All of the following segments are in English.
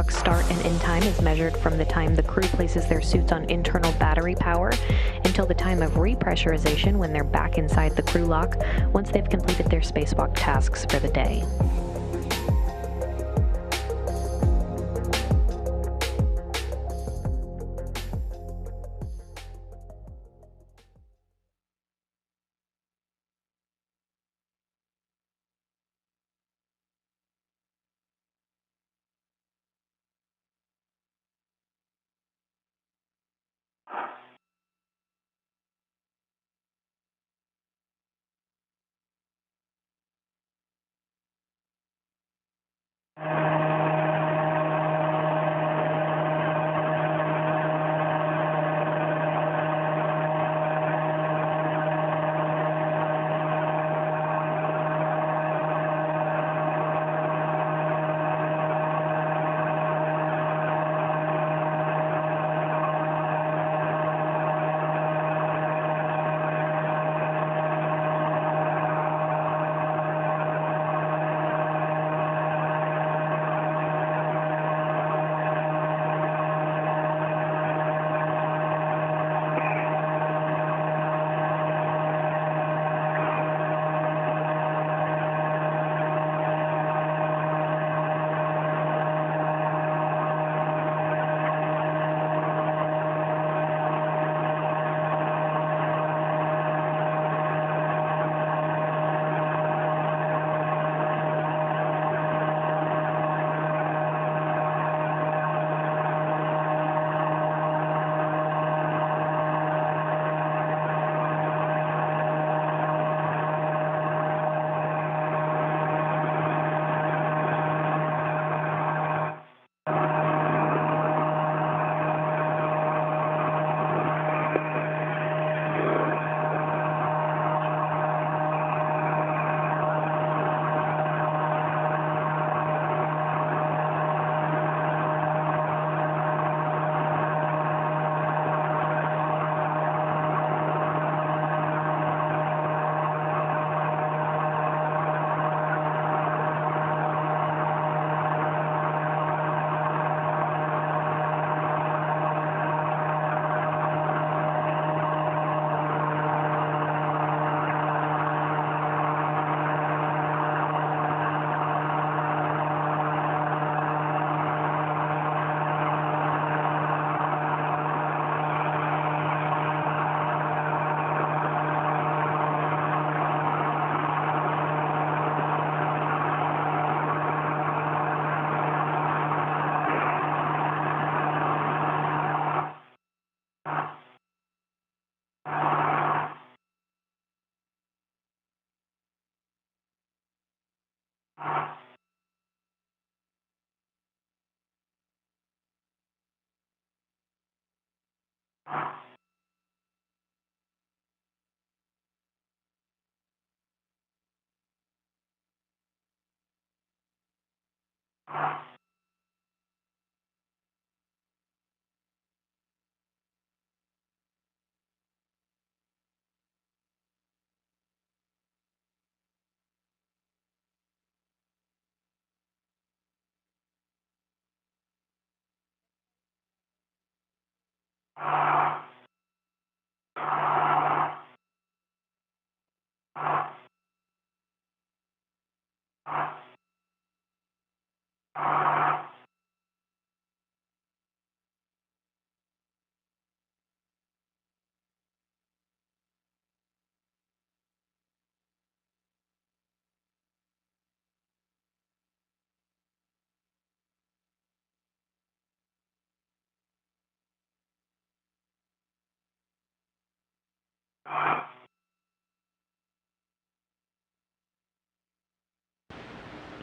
lock's start and end time is measured from the time the crew places their suits on internal battery power until the time of repressurization when they're back inside the crew lock once they've completed their spacewalk tasks for the day.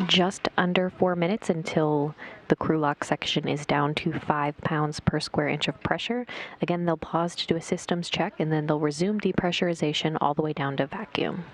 Just under 4 minutes until the crew lock section is down to 5 pounds per square inch of pressure. Again, they'll pause to do a systems check, and then they'll resume depressurization all the way down to vacuum.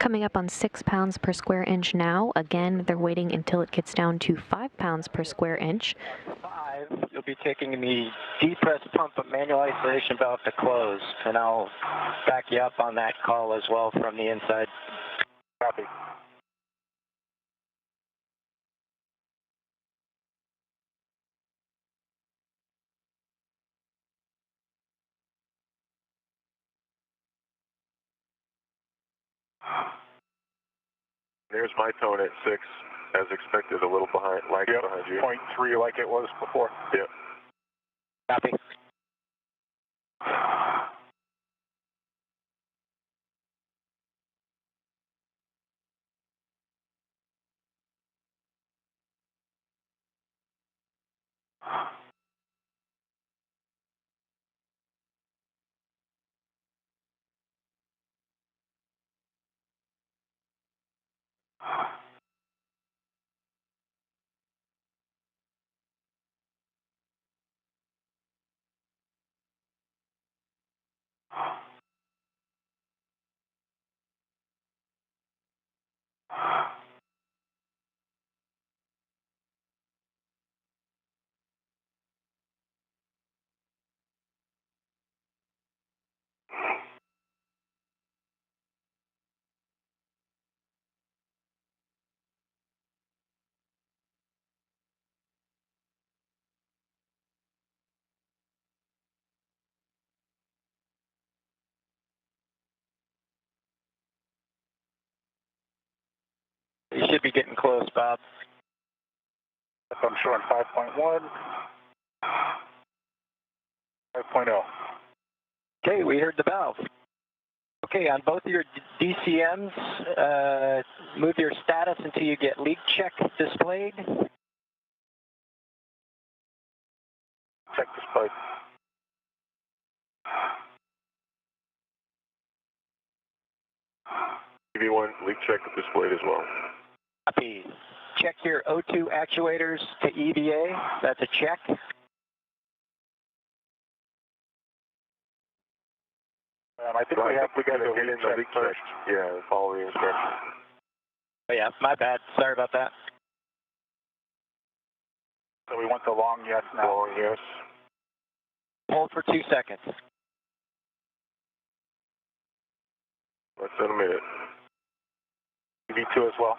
coming up on 6 pounds per square inch now. Again, they're waiting until it gets down to 5 pounds per square inch. 5, you'll be taking the depress pump manual isolation valve to close, and I'll back you up on that call as well from the inside. Copy. There's my tone at 6, as expected, a little behind, behind you. 0.3 like it was before. Yep. Copy. You should be getting close, Bob. I'm showing 5.1, 5.0. Okay, we heard the valve. Okay, on both of your DCMs, move your status until you get leak check displayed. Check displayed. EV1 leak check displayed as well. Copy. Check your O2 actuators to EVA. That's a check. I think we have to get a get in the leak check. Yeah, follow the instructions. Oh yeah, my bad. Sorry about that. So we want the long yes now. Long yes. Hold for 2 seconds. Less than a minute. EV2 as well.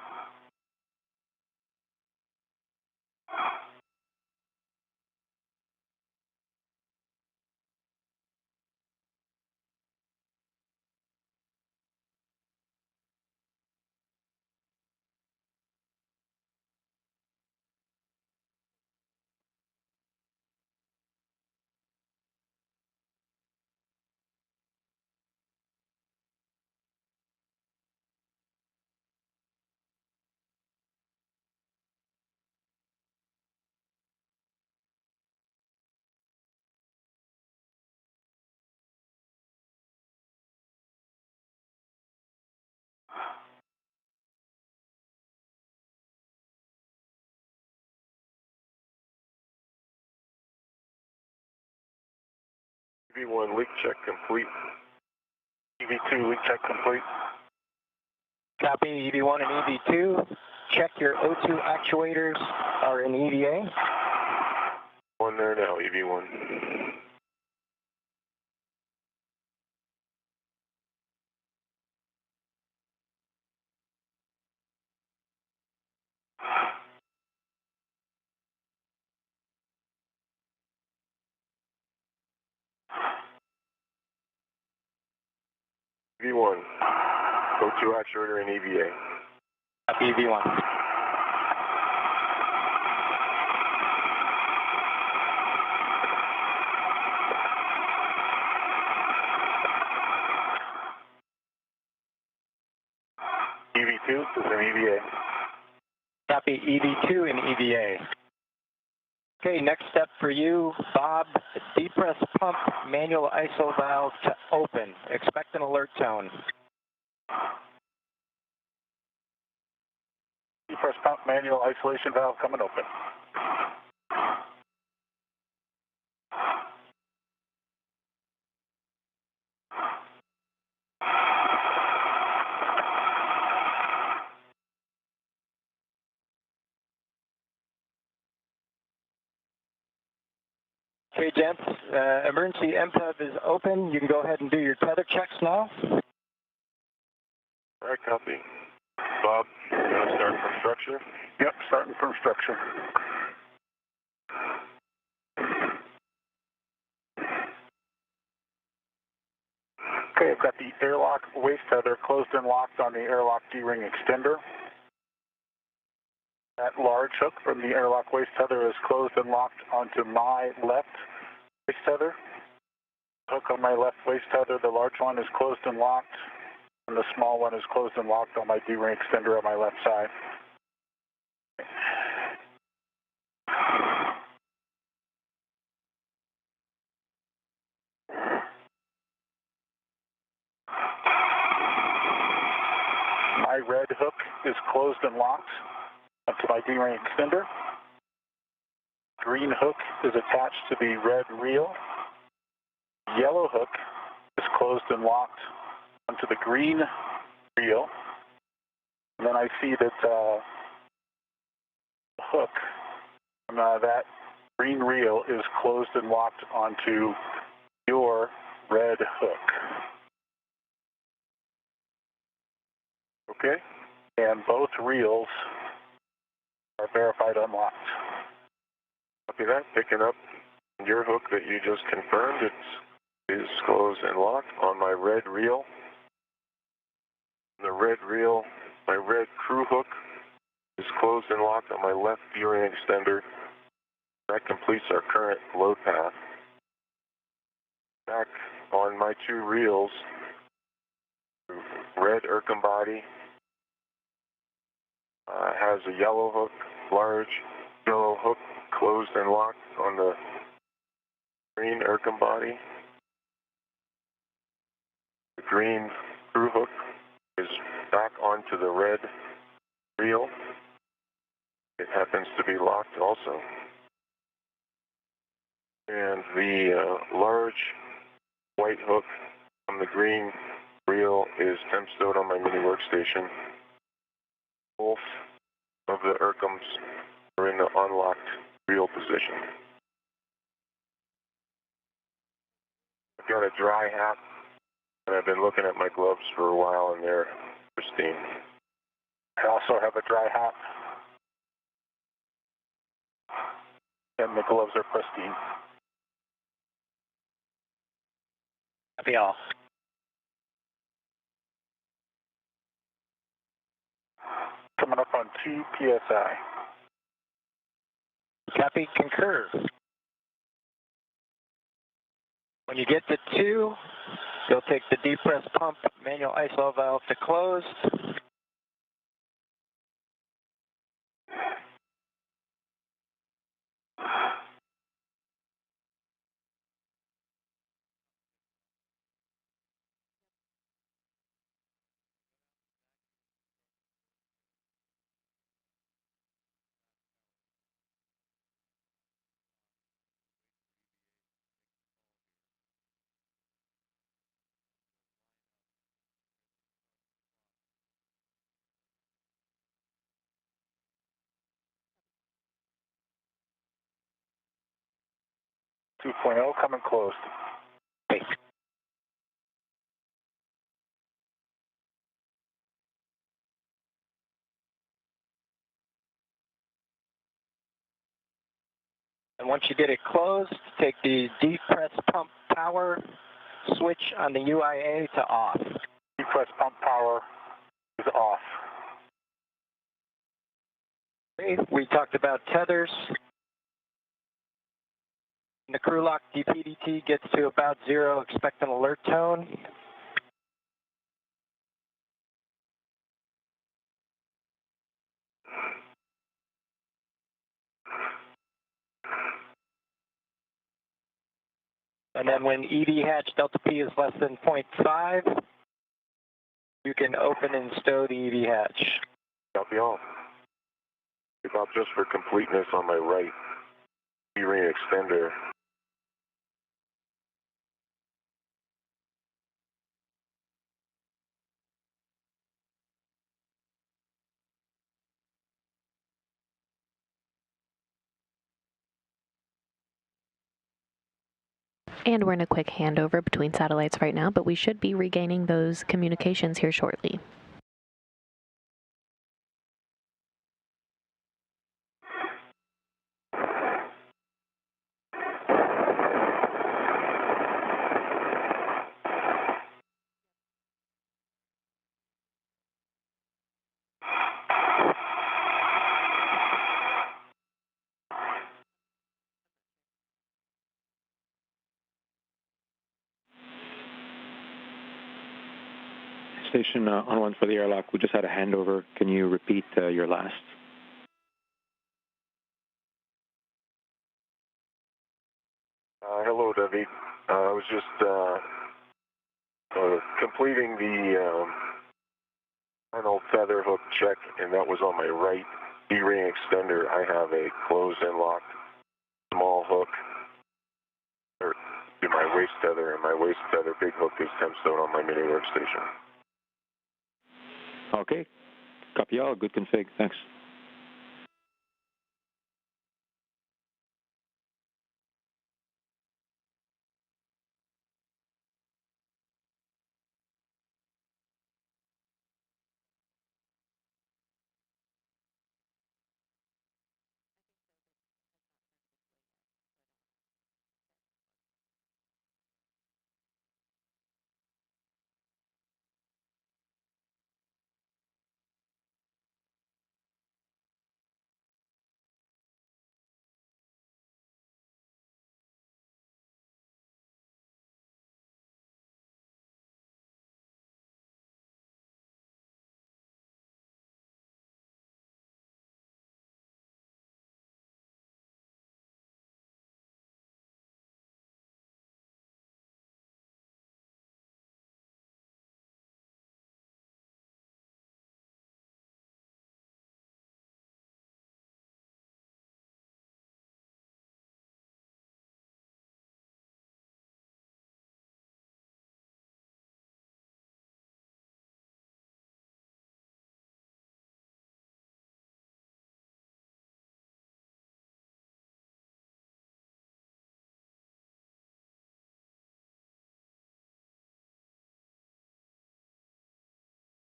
EV1 leak check complete. EV2 leak check complete. Copy EV1 and EV2. Check your O2 actuators are in EVA. On there now, EV1. EV1. O2 actuator and EVA. Copy EV1. EV2 is an EVA. Copy EV2 and EVA. Okay, next step for you, Bob, depress pump manual ISO valve to open. Expect an alert tone. Depress pump manual isolation valve coming open. Okay, gents, emergency MPEV is open. You can go ahead and do your tether checks now. All right, copy. Bob, you want to start from structure? Yep, starting from structure. Okay, I've got the airlock waist tether closed and locked on the airlock D-ring extender. That large hook from the airlock waist tether is closed and locked onto my left waist tether. Hook on my left waist tether, the large one is closed and locked, and the small one is closed and locked on my D-ring extender on my left side. My red hook is closed and locked onto my D-ring extender. Green hook is attached to the red reel. Yellow hook is closed and locked onto the green reel. And then I see that the hook on that green reel is closed and locked onto your red hook. Okay? And both reels are verified unlocked. Copy that. Picking up your hook that you just confirmed. It is closed and locked on my red reel. The red reel, my red crew hook is closed and locked on my left D-ring extender. That completes our current load path. Back on my two reels, red Ercom body has a yellow hook, large yellow hook closed and locked on the green Ercom body. The green crew hook is back onto the red reel. It happens to be locked also. And the large white hook on the green reel is temp stowed on my mini workstation. Both of the Ercoms are in the unlocked reel position. I've got a dry hat, and I've been looking at my gloves for a while, and they're pristine. I also have a dry hat, and the gloves are pristine. Copy all. Coming up on 2 PSI. Copy, concur. When you get to 2, you'll take the depress pump manual ISO valve to close. Two point oh coming closed. Okay. And once you get it closed, take the depress pump power switch on the UIA to off. Depress pump power is off. Okay, we talked about tethers. When the crew lock DPDT gets to about 0, expect an alert tone. And then when EV hatch delta P is less than 0.5, you can open and stow the EV hatch. Copy all. Bob, just for completeness on my right D-ring extender, And we're in a quick handover between satellites right now, but we should be regaining those communications here shortly. Station on one for the airlock. We just had a handover. Can you repeat your last? Hello, Debbie. I was just completing the final feather hook check, and that was on my right D-ring extender. I have a closed and locked small hook to my waist tether, and my waist tether big hook is tempstone on my mini workstation. Okay. Copy all. Good config. Thanks.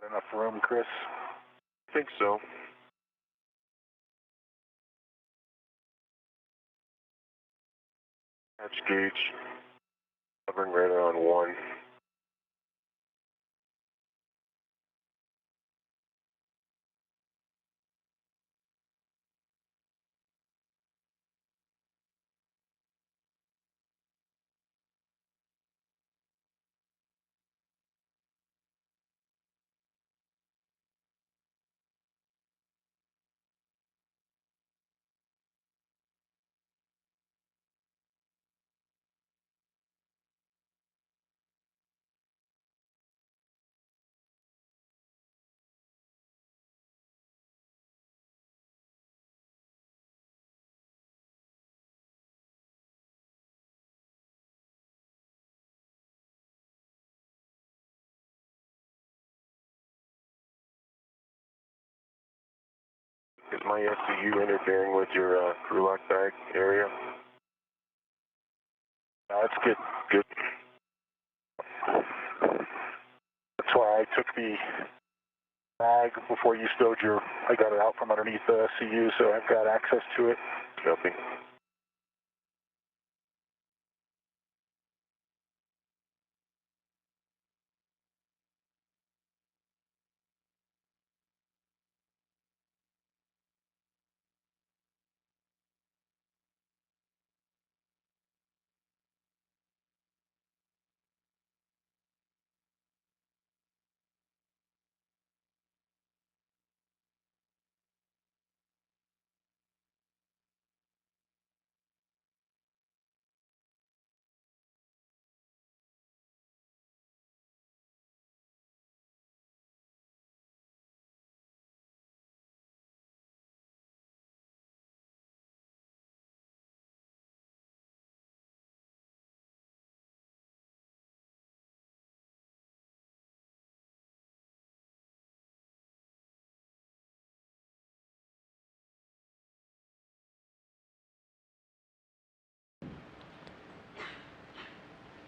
Enough room, Chris? I think so. Hatch gauge, hovering right around 1. Is my SCU interfering with your crew lock bag area? No, it's good. Good. That's why I took the bag before you stowed your. I got it out from underneath the SCU, so I've got access to it. Copy.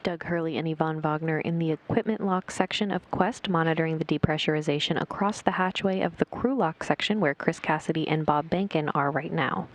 Doug Hurley and Yvonne Wagner in the equipment lock section of Quest, monitoring the depressurization across the hatchway of the crew lock section where Chris Cassidy and Bob Bankin are right now.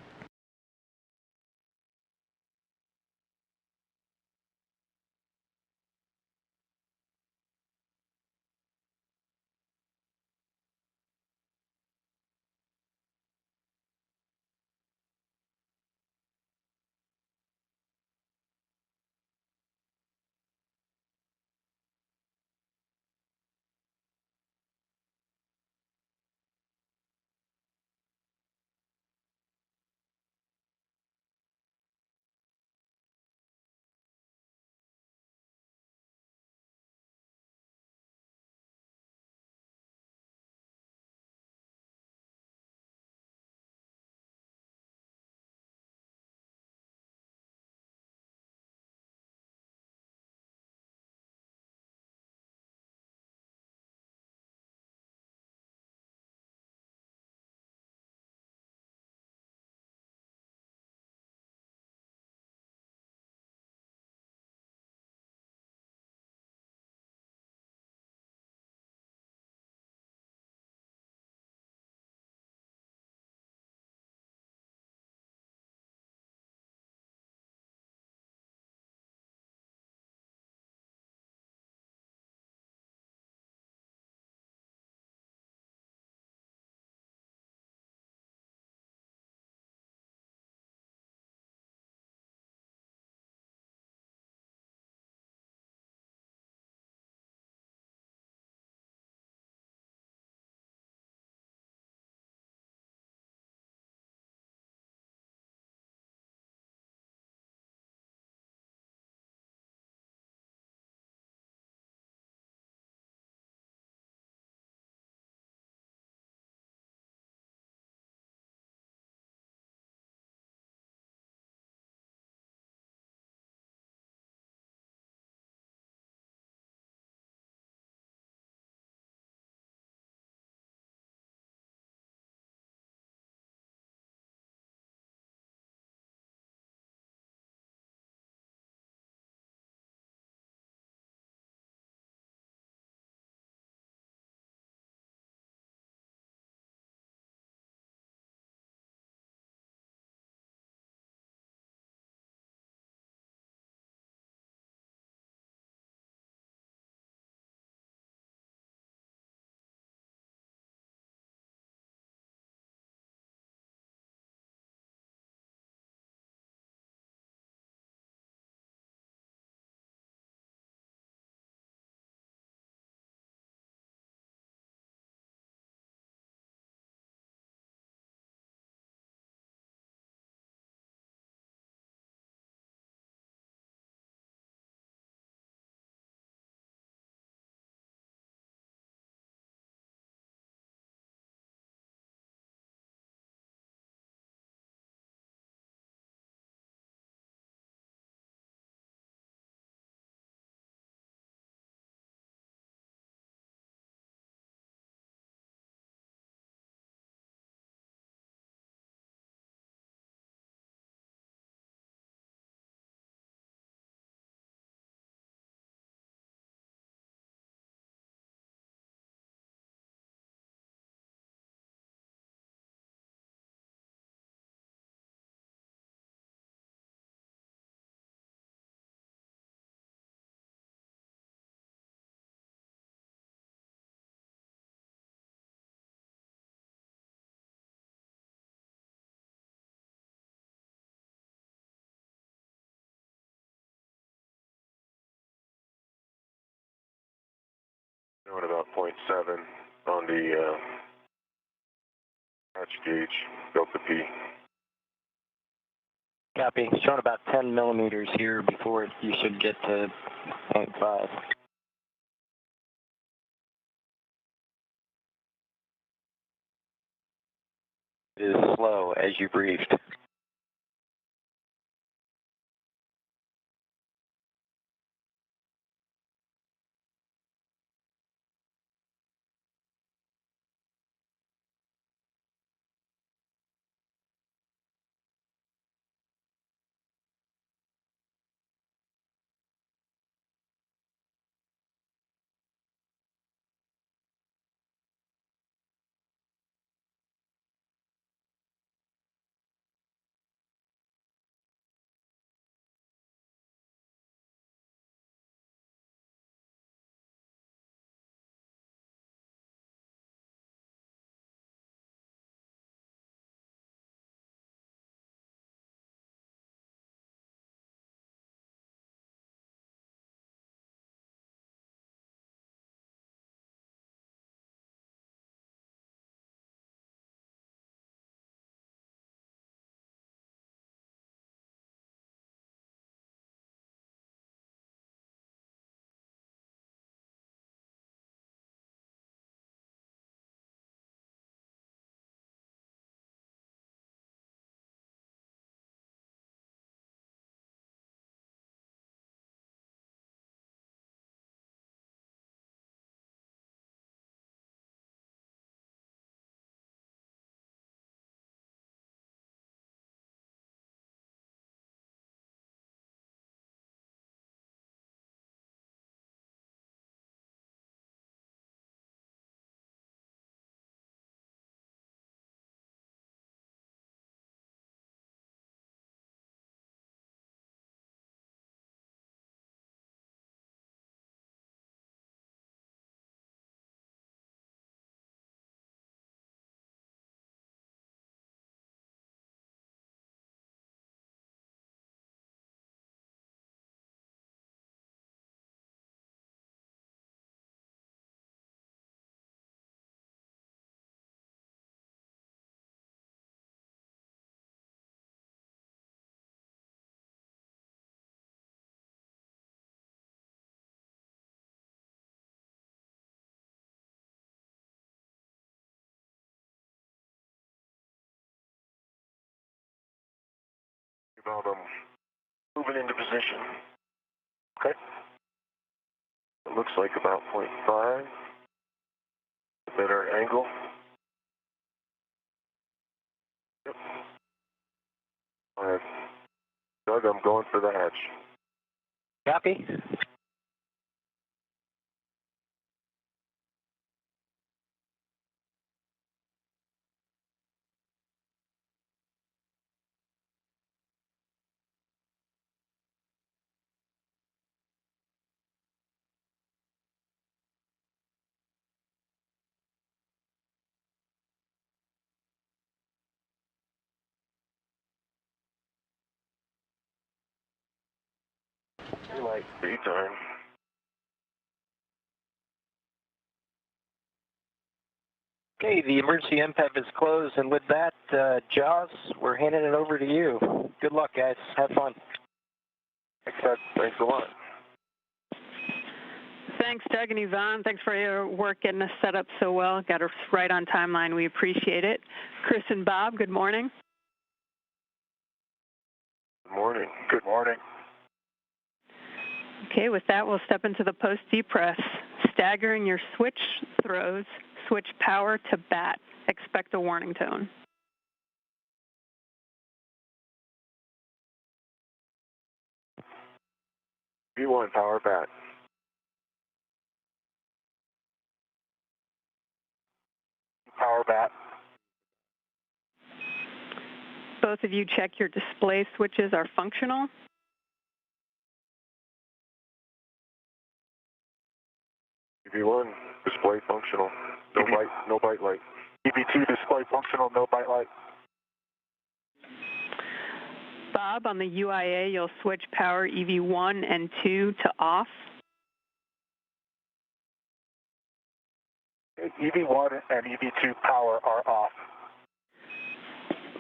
Showing about .7 on the hatch gauge, Delta P. Copy. Showing about 10 millimeters here before you should get to 0.5. It is slow, as you briefed. About moving into position. Okay. It looks like about 0.5. A better angle. Yep. All right. Doug, I'm going for the hatch. Copy. Daylight. Free time. Okay, the emergency MPEV is closed, and with that, Jaws, we're handing it over to you. Good luck, guys. Have fun. Thanks a lot. Thanks, Doug and Yvonne. Thanks for your work getting us set up so well. Got us right on timeline. We appreciate it. Chris and Bob, good morning. Good morning. Good morning. Okay, with that, we'll step into the post-depress. Staggering your switch throws, switch power to bat. Expect a warning tone. V1 power bat. Power bat. Both of you check your display switches are functional. V1 display functional. No bite light. EV2 display functional, no bite light. Bob, on the UIA, you'll switch power EV1 and 2 to off. EV1 and EV2 power are off.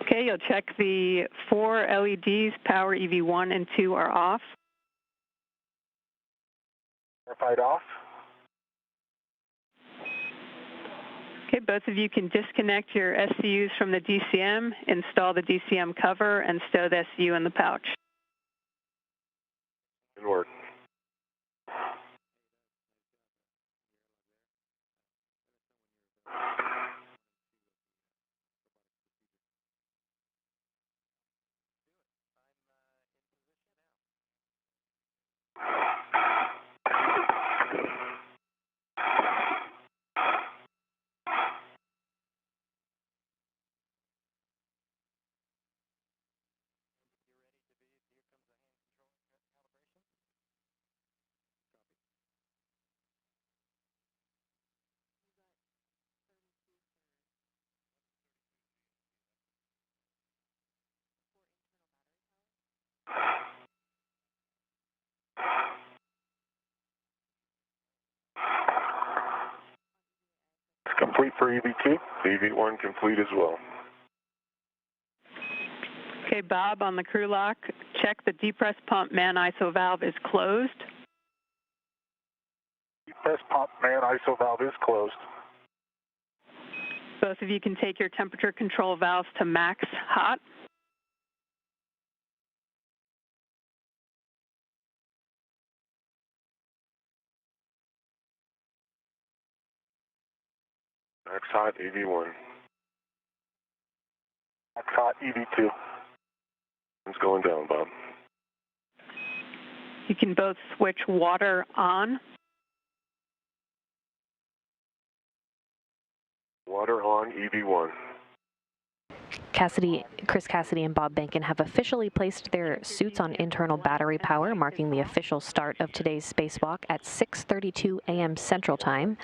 Okay, you'll check the 4 LEDs, power EV1 and 2 are off. Verified off. Okay, both of you can disconnect your SCUs from the DCM, install the DCM cover, and stow the SCU in the pouch. Good work. It's complete for EV2. EV1 complete as well. Okay, Bob, on the crew lock, check the depress pump man ISO valve is closed. Depress pump man ISO valve is closed. Both of you can take your temperature control valves to max hot. Max hot EV1. Max hot EV2. It's going down, Bob. You can both switch water on. Water on EV1. Chris Cassidy and Bob Bankin have officially placed their suits on internal battery power, marking the official start of today's spacewalk at 6:32 a.m. Central Time.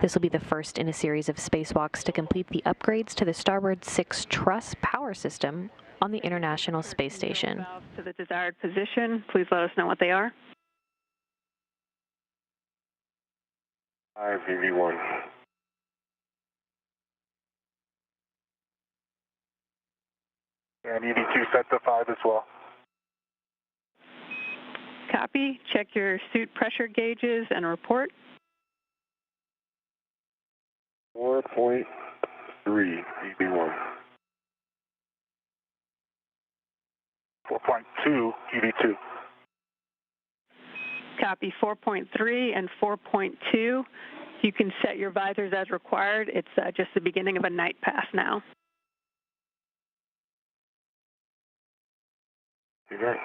This will be the first in a series of spacewalks to complete the upgrades to the Starboard 6 truss power system on the International Space Station. To the desired position, please let us know what they are. 5 EV1. And EV2 set to 5 as well. Copy. Check your suit pressure gauges and report. 4.3 EV1. 4.2 EV2. Copy 4.3 and 4.2. You can set your visors as required. It's just the beginning of a night pass now. Good night.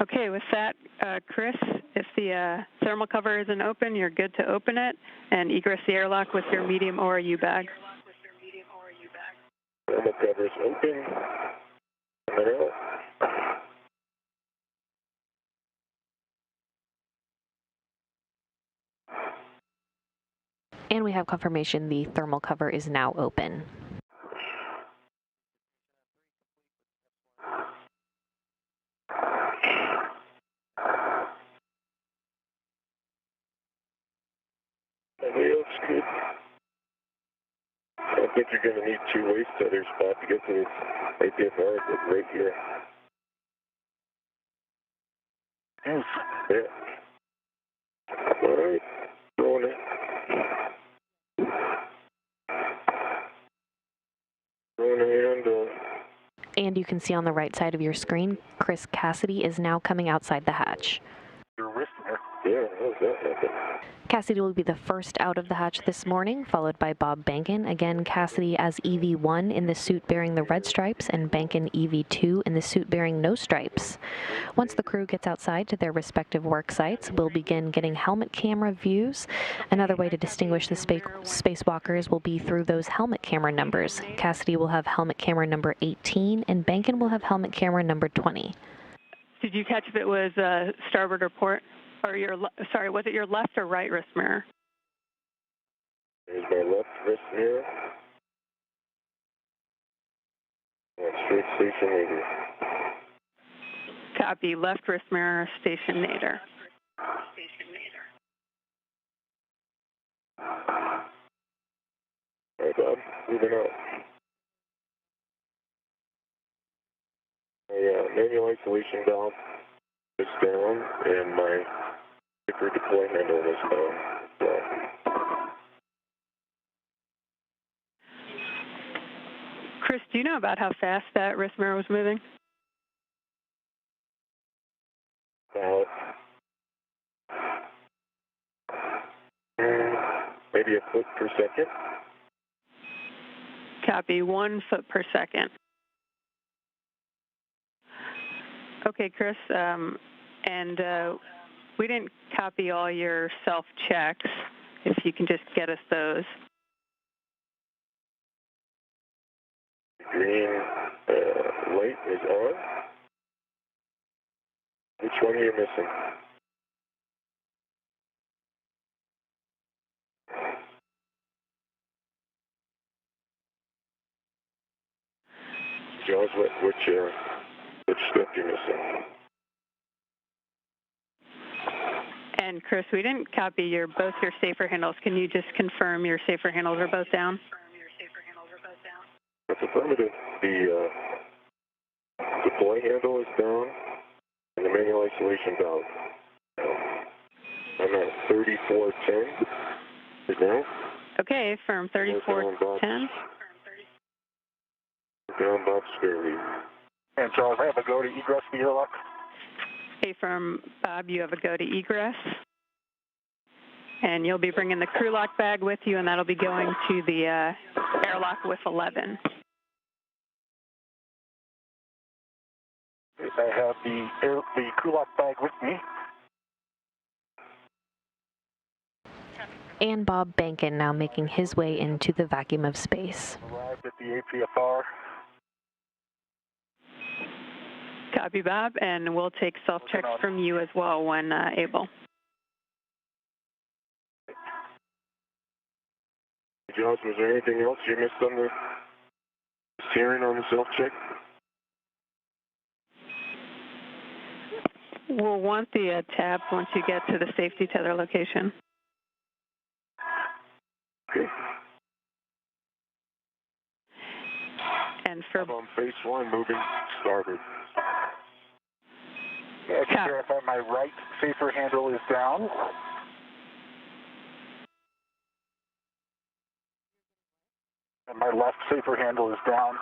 Okay, with that, Chris, if the thermal cover isn't open, you're good to open it and egress the airlock with your medium ORU bag. Thermal cover is open. Coming out. And we have confirmation the thermal cover is now open. Looks good. I don't think you're going to need two waist tethers, Bob, to get to this APFR, but right here. Yes. Yeah. All right. Throwing it. Throwing a hand. And you can see on the right side of your screen, Chris Cassidy is now coming outside the hatch. Your wrist there. Yeah, how's that happen? Cassidy will be the first out of the hatch this morning, followed by Bob Bankin. Again, Cassidy as EV1 in the suit bearing the red stripes, and Bankin EV2 in the suit bearing no stripes. Once the crew gets outside to their respective work sites, we'll begin getting helmet camera views. Another way to distinguish the spacewalkers will be through those helmet camera numbers. Cassidy will have helmet camera number 18, and Bankin will have helmet camera number 20. Did you catch if it was starboard or port? Or sorry, was it your left or right wrist mirror? There's my left wrist mirror. Straight station leader. Copy, left wrist mirror, station nadir. All right, Bob, moving out. My manual isolation valve is down, and my sticker deploy handle is down. So. Chris, do you know about how fast that wrist mirror was moving? About maybe a foot per second. Copy, 1 foot per second. Okay, Chris, and we didn't copy all your self-checks. If you can just get us those. Green light is on. Which one are you missing? Jaws, which step you're missing? And Chris, we didn't copy both your safer handles. Can you just confirm your safer handles are both down? That's affirmative. The deploy handle is down, and the manual isolation valve. I'm at 3410 right now. Okay, firm 3410. Down Bob Sturley. And Charles, I have a go to egress the airlock. Okay, firm Bob, you have a go to egress. And you'll be bringing the crew lock bag with you, and that'll be going to the airlock with 11. I have the crew lock bag with me. And Bob Bankin now making his way into the vacuum of space. Arrived at the APFR. Copy, Bob, and we'll take self-checks from you as well when able. Jaws, was there anything else you missed on the steering on the self-check? We'll want the tabs once you get to the safety tether location. Okay. And for I'm on phase 1, moving starboard. Yeah, I can verify my right safer handle is down. And my left safer handle is down.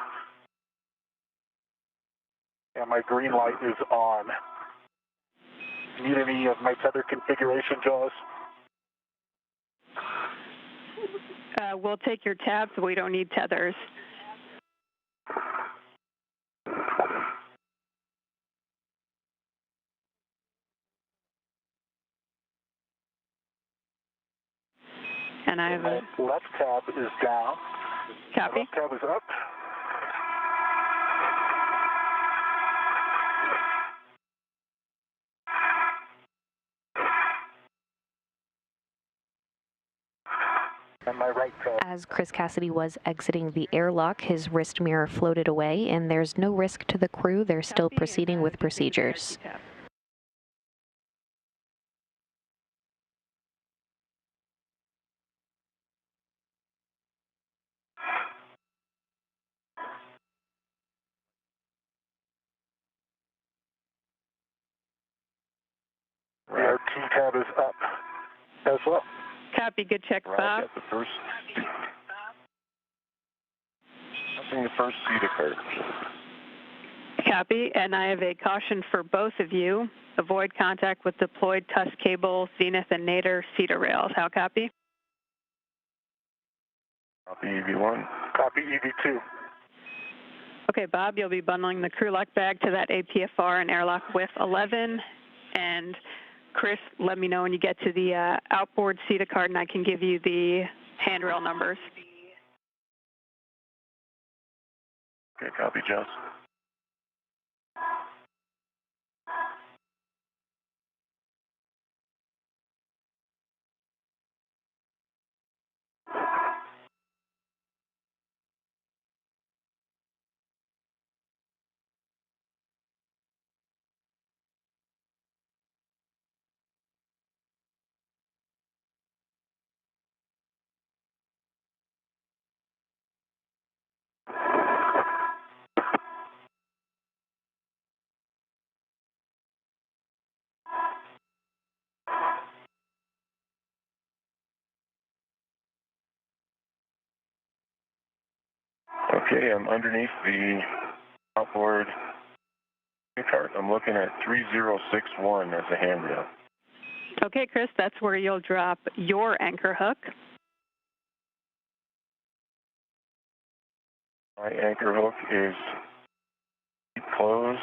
And my green light is on. Need any of my tether configuration, Jaws? we'll take your tabs, but we don't need tethers. And I have my left tab is down. Copy. My left tab is up. And my right tab. As Chris Cassidy was exiting the airlock, his wrist mirror floated away, and there's no risk to the crew. They're still proceeding with procedures. Our T-tab is up as well. Copy. Good check, Right, Bob. got the first. Nothing the first seat occurred. Copy. And I have a caution for both of you. Avoid contact with deployed TUS cable, Zenith and Nader cedar rails. How copy? Copy EV1. Copy EV2. Okay, Bob, you'll be bundling the crew lock bag to that APFR and airlock with 11. And Chris, let me know when you get to the outboard SETA card, and I can give you the handrail numbers. Okay, copy, Jones. Okay, I'm underneath the outboard cart. I'm looking at 3061 as a handrail. Okay, Chris, that's where you'll drop your anchor hook. My anchor hook is closed.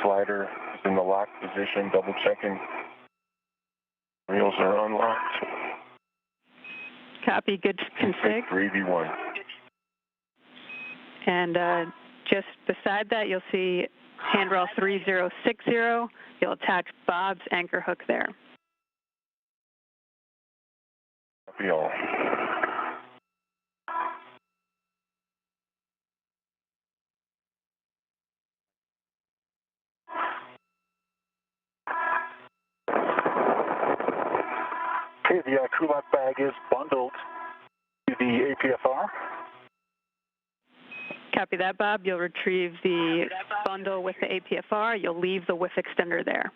Slider is in the lock position, double checking. Reels are unlocked. Copy, good config. 3V1. And just beside that, you'll see handrail 3060. You'll attach Bob's anchor hook there. Copy all. Okay, the crew lock bag is bundled to the APFR. Copy that, Bob. You'll retrieve the bundle with the APFR. You'll leave the whiff extender there.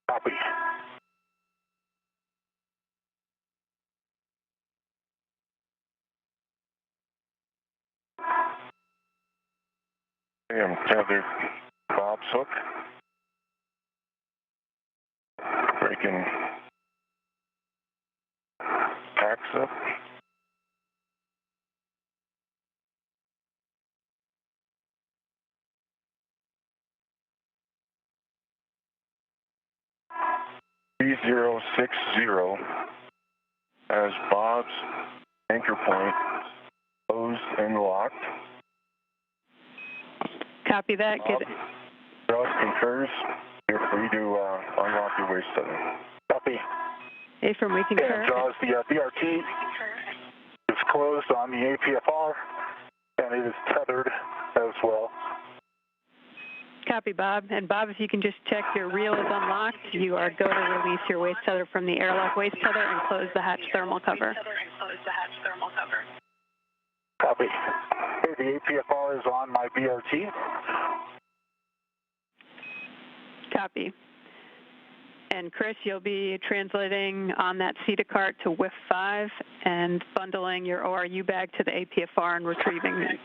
Copy. Okay, I'm tethered Bob's hook. Breaking tacks up. (3060) as Bob's anchor point closed and locked. Copy that. Bob, Good. Ross concurs. You're free to unlock your waist tether. Copy. Affirm, we concur. And Jaws, the BRT is closed on the APFR, and it is tethered as well. Copy, Bob. And Bob, if you can just check your reel is unlocked, you are go to release your waste tether from the airlock waste tether and close the hatch thermal cover. Copy. Okay, the APFR is on my BRT. Copy. And Chris, you'll be translating on that CETA cart to WIF 5 and bundling your ORU bag to the APFR and retrieving it.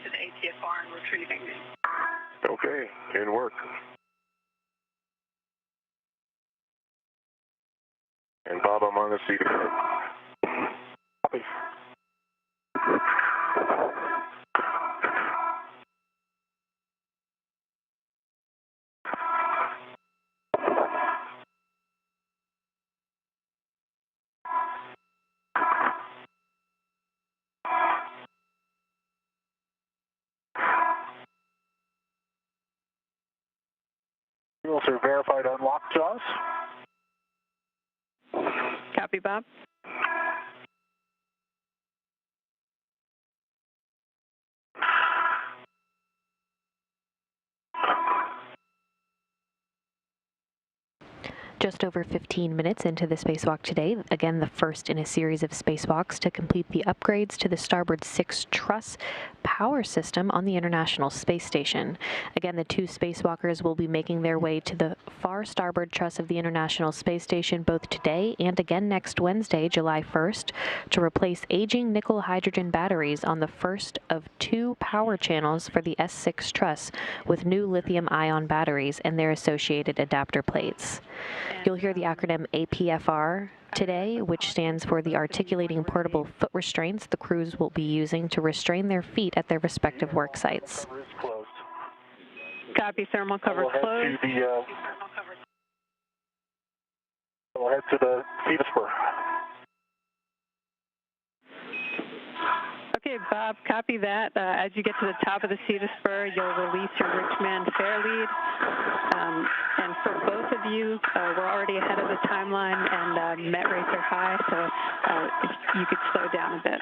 Okay, in work. And Bob, I'm on the seat. Copy. Wheels are verified unlocked, Jaws. Copy, Bob. Just over 15 minutes into the spacewalk today, again the first in a series of spacewalks to complete the upgrades to the Starboard 6 truss power system on the International Space Station. Again, the two spacewalkers will be making their way to the far starboard truss of the International Space Station both today and again next Wednesday, July 1st, to replace aging nickel-hydrogen batteries on the first of two power channels for the S6 truss with new lithium-ion batteries and their associated adapter plates. You'll hear the acronym APFR today, which stands for the Articulating Portable Foot Restraints the crews will be using to restrain their feet at their respective work sites. Copy, thermal cover closed. We'll head to the CETA spur. Okay, Bob, copy that. As you get to the top of the CETA spur, you'll release your Richmond fair lead. And for both of you, we're already ahead of the timeline and met rates are high, so if you could slow down a bit.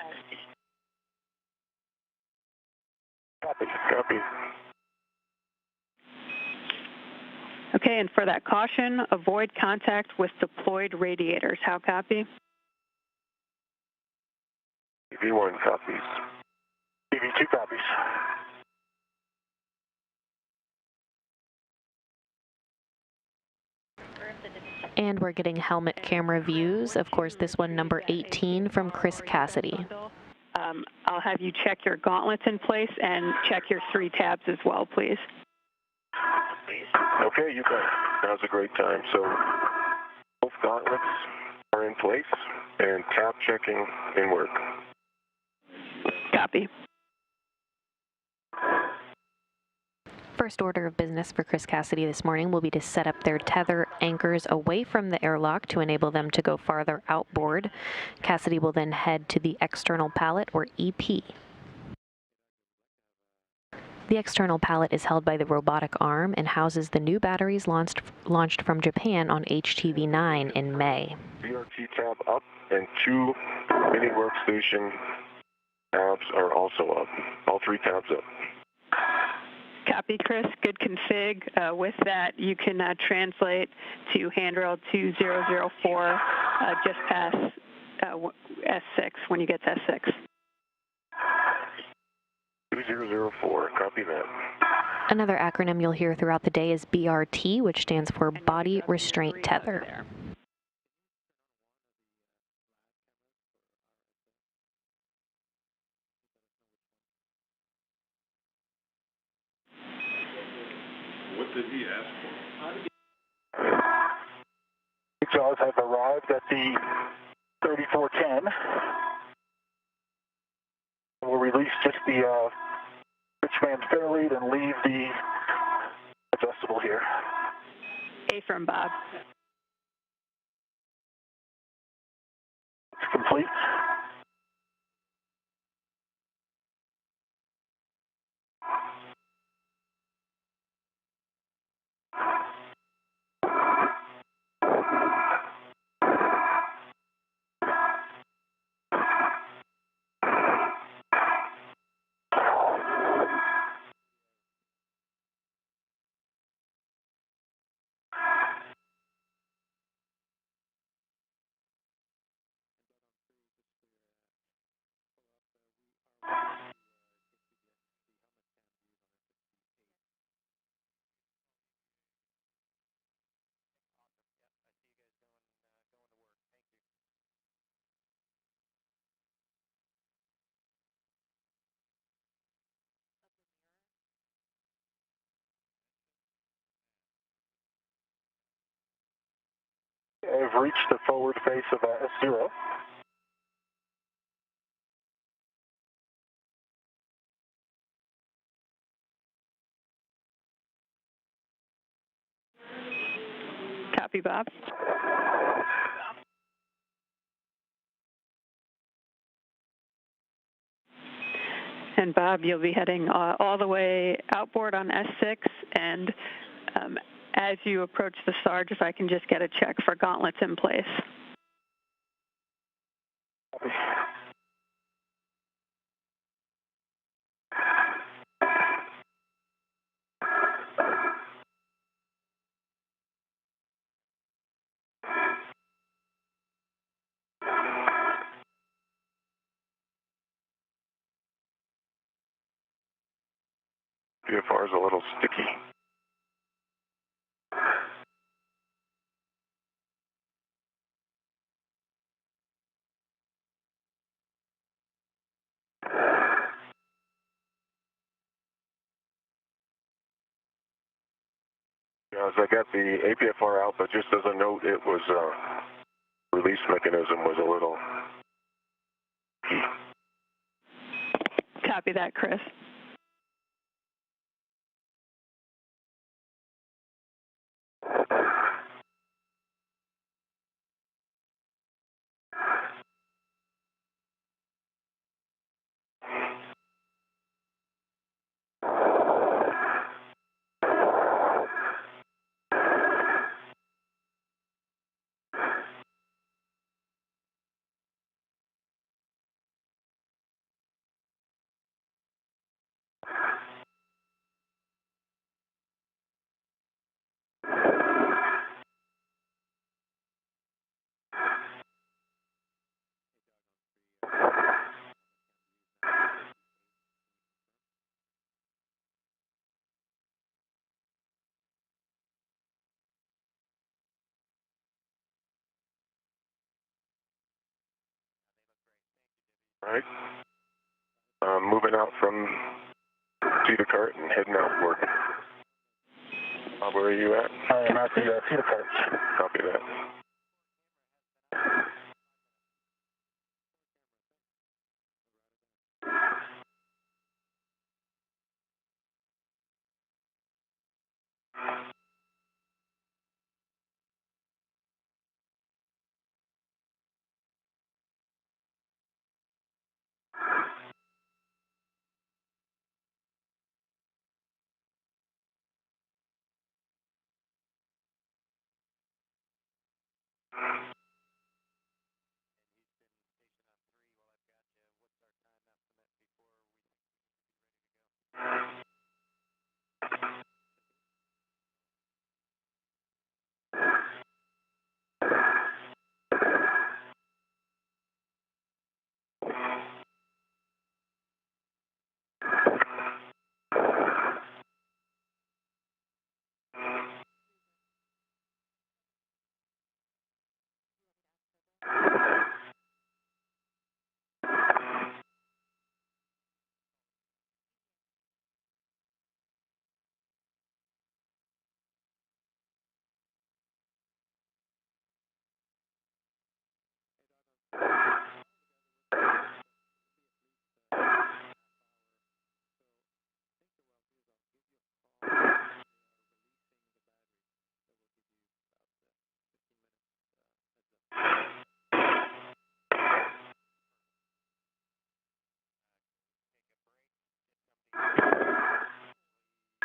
Copy, copy. Okay, and for that caution, avoid contact with deployed radiators. How copy? V1 copies. V2 copies. And we're getting helmet camera views. Of course, this one number 18 from Chris Cassidy. I'll have you check your gauntlets in place and check your 3 tabs as well, please. Okay, you bet. Now's a great time. So both gauntlets are in place and tab checking in work. Copy. First order of business for Chris Cassidy this morning will be to set up their tether anchors away from the airlock to enable them to go farther outboard. Cassidy will then head to the external pallet, or EP. The external pallet is held by the robotic arm and houses the new batteries launched from Japan on HTV-9 in May. BRT tab up and 2 mini workstation tabs are also up. All 3 tabs up. Copy, Chris. Good config. With that, you can translate to handrail 2004 just past S6 when you get to S6. 2004, copy that. Another acronym you'll hear throughout the day is BRT, which stands for Body Restraint Tether. What did he ask for? Jaws have arrived at the 3410. We'll release just the Richmond fair lead and leave the adjustable here. Affirm, Bob. It's complete. I've reached the forward face of S0. Copy, Bob. And Bob, you'll be heading all the way outboard on S6, and as you approach the Sarge, if I can just get a check for gauntlets in place. PFR is a little sticky. As I got the APFR out, but just as a note, it was release mechanism was a little. Copy that, Chris. All right. Moving out from Cedar Cart and heading outward. Bob, where are you at? I am at the Cedar Cart. Copy that.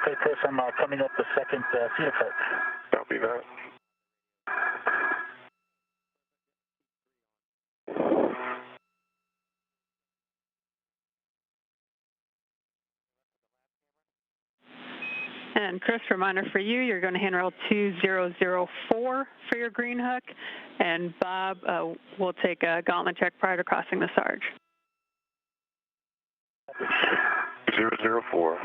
Okay, Chris, I'm coming up the second Cedar Cart. Copy that. And Chris, reminder for you, you're going to handrail 2004 for your green hook, and Bob will take a gauntlet check prior to crossing the Sarge. 004.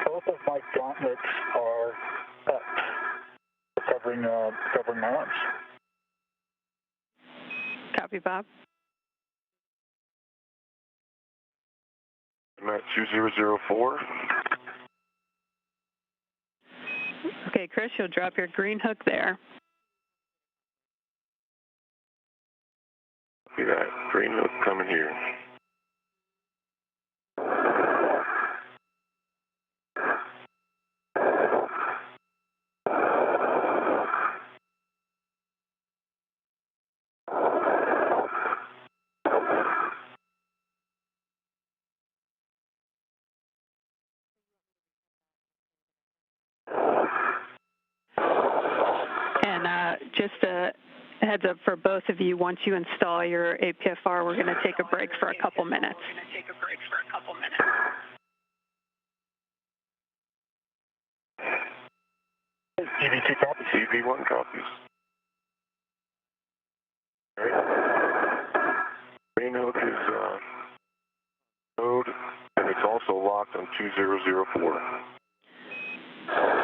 Both of my gauntlets are up, covering my arms. Copy, Bob. I'm at 2004. Okay, Chris, you'll drop your green hook there. See that green hook coming here. And just a heads up for both of you, once you install your APFR, we're going to take a break for a couple minutes. EV2 copies. EV1 copies. All right. Green hook is code, and it's also locked on 2004.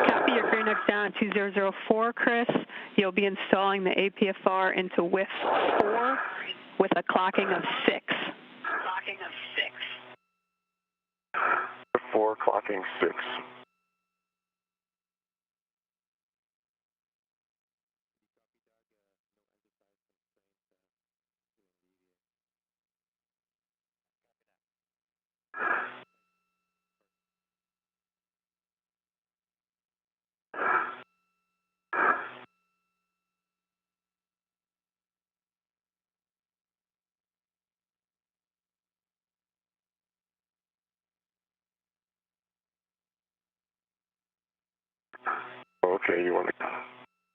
Copy, your green hook's down at 2004, Chris. You'll be installing the APFR into WIF 4 with a clocking of 6. 4 clocking 6. Okay, you want to...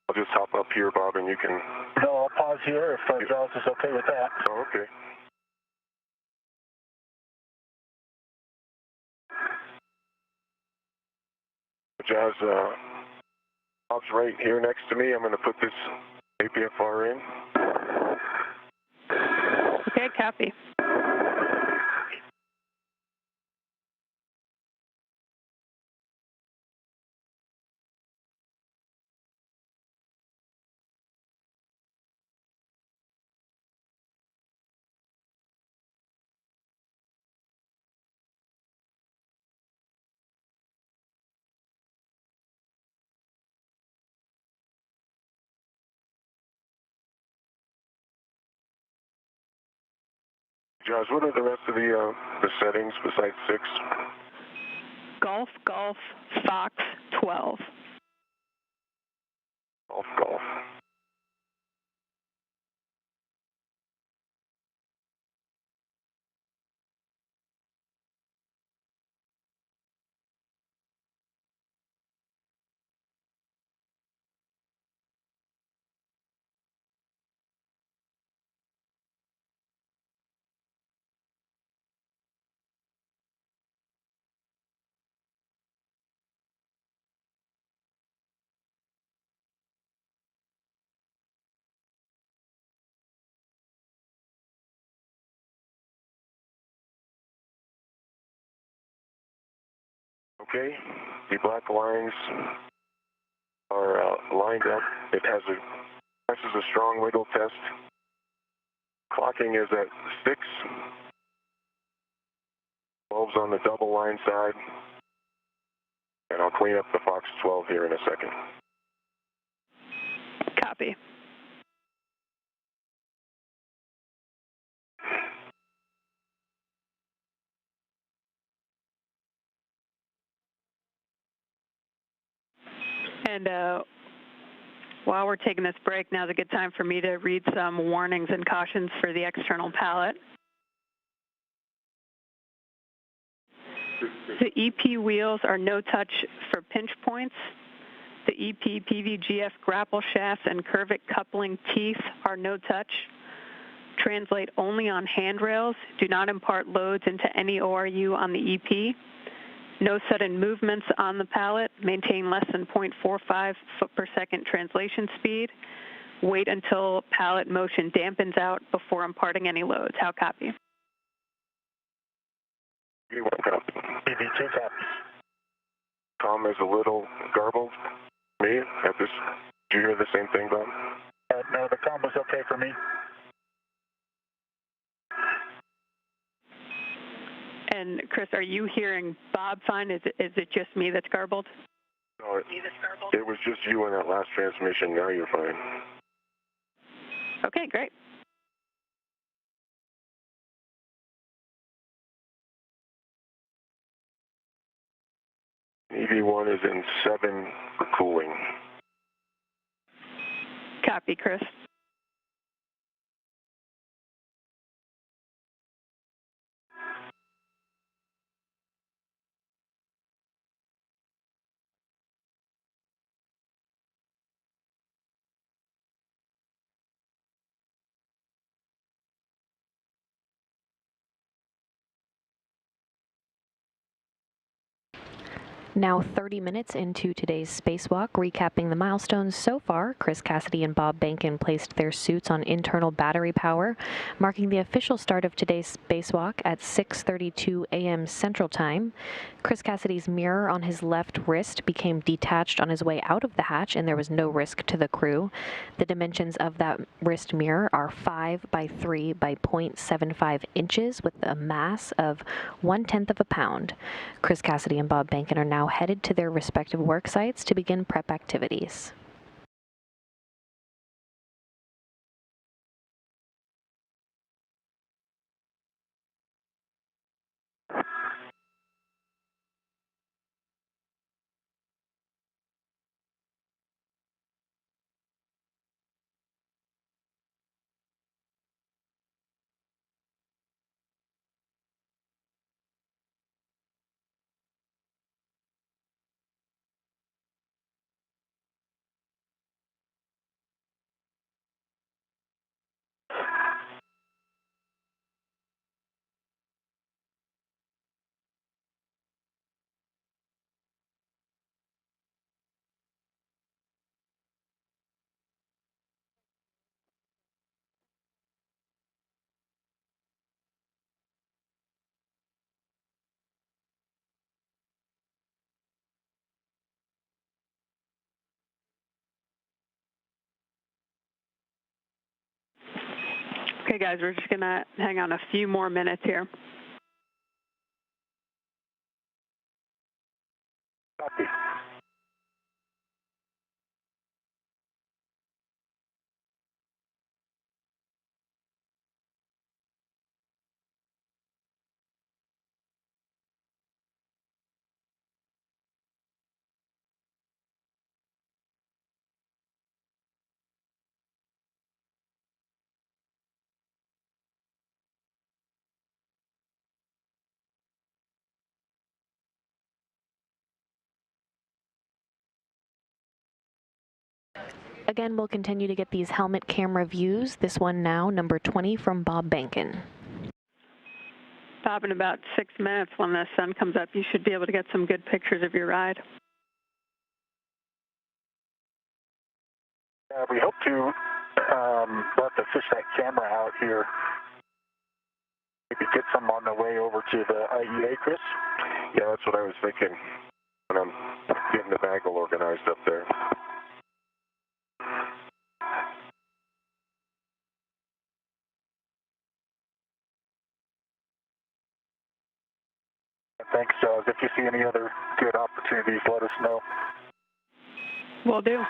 I'll just hop up here, Bob, and you can... No, I'll pause here if Jaws is okay with that. Oh, okay. Jazz, Bob's right here next to me. I'm going to put this APFR in. Okay, copy. Jazz, what are the rest of the settings besides 6? Golf, Golf, Fox, 12. Golf, Golf. Okay, the black lines are lined up. It has this is a strong wiggle test. Clocking is at 6. 12's on the double line side. And I'll clean up the Fox 12 here in a second. Copy. And while we're taking this break, now's a good time for me to read some warnings and cautions for the external pallet. The EP wheels are no touch for pinch points. The EP PVGF grapple shafts and curvic coupling teeth are no touch. Translate only on handrails. Do not impart loads into any ORU on the EP. No sudden movements on the pallet. Maintain less than 0.45 foot per second translation speed. Wait until pallet motion dampens out before imparting any loads. How copy? EV1 copy. EV2 copies. Tom is a little garbled. Me at this. Do you hear the same thing, Bob? No, the combo's okay for me. And Chris, are you hearing Bob fine? Is it just me that's garbled? No, it was just you in that last transmission. Now you're fine. Okay, great. EV1 is in 7 for cooling. Copy, Chris. Now 30 minutes into today's spacewalk, recapping the milestones so far, Chris Cassidy and Bob Behnken placed their suits on internal battery power, marking the official start of today's spacewalk at 6:32 a.m. Central Time. Chris Cassidy's mirror on his left wrist became detached on his way out of the hatch, and there was no risk to the crew. The dimensions of that wrist mirror are 5 by 3 by 0.75 inches with a mass of 1/10 of a pound. Chris Cassidy and Bob Behnken are now headed to their respective work sites to begin prep activities. Okay, guys, we're just going to hang on a few more minutes here. Copy. Again, we'll continue to get these helmet camera views. This one now, number 20 from Bob Behnken. Bob, in about 6 minutes when the sun comes up, you should be able to get some good pictures of your ride. We hope to let fish that camera out here. Maybe get some on the way over to the IEA, Chris? Yeah, that's what I was thinking when I'm getting the bagel organized up there. Thanks, Doug. If you see any other good opportunities, let us know. Will do.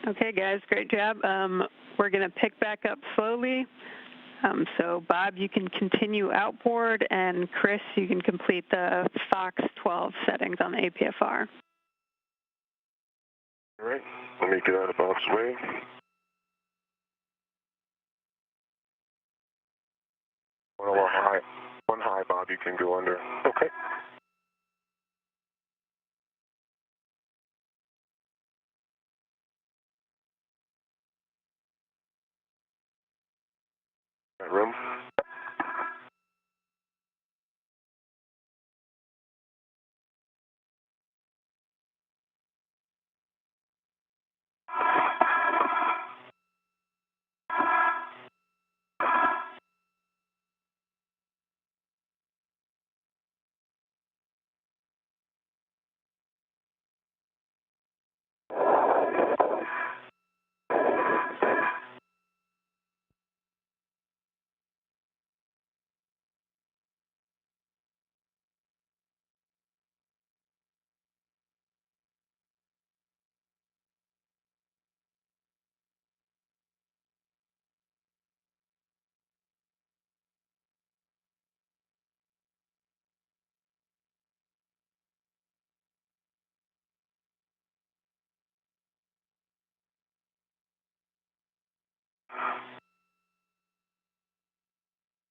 Okay, guys, great job. We're going to pick back up slowly. So, Bob, you can continue outboard, and Chris, you can complete the Fox 12 settings on the APFR. All right, let me get out of Bob's way. One high, Bob, you can go under. Okay. That room.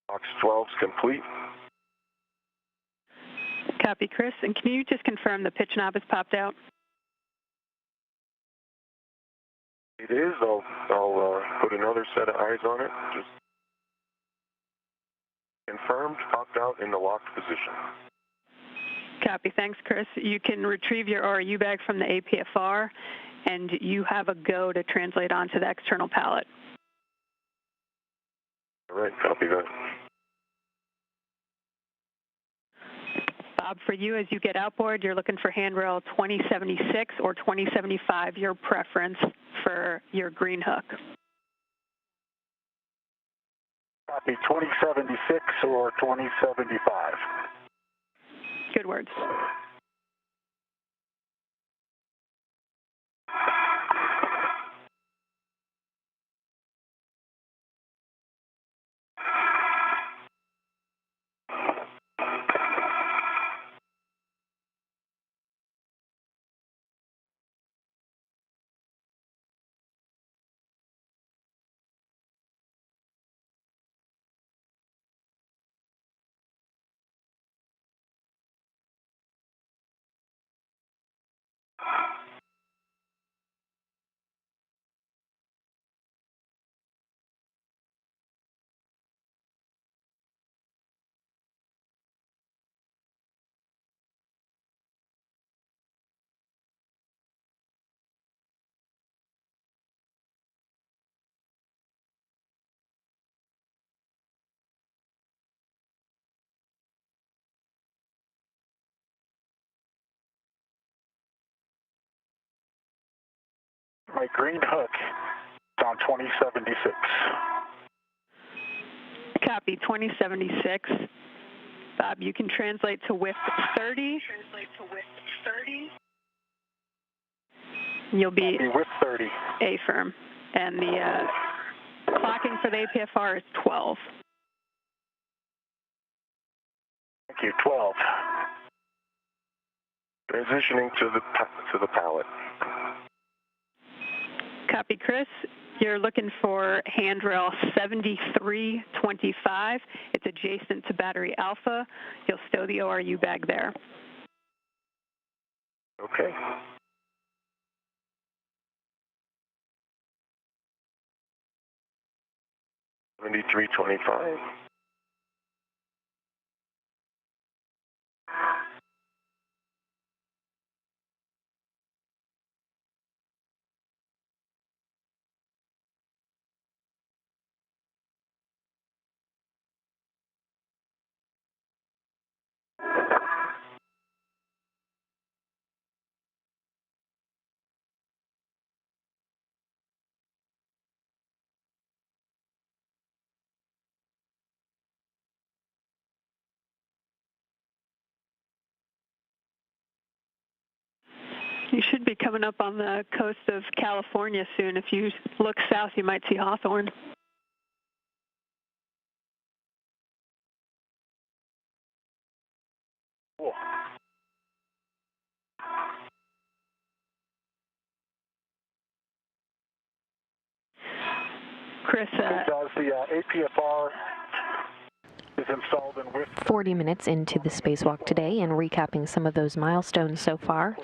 Box 12's complete. Copy, Chris. And can you just confirm the pitch knob has popped out? It is. I'll put another set of eyes on it. Just confirmed, popped out in the locked position. Copy. Thanks, Chris. You can retrieve your RU bag from the APFR, and you have a go to translate onto the external pallet. All right, copy that. Bob, for you, as you get outboard, you're looking for handrail 2076 or 2075, your preference for your green hook. Copy 2076 or 2075. Good words. My green hook is on 2076. Copy 2076. Bob, you can translate to width 30. You'll be with 30. A-firm. And the clocking for the APFR is 12. Thank you, 12. Transitioning to the pallet. Copy, Chris. You're looking for handrail 7325. It's adjacent to battery alpha. You'll stow the ORU bag there. Okay. 7325. You should be coming up on the coast of California soon. If you look south, you might see Hawthorne. Cool. Chris, does the APFR is installed in with 40 minutes into the spacewalk today and recapping some of those milestones so far,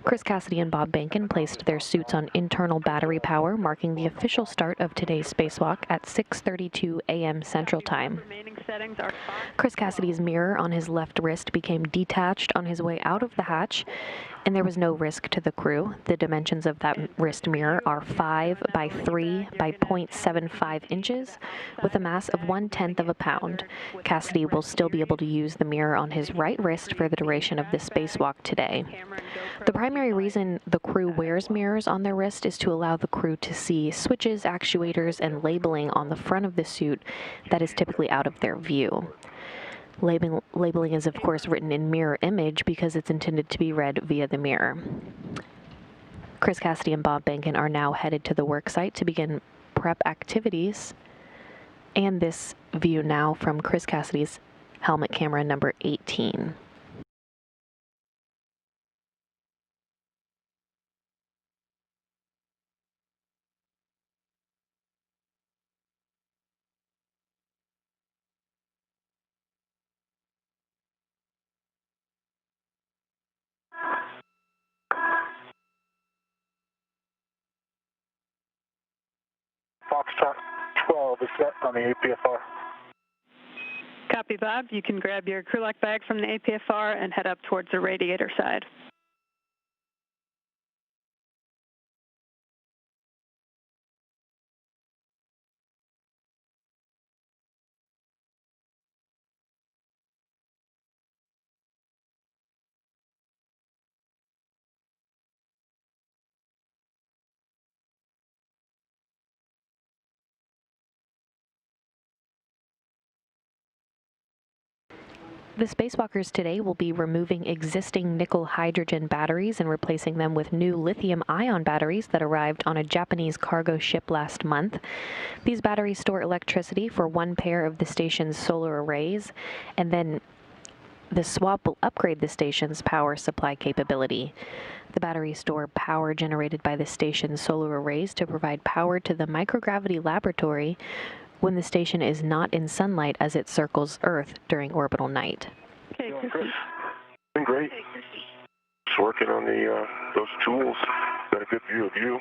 Chris Cassidy and Bob Behnken placed their suits on internal battery power, marking the official start of today's spacewalk at 6:32 a.m. Central Time. Chris Cassidy's mirror on his left wrist became detached on his way out of the hatch, and there was no risk to the crew. The dimensions of that wrist mirror are 5 by 3 by 0.75 inches, with a mass of 1/10 of a pound. Cassidy will still be able to use the mirror on his right wrist for the duration of the spacewalk today. The primary reason the crew wears mirrors on their wrist is to allow the crew to see switches, actuators, and labeling on the front of the suit that is typically out of their view. Labeling is, of course, written in mirror image because it's intended to be read via the mirror. Chris Cassidy and Bob Behnken are now headed to the work site to begin prep activities. And this view now from Chris Cassidy's helmet camera number 18. Foxtrot 12 is set on the APFR. Copy, Bob. You can grab your crew lock bag from the APFR and head up towards the radiator side. The spacewalkers today will be removing existing nickel-hydrogen batteries and replacing them with new lithium-ion batteries that arrived on a Japanese cargo ship last month. These batteries store electricity for one pair of the station's solar arrays, and then the swap will upgrade the station's power supply capability. The batteries store power generated by the station's solar arrays to provide power to the microgravity laboratory when the station is not in sunlight as it circles Earth during orbital night. Okay, Chris. Been great. Just working on those tools. Got a good view of you.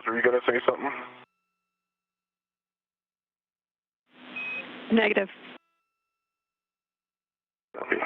Were you going to say something? Negative. Copy.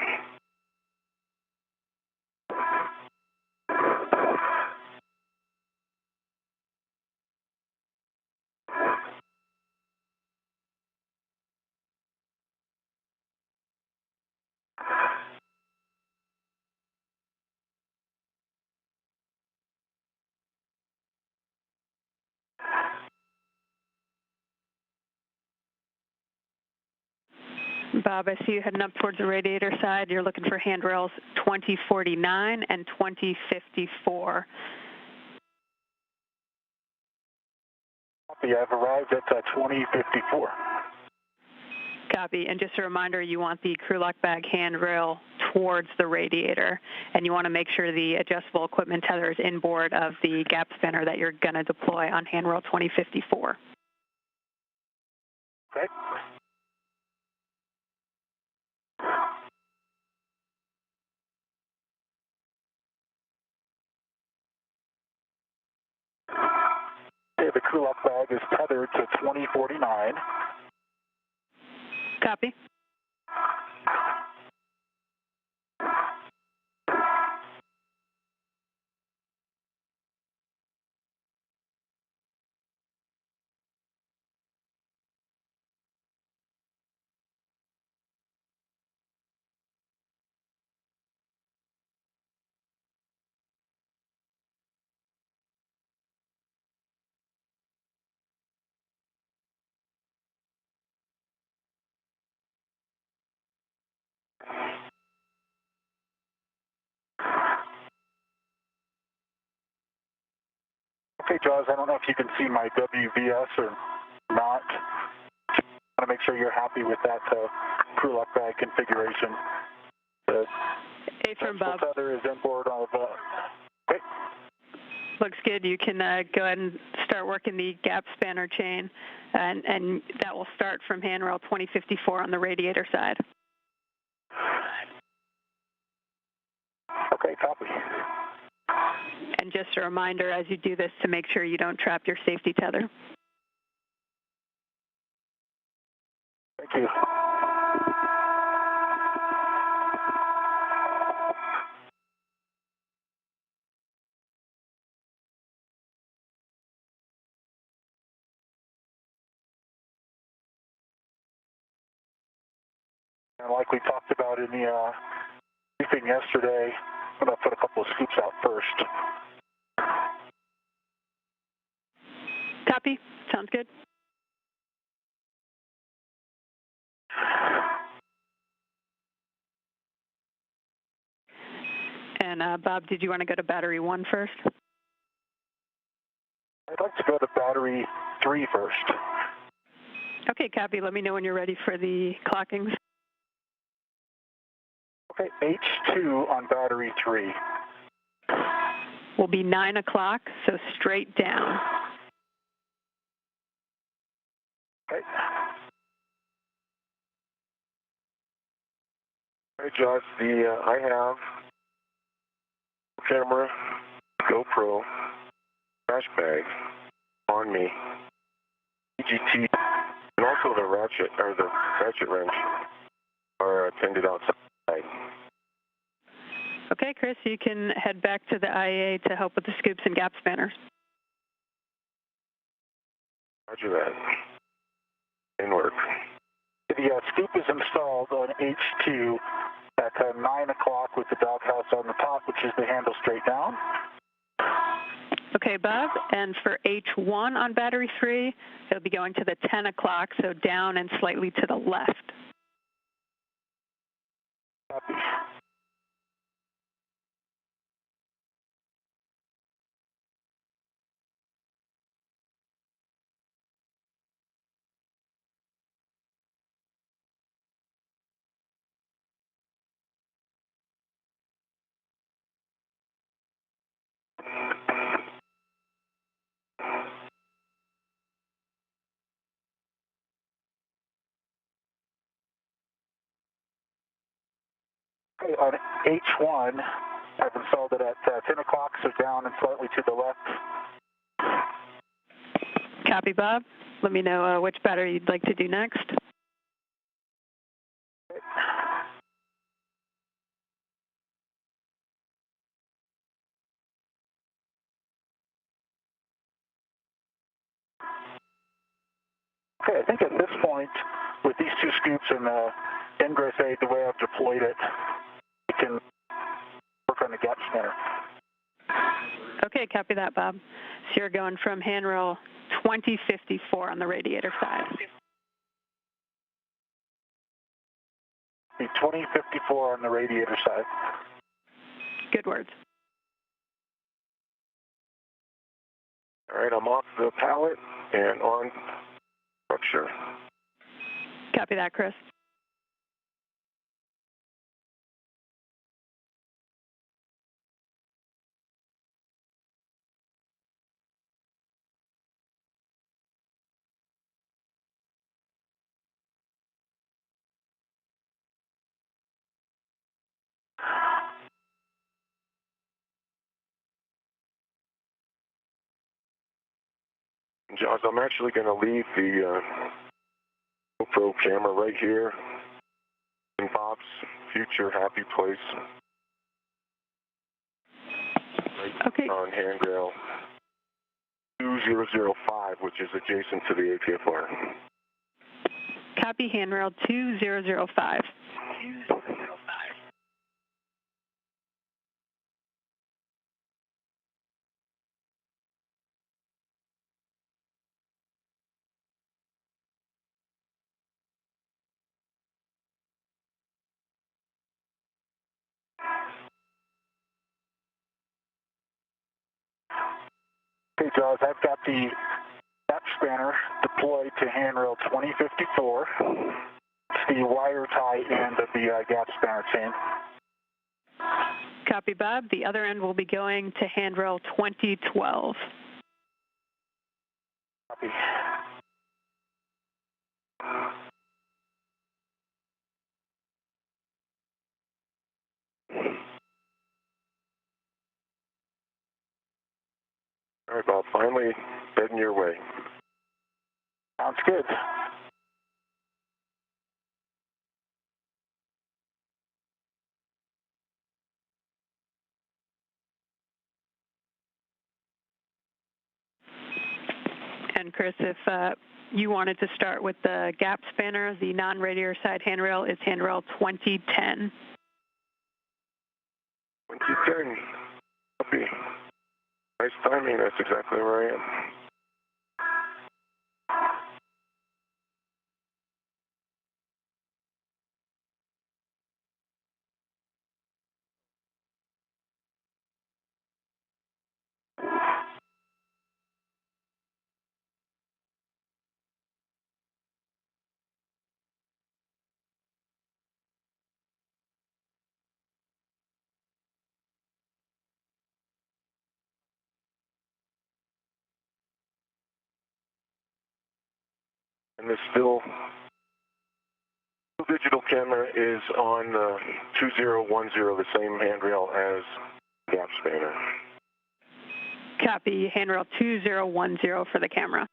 Bob, I see you heading up towards the radiator side. You're looking for handrails 2049 and 2054. Copy. I've arrived at 2054. Copy. And just a reminder, you want the crew lock bag handrail towards the radiator, and you want to make sure the adjustable equipment tether is inboard of the gap spinner that you're going to deploy on handrail 2054. Okay. Okay, the crew lock bag is tethered to 2049. Copy. Okay, Jaws, I don't know if you can see my WVS or not. I want to make sure you're happy with that crew lock bag configuration. The Affirm, Bob. tether is inboard of, okay. Looks good. You can go ahead and start working the gap spanner chain, and that will start from handrail 2054 on the radiator side. Okay, copy. And just a reminder as you do this to make sure you don't trap your safety tether. Thank you. And like we talked about in the briefing yesterday, I'm going to put a couple of scoops out first. Copy. Sounds good. And Bob, did you want to go to battery 1 first? I'd like to go to battery 3 first. Okay, copy. Let me know when you're ready for the clockings. Okay, H2 on battery 3. Will be 9 o'clock, so straight down. Okay. All right, Josh, I have camera, GoPro, crash bag on me, EGT, and also the ratchet wrench are attended outside. Okay, Chris, you can head back to the IAA to help with the scoops and gap spanners. Roger that. In work. The scoop is installed on H2 at 9 o'clock with the doghouse on the top, which is the handle straight down. Okay, Bob, and for H1 on battery 3, it'll be going to the 10 o'clock, so down and slightly to the left. Copy. Okay, on H1, I've installed it at 10 o'clock, so down and slightly to the left. Copy, Bob. Let me know which battery you'd like to do next. Okay, I think at this point, with these two scoops and the ingress aid, the way I've deployed it, we can work on the gap spanner. Okay, copy that, Bob. So you're going from handrail 2054 on the radiator side. The 2054 on the radiator side. Good words. All right, I'm off the pallet and on structure. Copy that, Chris. Jaws, I'm actually going to leave the GoPro camera right here in Bob's future happy place. Right Okay. on handrail 2005, which is adjacent to the APFR. Copy, handrail 2005. Okay, Jaws, I've got the gap spanner deployed to handrail 2054. It's the wire tie end of the gap spanner chain. Copy, Bob. The other end will be going to handrail 2012. Copy. All right, Bob, finally heading your way. Sounds good. And Chris, if you wanted to start with the gap spanner, the non-radiator side handrail is handrail 2010. 2010. Copy. Nice timing. That's exactly where I am. And the still digital camera is on 2010, the same handrail as gap spanner. Copy, handrail 2010 for the camera.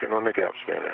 And on the gap spanner.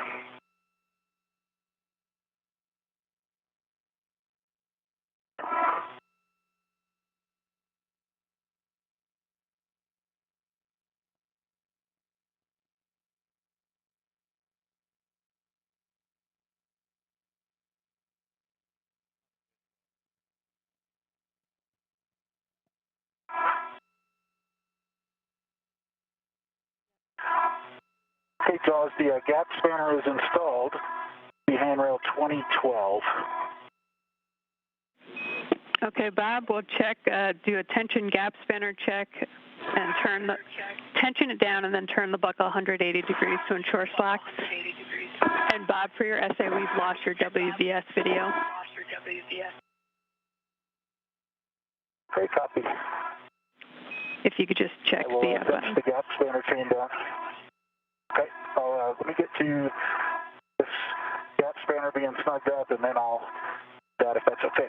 Okay, Jaws, the gap spanner is installed. The handrail 2012. Okay, Bob, we'll check, do a tension gap spanner check and tension it down and then turn the buckle 180 degrees to ensure slacks. And Bob, for your essay, we've lost your WVS video. Okay, copy. If you could just check I will the touch the gap spanner chain down. Okay, let me get to this gap spanner being snugged up, and then I'll do that if that's okay.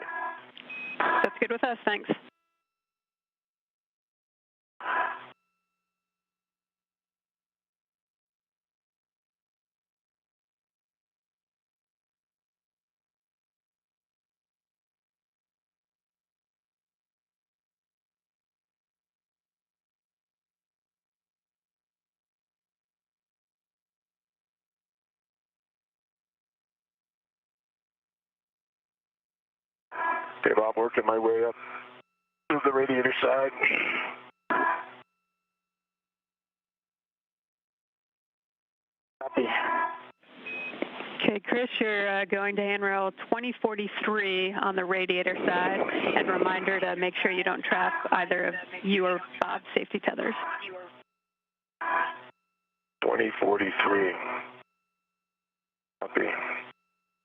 That's good with us, thanks. Okay, Bob, working my way up to the radiator side. Copy. Okay, Chris, you're going to handrail 2043 on the radiator side. And reminder to make sure you don't trap either of you or Bob's safety tethers. 2043. Copy.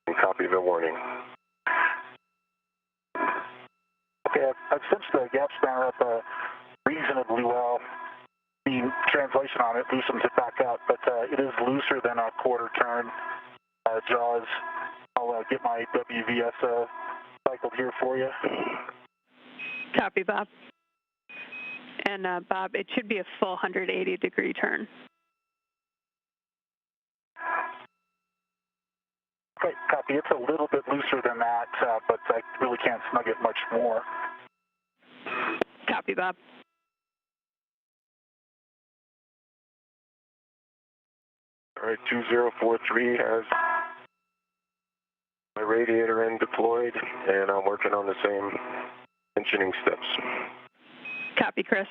And copy the warning. Okay, I've cinched the gap spanner up reasonably well. The translation on it, loosens it back out, but it is looser than a quarter turn jaws. I'll get my WVS cycled here for you. Copy, Bob. And Bob, it should be a full 180-degree turn. Okay, copy. It's a little bit looser than that, but I really can't snug it much more. Copy, Bob. All right, 2043 has my radiator end deployed, and I'm working on the same tensioning steps. Copy, Chris.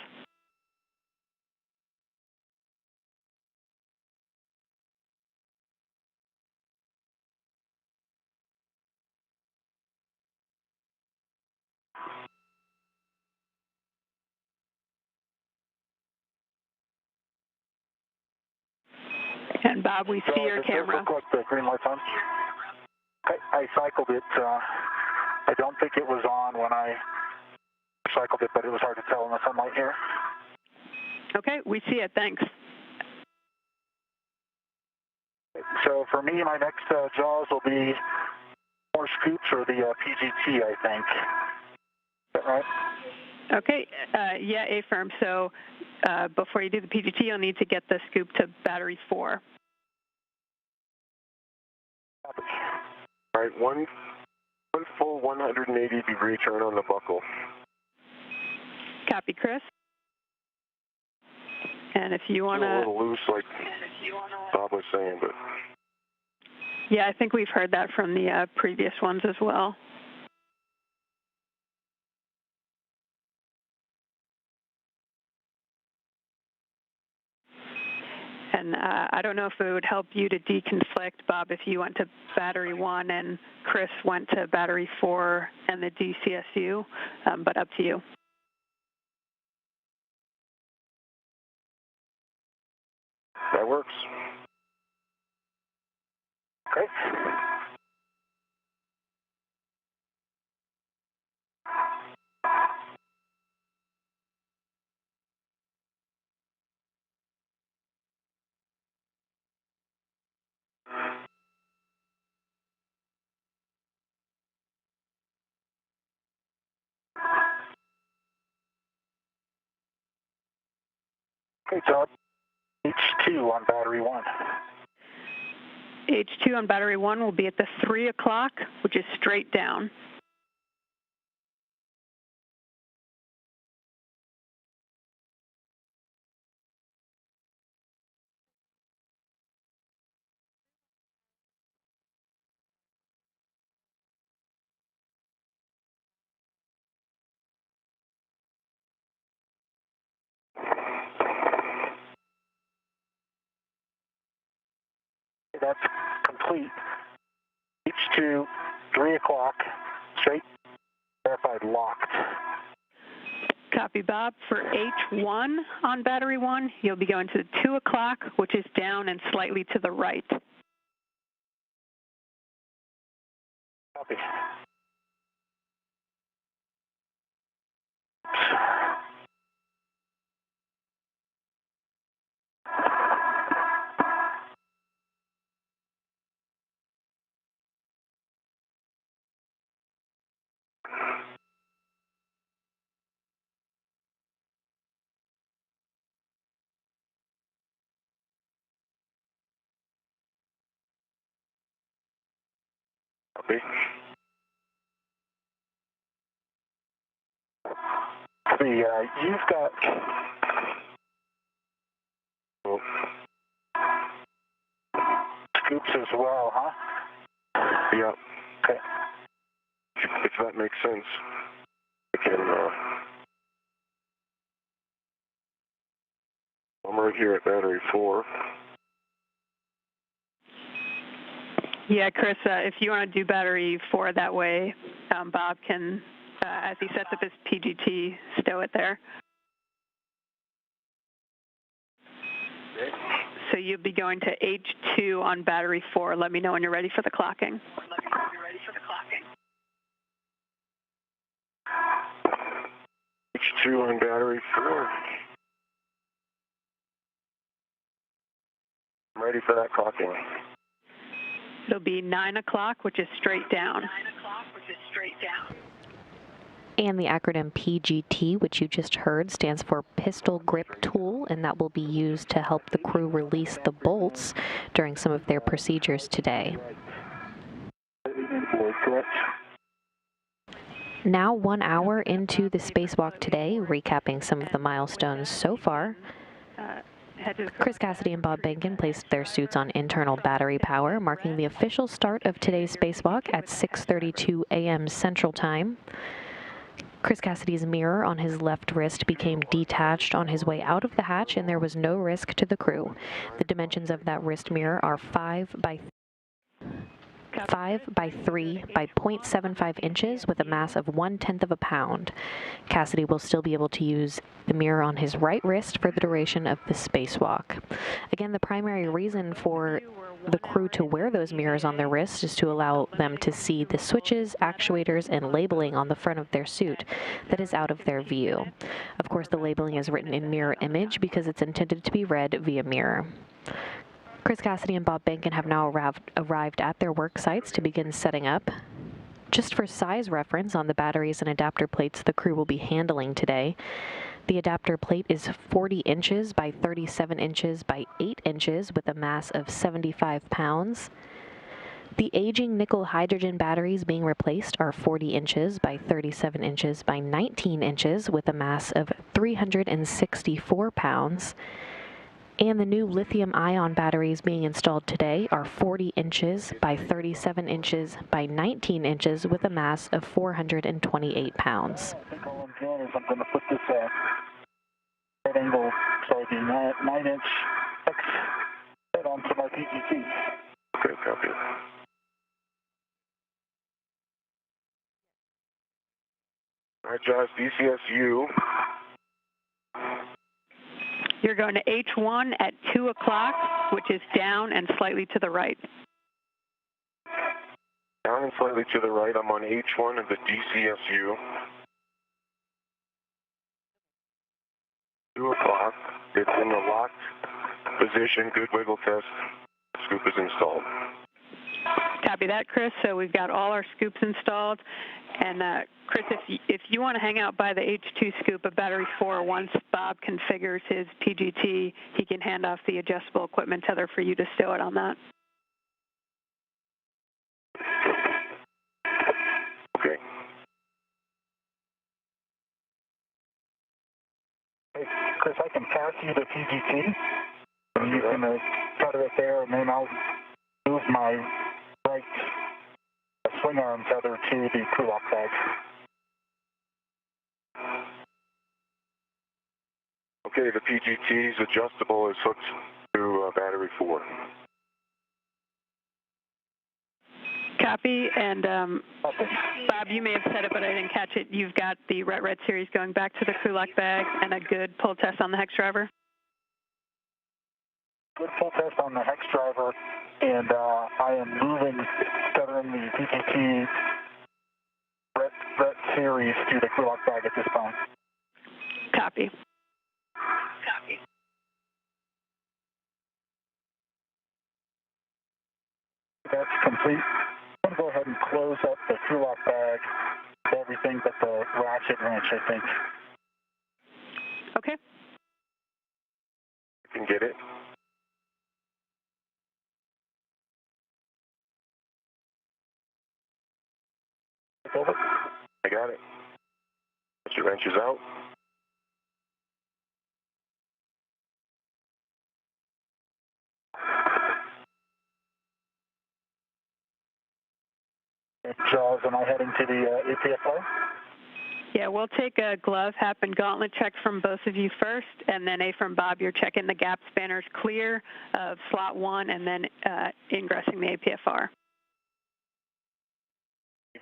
And Bob, we see your camera. Look like the green light's on. I cycled it. I don't think it was on when I cycled it, but it was hard to tell in the sunlight here. Okay, we see it. Thanks. So for me, my next jaws will be more scoops or the PGT, I think. Is that right? Okay, yeah, A-firm. So before you do the PGT, you'll need to get the scoop to battery 4. All right, one full 180-degree turn on the buckle. Copy, Chris. And if you want to... a little loose, like Bob was saying, but... Yeah, I think we've heard that from the previous ones as well. And I don't know if it would help you to deconflict, Bob, if you went to battery 1 and Chris went to battery 4 and the DCSU, but up to you. That works. Okay. Okay, Todd. H2 on battery 1. H2 on battery 1 will be at the 3 o'clock, which is straight down. That's complete. H2, 3 o'clock, straight, verified, locked. Copy, Bob. For H1 on battery 1, you'll be going to the 2 o'clock, which is down and slightly to the right. Copy. Copy. You've got... scoops as well, huh? Yeah. Okay. If that makes sense. I can, I'm right here at battery 4. Yeah, Chris, if you want to do battery 4 that way, Bob can, as he sets up his PGT, stow it there. Okay. So you'll be going to H2 on battery 4. Let me know when you're ready for the clocking. H2 on battery 4. I'm ready for that clocking. It'll be 9 o'clock, which is straight down. And the acronym PGT, which you just heard, stands for Pistol Grip Tool, and that will be used to help the crew release the bolts during some of their procedures today. Now 1 hour into the spacewalk today, recapping some of the milestones so far. Chris Cassidy and Bob Behnken placed their suits on internal battery power, marking the official start of today's spacewalk at 6:32 a.m. Central Time. Chris Cassidy's mirror on his left wrist became detached on his way out of the hatch, and there was no risk to the crew. The dimensions of that wrist mirror are 5 by 3 by 0.75 inches with a mass of 1/10 of a pound. Cassidy will still be able to use the mirror on his right wrist for the duration of the spacewalk. Again, the primary reason for the crew to wear those mirrors on their wrists is to allow them to see the switches, actuators, and labeling on the front of their suit that is out of their view. Of course, the labeling is written in mirror image because it's intended to be read via mirror. Chris Cassidy and Bob Behnken have now arrived at their work sites to begin setting up. Just for size reference on the batteries and adapter plates the crew will be handling today, the adapter plate is 40 inches by 37 inches by 8 inches with a mass of 75 pounds. The aging nickel hydrogen batteries being replaced are 40 inches by 37 inches by 19 inches with a mass of 364 pounds. And the new lithium-ion batteries being installed today are 40 inches by 37 inches by 19 inches with a mass of 428 pounds. I think all I'm doing is I'm going to put this right angle, sorry, the 9-inch X head onto my PGT. Okay, copy. All right, Josh, DCSU. You're going to H1 at 2 o'clock, which is down and slightly to the right. Down and slightly to the right, I'm on H1 of the DCSU. 2 o'clock, it's in the locked position, good wiggle test, scoop is installed. Copy that, Chris. So we've got all our scoops installed. And Chris, if you want to hang out by the H2 scoop of battery 4, once Bob configures his PGT, he can hand off the adjustable equipment tether for you to stow it on that. Okay. Hey, Chris, I can pass you the PGT, and you can tether it there, and then I'll move my right swing arm tether to the crew lock bag. Okay, the PGT's adjustable is hooked to battery 4. Copy, and Bob, you may have said it, but I didn't catch it. You've got the red series going back to the crew lock bag and a good pull test on the hex driver? Good pull test on the hex driver, and I am tethering the PGT red series to the crew lock bag at this time. Copy. That's complete. I'm going to go ahead and close up the crew lock bag, everything but the ratchet wrench, I think. Okay. You can get it. Over. I got it. Put your wrenches out. Jaws, am I heading to the APFR? Yeah, we'll take a glove, hap, and gauntlet check from both of you first, and then from Bob, you're checking the gap spanners clear of slot 1 and then ingressing the APFR.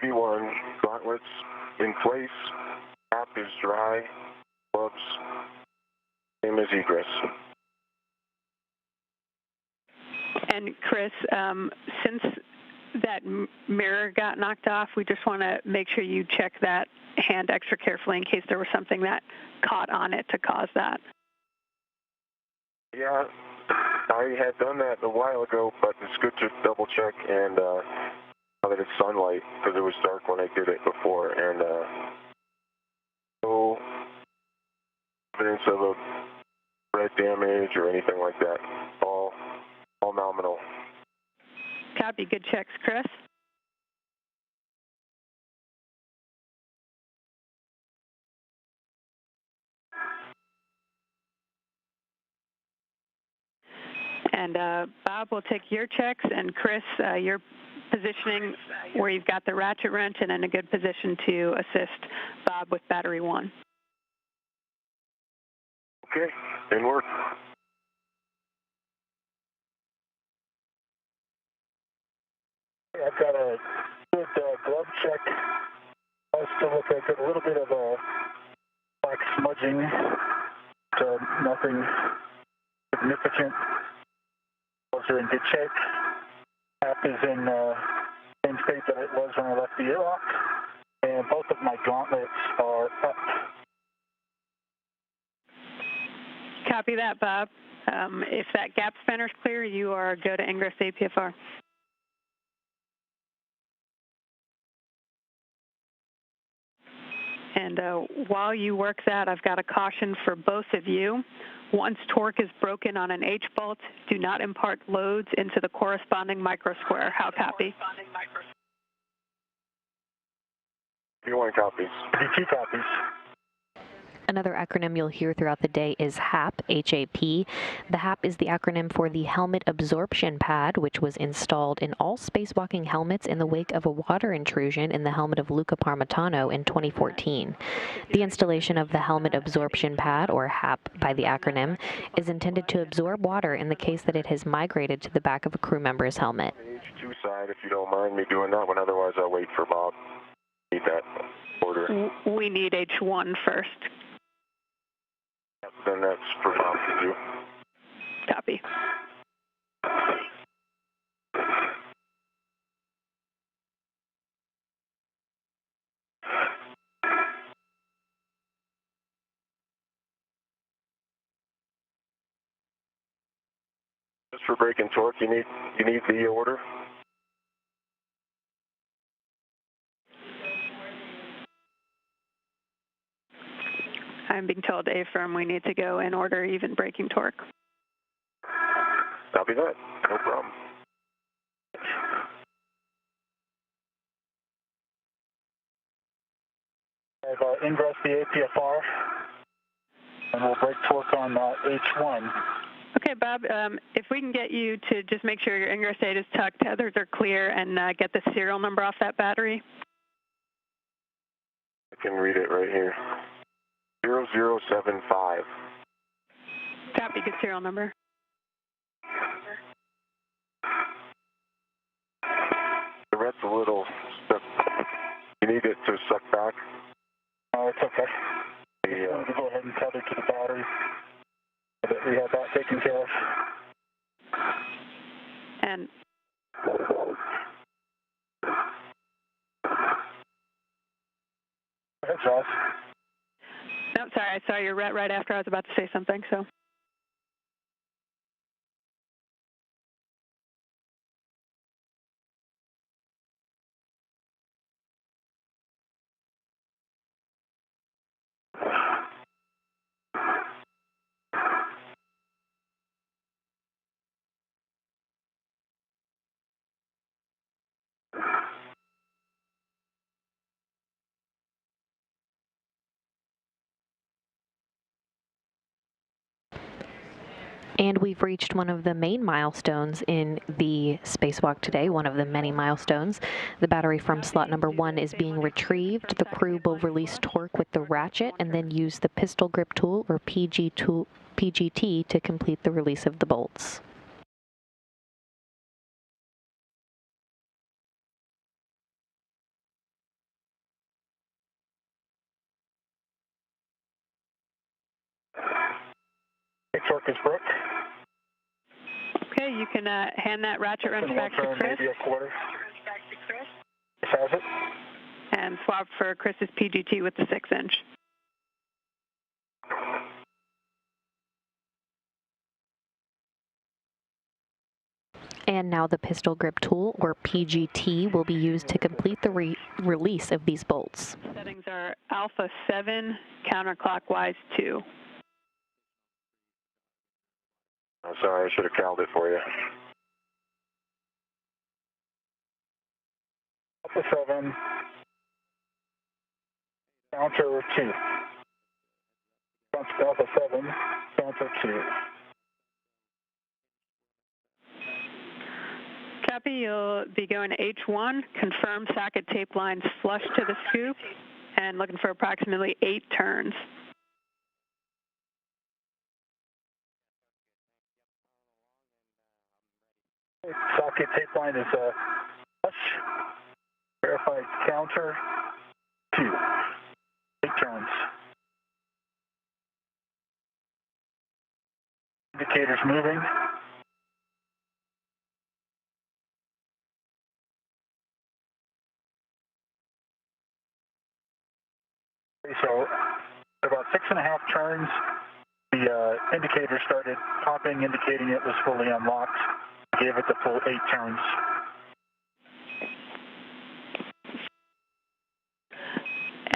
EV1, gauntlets in place, cap is dry, gloves, same as egress. And Chris, since that mirror got knocked off, we just want to make sure you check that hand extra carefully in case there was something that caught on it to cause that. Yeah, I had done that a while ago, but it's good to double check and now that it's sunlight, because it was dark when I did it before, and no evidence of a red damage or anything like that. All nominal. Copy. Good checks, Chris. And Bob will take your checks, and Chris, your positioning where you've got the ratchet wrench and in a good position to assist Bob with battery 1. Okay, in work. I've got a good glove check. I still look like a little bit of a black smudging, so nothing significant. Those are in good shape. App is in same state that it was when I left the airlock, and both of my gauntlets are up. Copy that, Bob. If that gap spanner's clear, you are go to ingress APFR. And while you work that, I've got a caution for both of you. Once torque is broken on an H-bolt, do not impart loads into the corresponding microsquare. How copy? B1 copies. B2 copies. Another acronym you'll hear throughout the day is HAP, H-A-P. The HAP is the acronym for the Helmet Absorption Pad, which was installed in all spacewalking helmets in the wake of a water intrusion in the helmet of Luca Parmitano in 2014. The installation of the Helmet Absorption Pad, or HAP by the acronym, is intended to absorb water in the case that it has migrated to the back of a crew member's helmet. H2 side, if you don't mind me doing that one, otherwise I'll wait for Bob. Need that order. We need H1 first. Then that's for Bob to do. Copy. Just for brake and torque, you need the order? I'm being told, A-firm, we need to go in order, even braking torque. Copy that. No problem. I've ingressed the APFR, and we'll brake torque on H1. Okay, Bob, if we can get you to just make sure your ingress date is tucked, tethers are clear, and get the serial number off that battery. I can read it right here. 0075. Copy, good serial number. The red's a little stuck. You need it to suck back? Oh, it's okay. I'm going to go ahead and tether to the battery so that we have that taken care of. And Go ahead, Josh. no, sorry, I saw your right after I was about to say something, so. And we've reached one of the main milestones in the spacewalk today, one of the many milestones. The battery from slot number 1 is being retrieved. The crew will release torque with the ratchet and then use the pistol grip tool, or PGT, to complete the release of the bolts. Torque is broke. Okay, you can hand that ratchet wrench back to Chris. Maybe a quarter. Chris has it. And swap for Chris's PGT with the 6-inch. And now the pistol grip tool, or PGT, will be used to complete the release of these bolts. Settings are Alpha 7, counterclockwise 2. I'm sorry, I should have called it for you. Alpha 7, counter 2. Alpha 7, counter 2. Copy, you'll be going to H1, confirm socket tape lines flush to the scoop, and looking for approximately 8 turns. Socket tape line is flush. Verified counter 2. 8 turns. Indicators moving. Okay, so about 6.5 turns, the indicator started popping, indicating it was fully unlocked. Gave it the full 8 turns.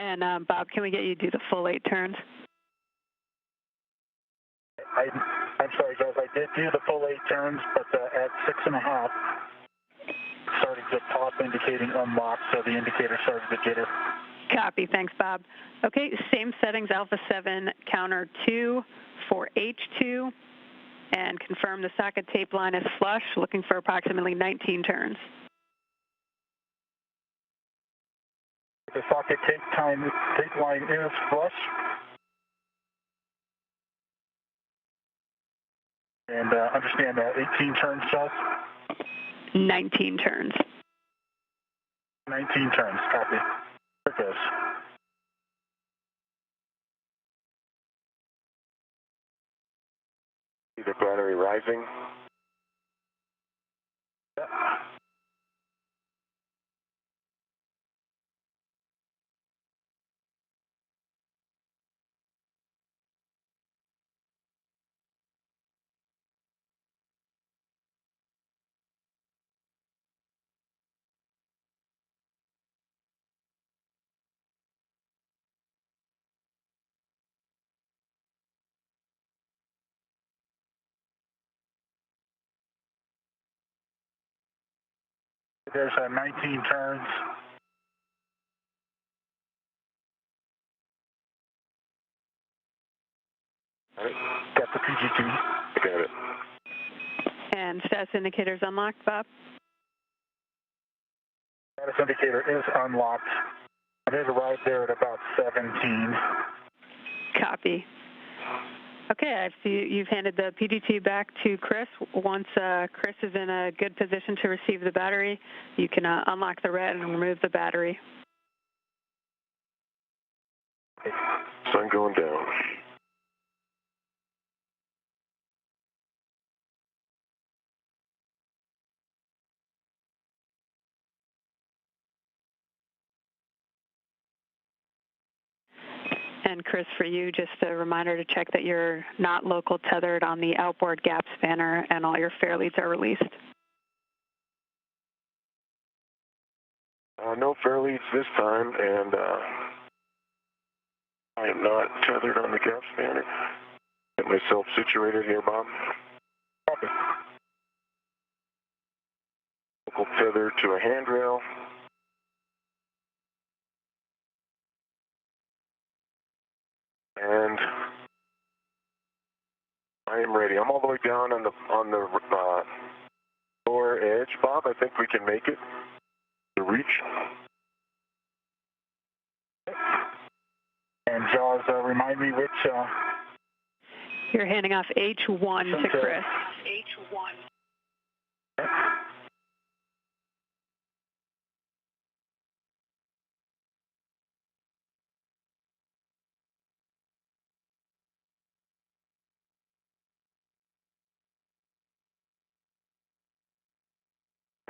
And Bob, can we get you to do the full 8 turns? I'm sorry, guys. I did do the full 8 turns, but at 6.5, started to pop, indicating unlocked, so the indicator started to jitter. Copy. Thanks, Bob. Okay, same settings, Alpha 7, counter 2 for H2, and confirm the socket tape line is flush, looking for approximately 19 turns. The socket tape line is flush. And understand that 18 turns, Josh? 19 turns. 19 turns, copy. There it goes. See the battery rising. Yeah. There's 19 turns. Got the PGT. I got it. And status indicators unlocked, Bob? Status indicator is unlocked. It has arrived there at about 17. Copy. Okay, I see you've handed the PGT back to Chris. Once Chris is in a good position to receive the battery, you can unlock the red and remove the battery. Sun going down. And Chris, for you, just a reminder to check that you're not local tethered on the outboard gap spanner and all your fair leads are released. No fair leads this time, and I am not tethered on the gap spanner. Get myself situated here, Bob. Copy. Local tether to a handrail. And I am ready. I'm all the way down on the lower edge, Bob. I think we can make it to reach. And Jaws, remind me which... You're handing off H1 to Chris. H1.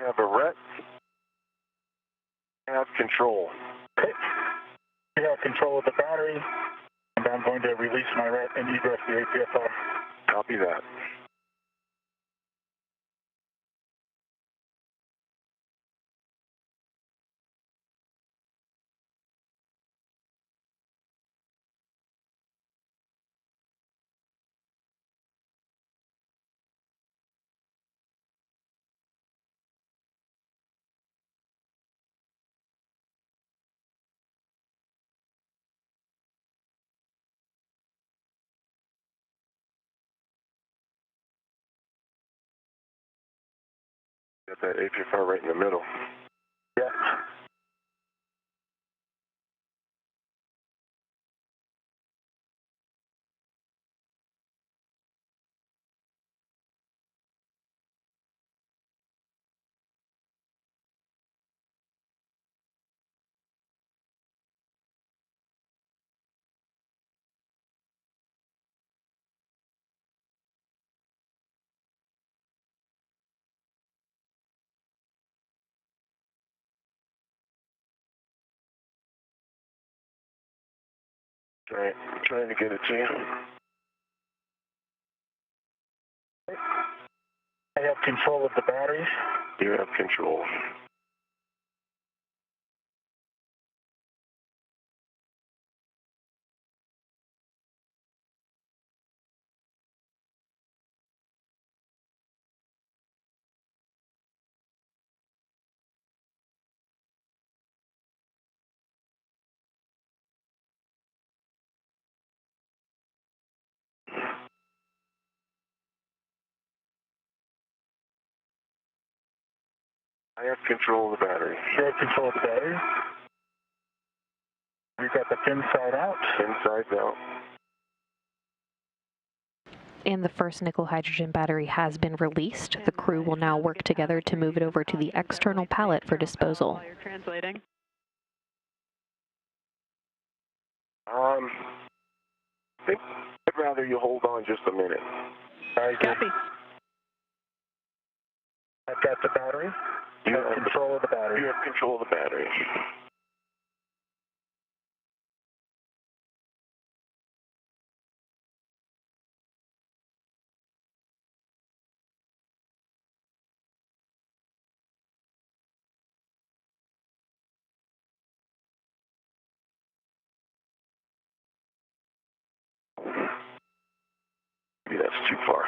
I have a RET. I have control. Okay. You have control of the battery, and I'm going to release my ret and egress the APFR. Copy that. Got that APFR right in the middle. Yeah. Trying to get it to you. I have control of the batteries. You have control. I have control of the battery. You have control of the battery. We've got the inside out. Inside out. And the first nickel hydrogen battery has been released. The crew will now work together to move it over to the external pallet for disposal. While you're translating. I think I'd rather you hold on just a minute. Copy. I've got the battery. You have control of the battery. You have control of the battery. Maybe that's too far.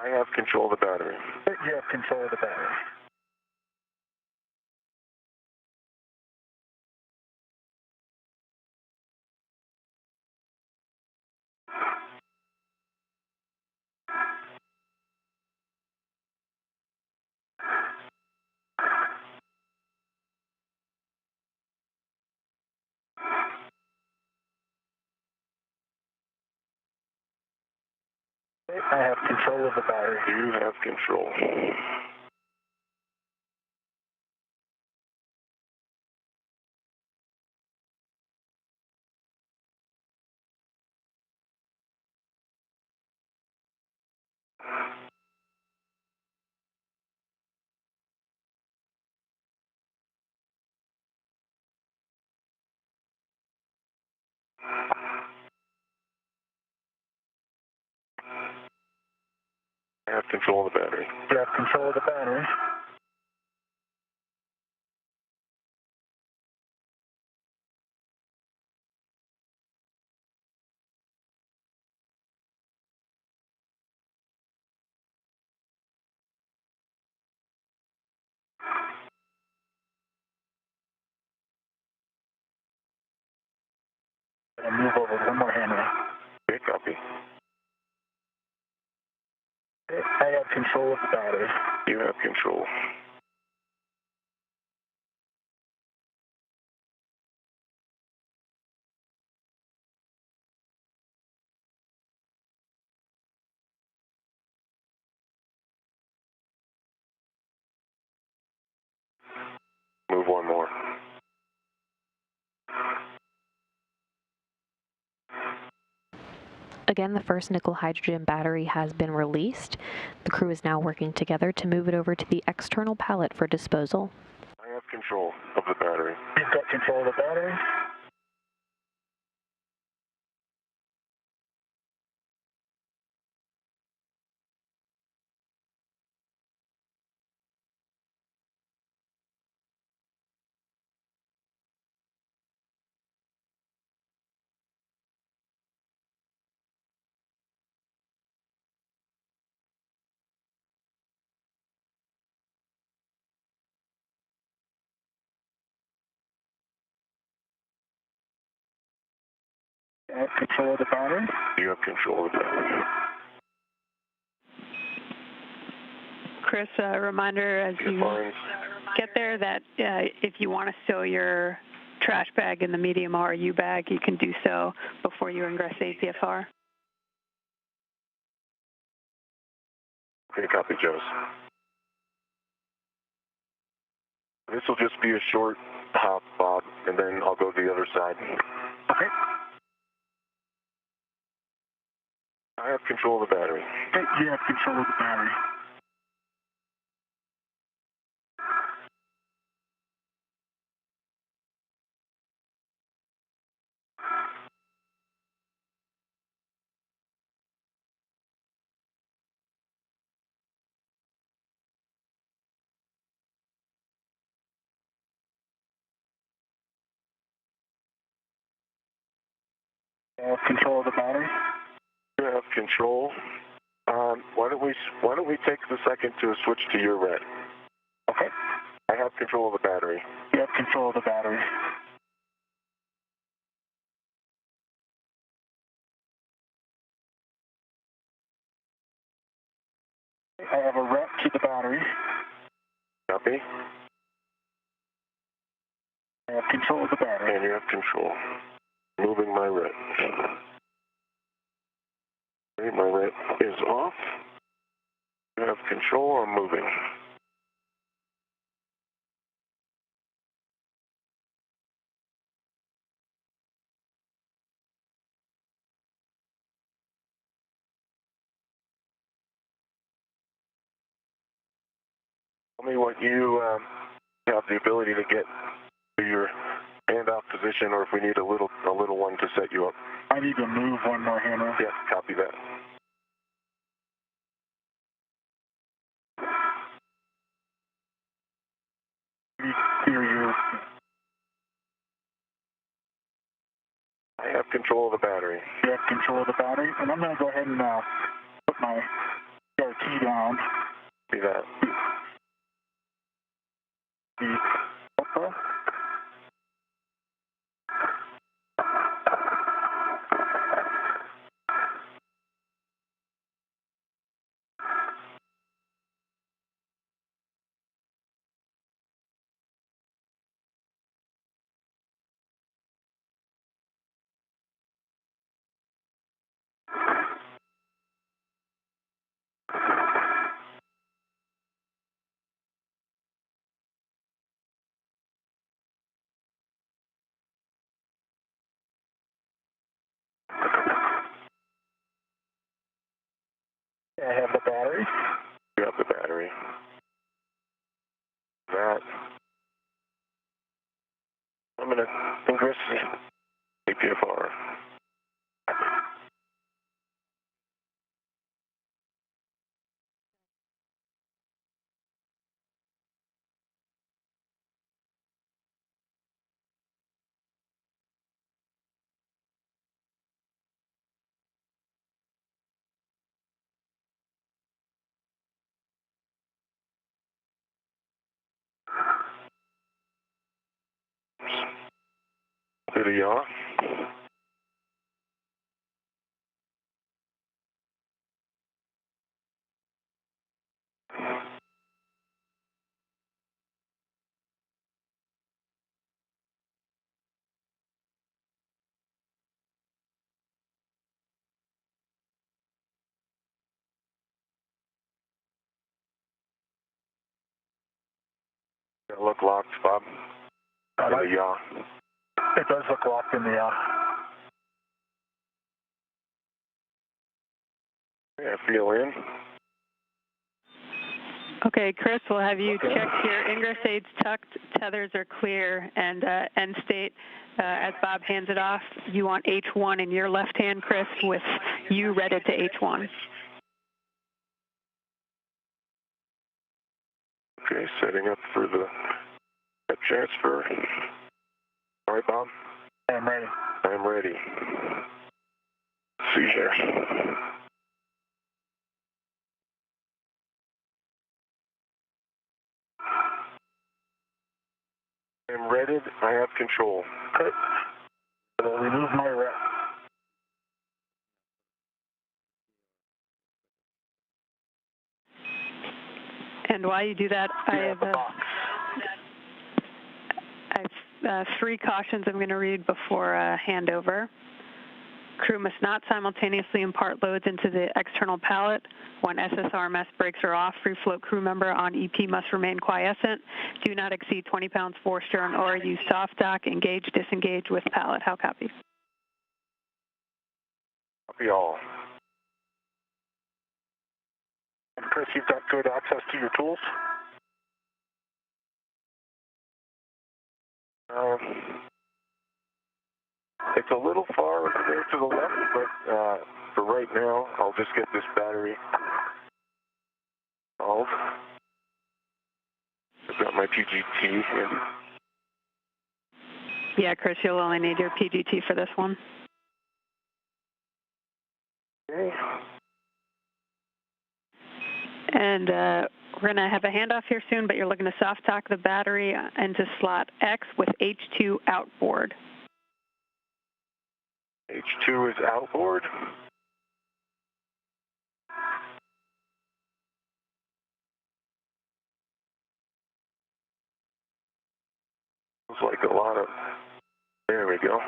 I have control of the battery. You have control of the battery. I have control of the battery. You have control. I have control of the battery. You have control of the battery. I'm gonna move over one more handrail. Okay, copy. I have control of the battery. You have control. Move one more. Again, the first nickel hydrogen battery has been released. The crew is now working together to move it over to the external pallet for disposal. I have control of the battery. You've got control of the battery. have control of the battery. You have control of the battery. Chris, a reminder as you get there that if you want to stow your trash bag in the medium RU bag, you can do so before you ingress APFR. Okay, copy, Joes. This will just be a short hop, Bob, and then I'll go to the other side. Okay. I have control of the battery. Okay, you have control of the battery. You have control of the battery. You have control. Why don't we take the second to switch to your red? Okay. I have control of the battery. You have control of the battery. I have a rep to the battery. Copy. I have control of the battery. And you have control. Moving my red. Okay, my red is off. You have control. I'm moving. Tell me what you have the ability to get to your handoff position, or if we need a little one to set you up. I need to move one more hammer. Yes, copy that. Clear you. I have control of the battery. You have control of the battery, and I'm going to go ahead and put my key down. See that. The Oprah. I have the battery. You have the battery. That. I'm going to ingress APFR. To the yaw. Look locked, Bob. To the yaw. It does look locked in the Yeah, feel in. Okay, Chris, we'll have you check your ingress aids tucked, tethers are clear, and end state. As Bob hands it off, you want H1 in your left hand, Chris, with you ready to H1. Okay, setting up for the transfer. All right, Bob? I'm ready. I'm ready. See here. I'm ready. I have control. Okay. Remove my rep. And while you do that, I have 3 cautions I'm going to read before handover. Crew must not simultaneously impart loads into the external pallet. When SSRMS brakes are off, free float crew member on EP must remain quiescent. Do not exceed 20 pounds forestern or use soft dock. Engage, disengage with pallet. How copy? Copy all. And Chris, you've got good access to your tools? It's a little far over there to the left, but for right now, I'll just get this battery solved. I've got my PGT in. Yeah, Chris, you'll only need your PGT for this one. Okay. And we're going to have a handoff here soon, but you're looking to soft dock the battery into slot X with H2 outboard. H2 is outboard. Looks like a lot of, there we go.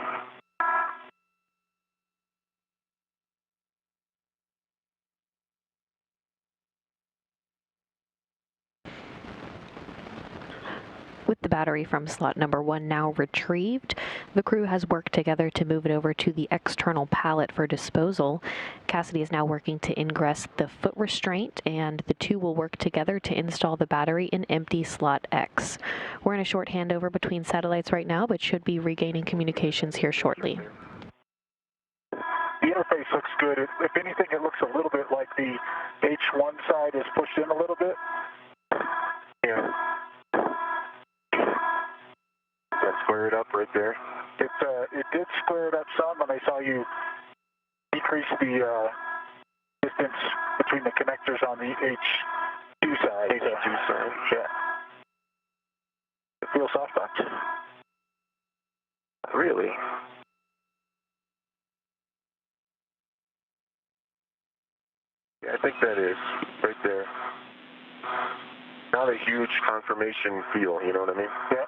With the battery from slot number 1 now retrieved, the crew has worked together to move it over to the external pallet for disposal. Cassidy is now working to ingress the foot restraint, and the two will work together to install the battery in empty slot X. We're in a short handover between satellites right now, but should be regaining communications here shortly. The interface looks good. If anything, it looks a little bit like the H1 side is pushed in a little bit. Yeah. That squared up right there. It did square it up some, and I saw you decrease the distance between the connectors on the H2 side. H2 side. Yeah. It feels soft docked. Really? Yeah, I think that is right there. Not a huge confirmation feel, you know what I mean? Yeah.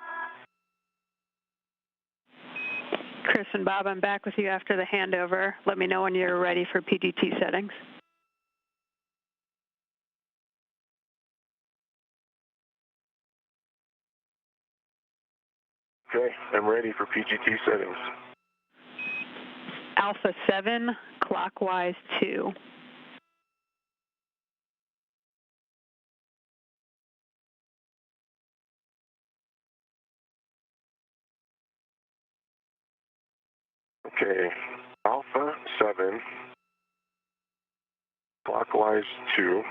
Chris and Bob, I'm back with you after the handover. Let me know when you're ready for PGT settings. Okay, I'm ready for PGT settings. Alpha 7, clockwise 2. Okay, Alpha 7, clockwise 2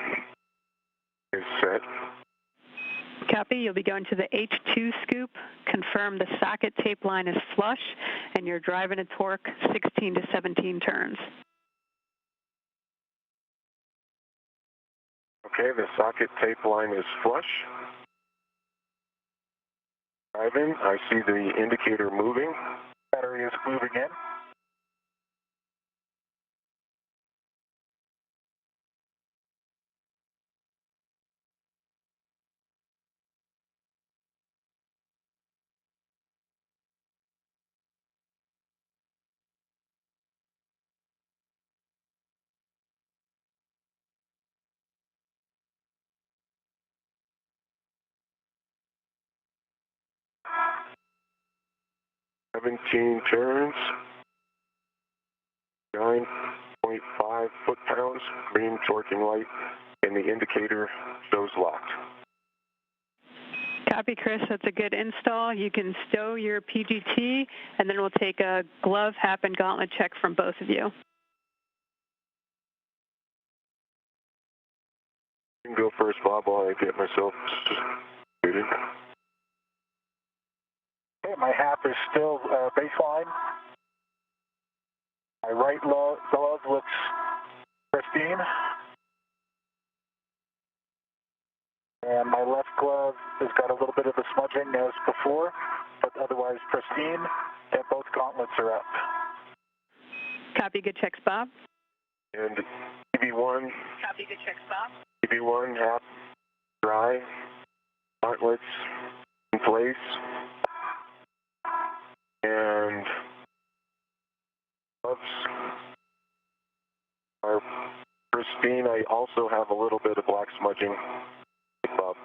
is set. Copy. You'll be going to the H2 scoop. Confirm the socket tape line is flush, and you're driving a torque 16 to 17 turns. Okay, the socket tape line is flush. Driving, I see the indicator moving. Battery is moving in. turns, 9.5 foot-pounds, green torquing light, and the indicator shows locked. Copy, Chris. That's a good install. You can stow your PGT, and then we'll take a glove, hap, and gauntlet check from both of you. You can go first, Bob, while I get myself situated. Okay, my hap is still baseline. My right glove looks pristine. And my left glove has got a little bit of a smudging as before, but otherwise pristine, and both gauntlets are up. Copy, good checks, Bob. And EV1. Copy, good checks, Bob. EV1, hap. dry, gauntlets in place, and gloves are pristine. I also have a little bit of black smudging, like Bob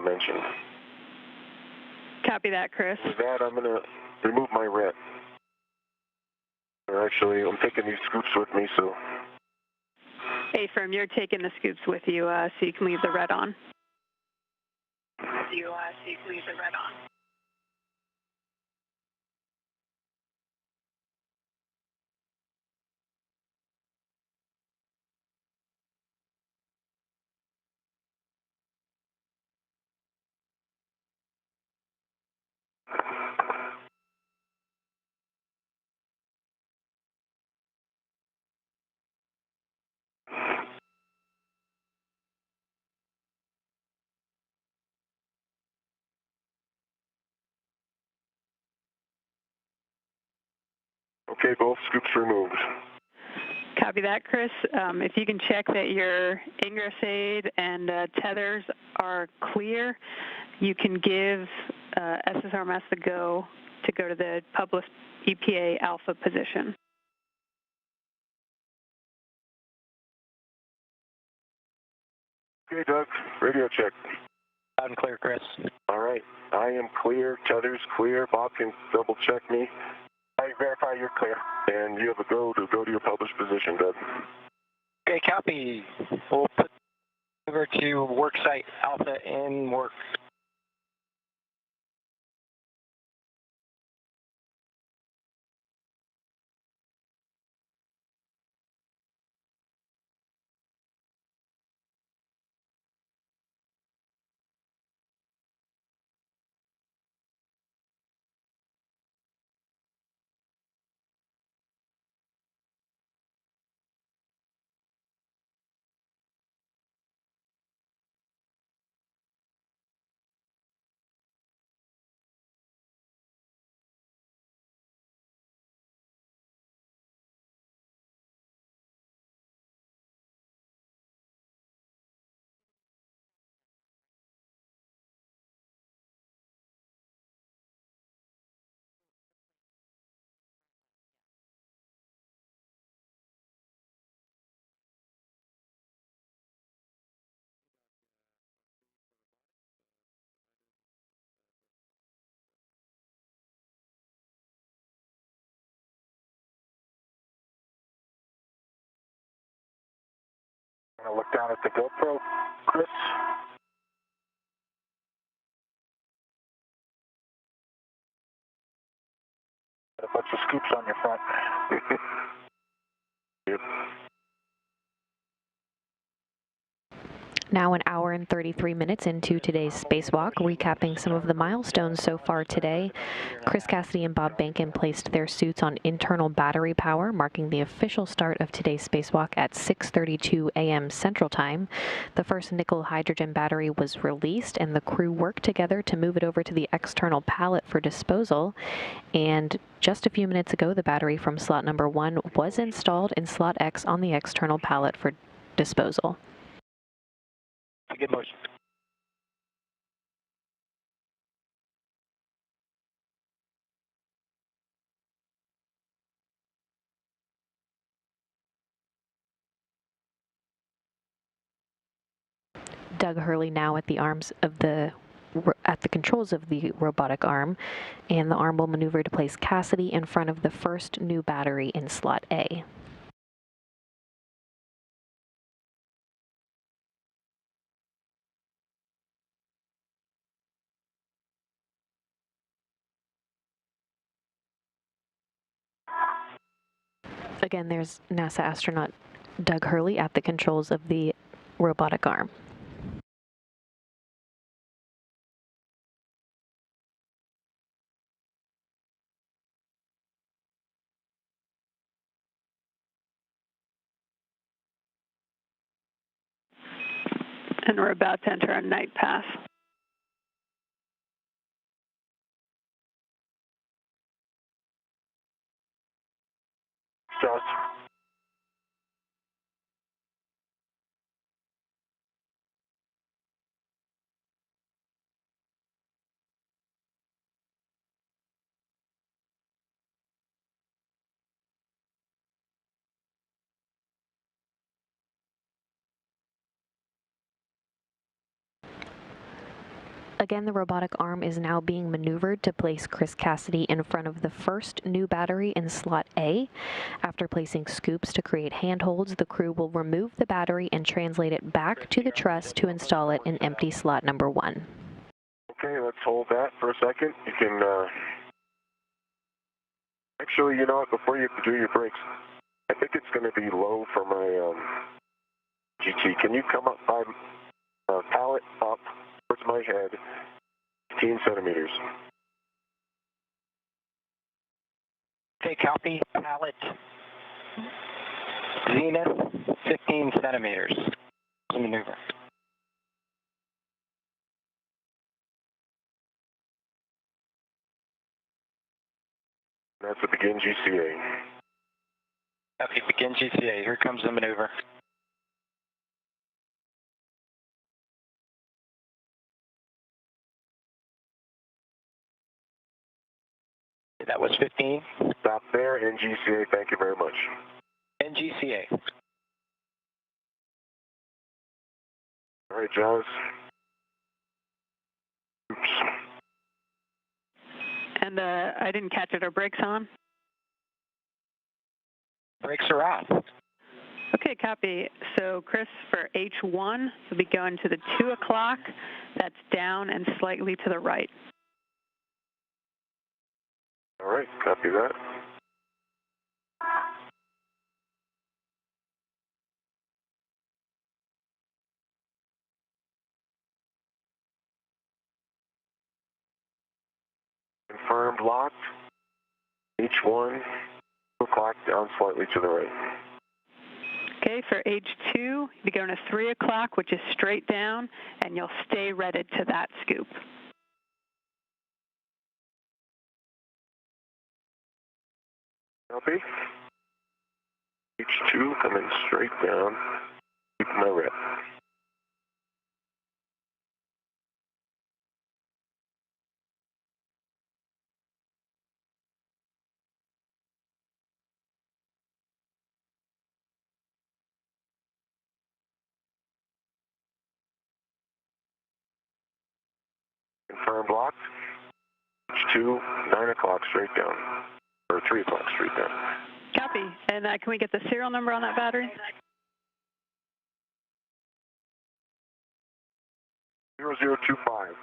mentioned. Copy that, Chris. With that, I'm going to remove my red. Or actually, I'm taking these scoops with me, so. A-firm, you're taking the scoops with you, so you can leave the red on. So you can leave the red on. Okay, both scoops removed. Copy that, Chris. If you can check that your ingress aid and tethers are clear, you can give SSRMS the go to go to the published EPA alpha position. Okay, Doug, radio check. Loud and clear, Chris. All right, I am clear, tethers clear. Bob can double check me. I verify you're clear. And you have a go to your published position, Doug. Okay, copy. We'll put over to worksite Alpha in work. I'm going to look down at the GoPro, Chris. Got a bunch of scoops on your front. Yep. Now an hour and 33 minutes into today's spacewalk, recapping some of the milestones so far today. Chris Cassidy and Bob Bankin placed their suits on internal battery power, marking the official start of today's spacewalk at 6:32 a.m. Central Time. The first nickel hydrogen battery was released, and the crew worked together to move it over to the external pallet for disposal. And just a few minutes ago, the battery from slot number 1 was installed in slot X on the external pallet for disposal. Good motion. Doug Hurley now at the controls of the robotic arm, and the arm will maneuver to place Cassidy in front of the first new battery in slot A. Again, there's NASA astronaut Doug Hurley at the controls of the robotic arm. And we're about to enter a night pass. Josh. Again, the robotic arm is now being maneuvered to place Chris Cassidy in front of the first new battery in slot A. After placing scoops to create handholds, the crew will remove the battery and translate it back to the truss to install it in empty slot number 1. Okay, let's hold that for a second. You can, actually, you know what, before you do your brakes, I think it's going to be low for my GT. Can you come up by pallet up towards my head, 15 centimeters? Okay, copy. Pallet. Zenith, 15 centimeters. Maneuver. That's a begin GCA. Okay, begin GCA. Here comes the maneuver. That was 15. Stop there, NGCA, thank you very much. NGCA. All right, Jaws. Oops. And I didn't catch it. Are brakes on? Brakes are on. Okay, copy. So, Chris, for H1, you'll be going to the 2 o'clock. That's down and slightly to the right. All right, copy that. Confirmed locked. H1, 2 o'clock, down slightly to the right. Okay, for H2, you'll be going to 3 o'clock, which is straight down, and you'll stay redded to that scoop. Copy. H2 coming straight down. Keep my rep. Confirmed locked. H2, 9 o'clock straight down. Or 3 o'clock straight down. Copy. And can we get the serial number on that battery? 0025.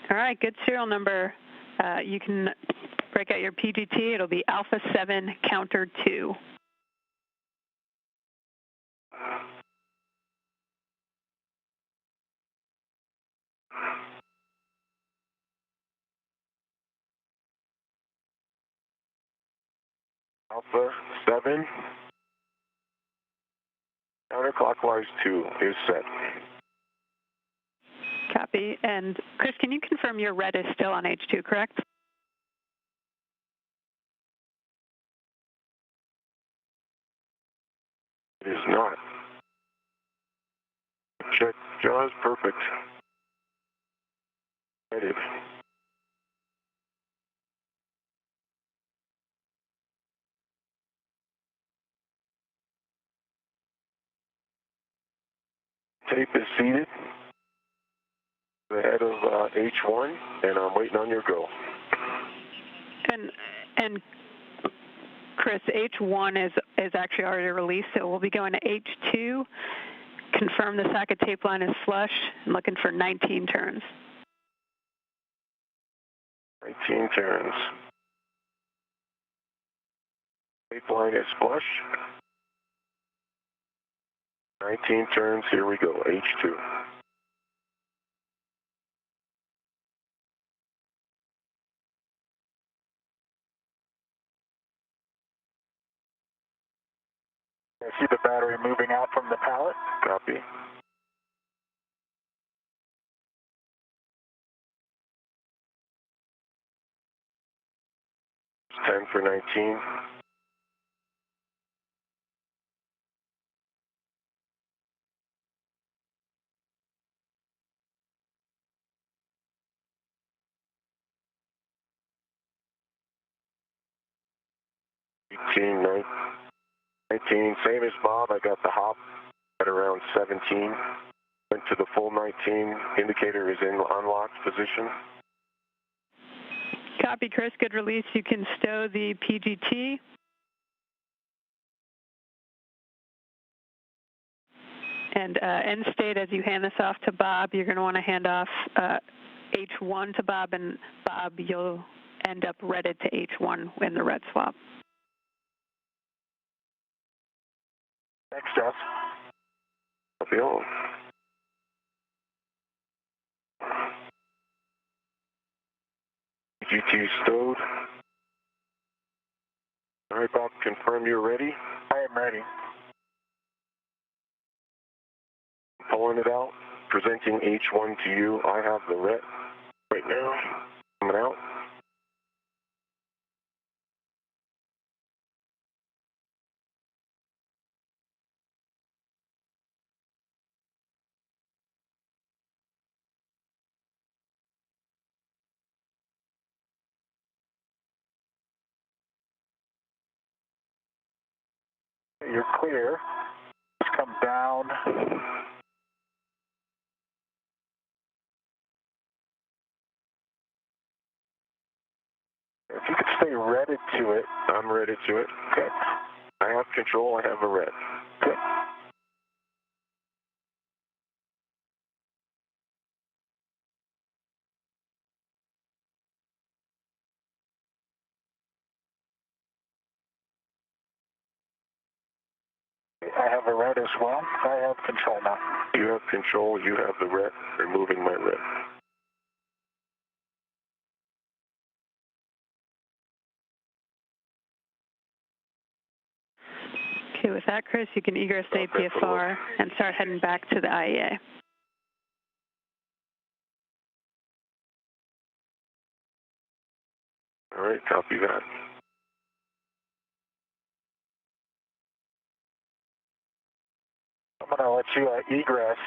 All right, good serial number. You can break out your PGT. It'll be Alpha 7 Counter 2. Alpha 7. Counterclockwise 2 is set. Copy. And Chris, can you confirm your red is still on H2, correct? It is not. Check. Jaws, perfect. Headed. Tape is seated. The head of H1, and I'm waiting on your go. And Chris, H1 is actually already released, so we'll be going to H2. Confirm the socket tape line is flush. I'm looking for 19 turns. 19 turns. Tape line is flush. 19 turns, here we go, H2. I see the battery moving out from the pallet. Copy. It's 10 for 19. Eighteen, 19, same as Bob. I got the hop at around 17. To the full 19, indicator is in unlocked position. Copy, Chris. Good release. You can stow the PGT. And end state, as you hand this off to Bob, you're going to want to hand off H1 to Bob, and Bob, you'll end up redded to H1 in the red swap. Thanks, Jess. Copy all. GT stowed. All right, Bob, confirm you're ready. I am ready. Pulling it out, presenting H1 to you. I have the ret right now. Coming out. You're clear. Just come down. If you could stay redded to it. I'm ready to it. Okay. I have control. I have a ret. Okay. I have a red as well. I have control now. You have control. You have the ret. Removing my ret. Okay, with that, Chris, you can egress the APFR and start heading back to the IEA. All right, copy that. I'm going to let you egress,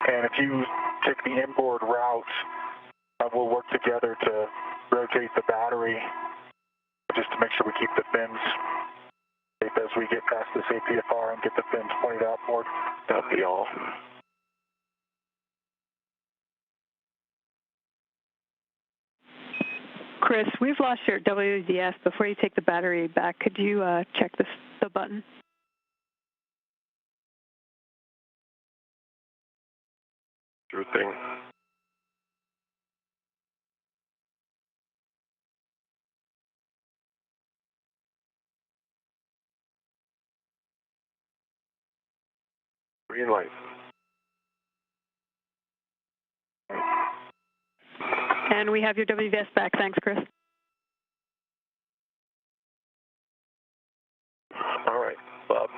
and if you take the inboard route, we'll work together to rotate the battery just to make sure we keep the fins safe as we get past this APFR and get the fins pointed outboard. Copy all. Chris, we've lost your WDS. Before you take the battery back, could you check the button? Sure thing. Green light. And we have your WDS back. Thanks, Chris. All right, Bob.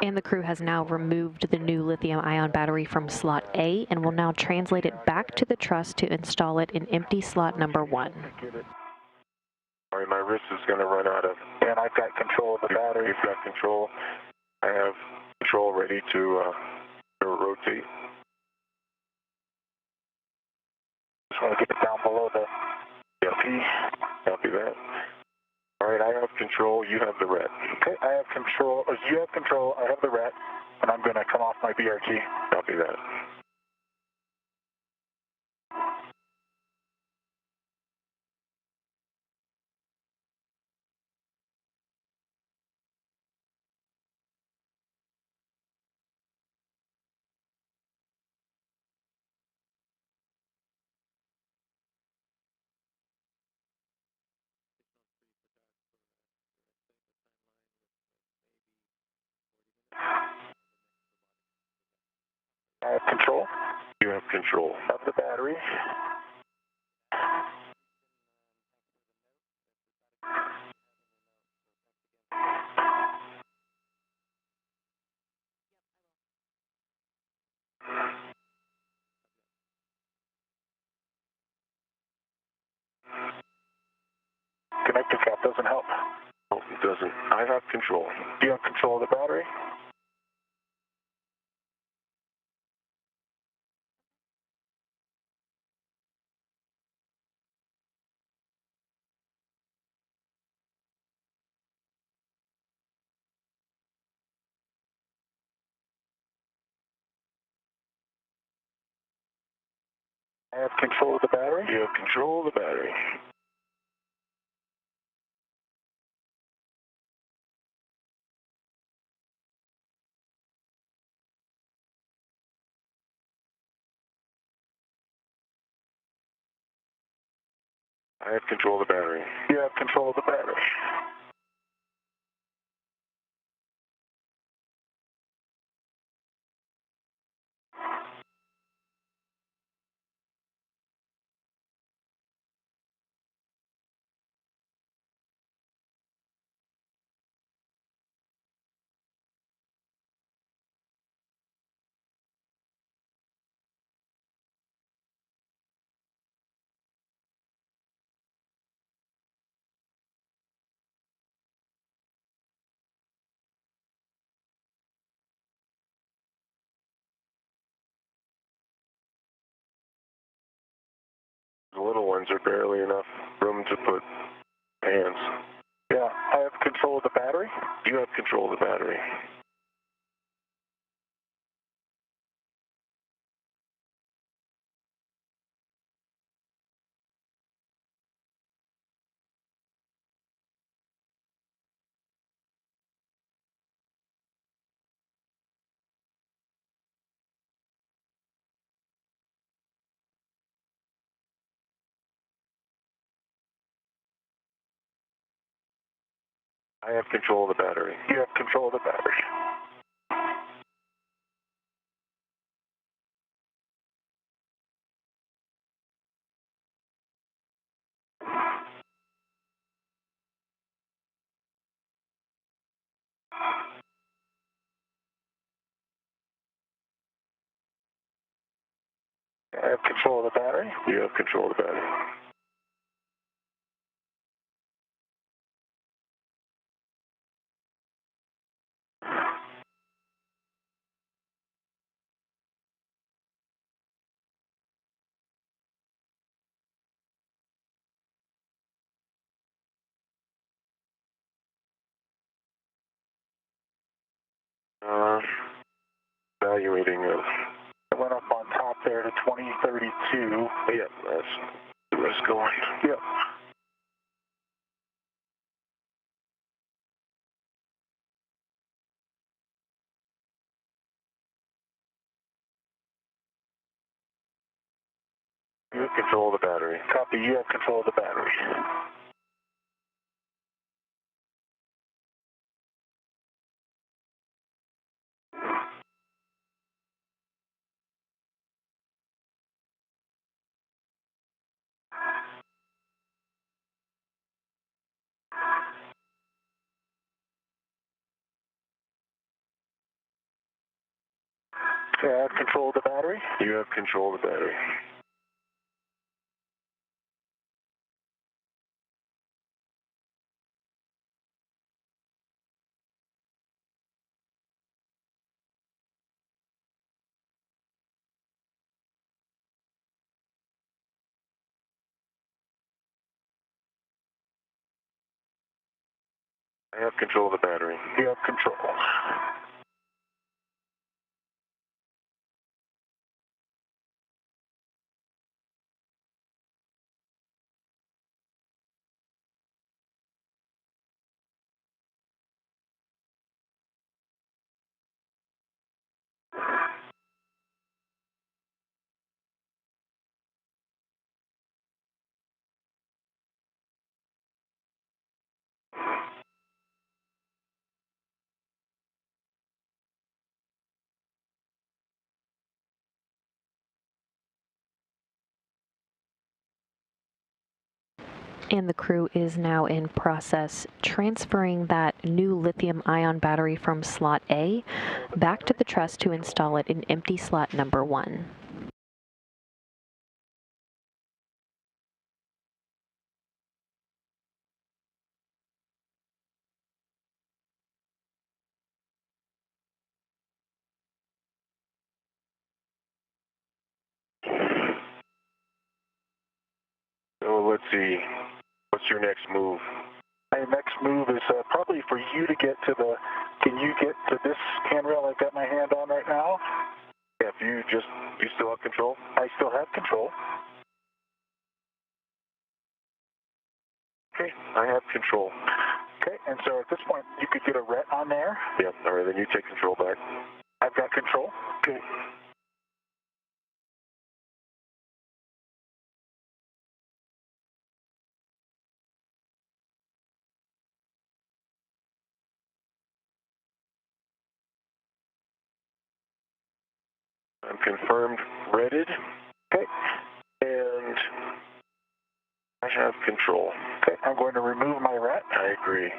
And the crew has now removed the new lithium-ion battery from slot A and will now translate it back to the truss to install it in empty slot number 1. All right, my wrist is going to run out of... And I've got control of the battery. You've got control. I have control ready to rotate. Just want to get it down below the P. Copy that. All right, I have control. You have the ret. Okay, I have control. You have control. I have the ret, and I'm going to come off my BRT. Copy that. I have control. You have control Of the battery. Connector cap doesn't help. No, it doesn't. I have control. Do you have control of the battery? I have control of the battery. You have control of the battery. I have control of the battery. You have control of the battery. The little ones are barely enough room to put hands. Yeah, I have control of the battery. You have control of the battery. I have control of the battery. You have control of the battery. I have control of the battery. You have control of the battery. Evaluating of. I went up on top there to 2032. Yeah, that's the rest going. Yep. You have control of the battery. Copy, you have control of the battery. Okay, I have control of the battery. You have control of the battery. I have control of the battery. You have control. And the crew is now in process transferring that new lithium-ion battery from slot A back to the truss to install it in empty slot number 1. So let's see. What's your next move? My next move is probably for you to get to the. Can you get to this handrail I've got my hand on right now? Yeah, if you still have control? I still have control. I have control. Okay, and so at this point, you could get a ret on there. Yep, all right, then you take control back. I've got control. Okay. I'm confirmed redded. Okay. And I have control. Okay, I'm going to remove my ret. I agree.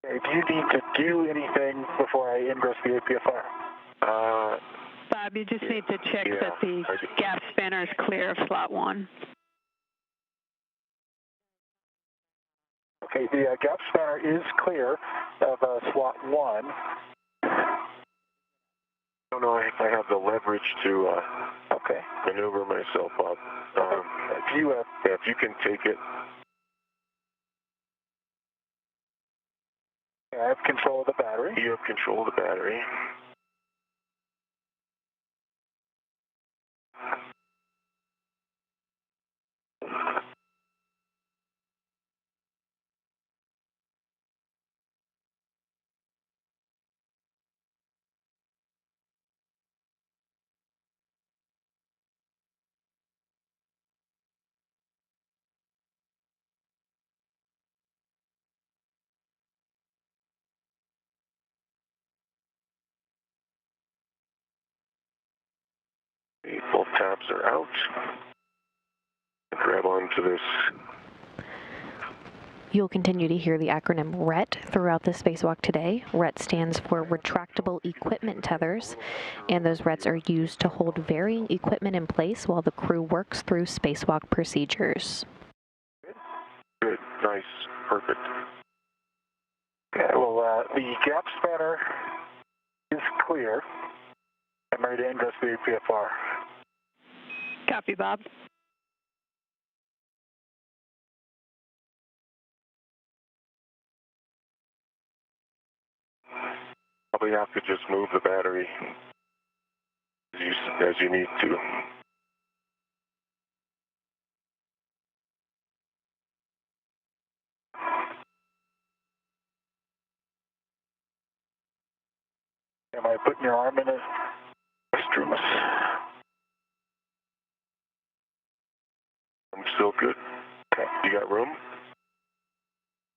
Okay, do you need to do anything before I ingress the APFR? Bob, you just need to check that the gap spanner is clear of slot 1. Okay, the gap spanner is clear of slot 1. I don't know if I have the leverage to Okay. maneuver myself up. Do you if you can take it. I have control of the battery. You have control of the battery. Both tabs are out. Grab onto this. You'll continue to hear the acronym RET throughout the spacewalk today. RET stands for Retractable Equipment Tethers, and those RETs are used to hold varying equipment in place while the crew works through spacewalk procedures. Good, nice, perfect. Okay, well, the gap spanner is clear. I'm ready to ingress the APFR. Copy, Bob. Probably have to just move the battery as you need to. Am I putting your arm in a restroom? I'm still good. Okay. You got room?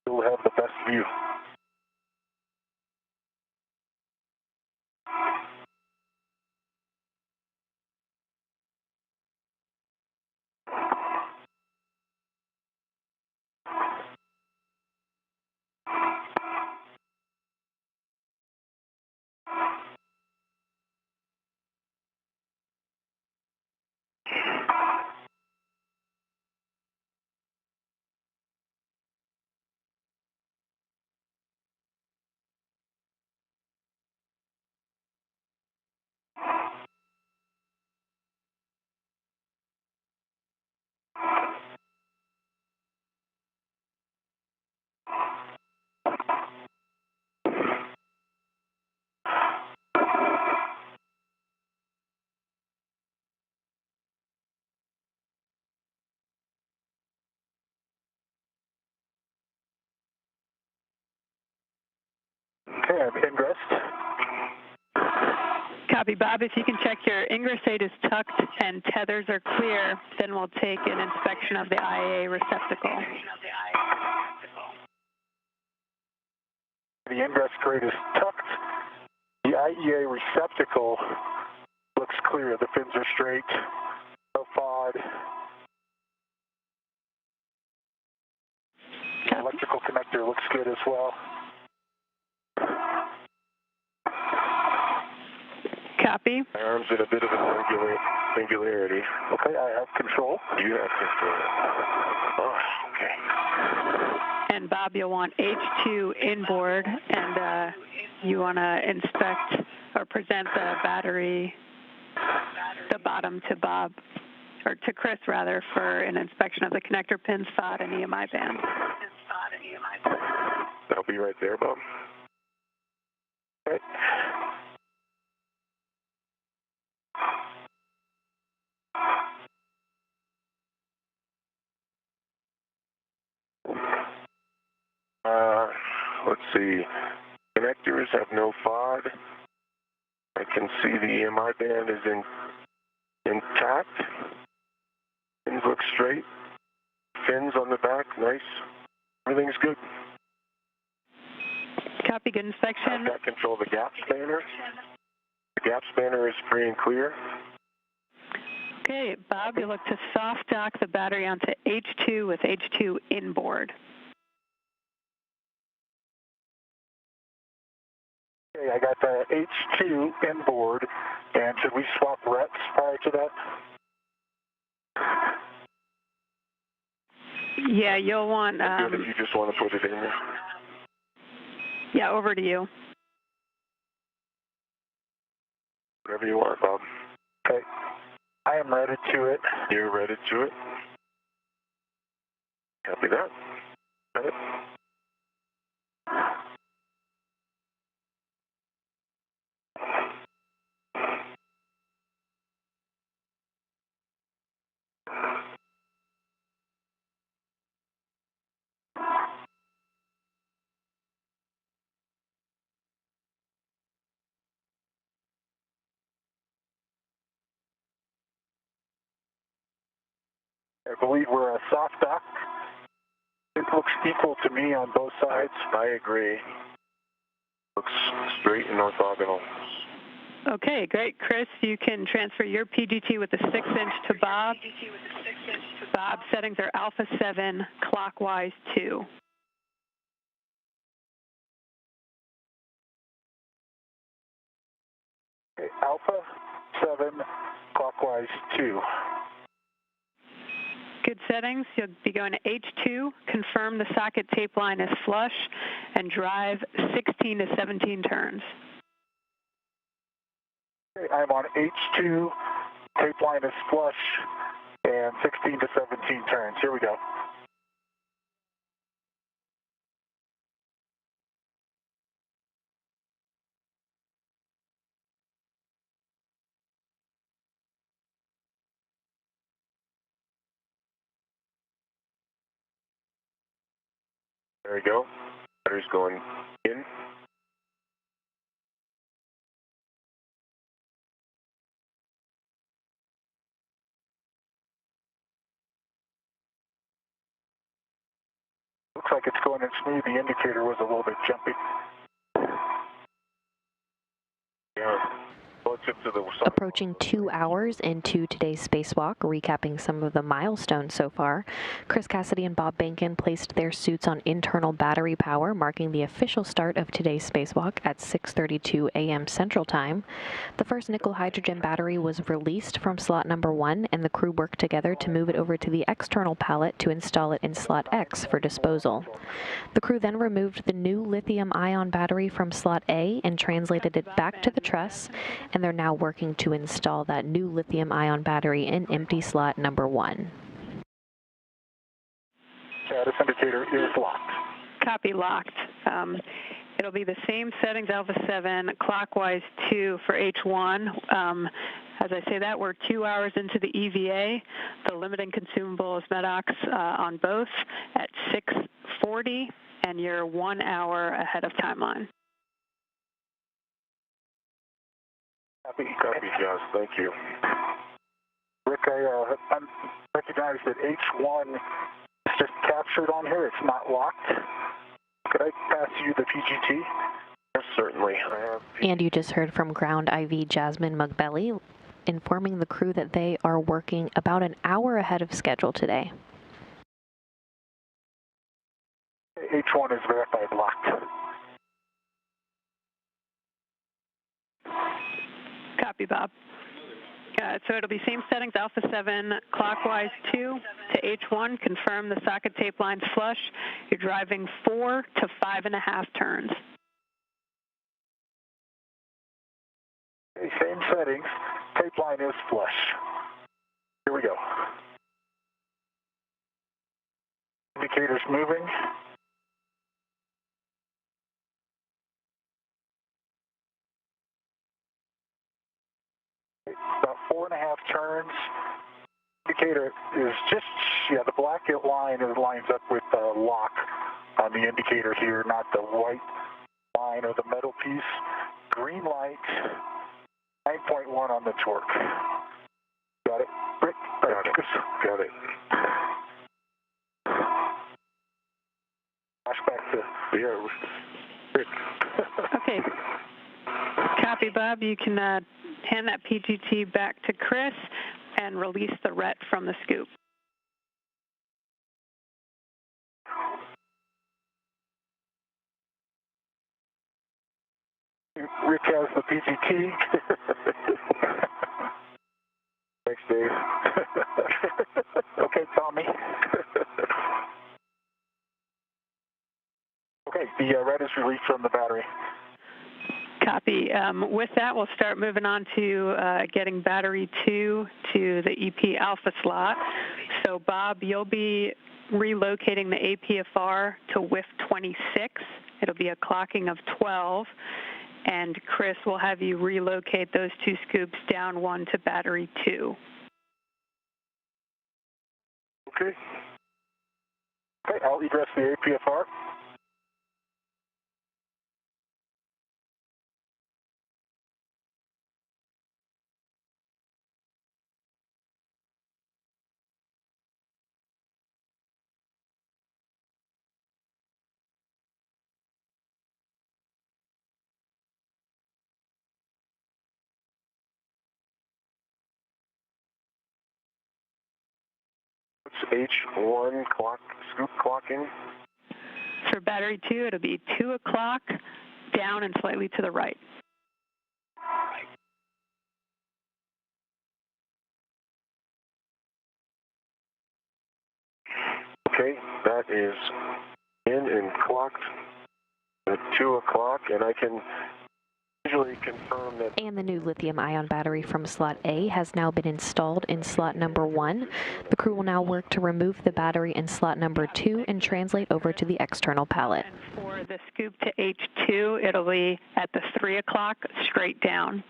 You'll have the best view. Okay, I'm ingressed. Copy, Bob. If you can check your ingress aid is tucked and tethers are clear, then we'll take an inspection of the IAA receptacle. The ingress grate is tucked. The IEA receptacle looks clear. The fins are straight. No FOD. The electrical connector looks good as well. Copy. My arm's in a bit of a singularity. Okay, I have control. You have control. Oh, okay. And Bob, you'll want H2 inboard, and you want to inspect or present the battery, the bottom to Bob, or to Chris rather, for an inspection of the connector pin, SOD, and EMI band. That'll be right there, Bob. Okay. Let's see. Connectors have no FOD. I can see the EMI band is intact. Fins look straight. Fins on the back, nice. Everything's good. Copy, good inspection. I've got control of the gap spanner. The gap spanner is free and clear. Okay, Bob, you look to soft dock the battery onto H2 with H2 inboard. Okay, I got the H2 inboard, and should we swap reps prior to that? Yeah, you'll want... Good if you just want to put it in there. Yeah, over to you. Whatever you want, Bob. Okay. I am ready to it. You're ready to it? Copy that. Got it. I believe we're a soft dock. It looks equal to me on both sides. I agree. Looks straight and orthogonal. Okay, great. Chris, you can transfer your PGT with a 6-inch to Bob. Bob's settings are alpha 7, clockwise 2. Okay, alpha 7, clockwise 2. Good settings. You'll be going to H2, confirm the socket tape line is flush, and drive 16 to 17 turns. Okay, I'm on H2, tape line is flush, and 16 to 17 turns. Here we go. There you go. Battery's going in. Looks like it's going in smooth. The indicator was a little bit jumpy. Yeah. Relative to the Approaching 2 hours into today's spacewalk, recapping some of the milestones so far. Chris Cassidy and Bob Behnken placed their suits on internal battery power, marking the official start of today's spacewalk at 6:32 a.m. Central Time. The first nickel hydrogen battery was released from slot number 1, and the crew worked together to move it over to the external pallet to install it in slot X for disposal. The crew then removed the new lithium-ion battery from slot A and translated it back to the truss, and they're now working to install that new lithium-ion battery in empty slot number 1. Status indicator is locked. Copy, locked. It'll be the same settings, alpha 7, clockwise 2 for H1. As I say that, we're 2 hours into the EVA. The limiting consumable is MEDOX on both at 6:40, and you're 1 hour ahead of timeline. Copy. Copy, Josh. Thank you. Rick, I recognize that H1 is just captured on here. It's not locked. Could I pass you the PGT? Yes, certainly. I have And you just heard from Ground IV Jasmine Mugbelly, informing the crew that they are working about an hour ahead of schedule today. H1 is verified locked. Copy, Bob. So it'll be same settings, alpha 7, clockwise 2 to H1. Confirm the socket tape line's flush. You're driving 4 to 5.5 turns. settings. Tape line is flush. Here we go. Indicators moving. About 4.5 turns. Indicator is just, the black line lines up with the lock on the indicator here, not the white line or the metal piece. Green light, 9.1 on the torque. Got it? Rick? Got it. Got it. Flashback to, Rick. Okay. Copy, Bob. You can hand that PGT back to Chris and release the RET from the scoop. Rick has the PGT. Thanks, Dave. Okay, Tommy. Okay, the RET is released from the battery. Copy. With that, we'll start moving on to getting battery 2 to the EP alpha slot. So, Bob, you'll be relocating the APFR to WIF 26. It'll be a clocking of 12. And Chris will have you relocate those 2 scoops down 1 to battery 2. Okay. Okay, I'll egress the APFR. H1 clock, scoop clocking. For battery 2, it'll be 2 o'clock, down and slightly to the right. Okay, that is in and clocked at 2 o'clock, and I can visually confirm that. And the new lithium-ion battery from slot A has now been installed in slot number 1. The crew will now work to remove the battery in slot number 2 and translate over to the external pallet. And for the scoop to H2, it'll be at the 3 o'clock, straight down.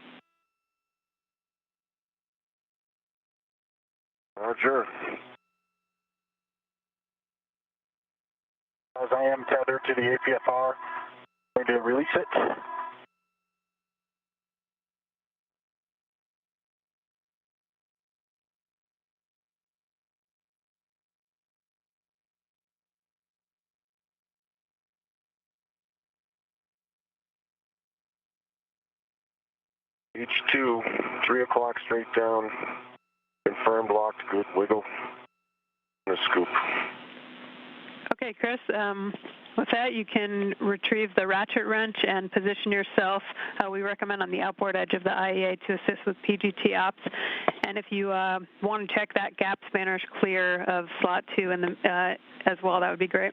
Roger. As I am tethered to the APFR, I'm going to release it. H2, 3 o'clock straight down, confirmed locked, good wiggle, and a scoop. Okay, Chris, with that, you can retrieve the ratchet wrench and position yourself, we recommend on the outboard edge of the IEA to assist with PGT ops. And if you want to check that gap spanner's clear of slot 2 in the, as well, that would be great.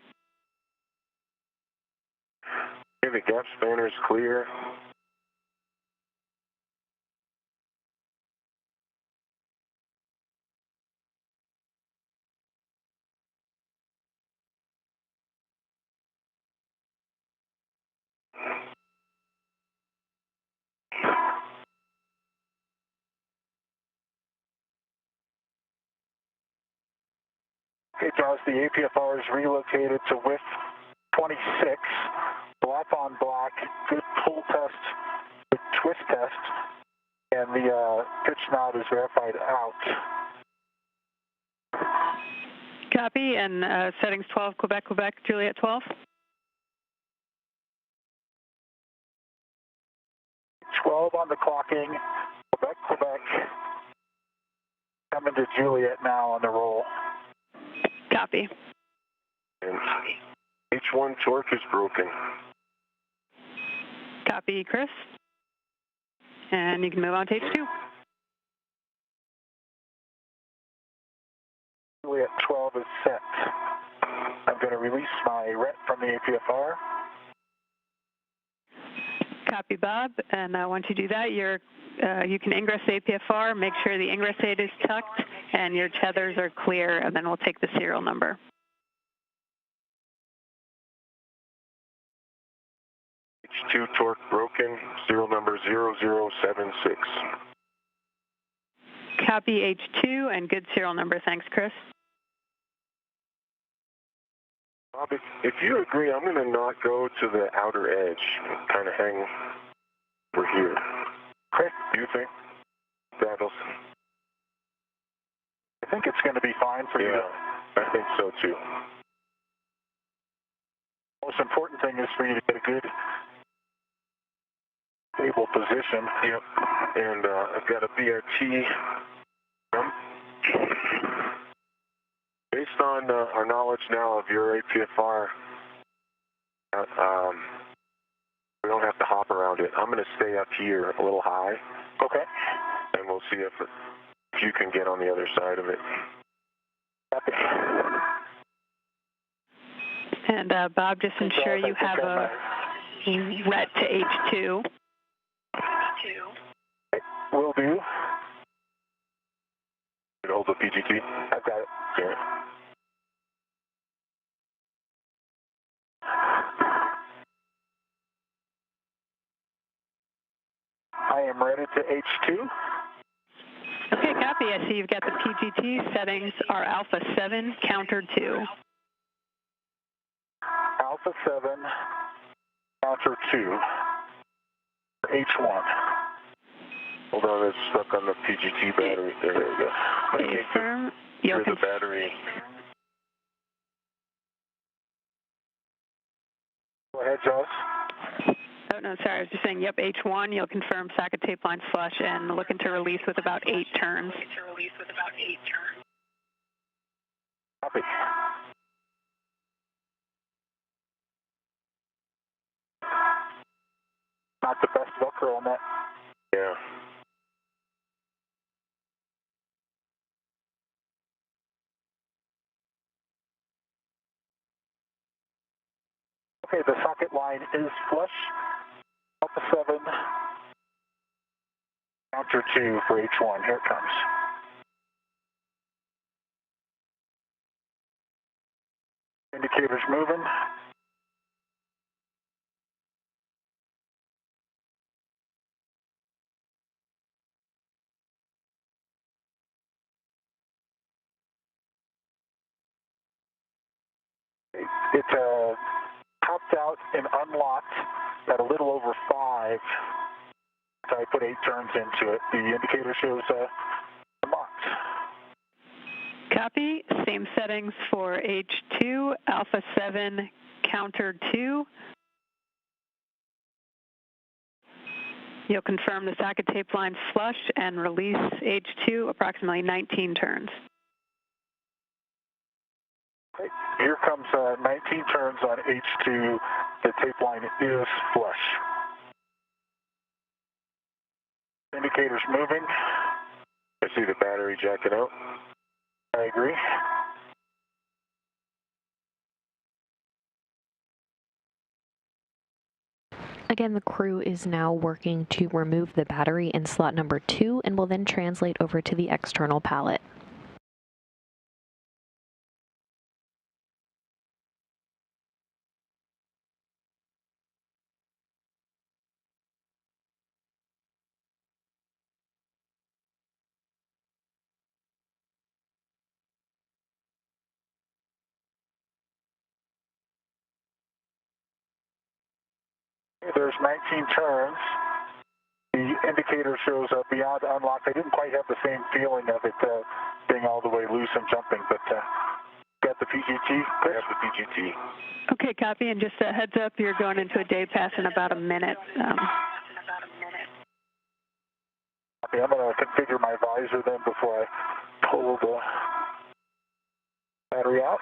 Okay, the gap spanner's clear. Okay, Jaws, the APFR is relocated to WIF 26. Black on black, good pull test, good twist test, and the pitch knob is verified out. Copy, and settings 12, Quebec, Quebec, Juliet 12. 12 on the clocking, Quebec, Quebec. Coming to Juliet now on the roll. Copy. And H1 torque is broken. Copy, Chris. And you can move on to H2. Juliet 12 is set. I'm going to release my RET from the APFR. Copy, Bob. And once you do that, you can ingress APFR, make sure the ingress aid is tucked and your tethers are clear, and then we'll take the serial number. H2 torque broken, serial number 0076. Copy H2 and good serial number. Thanks, Chris. Bob, if you agree, I'm going to not go to the outer edge, kind of hang over here. Chris, Do you think that'll... I think it's going to be fine for you. Yeah, I think so too. Most important thing is for you to get a good, stable position. Yep, and I've got a BRT. Based on our knowledge now of your APFR, we don't have to hop around it. I'm going to stay up here a little high. Okay. And we'll see if you can get on the other side of it. Copy. And Bob, just ensure you have a ret to H2. Will do. Hold the PGT. I've got it. Yeah. I am ready to H2. Okay, copy. I see you've got the PGT settings are Alpha 7, counter 2. Alpha 7, counter 2, H1. Hold on, it's stuck on the PGT battery. There we go. Confirm. Here's the battery. Go ahead, Josh. Oh, no, sorry. I was just saying, yep, H1. You'll confirm socket tape line flush and looking to release with about 8 turns. Copy. Not the best Velcro on that. Yeah. Okay, the socket line is flush. Alpha 7, counter 2 for H1. Here it comes. Indicators moving. It popped out and unlocked at a little over 5. So I put 8 turns into it. The indicator shows unlocked. Copy. Same settings for H2, Alpha 7, counter 2. You'll confirm the socket tape line flush and release H2 approximately 19 turns. Okay. Here comes 19 turns on H2. The tape line is flush. Indicators moving. I see the battery jacking out. I agree. Again, the crew is now working to remove the battery in slot number 2 and will then translate over to the external pallet. There's 19 turns. The indicator shows beyond unlocked. I didn't quite have the same feeling of it being all the way loose and jumping, but got the PGT? I have the PGT. Okay, copy. And just a heads up, you're going into a day pass in about a minute. Okay, I'm going to configure my visor then before I pull the battery out.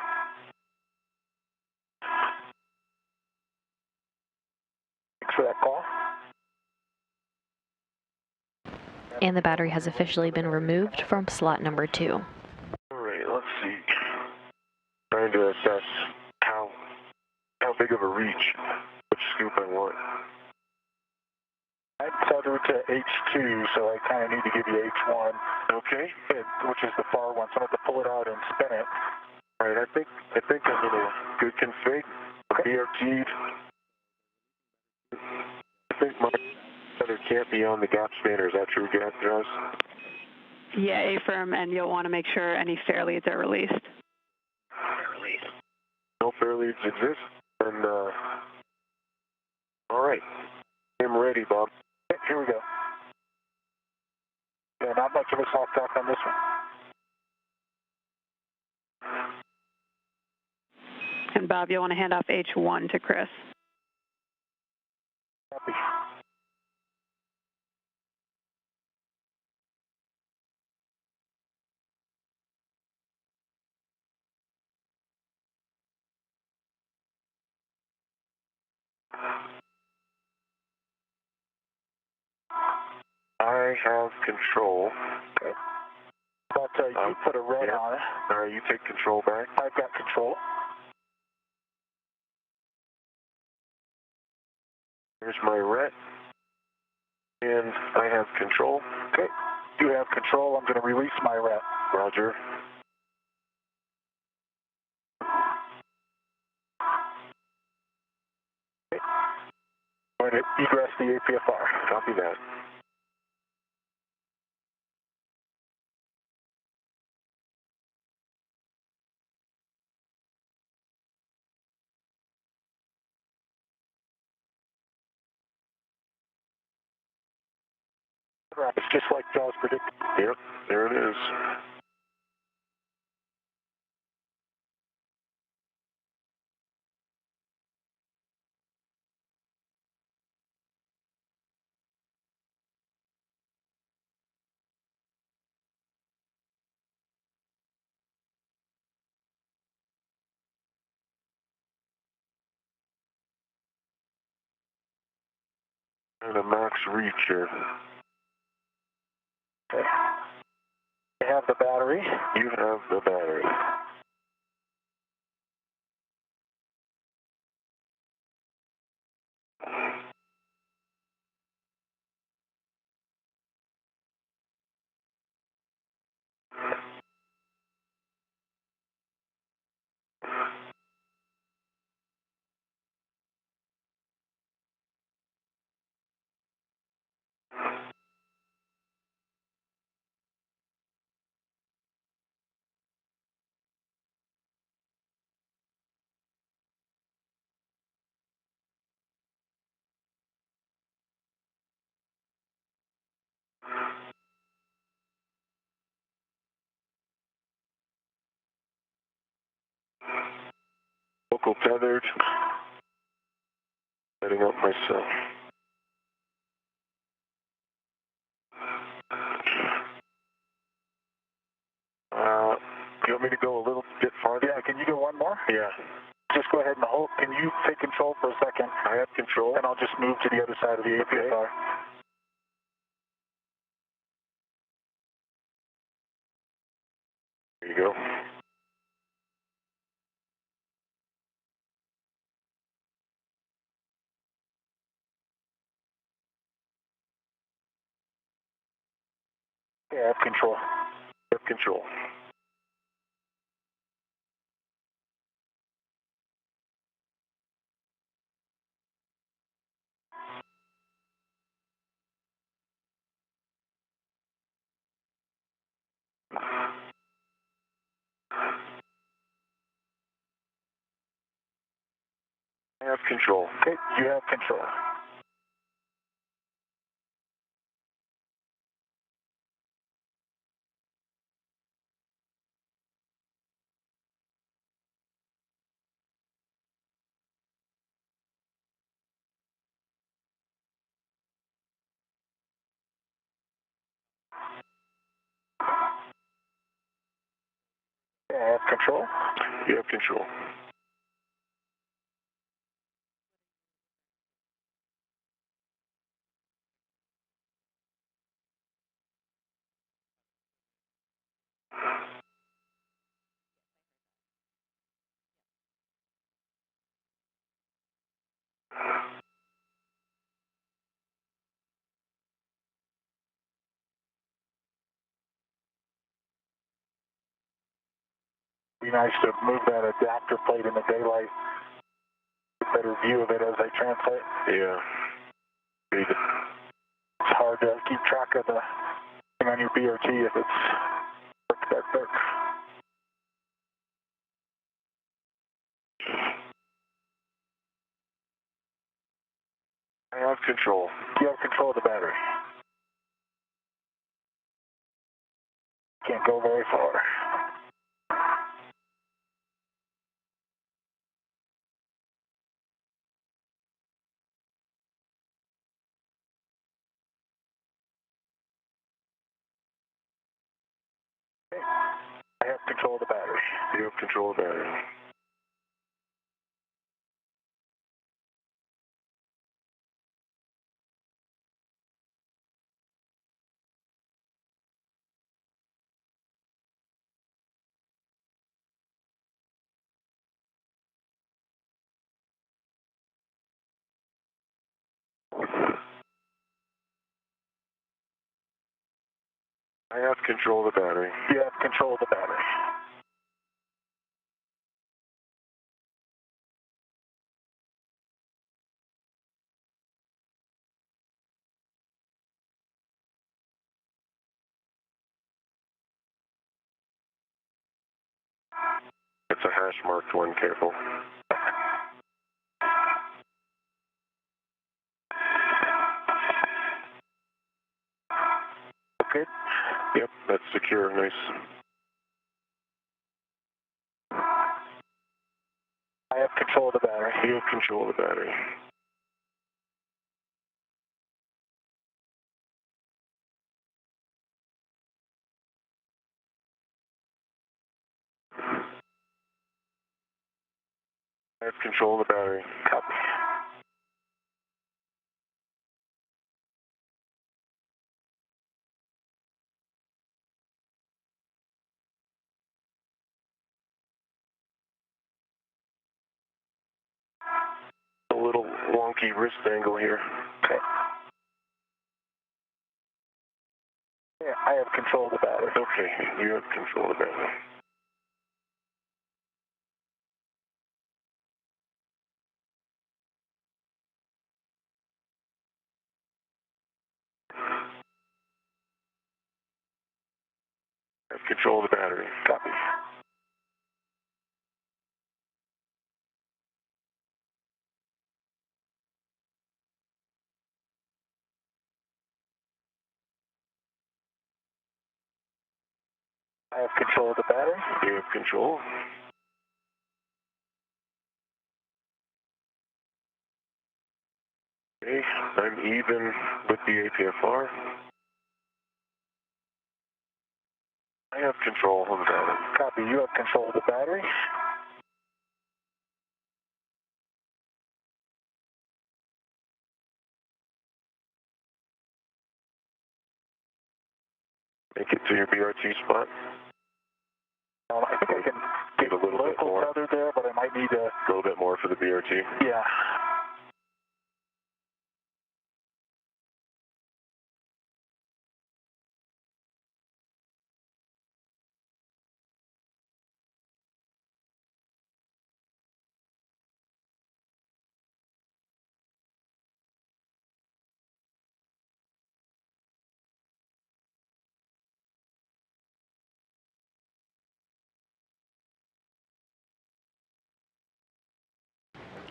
Thanks for that call. And the battery has officially been removed from slot number 2. All right, let's see. Trying to assess how big of a reach, which scoop I want. tethered to H2, so I kind of need to give you H1. Okay. Which is the far one, so I'm going to have to pull it out and spin it. All right, I think I'm in a good config. BRT'd. I think my tether can't be on the gap spanner. Is that true, Josh? Yeah, A-firm, and you'll want to make sure any fair leads are released. No fair leads exist. And, all right. I'm ready, Bob. Okay, here we go. Yeah, not much of a soft talk on this one. And Bob, you'll want to hand off H1 to Chris. Copy. I have control. Okay. But you put a red on it. All right, you take control back. I've got control. Here's my ret. And I have control. Okay. You have control. I'm going to release my ret. Roger. Okay. I'm going to egress the APFR. Copy that. It's just like Jaws predicted. Yep, there it is. And a max reach here. Okay. I have the battery. You have the battery. Local tethered. Setting up myself. You want me to go a little bit farther? Yeah, can you go one more? Yeah. Just go ahead and hold. Can you take control for a second? I have control. And I'll just move to the other side of the APFR. Okay. There you go. Yeah, I have control. I have control. I have control. Okay, you have control. Yeah, I have control. You have control. Be nice to move that adapter plate in the daylight. Better view of it as I translate. Yeah. It's hard to keep track of the thing on your BRT if it's dark. I have control. You have control of the battery. Can't go very far. Okay. I have control of the battery. You have control of the battery. I have control of the battery. You have control of the battery. It's a hash marked one, careful. Okay. Yep, that's secure, nice. I have control of the battery. You have control of the battery. I have control of the battery. Copy. A little wonky wrist angle here. Okay. Yeah, I have control of the battery. Okay, you have control of the battery. I have control of the battery. Copy. I have control of the battery. You have control. Okay, I'm even with the APFR. I have control of the battery. Copy. You have control of the battery. Make it to your BRT spot. I think I can get a little bit more. tether there, but I might need to. A little bit more for the BRT. Yeah.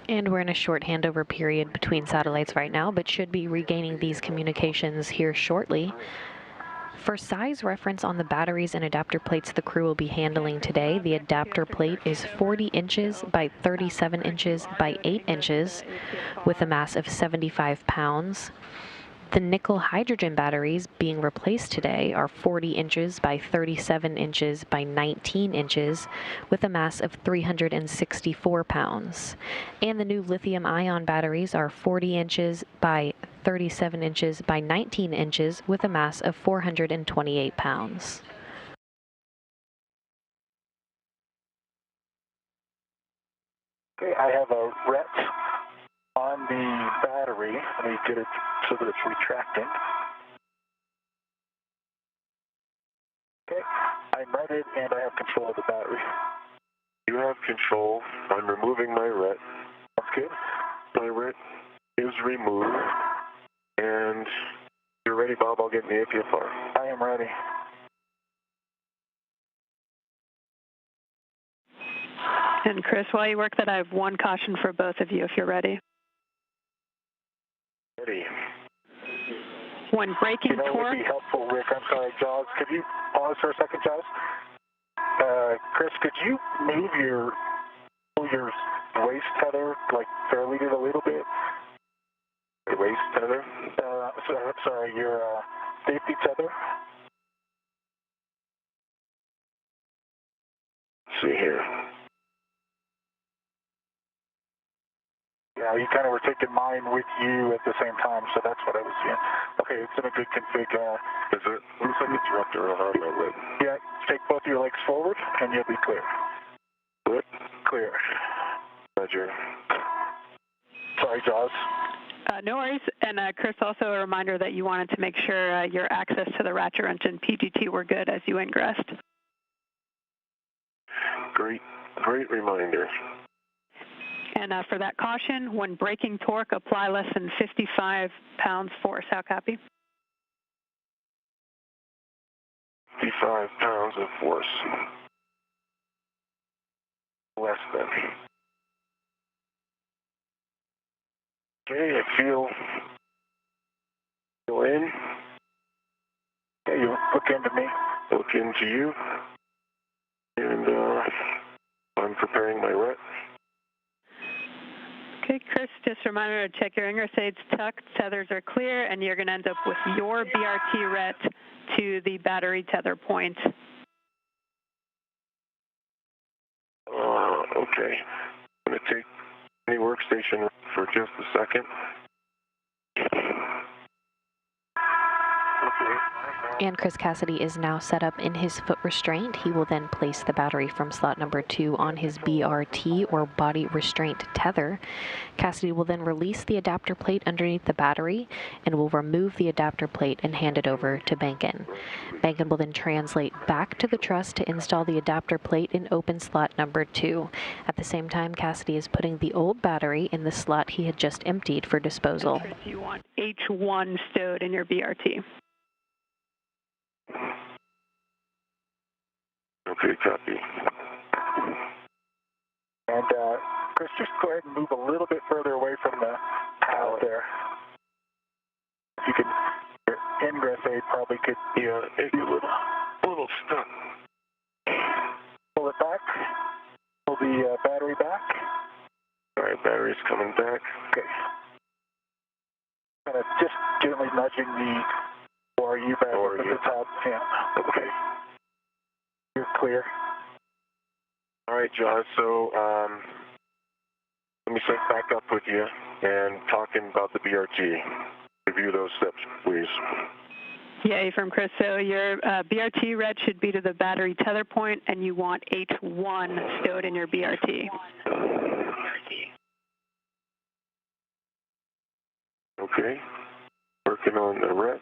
And we're in a short handover period between satellites right now, but should be regaining these communications here shortly. For size reference on the batteries and adapter plates the crew will be handling today, the adapter plate is 40 inches by 37 inches by 8 inches with a mass of 75 pounds. The nickel hydrogen batteries being replaced today are 40 inches by 37 inches by 19 inches with a mass of 364 pounds. And the new lithium ion batteries are 40 inches by 37 inches by 19 inches with a mass of 428 pounds. Okay, I have a ret on the battery. Let me get it so that it's retracting. Okay, I'm reted and I have control of the battery. You have control. I'm removing my RET. That's good. My RET is removed. And you're ready, Bob? I'll get in the APFR. I am ready. And Chris, while you work that, I have one caution for both of you if you're ready. Ready. When braking You know, torque... it would be helpful, Rick. I'm sorry, Jaws. Could you pause for a second, Jaws? Chris, could you move your waist tether, like, fairly a little bit? The waist tether? Sorry, your safety tether? Let's see here. Yeah, you kind of were taking mine with you at the same time, so that's what I was seeing. Okay, it's in a good config. Is it? Looks like it's wrapped around my leg. Yeah, take both your legs forward, and you'll be clear. Good? Clear. Roger. Sorry, Jaws. No worries. And Chris, also a reminder that you wanted to make sure your access to the Ratchet Wrench and PGT were good as you ingressed. Great reminder. And for that caution, when braking torque, apply less than 55 pounds force. How copy? 55 pounds of force. Less than. Okay, I feel in. Yeah, you look into me. Look into you. And I'm preparing my RET. Okay, Chris, just a reminder to check your ingress aids tucked, tethers are clear, and you're going to end up with your BRT RET to the battery tether point. Okay. I'm going to take any workstation for just a second. Okay. And Chris Cassidy is now set up in his foot restraint. He will then place the battery from slot number 2 on his BRT or body restraint tether. Cassidy will then release the adapter plate underneath the battery and will remove the adapter plate and hand it over to Bankin. Bankin will then translate back to the truss to install the adapter plate in open slot number 2. At the same time, Cassidy is putting the old battery in the slot he had just emptied for disposal. Chris, you want H1 stowed in your BRT. Okay, copy. And Chris, just go ahead and move a little bit further away from the pallet there. If you could, your ingress aid probably could. Yeah, it's a little stuck. Pull it back. Pull the battery back. All right, battery's coming back. Okay. Kind of just gently nudging the ORU back up at the top. Yeah. Okay. You're clear. All right, John. So let me sync back up with you and talking about the BRT. Review those steps, please. Yeah, from Chris. So your BRT RET should be to the battery tether point, and you want H1 stowed in your BRT. Okay. Working on the RET.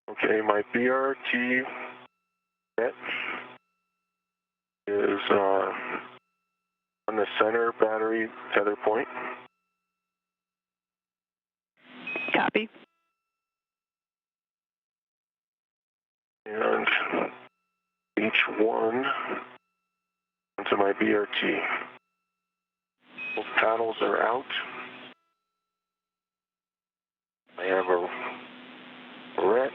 Okay, my BRT RET is on the center battery tether point. Copy. And H1 onto my BRT. Both paddles are out. I have a RET.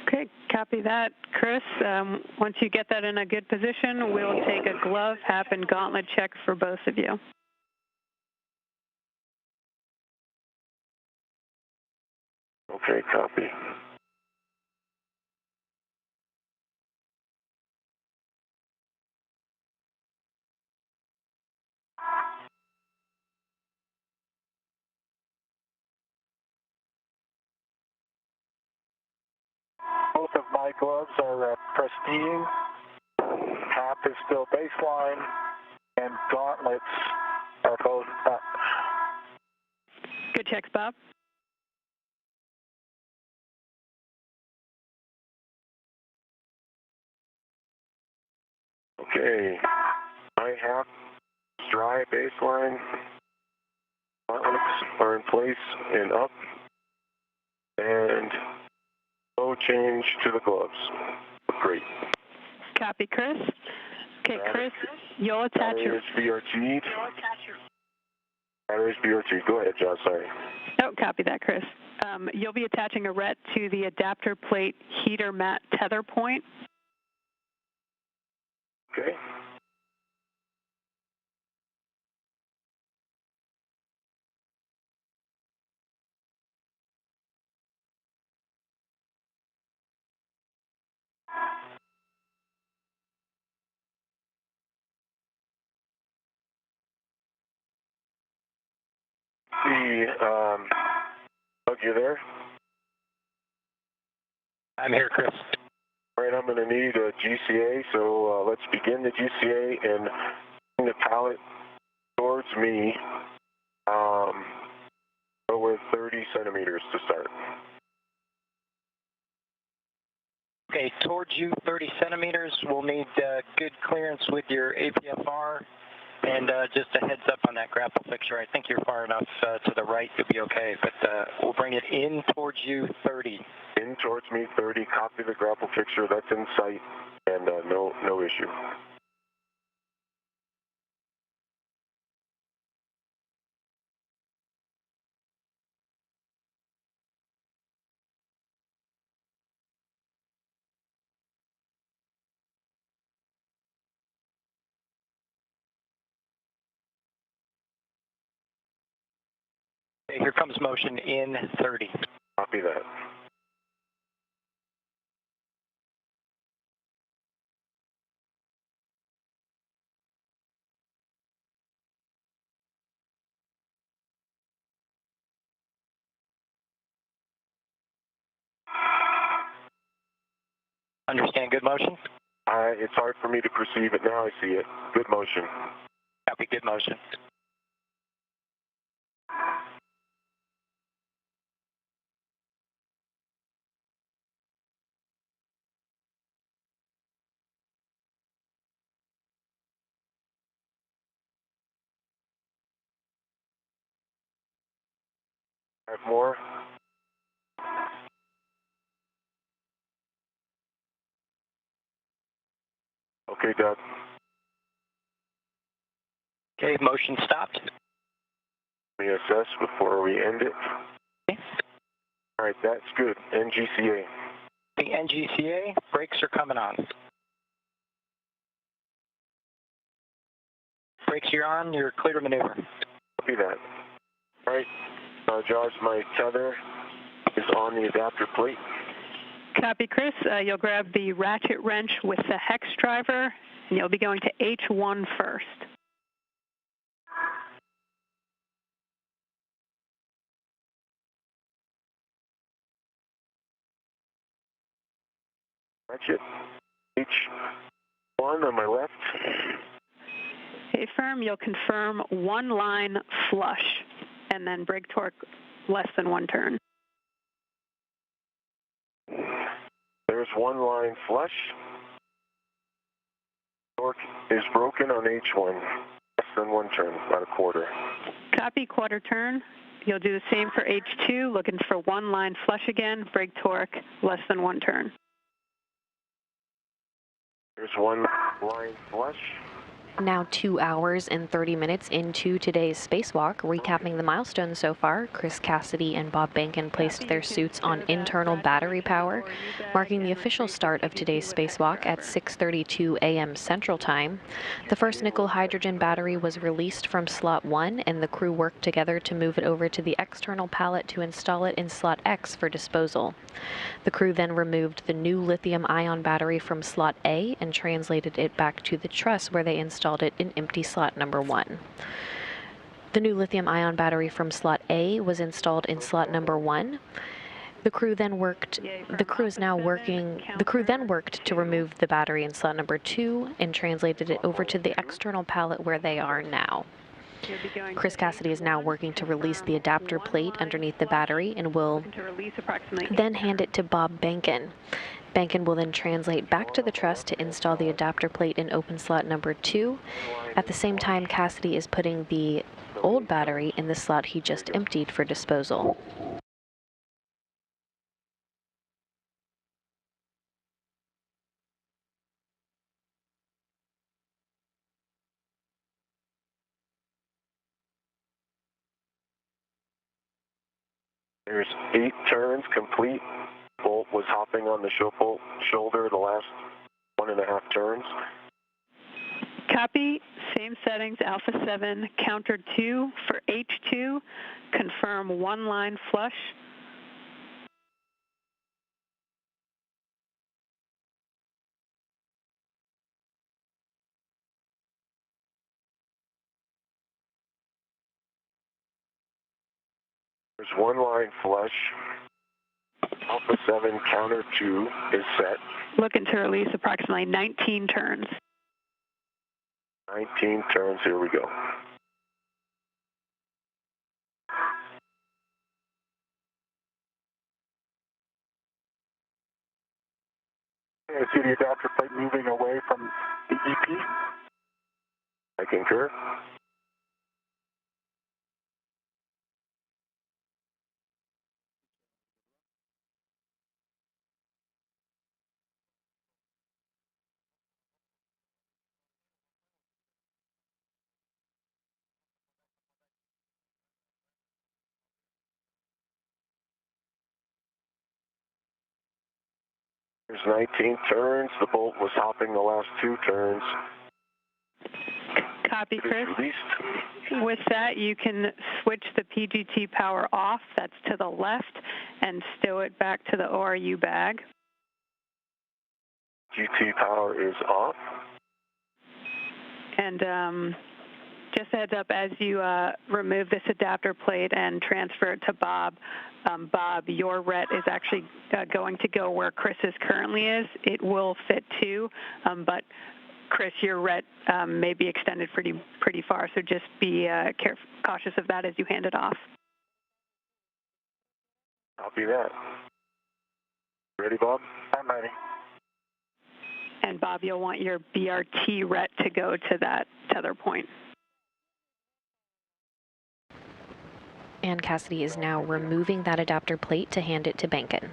Okay, copy that. Chris, once you get that in a good position, we'll take a glove, hap, and gauntlet check for both of you. Okay, copy. Both of my gloves are pristine. Hap is still baseline, and gauntlets are both up. Good checks, Bob. Okay. My half dry baseline outlets are in place and up, and no change to the gloves. Great. Copy, Chris. Okay, Chris, you'll attach your... Batteries BRT. Batteries BRT. Go ahead, John, sorry. Oh, copy that, Chris. You'll be attaching a RET to the adapter plate heater mat tether point. Okay. Doug, you there? I'm here, Chris. All right, I'm going to need a GCA, so let's begin the GCA and bring the pallet towards me. Go with 30 centimeters to start. Okay, towards you, 30 centimeters. We'll need good clearance with your APFR. And just a heads up on that grapple fixture. I think you're far enough to the right to be okay, but we'll bring it in towards you, 30. In towards me, 30. Copy the grapple fixture. That's in sight, and no issue. Okay, here comes motion in 30. Copy that. Understand good motion? It's hard for me to perceive it now. I see it. Good motion. Copy, good motion. Five more. Okay, Doug. Okay, motion stopped. Let me assess before we end it. Okay. All right, that's good. NGCA. The NGCA, brakes are coming on. Brakes are on, you're clear to maneuver. Copy that. All right, Josh, my tether is on the adapter plate. Copy, Chris. You'll grab the ratchet wrench with the hex driver, and you'll be going to H1 first. Ratchet. H1 on my left. Okay, firm, you'll confirm one line flush, and then brake torque less than 1 turn. There's one line flush. Torque is broken on H1. Less than 1 turn, about a quarter. Copy, quarter turn. You'll do the same for H2, looking for one line flush again, brake torque less than 1 turn. There's one line flush. Now 2 hours and 30 minutes into today's spacewalk. Recapping the milestones so far, Chris Cassidy and Bob Behnken placed their suits on internal battery power, marking the official start of today's spacewalk at 6:32 a.m. Central Time. The first nickel hydrogen battery was released from slot 1, and the crew worked together to move it over to the external pallet to install it in slot X for disposal. The crew then removed the new lithium-ion battery from slot A and translated it back to the truss where they installed it in empty slot number 1. The new lithium-ion battery from slot A was installed in slot number 1. The crew then worked to remove the battery in slot number 2 and translated it over to the external pallet where they are now. Chris Cassidy is now working to release the adapter plate underneath the battery and will then hand it to Bob Behnken. Bankin will then translate back to the truss to install the adapter plate in open slot number 2. At the same time, Cassidy is putting the old battery in the slot he just emptied for disposal. There's 8 turns complete. Bolt was hopping on the shoulder the last 1.5 turns. Copy. Same settings, Alpha 7, counter 2 for H2. Confirm 1 line flush. There's 1 line flush. Alpha 7, counter 2 is set. Looking to release approximately 19 turns. 19 turns, here we go. I see the adapter plate moving away from the EP. I concur. There's 19 turns. The bolt was hopping the last 2 turns. Copy, Chris. Released. With that, you can switch the PGT power off, that's to the left, and stow it back to the ORU bag. GT power is off. And just a heads up, as you remove this adapter plate and transfer it to Bob, Bob, your RET is actually going to go where Chris's currently is. It will fit too, but Chris, your RET may be extended pretty far, so just be cautious of that as you hand it off. Copy that. Ready, Bob? I'm ready. And Bob, you'll want your BRT RET to go to that tether point. And Cassidy is now removing that adapter plate to hand it to Bankin.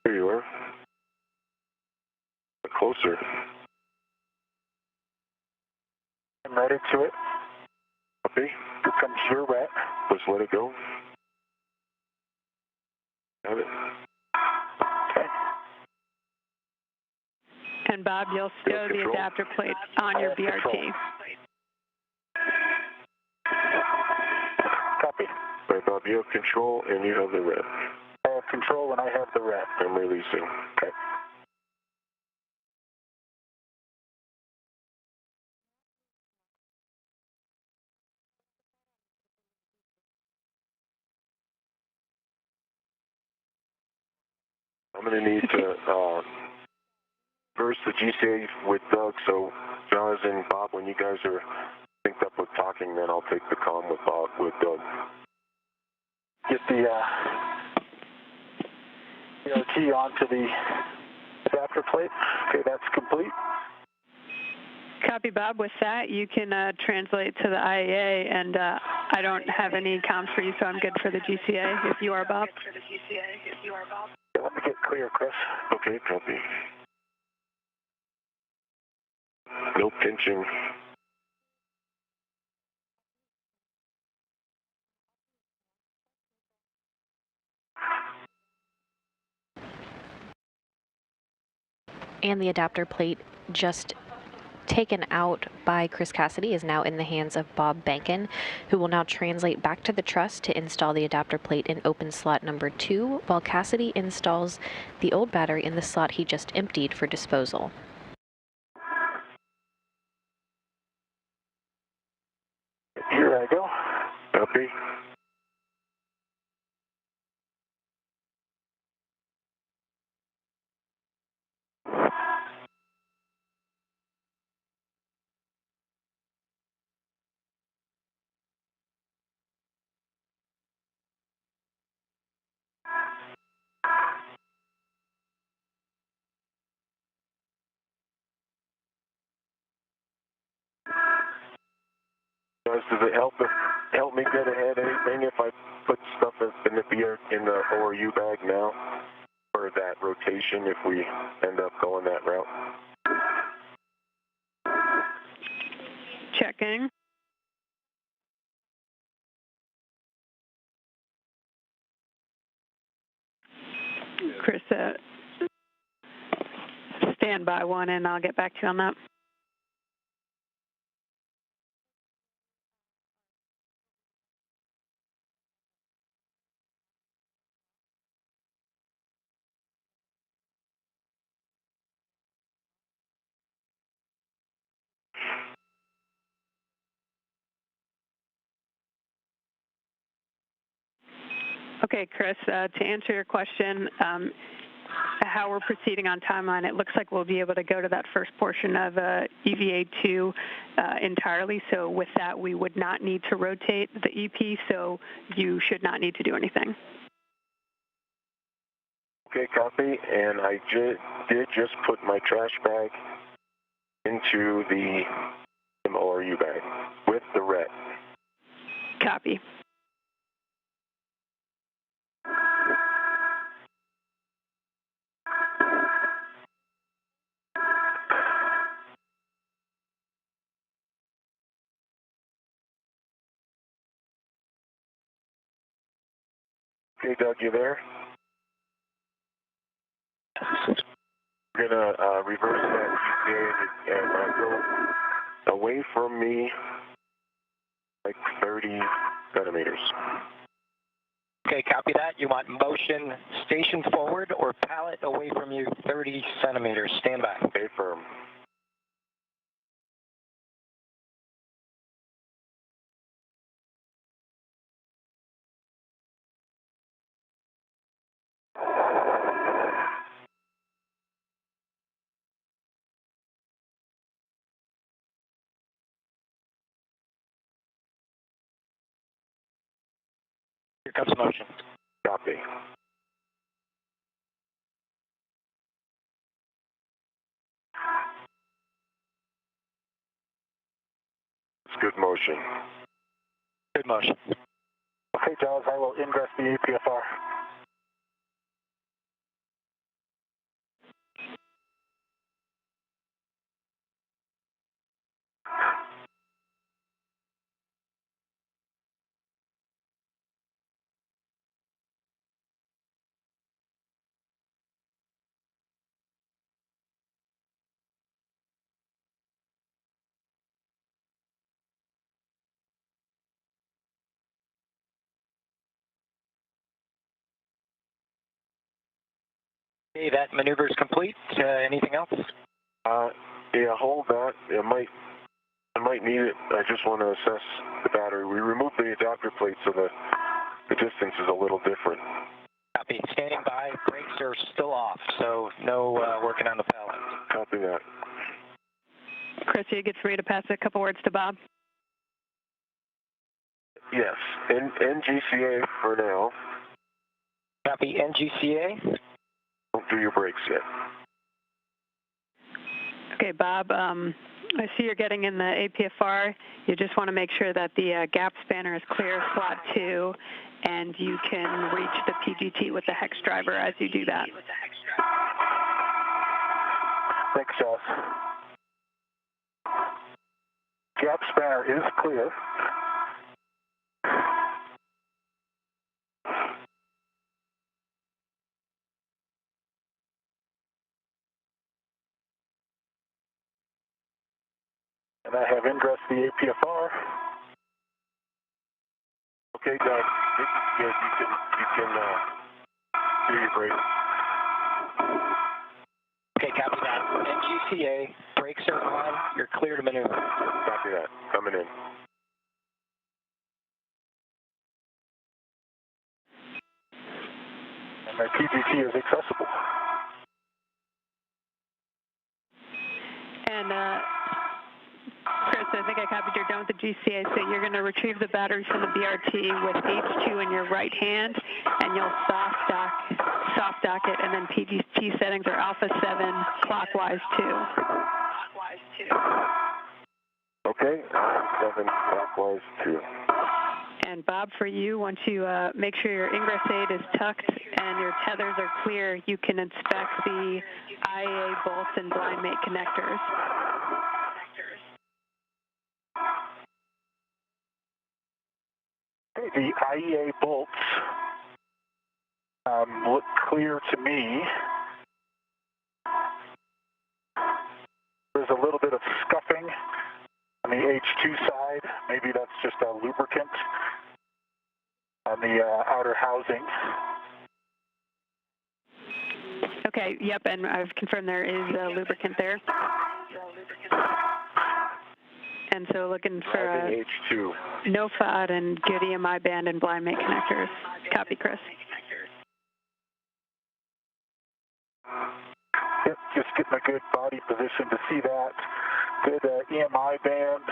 Here you are. Closer. I'm ready to it. Copy. Here comes your RET. Just let it go. Have it. Okay. And Bob, you'll stow the adapter plate on your BRT. Control. Copy. All right, Bob, you have control and you have the RET. I have control and I have the RET. I'm releasing. Okay. I'm going to need to burst the GCA with Doug, so Jonathan, Bob, when you guys are synced up with talking, then I'll take the comm with Bob, with Doug. Get the BRT onto the adapter plate. Okay, that's complete. Copy, Bob. With that, you can translate to the IAA, and I don't have any comms for you, so I'm good for the GCA if you are, Bob. Okay, let me get clear, Chris. Okay, copy. No pinching. And the adapter plate just taken out by Chris Cassidy is now in the hands of Bob Bankin, who will now translate back to the truss to install the adapter plate in open slot number 2, while Cassidy installs the old battery in the slot he just emptied for disposal. Here I go. Copy. Does it help me get ahead anything if I put stuff in the ORU bag now for that rotation if we end up going that route? Checking. Chris, stand by one and I'll get back to you on that. Okay, Chris, to answer your question, how we're proceeding on timeline, it looks like we'll be able to go to that first portion of EVA2 entirely. So with that, we would not need to rotate the EP, so you should not need to do anything. Okay, copy. And I did just put my trash bag into the ORU bag with the ret. Copy. Okay, Doug, you there? We're going to reverse that GPA and go away from me like 30 centimeters. Okay, copy that. You want motion station forward or pallet away from you 30 centimeters. Stand by. Okay, firm. Here comes motion. Copy. It's good motion. Good motion. Okay, Jaws, I will ingress the APFR. Okay, that maneuver is complete. Anything else? Yeah, hold that. I might need it. I just want to assess the battery. We removed the adapter plate, so the distance is a little different. Copy. Standing by. Brakes are still off, so no working on the pallet. Copy that. Chris, you get free to pass a couple words to Bob. Yes, NGCA for now. Copy. NGCA. Don't do your brakes yet. Okay, Bob, I see you're getting in the APFR. You just want to make sure that the gap spanner is clear, slot 2, and you can reach the PGT with the hex driver as you do that. Thanks, Jaws. Gap spanner is clear. And I have ingressed the APFR. Okay, Doug. This is good. You can do your brakes. Okay, copy that. NGCA. Brakes are on. You're clear to maneuver. Copy that. Coming in. And my PGT is accessible. And Chris, I think I copied you're done with the GCA, so you're going to retrieve the batteries from the BRT with H2 in your right hand, and you'll soft dock it, and then PGT settings are alpha 7, clockwise 2. Okay, Okay, 7 clockwise 2. And Bob, for you, once you make sure your ingress aid is tucked and your tethers are clear, you can inspect the IEA bolts and blind mate connectors. The IEA bolts look clear to me. There's a little bit of scuffing on the H2 side. Maybe that's just a lubricant on the outer housing. Okay, yep, and I've confirmed there is a lubricant there. And so looking for H2. no FOD and good EMI band and blind mate connectors. Copy, Chris. Yep, just getting a good body position to see that. Good EMI band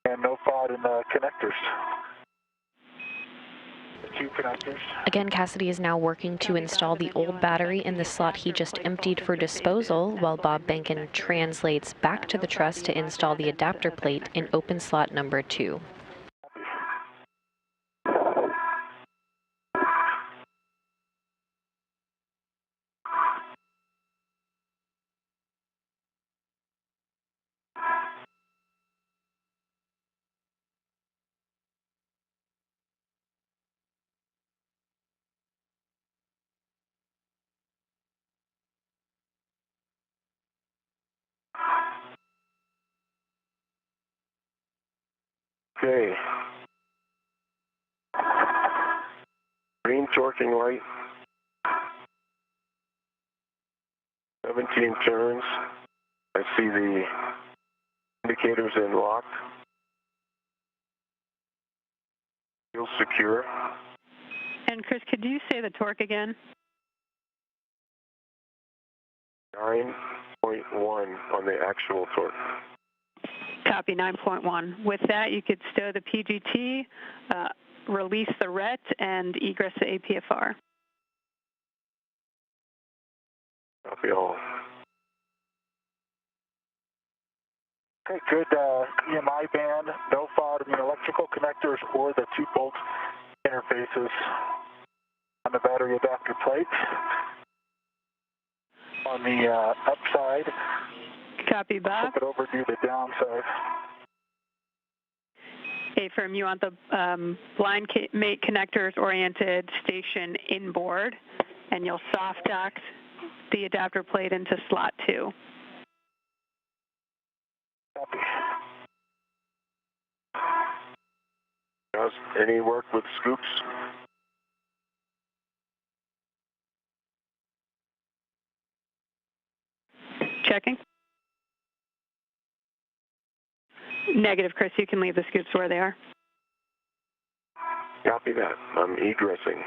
and no FOD in the connectors. The 2 connectors. Again, Cassidy is now working to install the old battery in the slot he just emptied for disposal, while Bob Benkin translates back to the truss to install the adapter plate in open slot number 2. Okay. Green torquing light. 17 turns. I see the indicators in locked. Feels secure. And Chris, could you say the torque again? 9.1 on the actual torque. Copy, 9.1. With that, you could stow the PGT, release the RET, and egress the APFR. Copy all. Okay, good EMI band, no FOD in the electrical connectors or the 2 bolt interfaces on the battery adapter plate. On the upside, Copy, Bob. flip it over to the downside. A-firm, you want the blind mate connectors oriented station inboard, and you'll soft dock the adapter plate into slot 2. Copy. Does any work with scoops? Checking. Negative, Chris. You can leave the scoops where they are. Copy that. I'm egressing.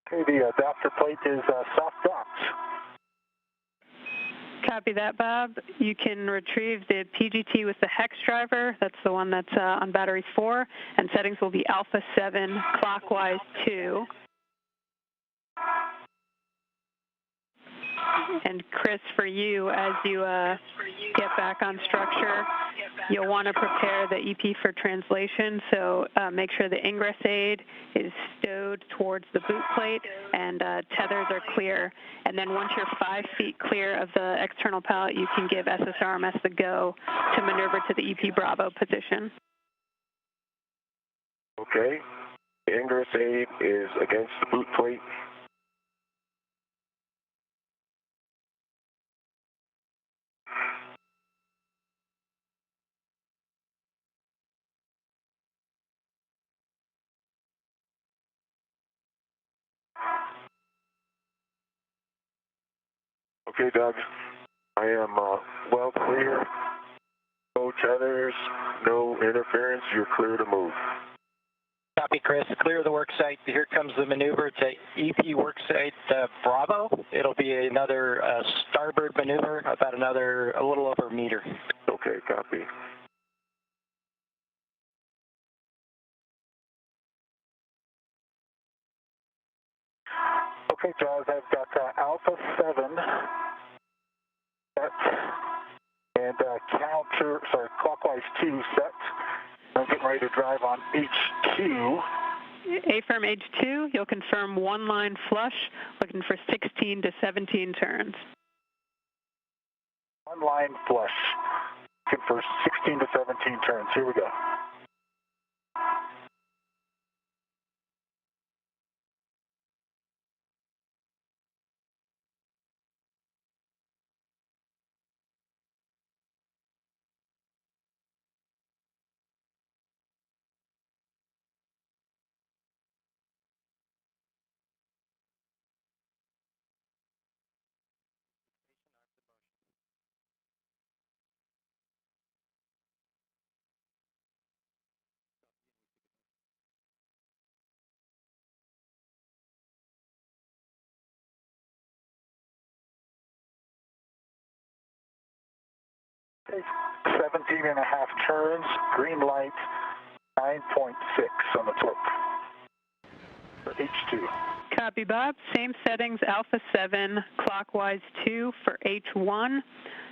Okay, the adapter plate is soft docked. Copy that, Bob. You can retrieve the PGT with the hex driver. That's the one that's on battery 4, and settings will be alpha 7 clockwise 2. And Chris, for you, as you get back on structure, you'll want to prepare the EP for translation. So make sure the ingress aid is stowed towards the boot plate and tethers are clear. And then once you're 5 feet clear of the external pallet, you can give SSRMS the go to maneuver to the EP Bravo position. Okay. The ingress aid is against the boot plate. Okay, Doug. I am well clear. Go tethers, no interference, you're clear to move. Copy, Chris. Clear the work site. Here comes the maneuver to EP work site Bravo. It'll be another starboard maneuver, about a little over a meter. Okay, copy. Okay, Jaws, I've got Alpha 7 set and clockwise 2 set. I'm getting ready to drive on H2. A-firm H2, you'll confirm one line flush, looking for 16 to 17 turns. One line flush, looking for 16 to 17 turns. Here we go. Okay, 17 and a half turns, green light, 9.6 on the torque for H2. Copy, Bob. Same settings, Alpha 7, clockwise 2 for H1.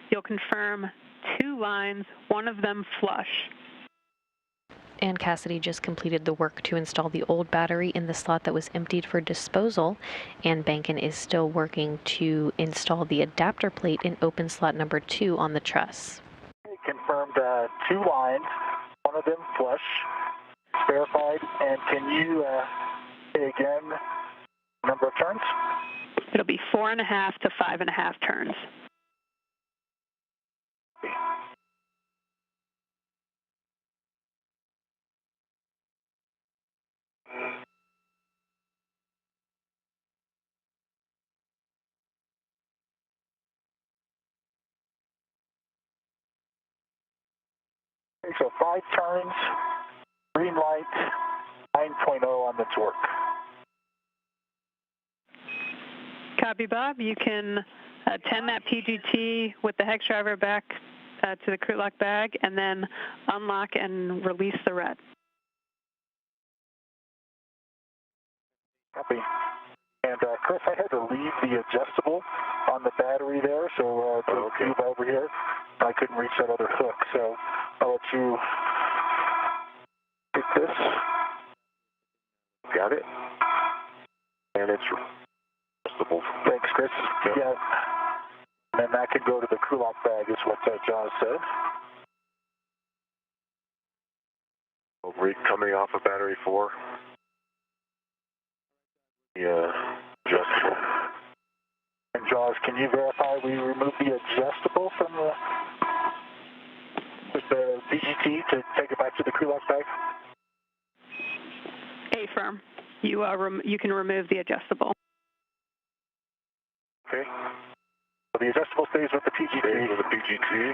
You'll confirm 2 lines, one of them flush. And Cassidy just completed the work to install the old battery in the slot that was emptied for disposal, and Bankin is still working to install the adapter plate in open slot number 2 on the truss. Okay, confirmed 2 lines, one of them flush, verified, and can you say again number of turns? It'll be 4.5 to 5.5 turns. Okay, so 5 turns, green light, 9.0 on the torque. Copy, Bob. You can tend that PGT with the hex driver back to the crew lock bag and then unlock and release the red. Copy. And Chris, I had to leave the adjustable on the battery there, so to move over here, I couldn't reach that other hook, so I'll let you take this. Got it. And it's adjustable. Thanks, Chris. Yeah. And then that could go to the crew lock bag is what John said. Coming off of battery 4. Yeah, adjustable. And Jaws, can you verify we removed the adjustable from the PGT to take it back to the crew lock bag? A-firm. You can remove the adjustable. Okay. So the adjustable stays with the PGT. Stays with the PGT.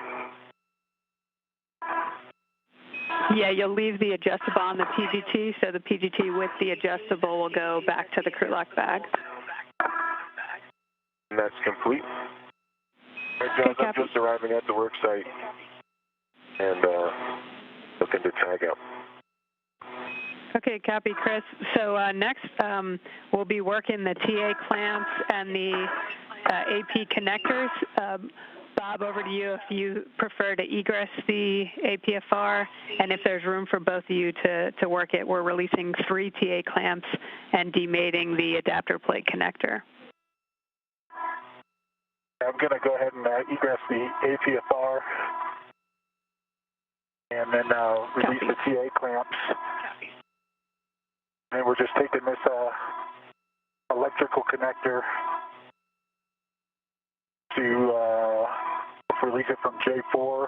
Yeah, you'll leave the adjustable on the PGT, so the PGT with the adjustable will go back to the crew lock bag. And that's complete. All right, John, I'm just arriving at the work site and looking to tag out. Okay, copy, Chris. So next, we'll be working the TA clamps and the AP connectors. Bob, over to you if you prefer to egress the APFR, and if there's room for both of you to work it. We're releasing 3 TA clamps and demating the adapter plate connector. I'm going to go ahead and egress the APFR and then release the TA clamps. And we're just taking this electrical connector to release it from J4.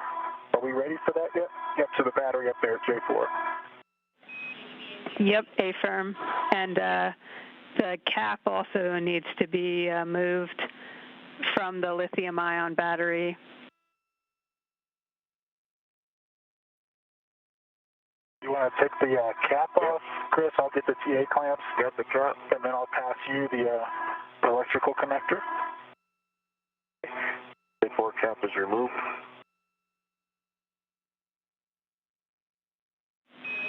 Are we ready for that yet? Yep, to the battery up there at J4. Yep, A-firm. And the cap also needs to be moved from the lithium-ion battery. take the cap off, Chris. I'll get the TA clamps. Got the cap. And then I'll pass you the electrical connector. Before cap is removed.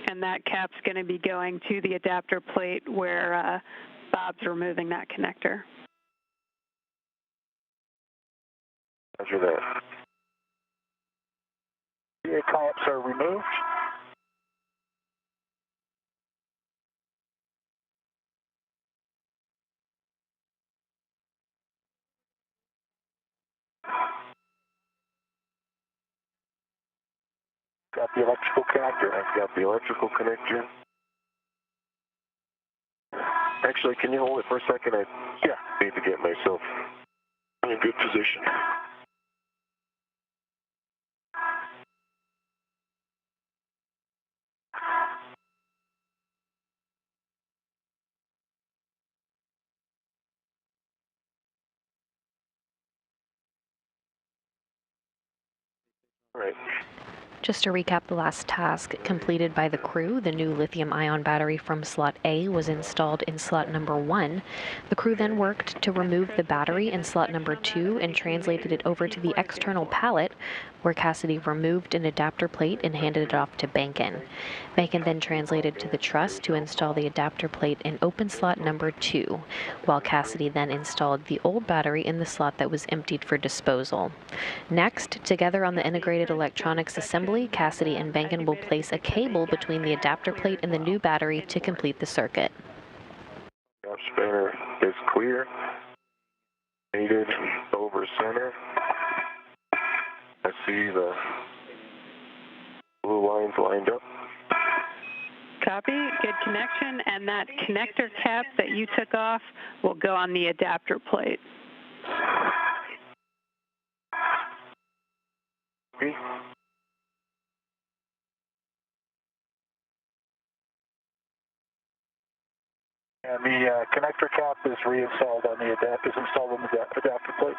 And that cap's going to be going to the adapter plate where Bob's removing that connector. Roger that. TA clamps are removed. Got the electrical connector. I've got the electrical connector. Actually, can you hold it for a second? I need to get myself in a good position. All right. Just to recap the last task completed by the crew, the new lithium-ion battery from slot A was installed in slot number 1. The crew then worked to remove the battery in slot number 2 and translated it over to the external pallet, where Cassidy removed an adapter plate and handed it off to Bankin. Bankin then translated to the truss to install the adapter plate in open slot number 2, while Cassidy then installed the old battery in the slot that was emptied for disposal. Next, together on the integrated electronics assembly, Cassidy and Bankin will place a cable between the adapter plate and the new battery to complete the circuit. Cap spanner is clear. Needed over center. I see the blue lines lined up. Copy, good connection, and that connector cap that you took off will go on the adapter plate. Okay. And the connector cap is reinstalled on the adapter plate.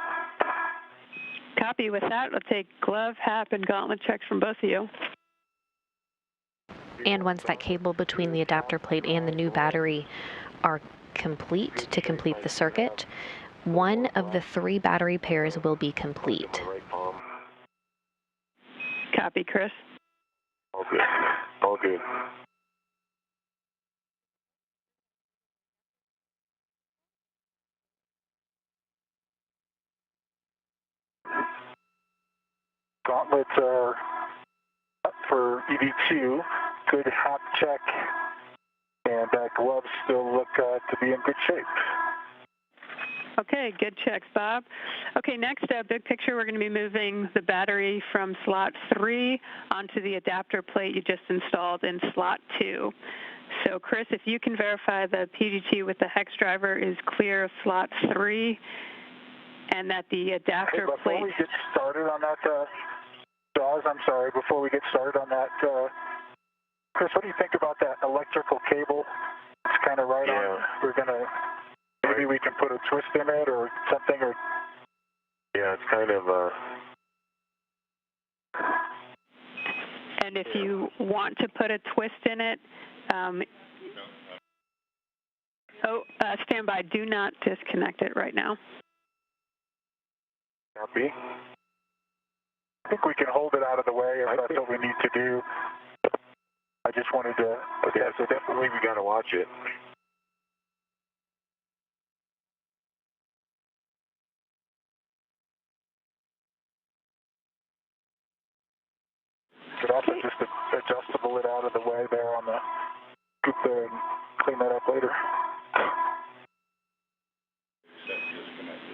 Copy. With that, we'll take glove, hat, and gauntlet checks from both of you. And once that cable between the adapter plate and the new battery are complete to complete the circuit, one of the 3 battery pairs will be complete. Copy, Chris. All good. All good. Gauntlets are up for EV2. Good hop check. And gloves still look to be in good shape. Okay, good checks, Bob. Okay, next, big picture, we're going to be moving the battery from slot 3 onto the adapter plate you just installed in slot 2. So, Chris, if you can verify the PGT with the hex driver is clear of slot 3 and that the adapter plate... Before we get started on that, Jaws, I'm sorry, before we get started on that, Chris, what do you think about that electrical cable? It's kind of right on. We're going to... Maybe we can put a twist in it or something, or... Yeah, it's kind of, And if you want to put a twist in it, stand by. Do not disconnect it right now. Copy. I think we can hold it out of the way if that's what we need to do. I just wanted to... Okay, so definitely we got to watch it. Could also just adjustable it out of the way there on the scoop there and clean that up later.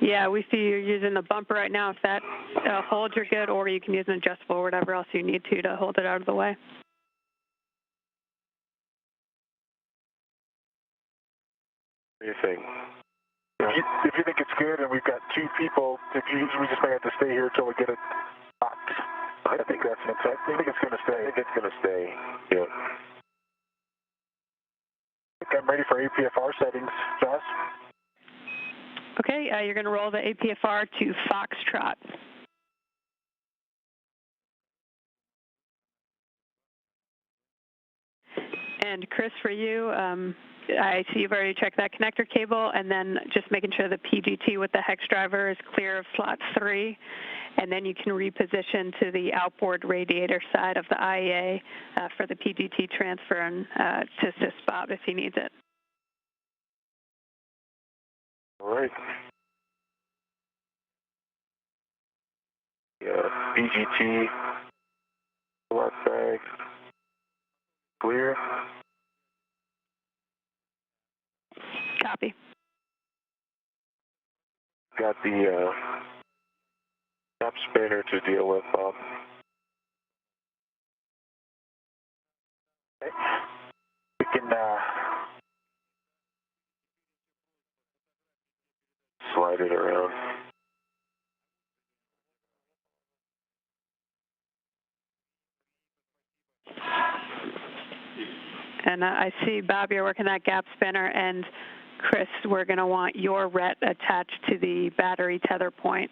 Yeah, we see you're using the bumper right now. If that holds, you're good, or you can use an adjustable or whatever else you need to hold it out of the way. What do you think? If you think it's good and we've got 2 people, we just may have to stay here until we get it locked. I think that's I think it's going to stay. I think it's going to stay. Yeah. Okay, I'm ready for APFR settings, Josh. Okay, you're going to roll the APFR to Foxtrot. And Chris, for you, I see you've already checked that connector cable, and then just making sure the PGT with the hex driver is clear of slot 3, and then you can reposition to the outboard radiator side of the IEA for the PGT transfer and to assist Bob if he needs it. All right. Yeah, PGT, lock bag, clear. Copy. Got the top spinner to deal with, Bob. Okay. We can slide it around. And I see, Bob, you're working that gap spinner, and Chris, we're going to want your RET attached to the battery tether point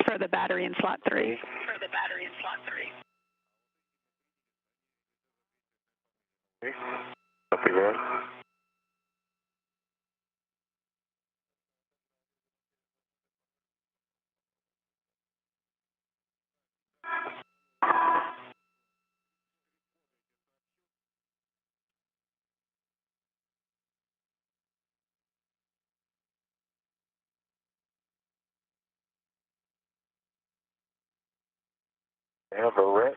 for the battery in slot 3. For the battery in slot 3. Okay. Copy that. I have a ret.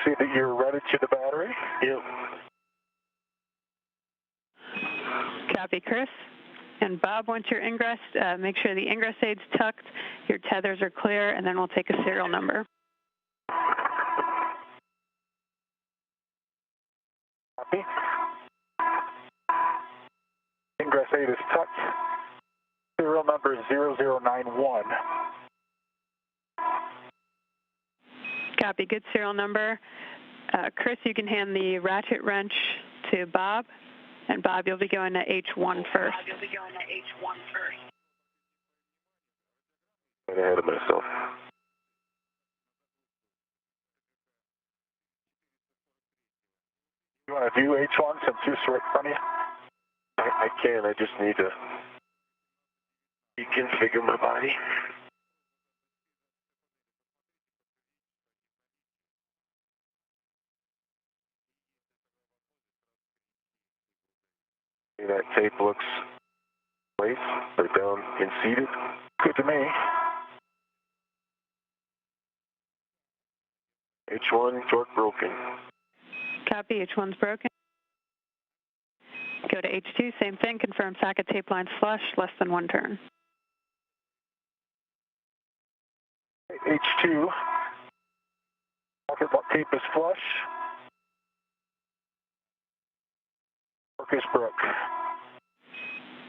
see that you're routed to the battery. Yep. Copy, Chris. And Bob, once you're ingress, make sure the ingress aid's tucked, your tethers are clear, and then we'll take a serial number. Copy. Ingress aid is tucked. Serial number is 0091. Copy, good serial number. Chris, you can hand the ratchet wrench to Bob. And Bob, you'll be going to H1 first. Bob, you'll be going to H1 first. I'm ahead of myself. You want to do H1 since you're right in front of you? I can, I just need to reconfigure my body. That tape looks place or down and seated. Good to me. H1 torque broken. Copy, H1's broken. Go to H2, same thing, confirm socket tape line flush, less than 1 turn. H2, socket tape is flush. Torque is broke.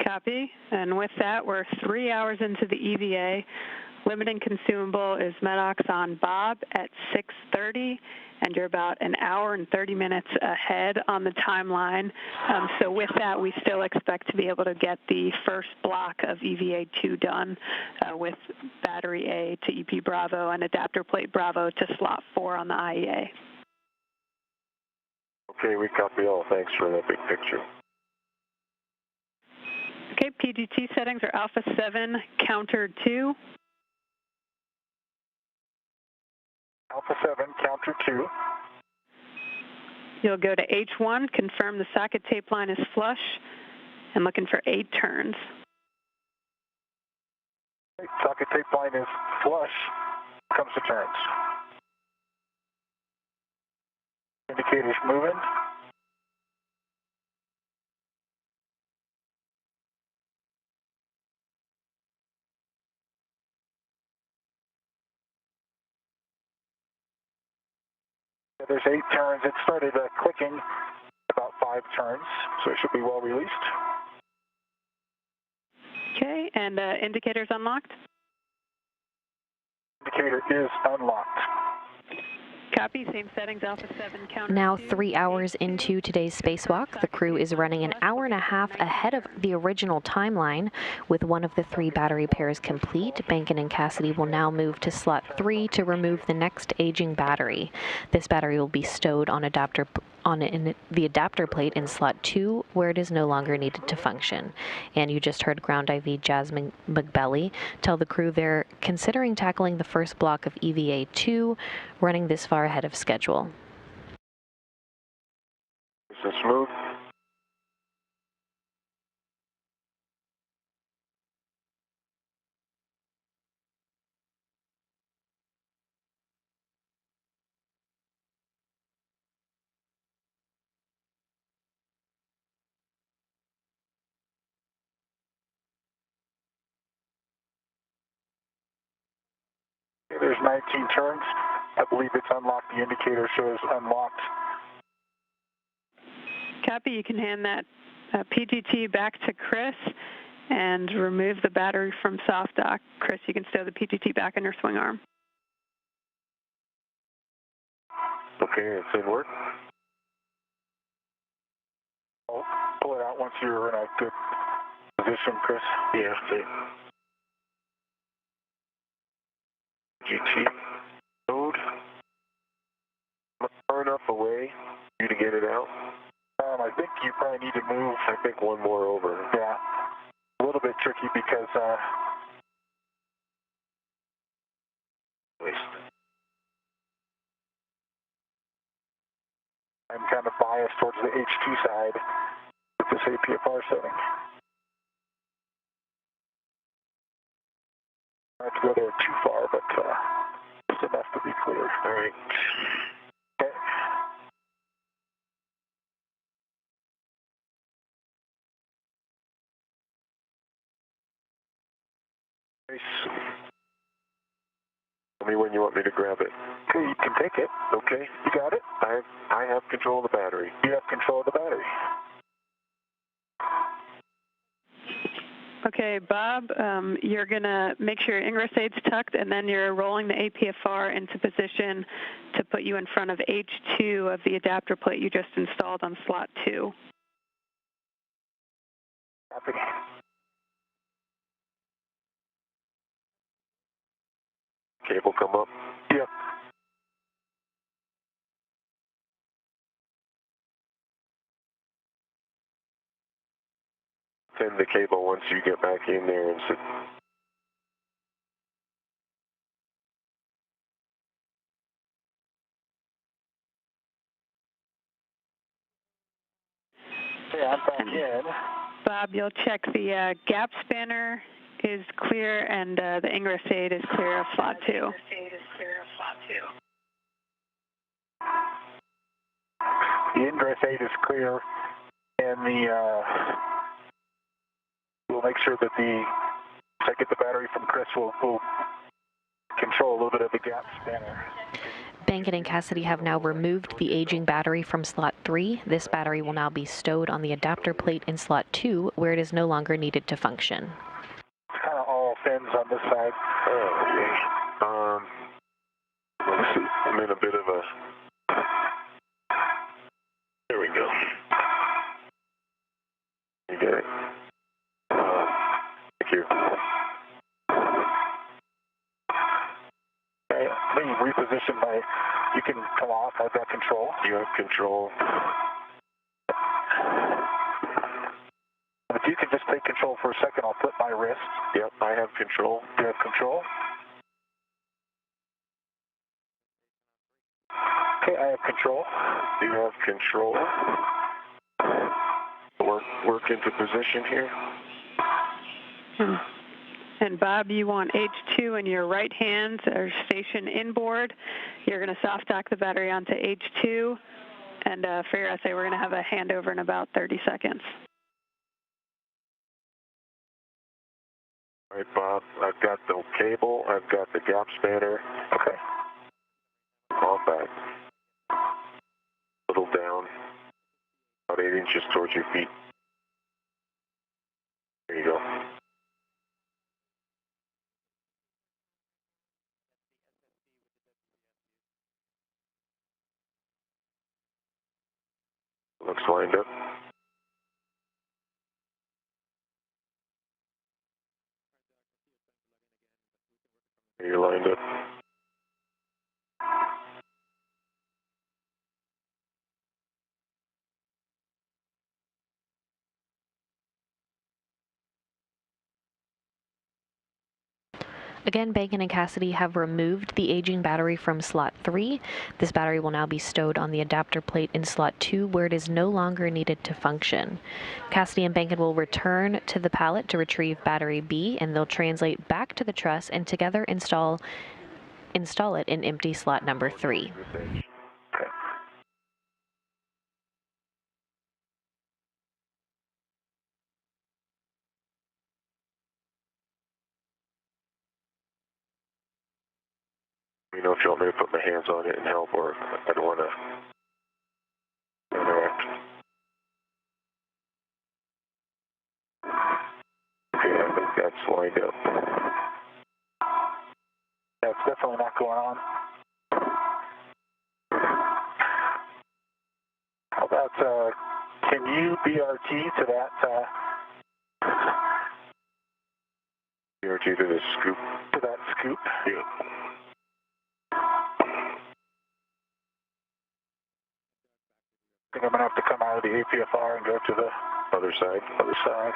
Copy, and with that, we're 3 hours into the EVA. Limiting consumable is Medox on Bob at 6:30, and you're about an hour and 30 minutes ahead on the timeline. So with that, we still expect to be able to get the first block of EVA2 done with battery A to EP Bravo and adapter plate Bravo to slot 4 on the IEA. Okay, we copy all. Thanks for that big picture. Okay, PGT settings are Alpha 7, counter 2. Alpha 7, counter 2. You'll go to H1, confirm the socket tape line is flush, and looking for 8 turns. Socket tape line is flush. Comes to turns. Indicator's moving. There's 8 turns. It started clicking about 5 turns, so it should be well released. Okay, and indicators unlocked? Indicator is unlocked. Copy, same settings, Alpha 7, counter. Now 3 hours into today's spacewalk, the crew is running an hour and a half ahead of the original timeline. With one of the 3 battery pairs complete, Bankin and Cassidy will now move to slot 3 to remove the next aging battery. This battery will be stowed on the adapter plate in slot 2, where it is no longer needed to function. And you just heard Ground IV Jasmine McBelly tell the crew they're considering tackling the first block of EVA 2, running this far ahead of schedule. Is this smooth? There's 19 turns. I believe it's unlocked. The indicator shows unlocked. Copy, you can hand that PGT back to Chris and remove the battery from soft dock. Chris, you can stow the PGT back in your swing arm. Okay, it's in work. I'll pull it out once you're in a good position, Chris. Yeah, okay. GT load. Far enough away for you to get it out? I think you probably need to move. I think one more over. Yeah, a little bit tricky because I'm kind of biased towards the H2 side with this APFR setting. I have to go there too far, but just enough to be clear. All right. Okay. Tell me when you want me to grab it. Okay, you can take it. Okay. You got it? I have control of the battery. You have control of the battery. Okay, Bob, you're going to make sure your ingress aid's tucked, and then you're rolling the APFR into position to put you in front of H2 of the adapter plate you just installed on slot 2. Copy. Cable come up. Yep. Send the cable once you get back in there and sit. Okay, I'm back in. Bob, you'll check the gap spanner is clear and the ingress aid is clear of slot 2. The ingress aid is clear, and we'll make sure that once I get the battery from Chris, we'll control a little bit of the gap spanner. Bankin and Cassidy have now removed the aging battery from slot 3. This battery will now be stowed on the adapter plate in slot 2, where it is no longer needed to function. It's kind of all fins on this side. Oh, okay. I'm in a bit of a... There we go. You get it? Thank you. Okay, let me reposition you can come off. I've got control. You have control. If you can just take control for a second, I'll flip my wrist. Yep, I have control. You have control? Okay, I have control. You have control. Work into position here. And Bob, you want H2 in your right hand or station inboard. You're going to soft dock the battery onto H2. And for your essay, we're going to have a handover in about 30 seconds. All right, Bob, I've got the cable, I've got the gap spanner. Okay. On back. A little down. About 8 inches towards your feet. There you go. Looks lined up. You're lined up. Again, Bacon and Cassidy have removed the aging battery from slot 3. This battery will now be stowed on the adapter plate in slot 2, where it is no longer needed to function. Cassidy and Bacon will return to the pallet to retrieve battery B, and they'll translate back to the truss and together install it in empty slot number 3. You know if you want me to put my hands on it and help, or I don't want to interact. Okay, I think that's lined up. That's definitely not going on. How about, can you BRT to that, BRT to the scoop. To that scoop? Yeah. I think I'm going to have to come out of the APFR and go to the Other side. other side.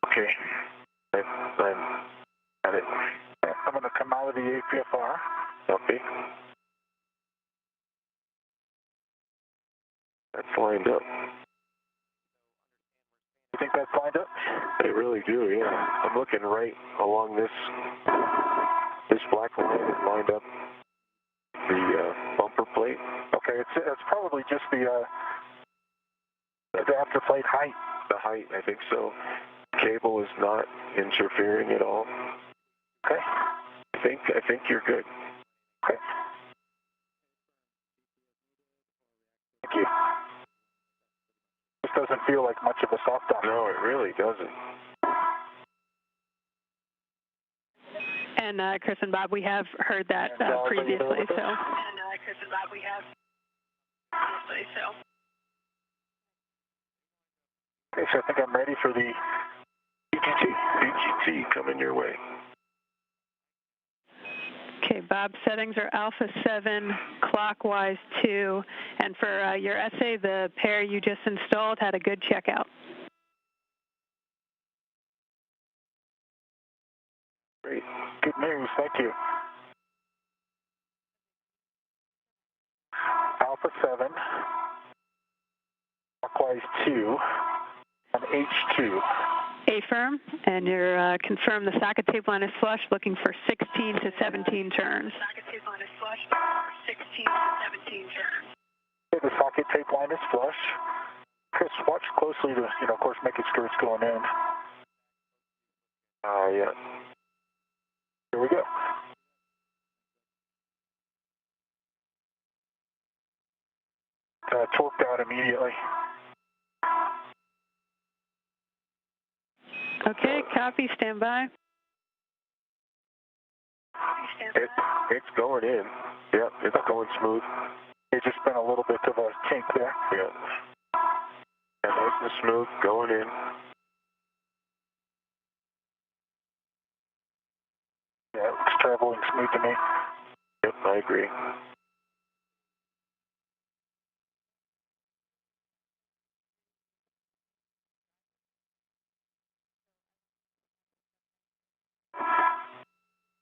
Okay. I'm at it. I'm going to come out of the APFR. Okay. That's lined up. You think that's lined up? I really do, yeah. I'm looking right along this black line is lined up. The bumper plate. Okay, it's probably just the adapter plate height. The height, I think so. Cable is not interfering at all. Okay. I think you're good. Okay. Thank you. This doesn't feel like much of a soft dock. No, it really doesn't. And Chris and Bob, we have heard that previously, so. Okay, so I think I'm ready for the BGT coming your way. Okay, Bob, settings are Alpha 7, clockwise 2, and for your essay, the pair you just installed had a good checkout. Great. Good news. Thank you. Alpha 7, clockwise 2, on H2. A-firm, and you're confirmed the socket tape line is flush, looking for 16 to 17 turns. Socket tape line is flush, 16 to 17 turns. Okay, the socket tape line is flush. Chris, watch closely to, of course, making sure it's going in. Yeah. Here we go. Torqued out immediately. Okay, copy, stand by. It's going in. Yep, it's going smooth. It's just been a little bit of a kink there. Yeah. Yeah, nice and smooth, going in. Yeah, it's traveling smooth to me. Yep, I agree.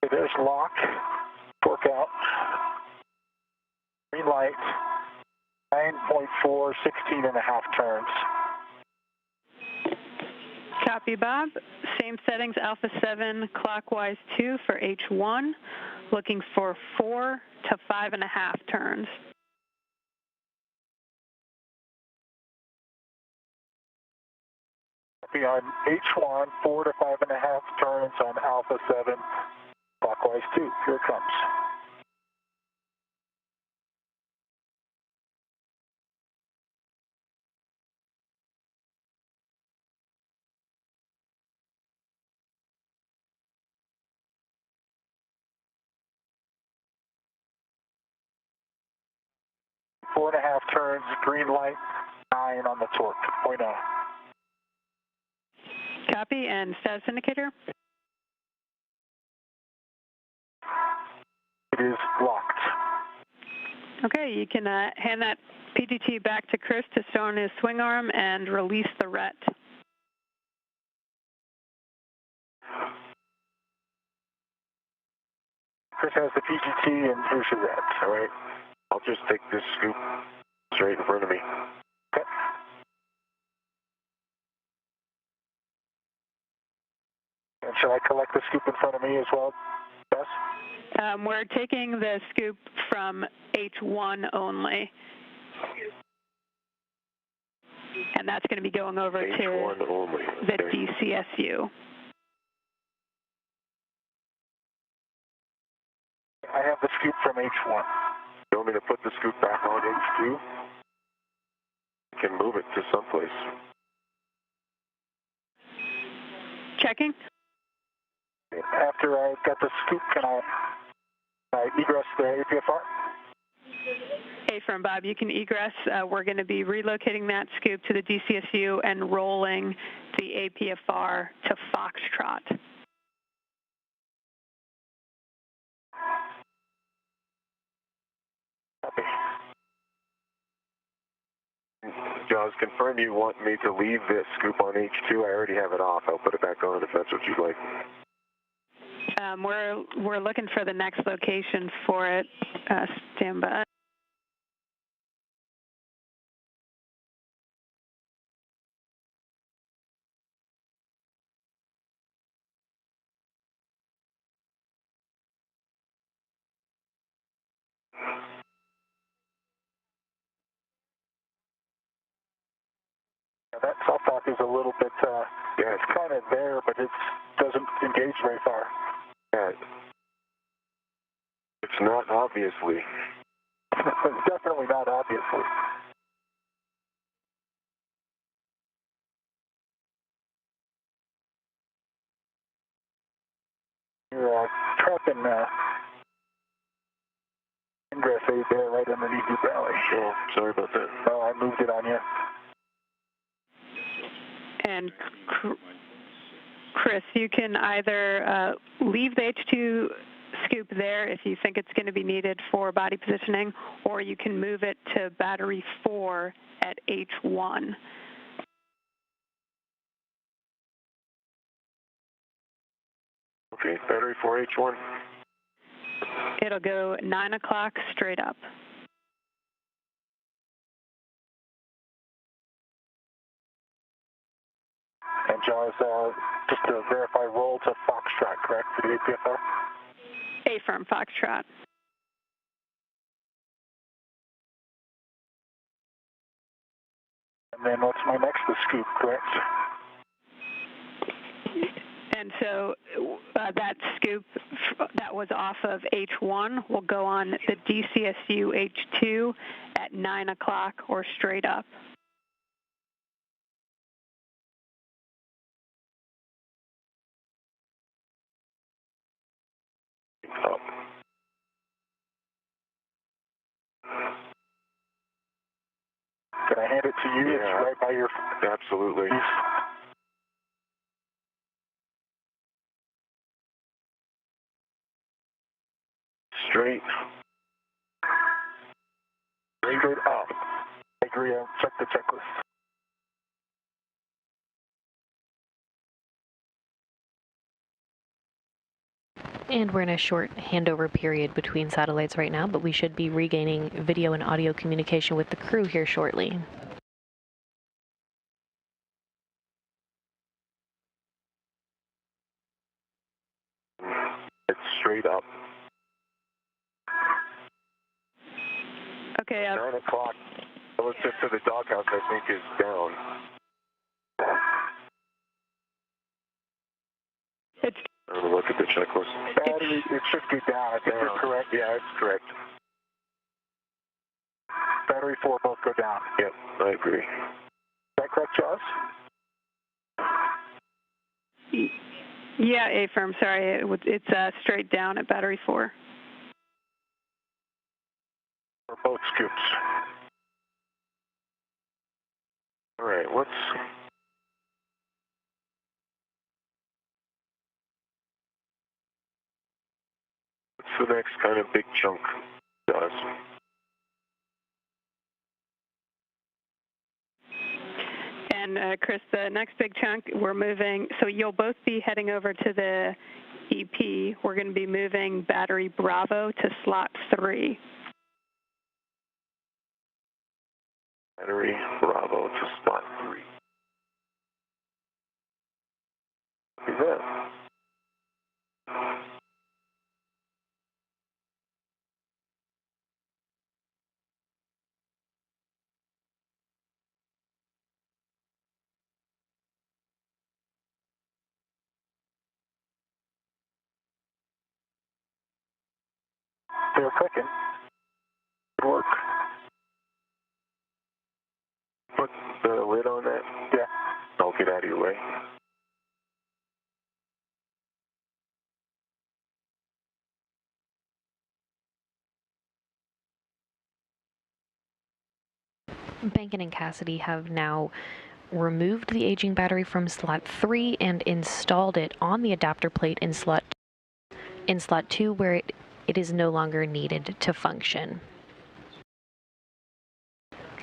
Okay, there's lock, torque out, green light, 9.4, 16 and a half turns. Copy, Bob. Same settings, Alpha 7, clockwise 2 for H1, looking for 4 to 5.5 turns. Copy on H1, 4 to 5.5 turns on Alpha 7, clockwise 2. Here it comes. Four and a half turns, green light, 9 on the torque, 0.0. Copy, and status indicator? It is locked. Okay, you can hand that PGT back to Chris to stow on his swing arm and release the ret. Chris has the PGT and here's your ret. All right. I'll just take this scoop straight in front of me. Okay. And shall I collect the scoop in front of me as well, Bess? We're taking the scoop from H1 only. And that's going to be going over H1 to only. the Okay. DCSU. I have the scoop from H1. You want me to put the scoop back on H2? You can move it to someplace. Checking. After I got the scoop, can I egress the APFR? Affirm, Bob, you can egress. We're going to be relocating that scoop to the DCSU and rolling the APFR to Foxtrot. Copy. Jaws, confirm you want me to leave this scoop on H2. I already have it off. I'll put it back on if that's what you'd like. We're looking for the next location for it. Stand by. That self-talk is a little bit, Yeah, it's kind of there, but it doesn't engage very far. yeah. It's not obviously. It's definitely not obviously. You're trapping ingress aid there right underneath your belly. Oh, sorry about that. Oh, I moved it on you. And Chris, you can either leave the H2 scoop there if you think it's going to be needed for body positioning, or you can move it to battery 4 at H1. Okay, battery 4H1. It'll go 9 o'clock straight up. And Jaws, just to verify, roll to Foxtrot, correct, for the APFR? Affirm, Foxtrot. And then what's my next? The scoop, correct? And so that scoop that was off of H1 will go on the DCSU H2 at 9 o'clock or straight up. Up. Can I hand it to you? Yeah. It's right by your... Absolutely. Straight. Straight up. I agree. I'll check the checklist. And we're in a short handover period between satellites right now, but we should be regaining video and audio communication with the crew here shortly. It's straight up. Okay. 9 o'clock relative to the doghouse, I think, is down. it should be down. I think you're correct. Yeah, it's correct. Battery 4 both go down. Yep, I agree. Is that correct, Jaws? Yeah, A-firm, sorry. It's straight down at battery 4. For both scoops. All right, what's the next kind of big chunk, Jaws? And Chris, the next big chunk, we're moving, so you'll both be heading over to the EP. We're going to be moving battery Bravo to slot 3. Battery Bravo to slot 3. Look at that. They're clicking. Good work. Put the lid on that? Yeah. I'll get out of your way. Bankin and Cassidy have now removed the aging battery from slot 3 and installed it on the adapter plate in slot 2, where it is no longer needed to function.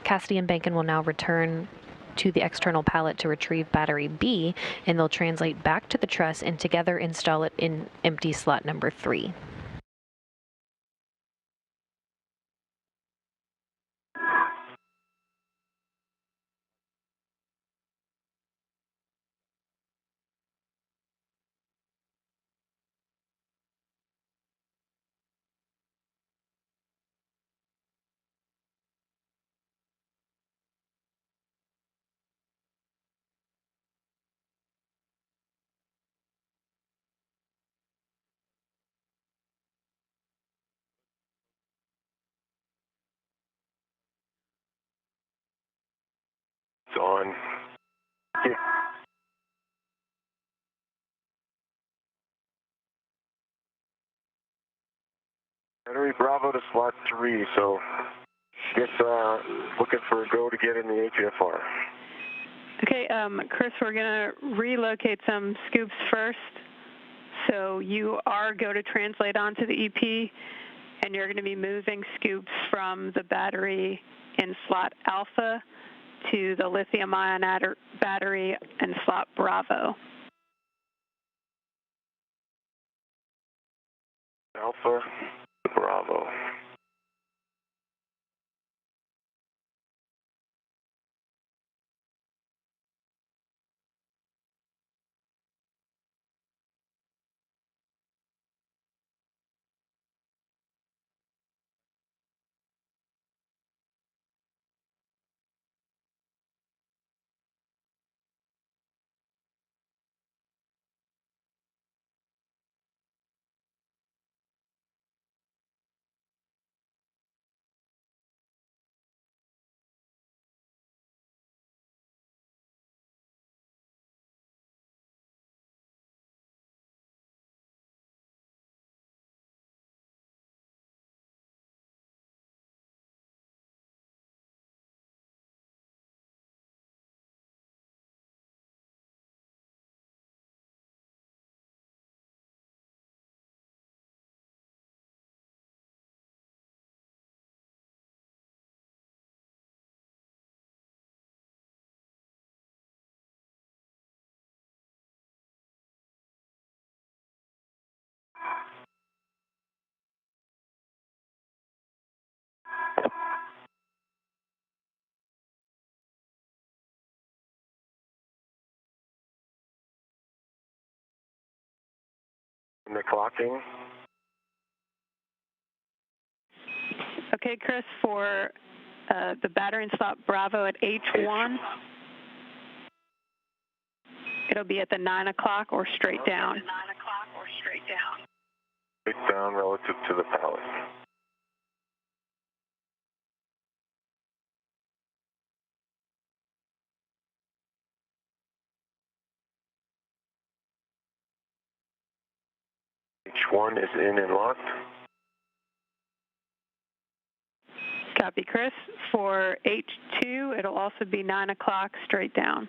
Cassidy and Bankin will now return to the external pallet to retrieve battery B, and they'll translate back to the truss and together install it in empty slot number 3. It's on. Yeah. Battery Bravo to slot 3, so guess looking for a go to get in the APFR. Okay, Chris, we're going to relocate some scoops first. So you are go to translate onto the EP, and you're going to be moving scoops from the battery in slot Alpha to the lithium-ion battery in slot Bravo. Alpha to Bravo. And the clocking. Okay, Chris, for the battery in slot Bravo at H1, it'll be at the 9 o'clock or straight down. straight down relative to the pallet. H1 is in and locked. Copy, Chris. For H2, it'll also be 9 o'clock straight down.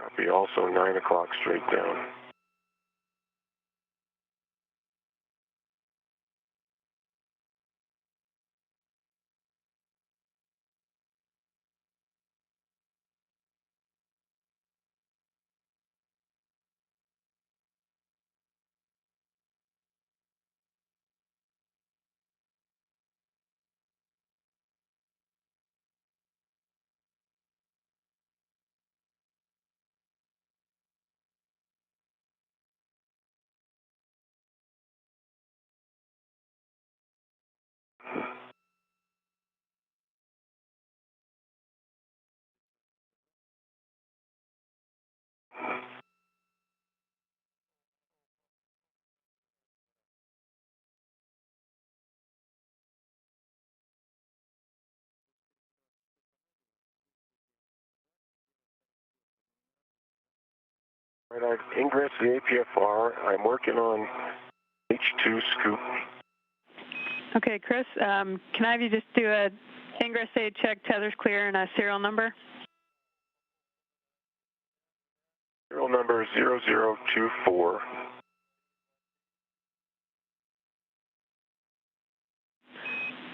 Copy, also 9 o'clock straight down. Right, I've ingressed the APFR. I'm working on H2 scoop. Okay, Chris, can I have you just do a ingress aid check, tether's clear, and a serial number? Serial number 0024.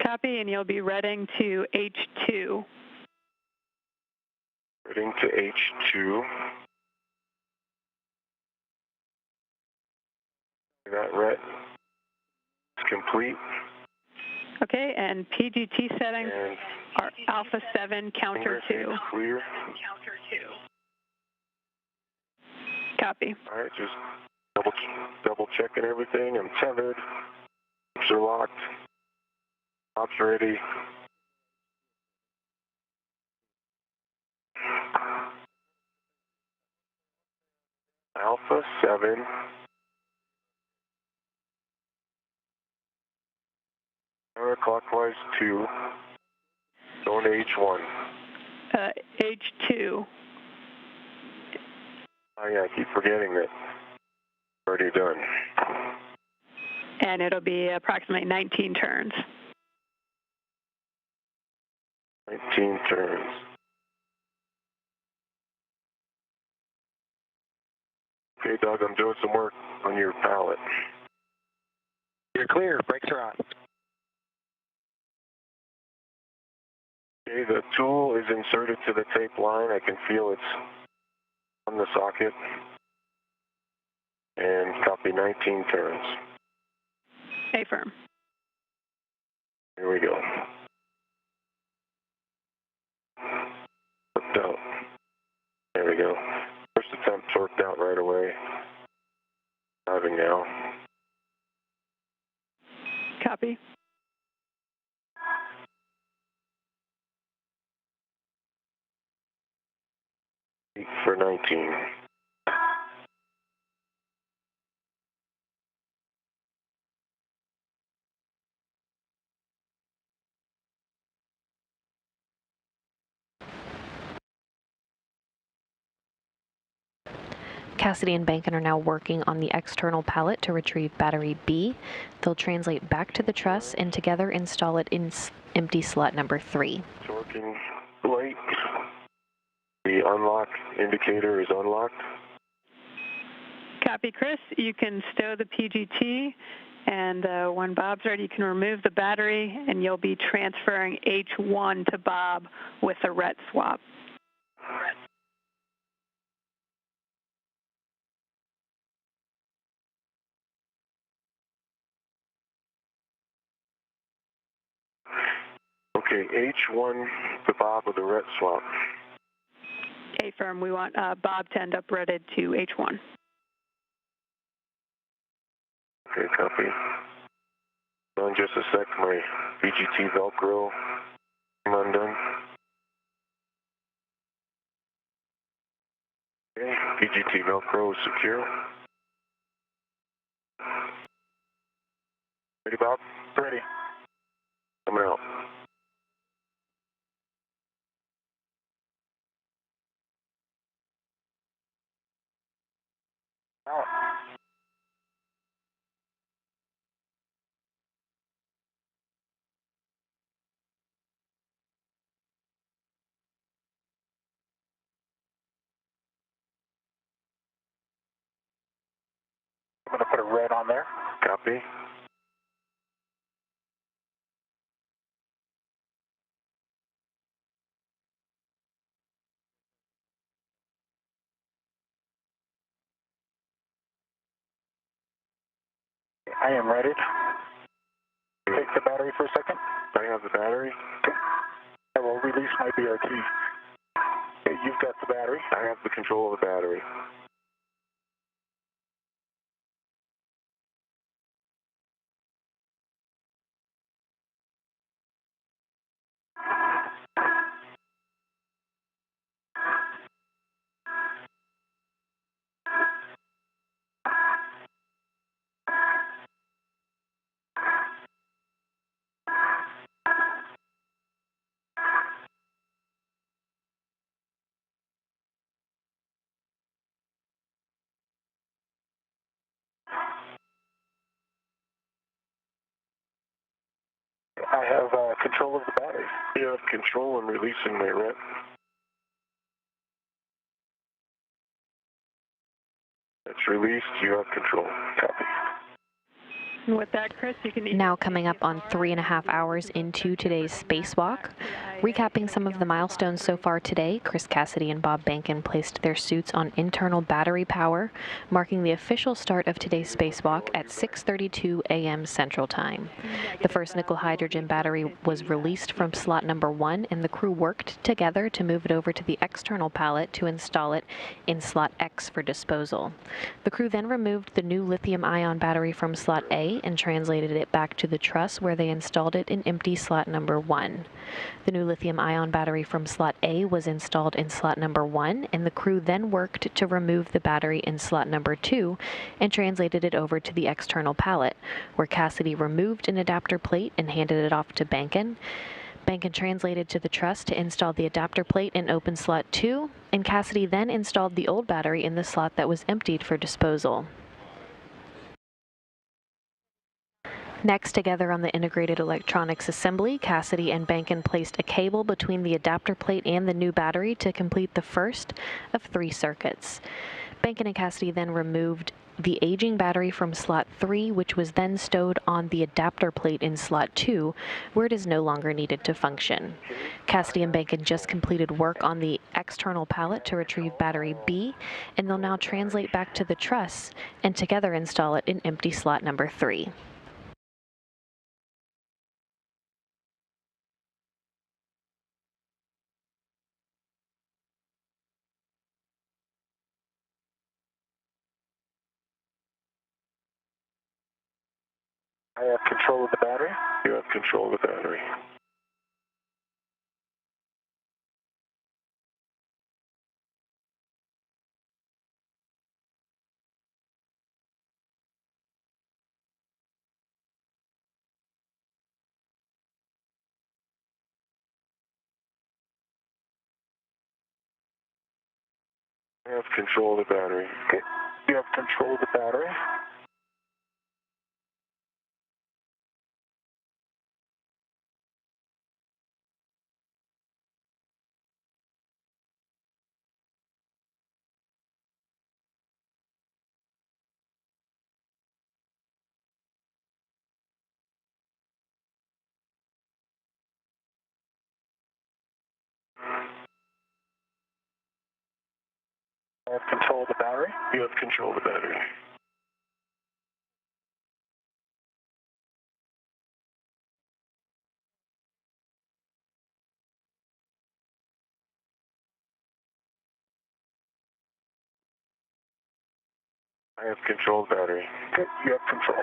Copy, and you'll be reading to H2. Heading to H2. That ret is complete. Okay, and PGT settings And are Alpha 7, counter 2. Clear. Copy. All right, just double checking everything. I'm tethered. Hoops are locked. Tops ready. Alpha 7. Counterclockwise 2. Going to H1. H2. Oh yeah, I keep forgetting that. Already done. And it'll be approximately 19 turns. 19 turns. Okay, Doug, I'm doing some work on your pallet. You're clear. Brakes are on. Okay, the tool is inserted to the tape line. I can feel it's on the socket. And copy 19 turns. Affirm. Here we go. Worked out. There we go. First attempt worked out right away. Driving now. Copy. For 19. Cassidy and Bankin are now working on the external pallet to retrieve battery B. They'll translate back to the truss and together install it in empty slot number 3. Torquing light. The unlock indicator is unlocked. Copy, Chris. You can stow the PGT, and when Bob's ready, you can remove the battery, and you'll be transferring H1 to Bob with a ret swap. Okay, H1 to Bob with a ret swap. Affirm. We want Bob to end up redded to H1. Okay, copy. In just a sec, my BGT Velcro undone. Okay, BGT Velcro is secure. Ready, Bob? Ready. Coming out. Out. I'm going to put a red on there. Copy. I am ready. Take the battery for a second. I have the battery. I will release my BRT. Okay, you've got the battery. I have the control of the battery. I have control of the battery. You have control. I'm releasing my red. It's released. You have control. Copy. And with that, Chris, you can Now coming up on 3.5 hours into today's spacewalk. Recapping some of the milestones so far today, Chris Cassidy and Bob Behnken placed their suits on internal battery power, marking the official start of today's spacewalk at 6:32 a.m. Central Time. The first nickel hydrogen battery was released from slot number 1, and the crew worked together to move it over to the external pallet to install it in slot X for disposal. The crew then removed the new lithium-ion battery from slot A and translated it back to the truss, where they installed it in empty slot number 1. The new lithium-ion battery from slot A was installed in slot number 1, and the crew then worked to remove the battery in slot number 2 and translated it over to the external pallet, where Cassidy removed an adapter plate and handed it off to Behnken. Behnken translated to the truss to install the adapter plate in open slot 2, and Cassidy then installed the old battery in the slot that was emptied for disposal. Next, together on the integrated electronics assembly, Cassidy and Behnken placed a cable between the adapter plate and the new battery to complete the first of 3 circuits. Behnken and Cassidy then removed the aging battery from slot 3, which was then stowed on the adapter plate in slot 2, where it is no longer needed to function. Cassidy and Behnken just completed work on the external pallet to retrieve battery B, and they'll now translate back to the truss and together install it in empty slot number 3. I have control of the battery. You have control of the battery. I have control of the battery. Okay. You have control of the battery. I have control of the battery. You have control of the battery. I have control of the battery. Okay. You have control.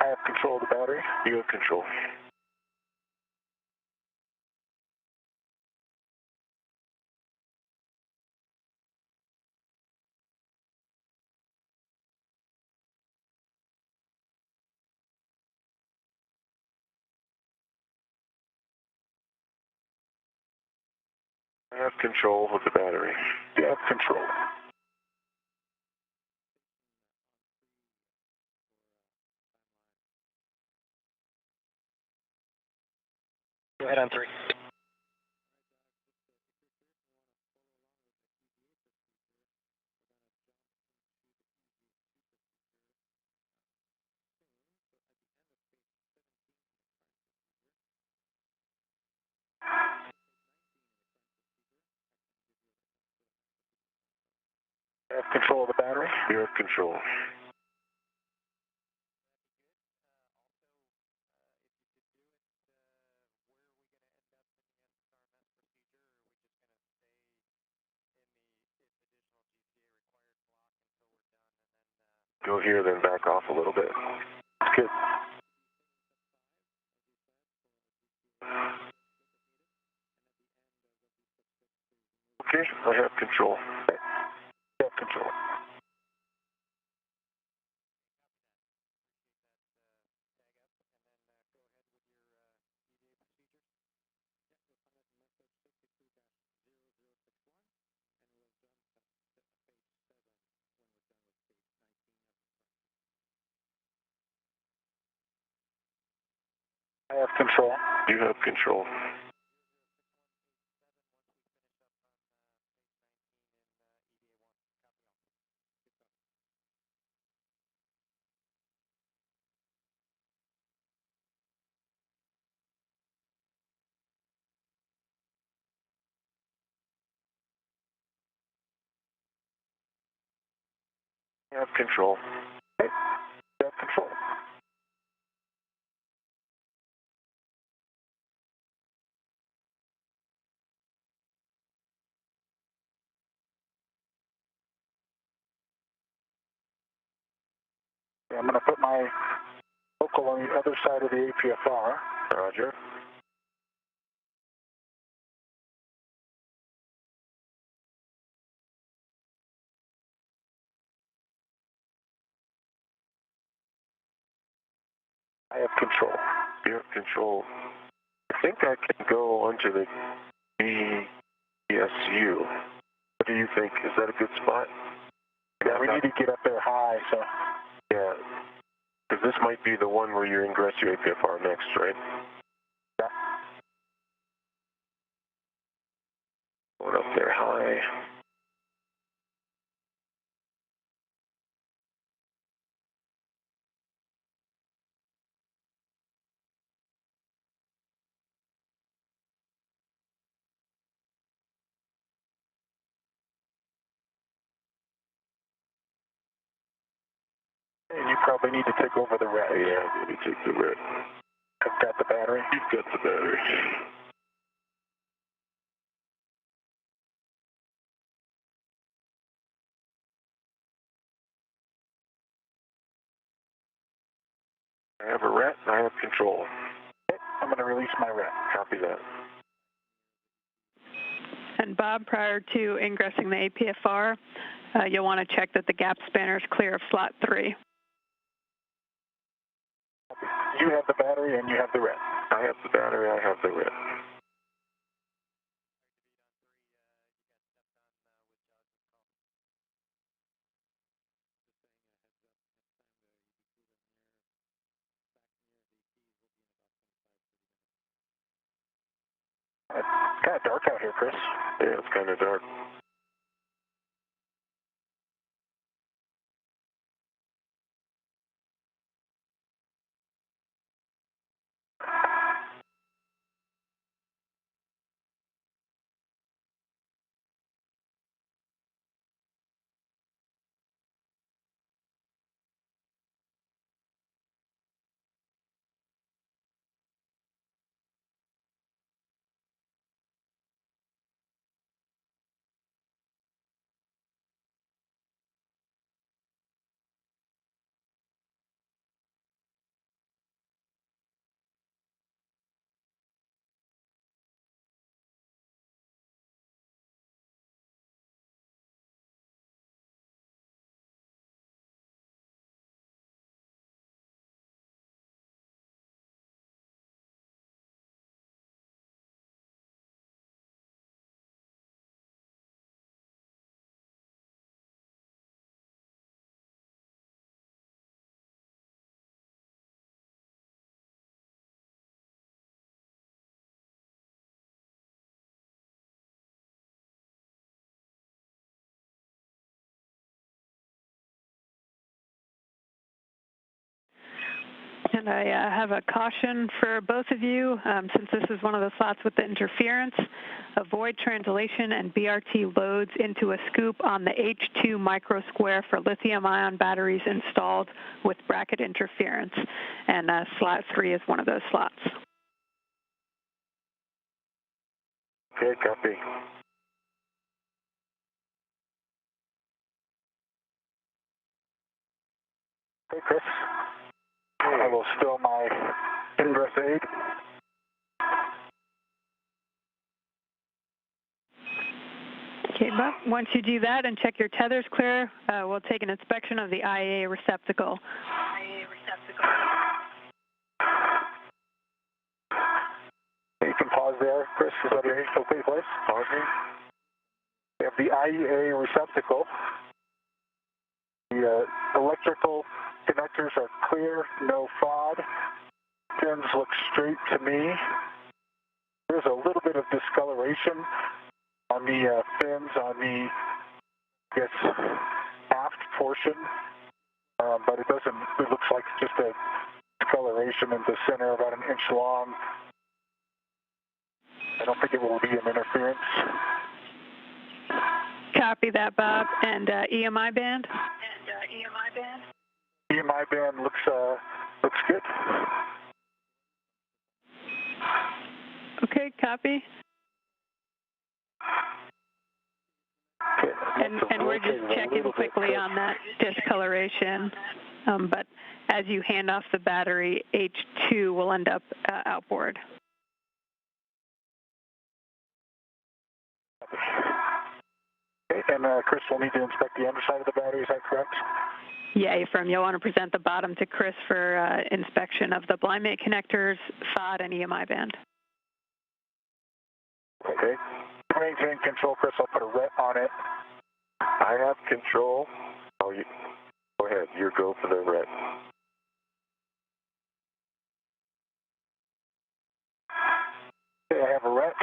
I have control of the battery. You have control. I have control of the battery. You have control. Go ahead on 3. I have control of the battery. You have control. Go here, then back off a little bit. Good. Okay, I have control. You have control. I have control. You have control. You have control. You have control. Okay, I'm going to put my local on the other side of the APFR. Roger. I have control. You have control. I think I can go onto the BSU. What do you think? Is that a good spot? Yeah, we need to get up there high, so. Yeah. Because this might be the one where you ingress your APFR next, right? Yeah. Going up there high. And you probably need to take over the red. Yeah, let me take the red. I've got the battery. You've got the battery. I have a ret and I have control. Okay, I'm going to release my red. Copy that. And Bob, prior to ingressing the APFR, you'll want to check that the gap spanner is clear of slot 3. You have the battery and you have the red. I have the battery, I have the ret. It's kind of dark out here, Chris. Yeah, it's kind of dark. And I have a caution for both of you, since this is one of the slots with the interference. Avoid translation and BRT loads into a scoop on the H2 microsquare for lithium-ion batteries installed with bracket interference. And slot 3 is one of those slots. Okay, copy. Okay, Chris. I will still my ingress aid. Okay, Bob, once you do that and check your tether's clear, we'll take an inspection of the IAA receptacle. You can pause there, Chris. Is that okay place? Pausing. We have the IEA receptacle. The electrical connectors are clear, no fraud. Pins look straight to me. There's a little bit of discoloration on the fins on the, I guess, aft portion, but it looks like just a discoloration in the center, about an inch long. I don't think it will be an interference. Copy that, Bob. And EMI band? EMI band looks good. Okay, copy. Okay, and we're just checking quickly on that discoloration. But as you hand off the battery, H2 will end up outboard. Okay, and Chris will need to inspect the underside of the battery, is that correct? Yeah, Ephraim, you'll want to present the bottom to Chris for inspection of the blind mate connectors, FOD, and EMI band. Okay. Maintain control, Chris. I'll put a ret on it. I have control. Oh, go ahead. You go for the ret. Okay, I have a ret.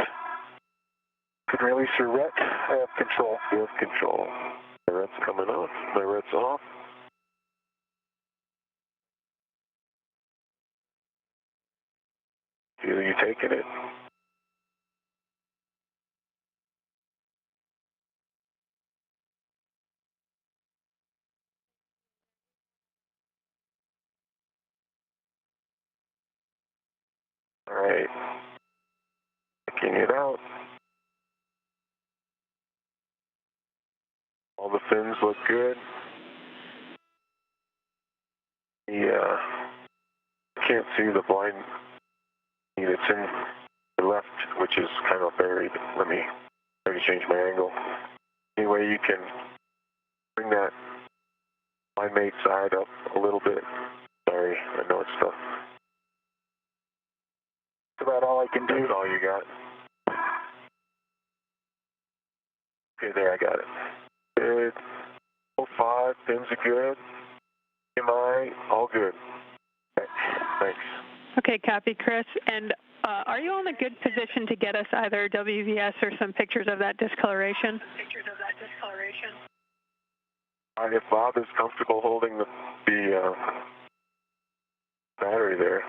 You can release your ret. I have control. You have control. My ret's coming off. My ret's off. Feel you taking it? All right. Checking it out. All the fins look good. Can't see the blind. It's in the left, which is kind of buried. Let me change my angle. Anyway, you can bring that blind mate side up a little bit. Sorry, I know it's tough. That's about all I can do. That's all you got. Okay, there, I got it. Good. 05, pins are good. MI, all good. Okay, thanks. Okay, copy, Chris. And are you in a good position to get us either WVS or some pictures of that discoloration? If Bob is comfortable holding the battery there.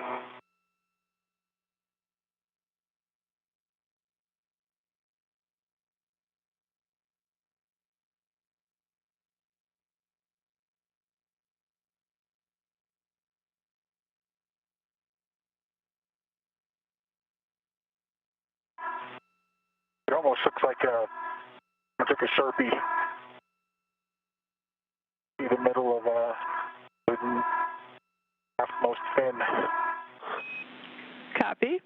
It almost looks like I took a Sharpie through the middle of the leftmost fin. Copy.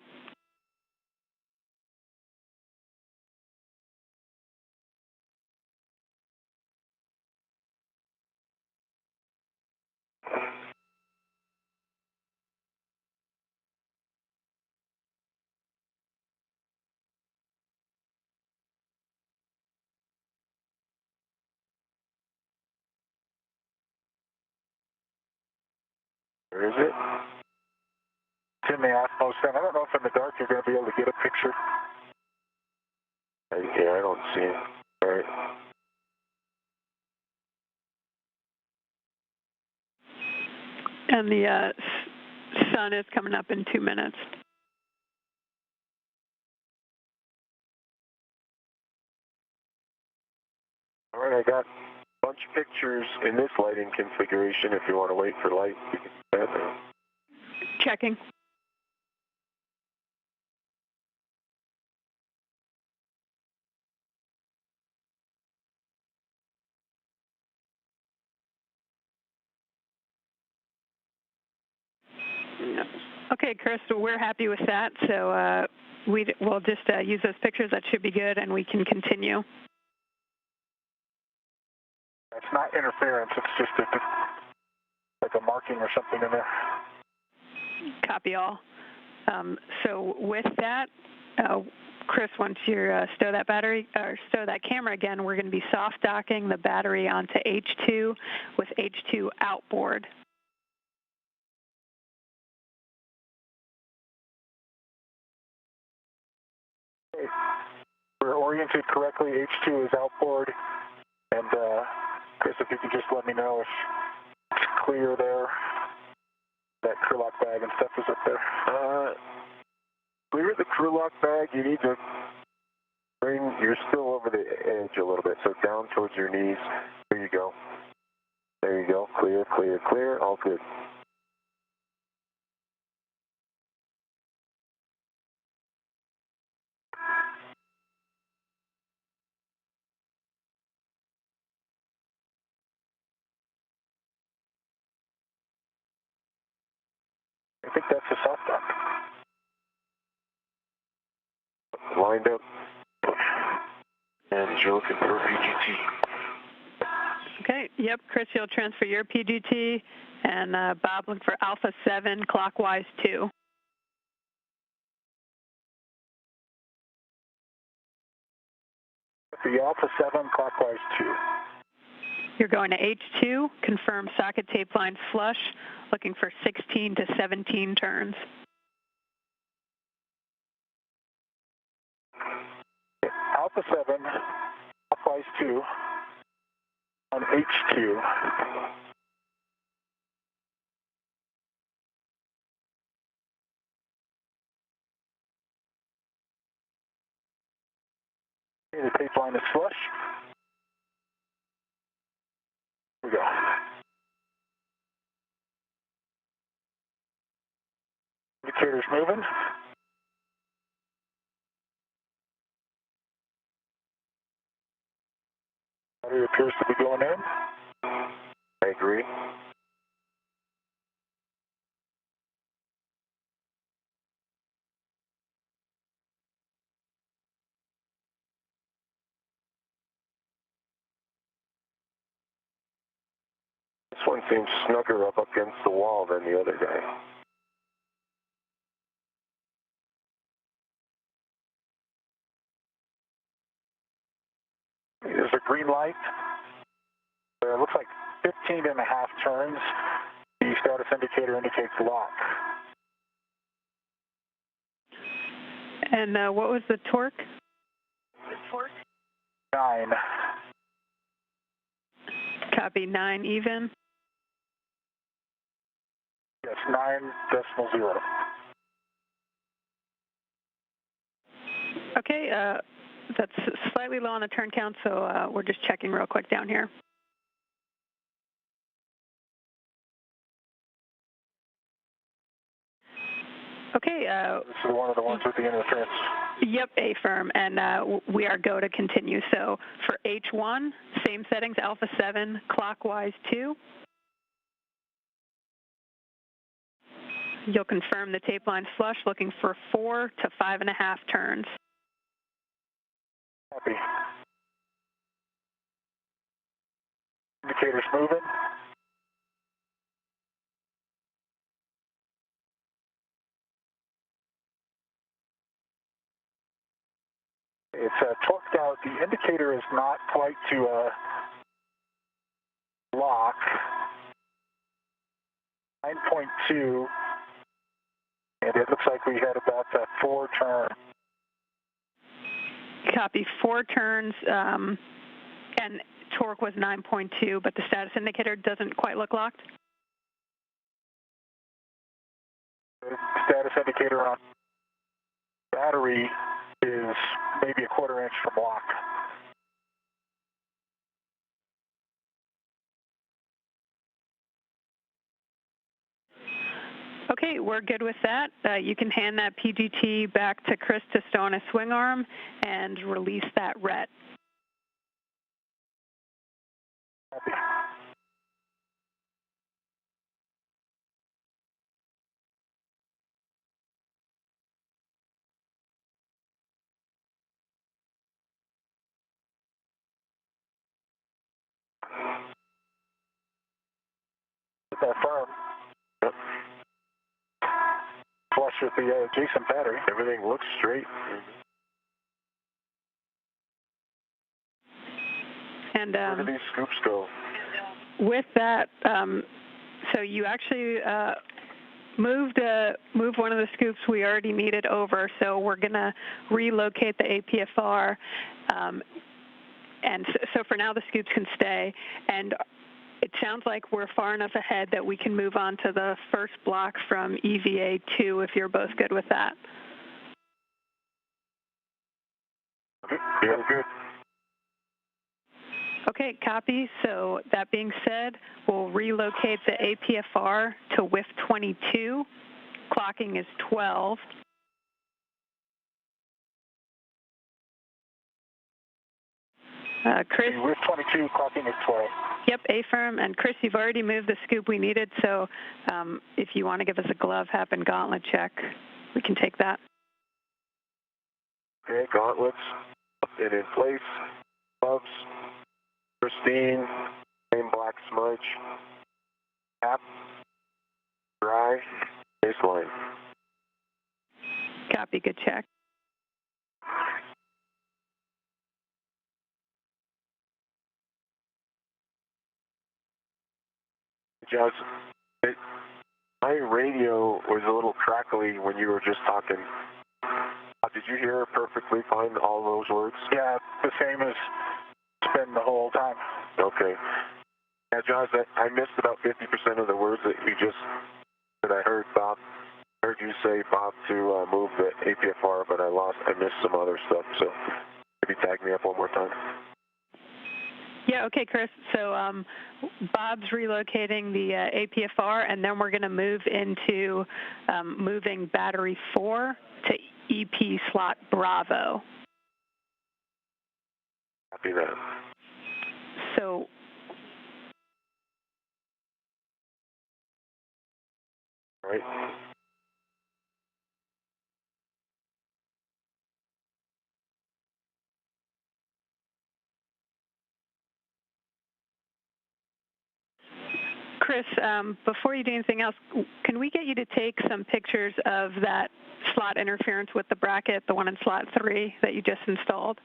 Where is it? It's in the leftmost fin. I don't know if in the dark you're going to be able to get a picture. Yeah, I don't see it. All right. And the sun is coming up in 2 minutes. All right, I got a bunch of pictures in this lighting configuration. If you want to wait for light, you can do that now. Checking. Okay, Chris, so we're happy with that. So we'll just use those pictures. That should be good, and we can continue. It's not interference. It's just like a marking or something in there. Copy all. So with that, Chris, once you stow that battery or stow that camera again, we're going to be soft docking the battery onto H2 with H2 outboard. We're oriented correctly. H2 is outboard. And Chris, if you could just let me know if it's clear there. That crew lock bag and stuff is up there. Clear the crew lock bag. You need to bring, you're still over the edge a little bit, so down towards your knees. There you go. There you go. Clear, clear, clear. All good. I think that's a soft dock. Lined up. And you're looking for PGT. Okay, yep, Chris, you'll transfer your PGT, and Bob, look for Alpha 7, clockwise 2. The Alpha 7, clockwise 2. You're going to H2, confirm socket tape line flush, looking for 16 to 17 turns. Alpha 7, clockwise 2, on H2. Okay, the tape line is flush. Here we go. Indicator's moving. Battery appears to be going in. I agree. This one seems snugger up against the wall than the other guy. There's a green light. It looks like 15 and a half turns. The status indicator indicates lock. And what was the torque? 9. Copy, 9 even. Yes, 9.0. Okay, that's slightly low on the turn count, so we're just checking real quick down here. Okay. This is one of the ones with the interference. Yep, A-firm, and we are go to continue. So for H1, same settings, Alpha 7, clockwise 2. You'll confirm the tape line flush, looking for 4 to 5.5 turns. Copy. Indicator's moving. It's torqued out. The indicator is not quite to lock. 9.2. And it looks like we had about 4 turns. Copy, 4 turns, and torque was 9.2, but the status indicator doesn't quite look locked? The status indicator on battery is maybe a quarter inch from lock. Okay, we're good with that. You can hand that PGT back to Chris to stow on a swing arm and release that ret. Copy. Get that firm. Yep. Flush with the adjacent battery. Everything looks straight. And Where do these scoops go? with that, so you actually moved one of the scoops we already needed over, so we're going to relocate the APFR. And so for now, the scoops can stay. And it sounds like we're far enough ahead that we can move on to the first block from EVA 2 if you're both good with that. Yeah, good. Okay, copy. So that being said, we'll relocate the APFR to WIF 22. Clocking is 12. Chris? WIF 22, clocking is 12. Yep, A-firm. And Chris, you've already moved the scoop we needed, so if you want to give us a glove, hap, and gauntlet check, we can take that. Okay, gauntlets up and in place. Gloves, pristine, same black smudge. Cap, dry, baseline. Copy, good check. Jazz, my radio was a little crackly when you were just talking. Did you hear perfectly fine all those words? Yeah, the same as it's been the whole time. Okay. Yeah, Josh, I missed about 50% of the words that I heard, Bob. I heard you say, Bob, to move the APFR, but I missed some other stuff, so maybe tag me up one more time. Yeah, okay, Chris. So Bob's relocating the APFR, and then we're going to move into moving battery 4 to EP slot Bravo. Copy that. So All right. Chris, before you do anything else, can we get you to take some pictures of that slot interference with the bracket, the one in slot 3 that you just installed?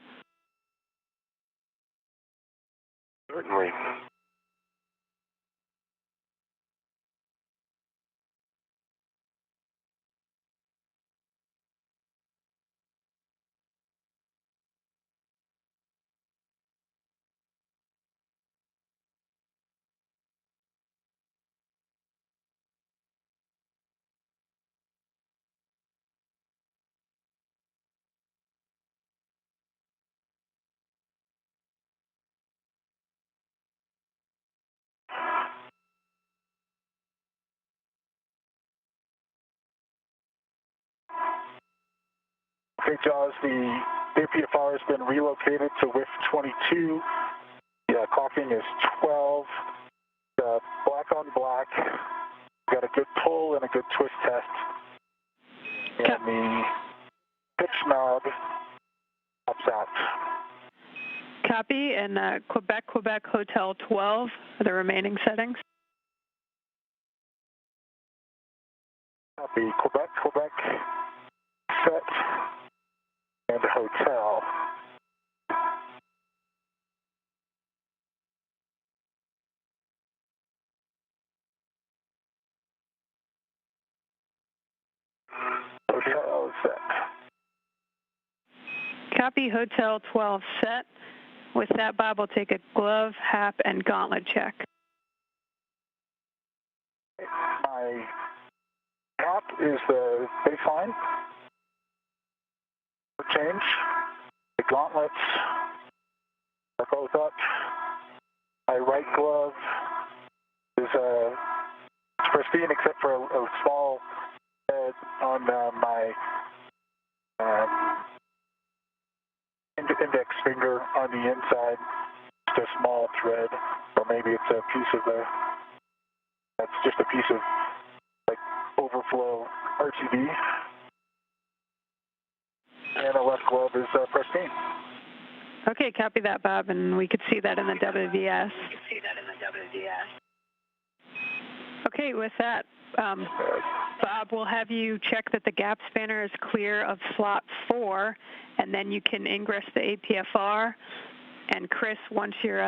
Certainly. Okay, Jaws, the APFR has been relocated to WIF 22. Yeah, clocking is 12. Black on black. Got a good pull and a good twist test. And the pitch knob pops out. Copy. And Quebec Hotel 12, the remaining settings. Copy. Quebec, set, and hotel. Hotel set. Copy. Hotel 12 set. With that, Bob will take a glove, hap, and gauntlet check. My hap is the baseline. Change. The gauntlets are both up. My right glove is pristine except for a small head on my index finger on the inside. Just a small thread, or maybe it's a piece of that's just a piece of like overflow RTD. And the left glove is pristine. Okay, copy that, Bob, and we could see that in the WVS. Okay, with that, Bob, we'll have you check that the gap spanner is clear of slot 4, and then you can ingress the APFR. And Chris, once you're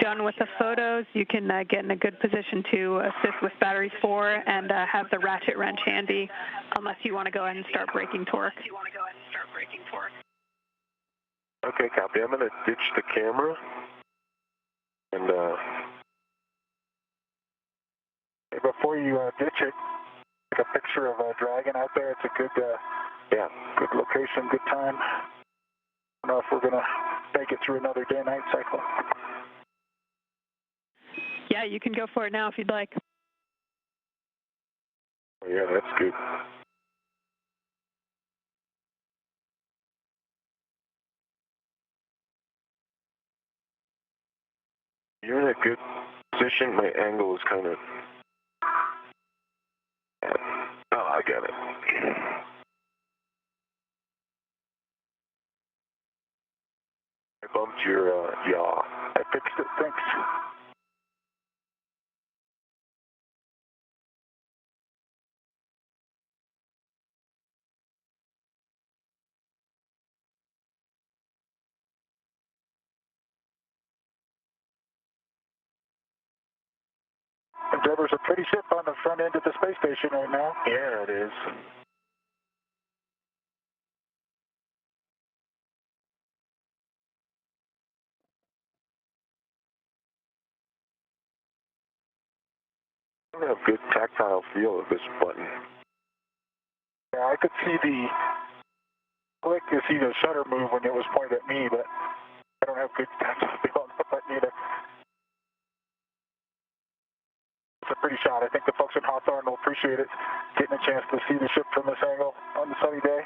done with the photos, you can get in a good position to assist with battery 4 and have the ratchet wrench handy, unless you want to go ahead and start braking torque. Okay, copy. I'm going to ditch the camera and before you ditch it, take a picture of a dragon out there. It's a good, good location, good time. I don't know if we're going to make it through another day-night cycle. Yeah, you can go for it now if you'd like. Oh, yeah, that's good. You're in a good position. My angle is kind of... Oh, I got it. I bumped your yaw. I fixed it, thanks. Endeavor's a pretty ship on the front end of the space station right now. Yeah, it is. I don't have good tactile feel of this button. Yeah, I could see the click, you see the shutter move when it was pointed at me, but I don't have good tactile feel on the button either. It's a pretty shot. I think the folks in Hawthorne will appreciate it, getting a chance to see the ship from this angle on the sunny day.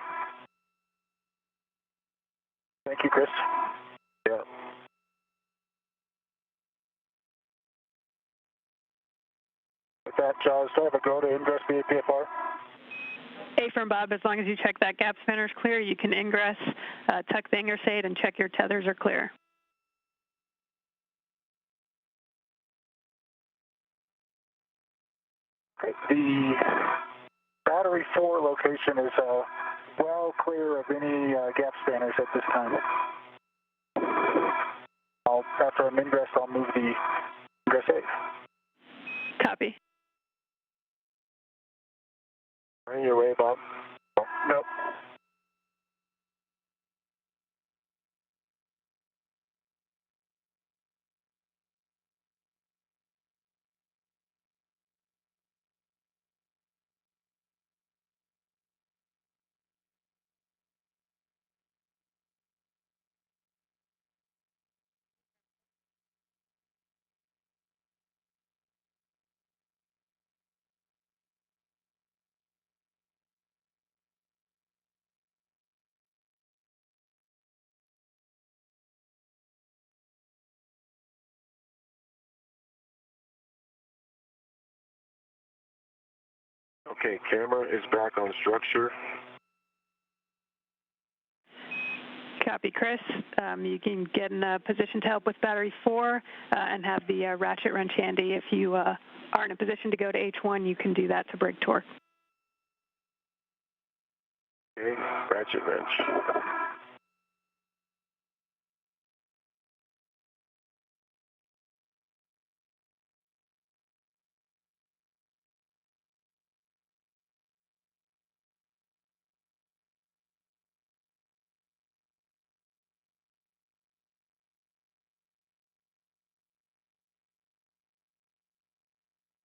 Thank you, Chris. Yeah. With that, Jaws, do I have a go to ingress the APFR? Affirm, Bob, as long as you check that gap spanner is clear, you can ingress, tuck the ingress aid, and check your tethers are clear. Okay. The battery 4 location is well clear of any gap spanners at this time. After I'm ingress, I'll move the ingress aid. Copy. On your way, Bob? Nope. Okay, camera is back on structure. Copy, Chris. You can get in a position to help with battery 4 and have the ratchet wrench handy. If you are in a position to go to H1, you can do that to brake torque. Okay, ratchet wrench.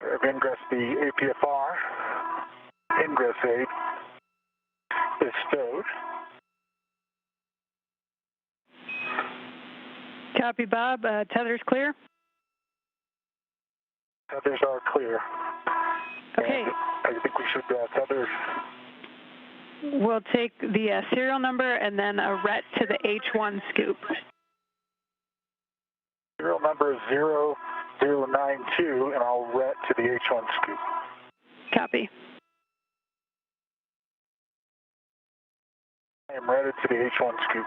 I've ingressed the APFR. ingress aid is stowed. Copy, Bob. Tether's clear? Tethers are clear. Okay. And I think we should tether. We'll take the serial number and then a ret to the H1 scoop. Serial number is 0092, and I'll ret to the H1 scoop. Copy. I am retted to the H1 scoop.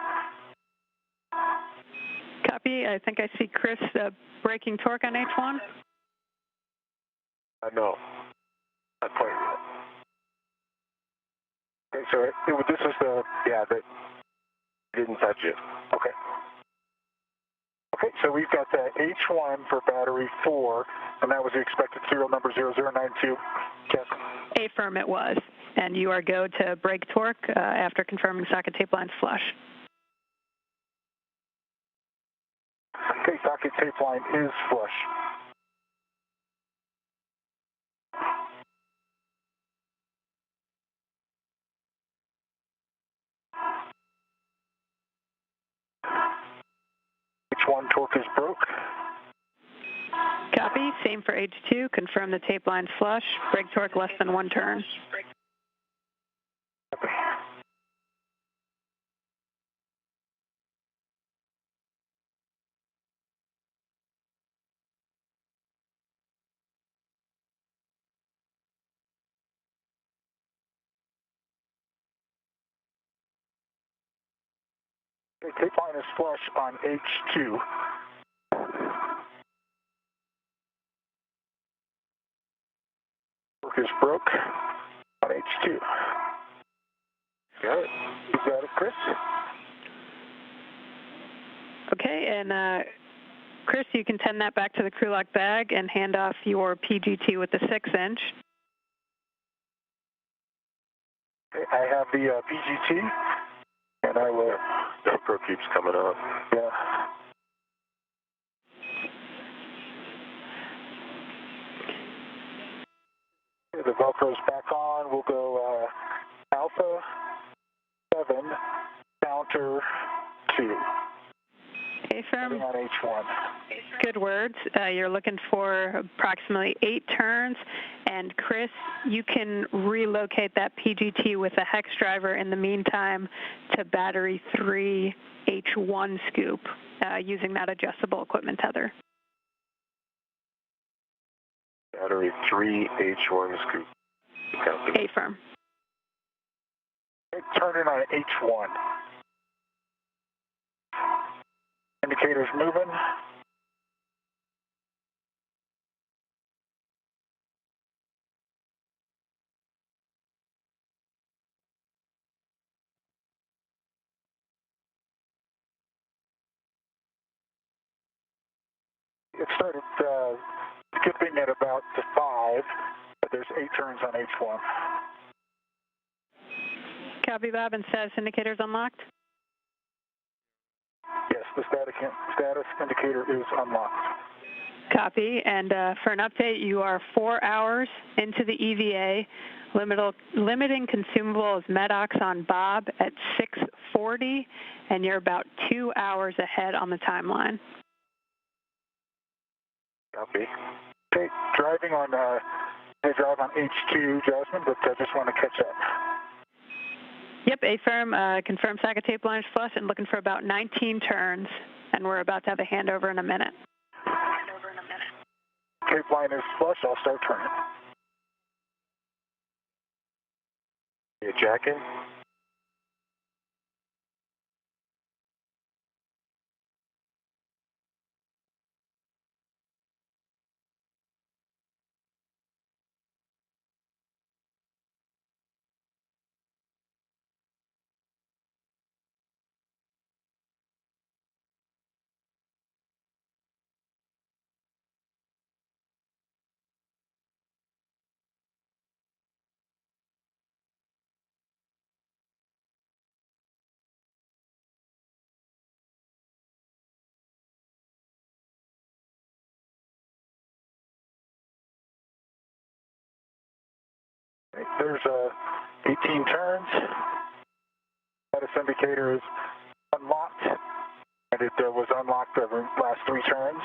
Copy. I think I see Chris braking torque on H1. No, not quite yet. Okay, so this is the, Yeah, that didn't touch it. okay. Okay, so we've got the H1 for battery 4, and that was the expected serial number 0092. Check. Affirm it was. And you are go to brake torque after confirming socket tape line flush. Okay, socket tape line is flush. H1 torque is broke. Copy. Same for H2. Confirm the tape line flush. Brake torque less than 1 turn. Okay, tape line is flush on H2. Torque is broke on H2. Got it. You got it, Chris? Okay, and Chris, you can send that back to the crew lock bag and hand off your PGT with the 6-inch. Okay, I have the PGT, and I will. Velcro keeps coming up. Yeah. Okay, the Velcro's back on. We'll go Alpha 7, counter 2. Affirm. On H1. Good words. You're looking for approximately 8 turns. And Chris, you can relocate that PGT with a hex driver in the meantime to battery 3 H1 scoop using that adjustable equipment tether. Battery 3 H1 scoop. Affirm. Turn in on H1. Indicators moving. It started skipping at about the 5, but there's 8 turns on H1. Copy, Bob, and status indicators unlocked? Yes, the status indicator is unlocked. Copy, and for an update, you are 4 hours into the EVA. Limiting consumables MEDOX on Bob at 6:40, and you're about 2 hours ahead on the timeline. Copy. Okay, driving on, they drive on H2, Jasmine, but I just want to catch up. Yep, affirm, confirm socket tape line is flush and looking for about 19 turns, and we're about to have a handover in a minute. Tape line is flush, I'll start turning. You jacking? There's 18 turns. Status indicator is unlocked, and it was unlocked the last 3 turns.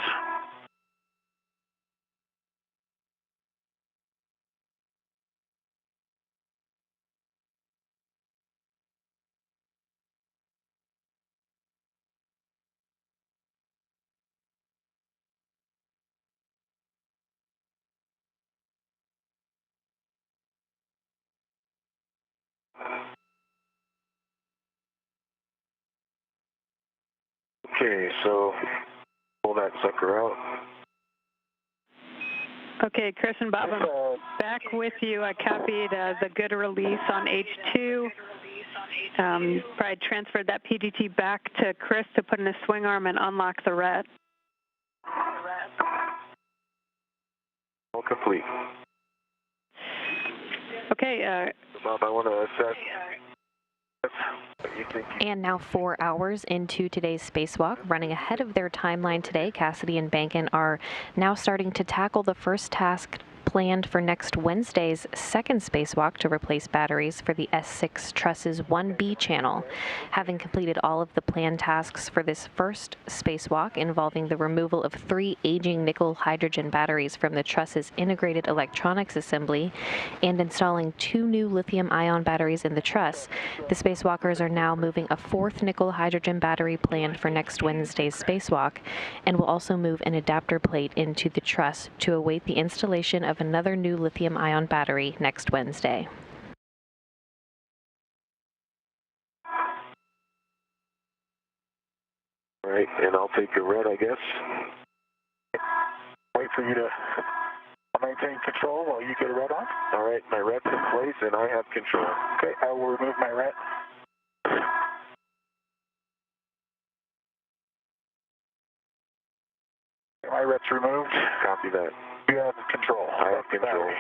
Okay, so pull that sucker out. Okay, Chris and Bob, I'm back with you. I copied the good release on H2. Probably transferred that PGT back to Chris to put in a swing arm and unlock the ret. All complete. Okay. Bob, I want to assess. And now 4 hours into today's spacewalk, running ahead of their timeline today, Cassidy and Bankin are now starting to tackle the first task planned for next Wednesday's second spacewalk to replace batteries for the S6 Truss's 1B channel. Having completed all of the planned tasks for this first spacewalk involving the removal of 3 aging nickel-hydrogen batteries from the Truss's integrated electronics assembly and installing 2 new lithium-ion batteries in the truss, the spacewalkers are now moving a 4th nickel-hydrogen battery planned for next Wednesday's spacewalk, and will also move an adapter plate into the truss to await the installation of another new lithium-ion battery next Wednesday. All right, and I'll take a red, I guess. Wait for you to maintain control while you get a red on. All right, my red's in place and I have control. Okay, I will remove my red. My red's removed. Copy that. You have control. I have control. Battery.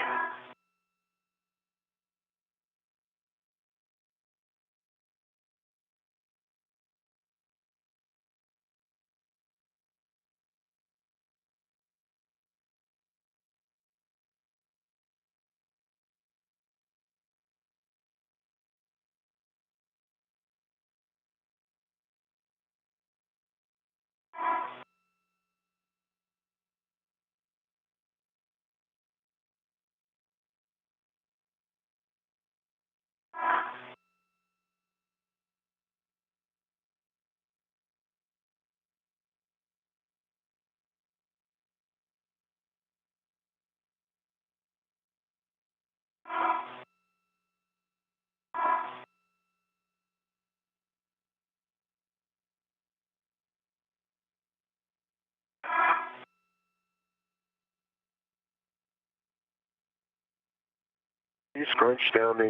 You scrunch down the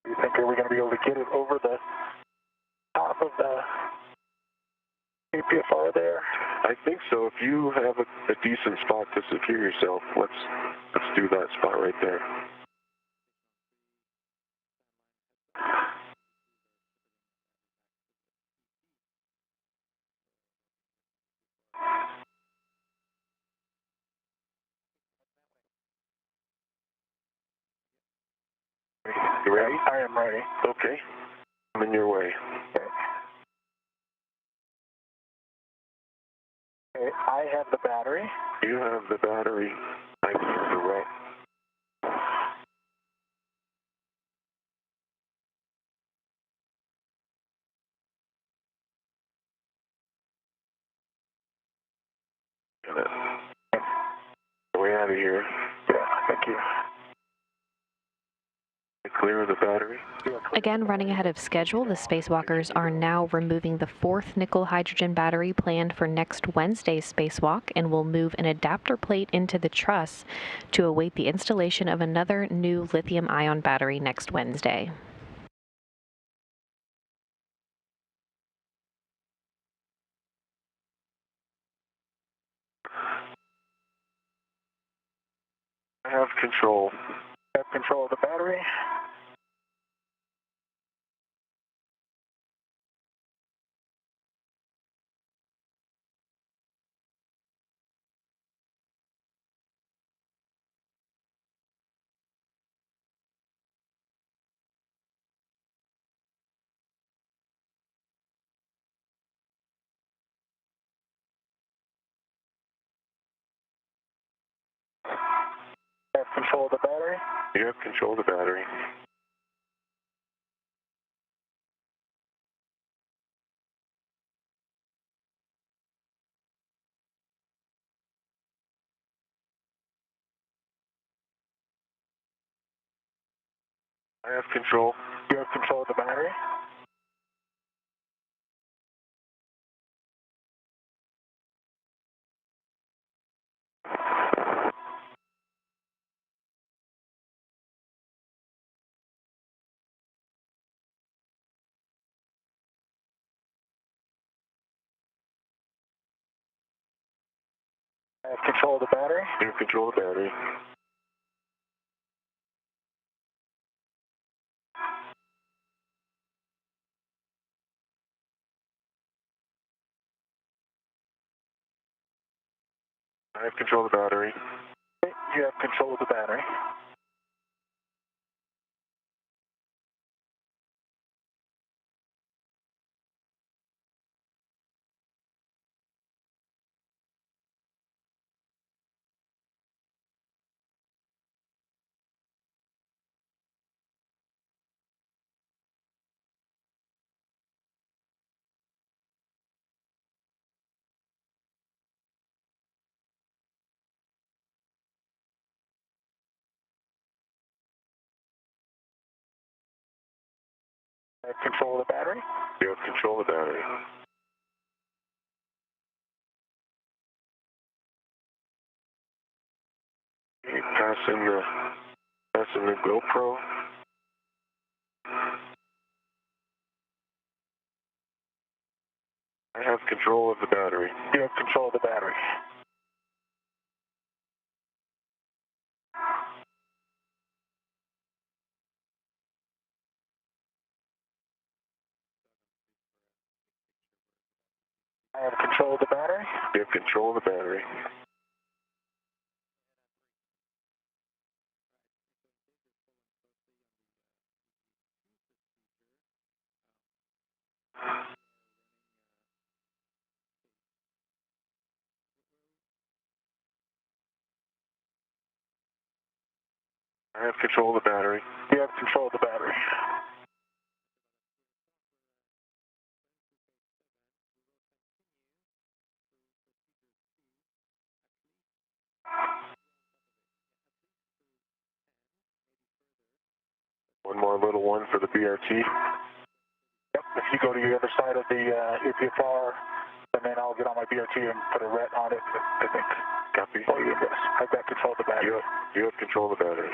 You think are we going to be able to get it over the top of the APFR there? I think so. If you have a decent spot to secure yourself, let's do that spot right there. You ready? I am ready. Okay. I'm in your way. Okay, I have the battery. You have the battery. I have the red. Got it. Way out of here. Yeah, thank you. Clear of the battery. Yeah, Again, running ahead of schedule, the spacewalkers are now removing the 4th nickel hydrogen battery planned for next Wednesday's spacewalk and will move an adapter plate into the truss to await the installation of another new lithium-ion battery next Wednesday. I have control. I have control of the battery. I have control of the battery. You have control of the battery. I have control. You have control of the battery. I have control of the battery. You have control of the battery. I have control of the battery. Okay, you have control of the battery. I have control of the battery. You have control of the battery. Okay, passing the GoPro. I have control of the battery. You have control of the battery. I have control of the battery. You have control of the battery. I have control of the battery. You have control of the battery. One more little one for the BRT. Yep, if you go to the other side of the APFR, and then I'll get on my BRT and put a ret on it, I think. Copy. Oh, yes. I've got control of the battery. You have control of the battery.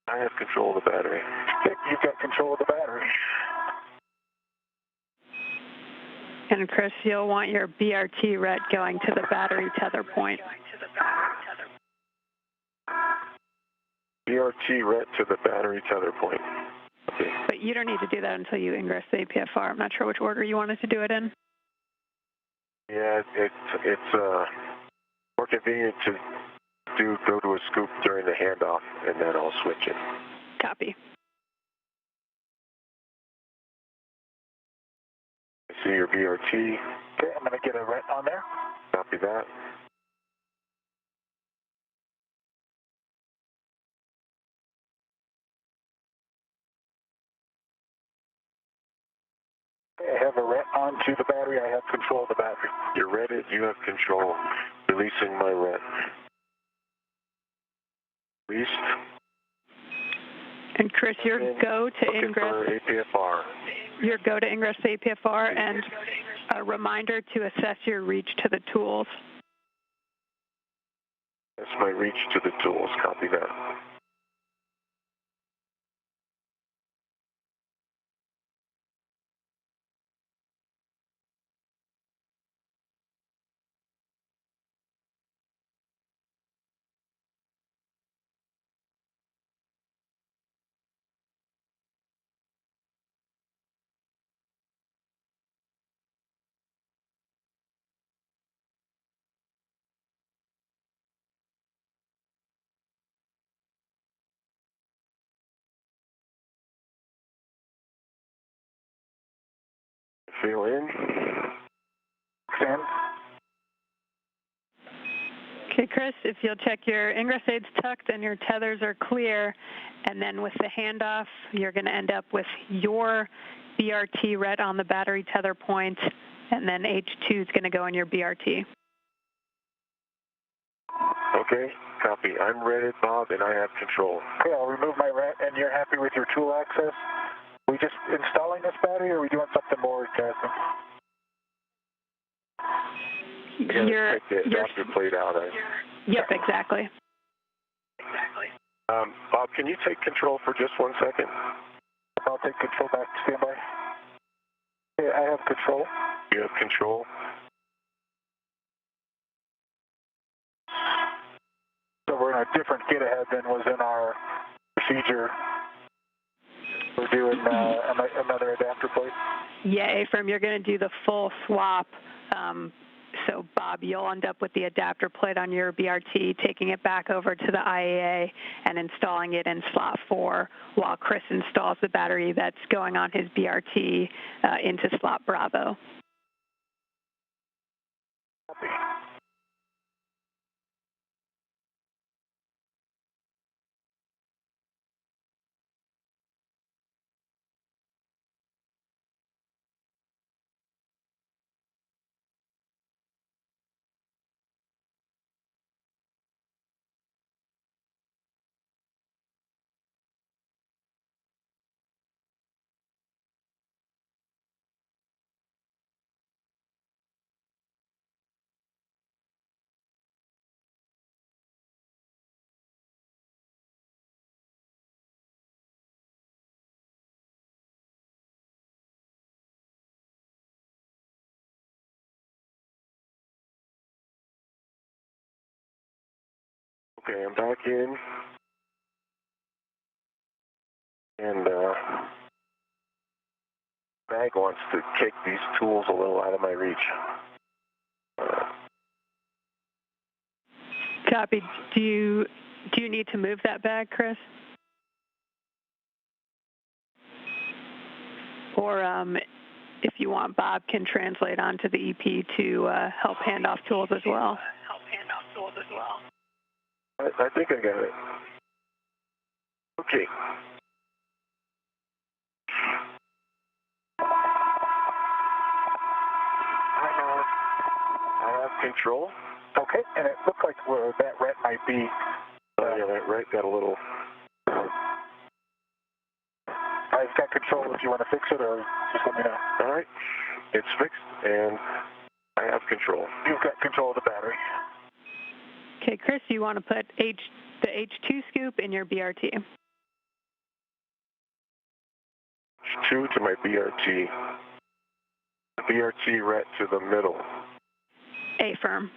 I have control of the battery. Yep, you've got control of the battery. And Chris, you'll want your BRT ret going to the battery tether point. BRT ret to the battery tether point. Okay. But you don't need to do that until you ingress the APFR. I'm not sure which order you wanted to do it in. Yeah, it's more convenient to go to a scoop during the handoff, and then I'll switch it. Copy. I see your BRT. Okay, I'm going to get a ret on there. Copy that. I have a ret onto the battery. I have control of the battery. You're ready. You have control. Releasing my ret. Released. And Chris, your go to Looking ingress. for APFR. Your go to ingress APFR, and a reminder to assess your reach to the tools. That's my reach to the tools. Copy that. Feel in. Stand. Okay, Chris, if you'll check your ingress aids tucked and your tethers are clear, and then with the handoff, you're going to end up with your BRT ret on the battery tether point, and then H2 is going to go in your BRT. Okay, copy. I'm ready, Bob, and I have control. Okay, I'll remove my ret, and you're happy with your tool access? We just installing this battery, or are we doing something more, Captain? Your take the adapter plate out. Yep, exactly. Bob, can you take control for just 1 second? I'll take control back to standby. Okay, I have control. You have control. So we're in a different get ahead than was in our procedure. We're doing another adapter plate. Yeah, A-firm, you're going to do the full swap. So, Bob, you'll end up with the adapter plate on your BRT, taking it back over to the IAA and installing it in slot 4 while Chris installs the battery that's going on his BRT into slot Bravo. Copy. Okay, I'm back in. And bag wants to kick these tools a little out of my reach. Copy. Do you need to move that bag, Chris? Or if you want, Bob can translate onto the EP to help hand off tools as well. I think I got it. Okay. I have control. Okay, and it looked like where that ret might be. Yeah, that ret got a little. I've got control if you want to fix it, or just let me know. All right, it's fixed, and I have control. You've got control of the battery. Okay, Chris, you want to put the H2 scoop in your BRT. H2 to my BRT. BRT ret to the middle. A-firm.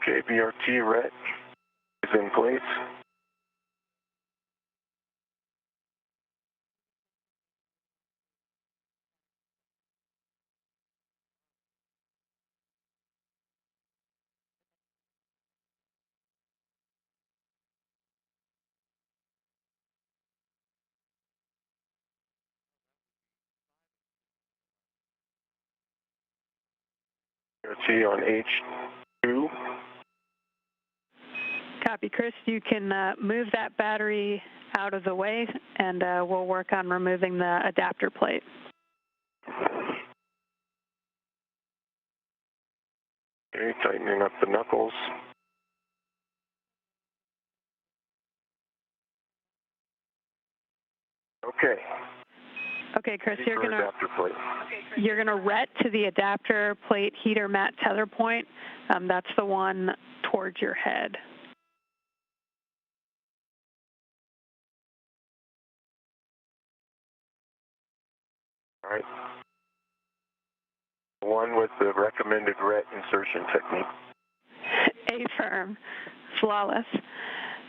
Okay, BRT ret is in place. PGT on H2. Copy, Chris. You can move that battery out of the way, and we'll work on removing the adapter plate. Okay, tightening up the knuckles. Okay. Okay, Chris, You're gonna ret to the adapter plate heater mat tether point. That's the one towards your head. All right. The one with the recommended ret insertion technique. A-firm. Flawless.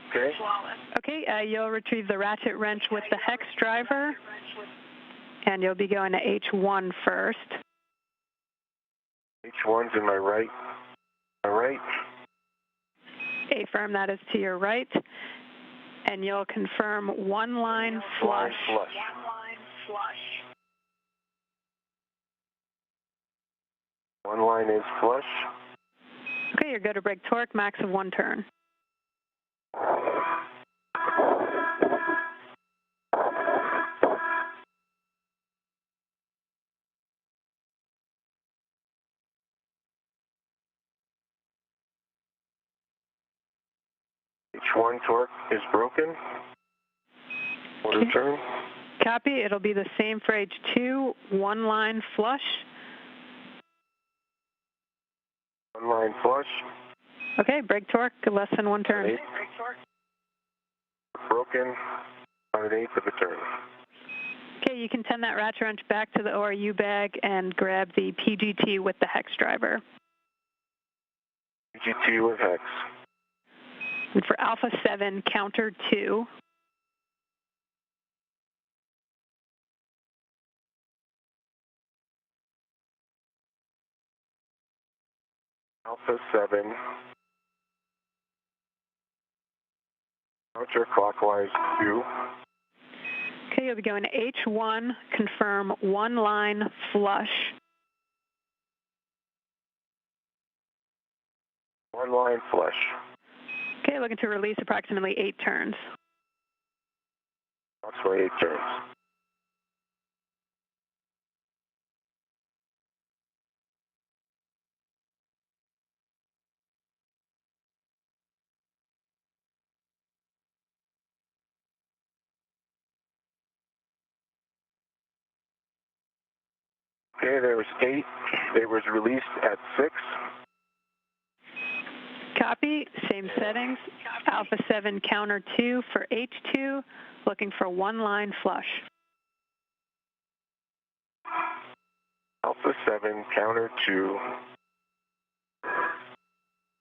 Okay. Okay, you'll retrieve the ratchet wrench with the hex driver, and you'll be going to H1 first. H1's in my right. My right. A-firm, that is to your right. And you'll confirm one line flush. One line is flush. Okay, you're good to brake torque, max of 1 turn. H1 torque is broken. Quarter turn. Copy, it'll be the same for H2, one line flush. One line flush. Okay, brake torque, less than 1 turn. Broken, on an eighth of a turn. Okay, you can send that ratchet wrench back to the ORU bag and grab the PGT with the hex driver. PGT with hex. And for Alpha 7, counter 2. Alpha 7. Counterclockwise 2. Okay, you'll be going to H1, confirm one line flush. One line flush. Okay, looking to release approximately 8 turns. Approximately 8 turns. Okay, there was 8. It was released at 6. Copy, same settings. Alpha 7, counter 2 for H2, looking for one line flush. Alpha 7, counter 2.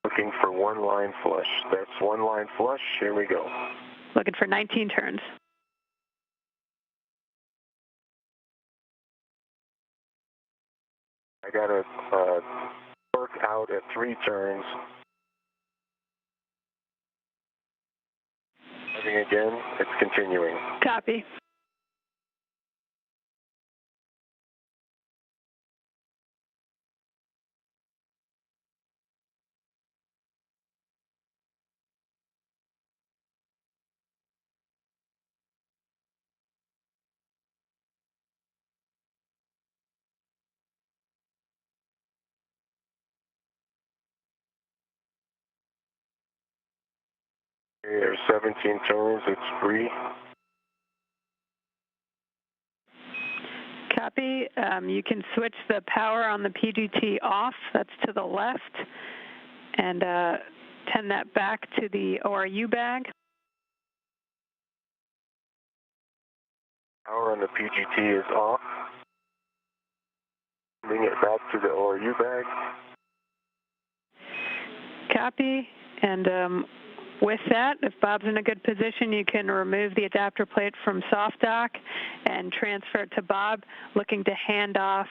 Looking for one line flush. That's one line flush. Here we go. Looking for 19 turns. I got a torque out at 3 turns. Moving again, it's continuing. Copy. Okay, there's 17 turns, it's free. Copy. You can switch the power on the PGT off, that's to the left, and send that back to the ORU bag. Power on the PGT is off. Bring it back to the ORU bag. Copy. And with that, if Bob's in a good position, you can remove the adapter plate from soft dock and transfer it to Bob, looking to hand off,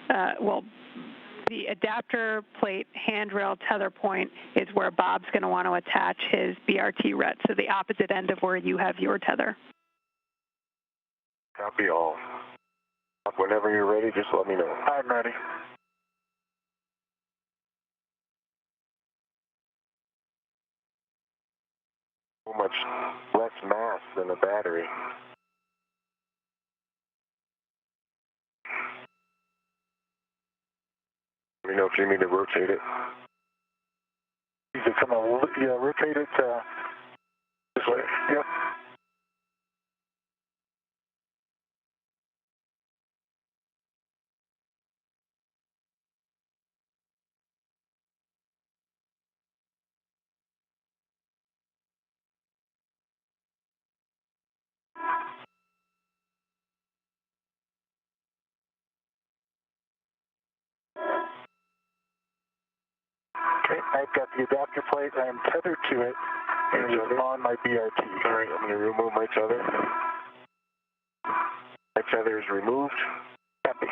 the adapter plate handrail tether point is where Bob's going to want to attach his BRT ret, so the opposite end of where you have your tether. Copy all. Whenever you're ready, just let me know. I'm ready. so much less mass than a battery. Let me know if you need me to rotate it. You can come on, yeah, rotate it this way. Yep. Okay, I've got the adapter plate. I am tethered to it, and it is on my BRT. All right, I'm going to remove my tether. My tether is removed. Copy.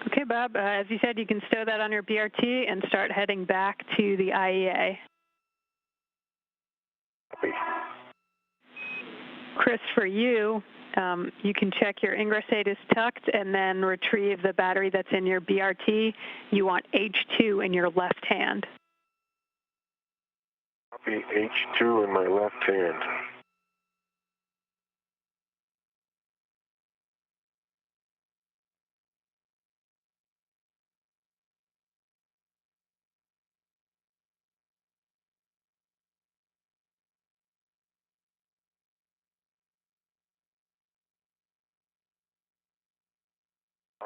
Okay, Bob, as you said, you can stow that on your BRT and start heading back to the IEA. Copy. Chris, for you, you can check your ingress aid is tucked and then retrieve the battery that's in your BRT. You want H2 in your left hand. Copy H2 in my left hand.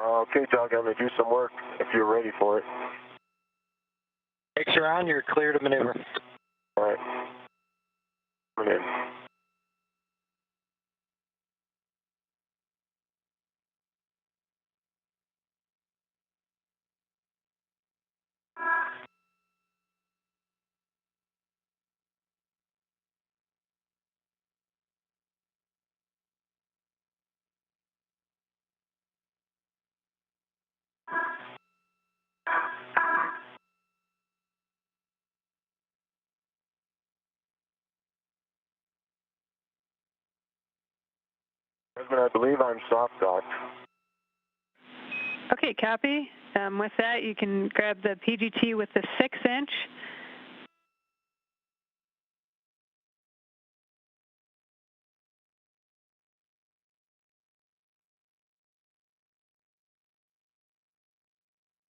Okay, Doug, I'm going to do some work if you're ready for it. Brakes are on, you're clear to maneuver. All right. Come in. Husband, I believe I'm soft docked. Okay, copy. With that, you can grab the PGT with the 6-inch.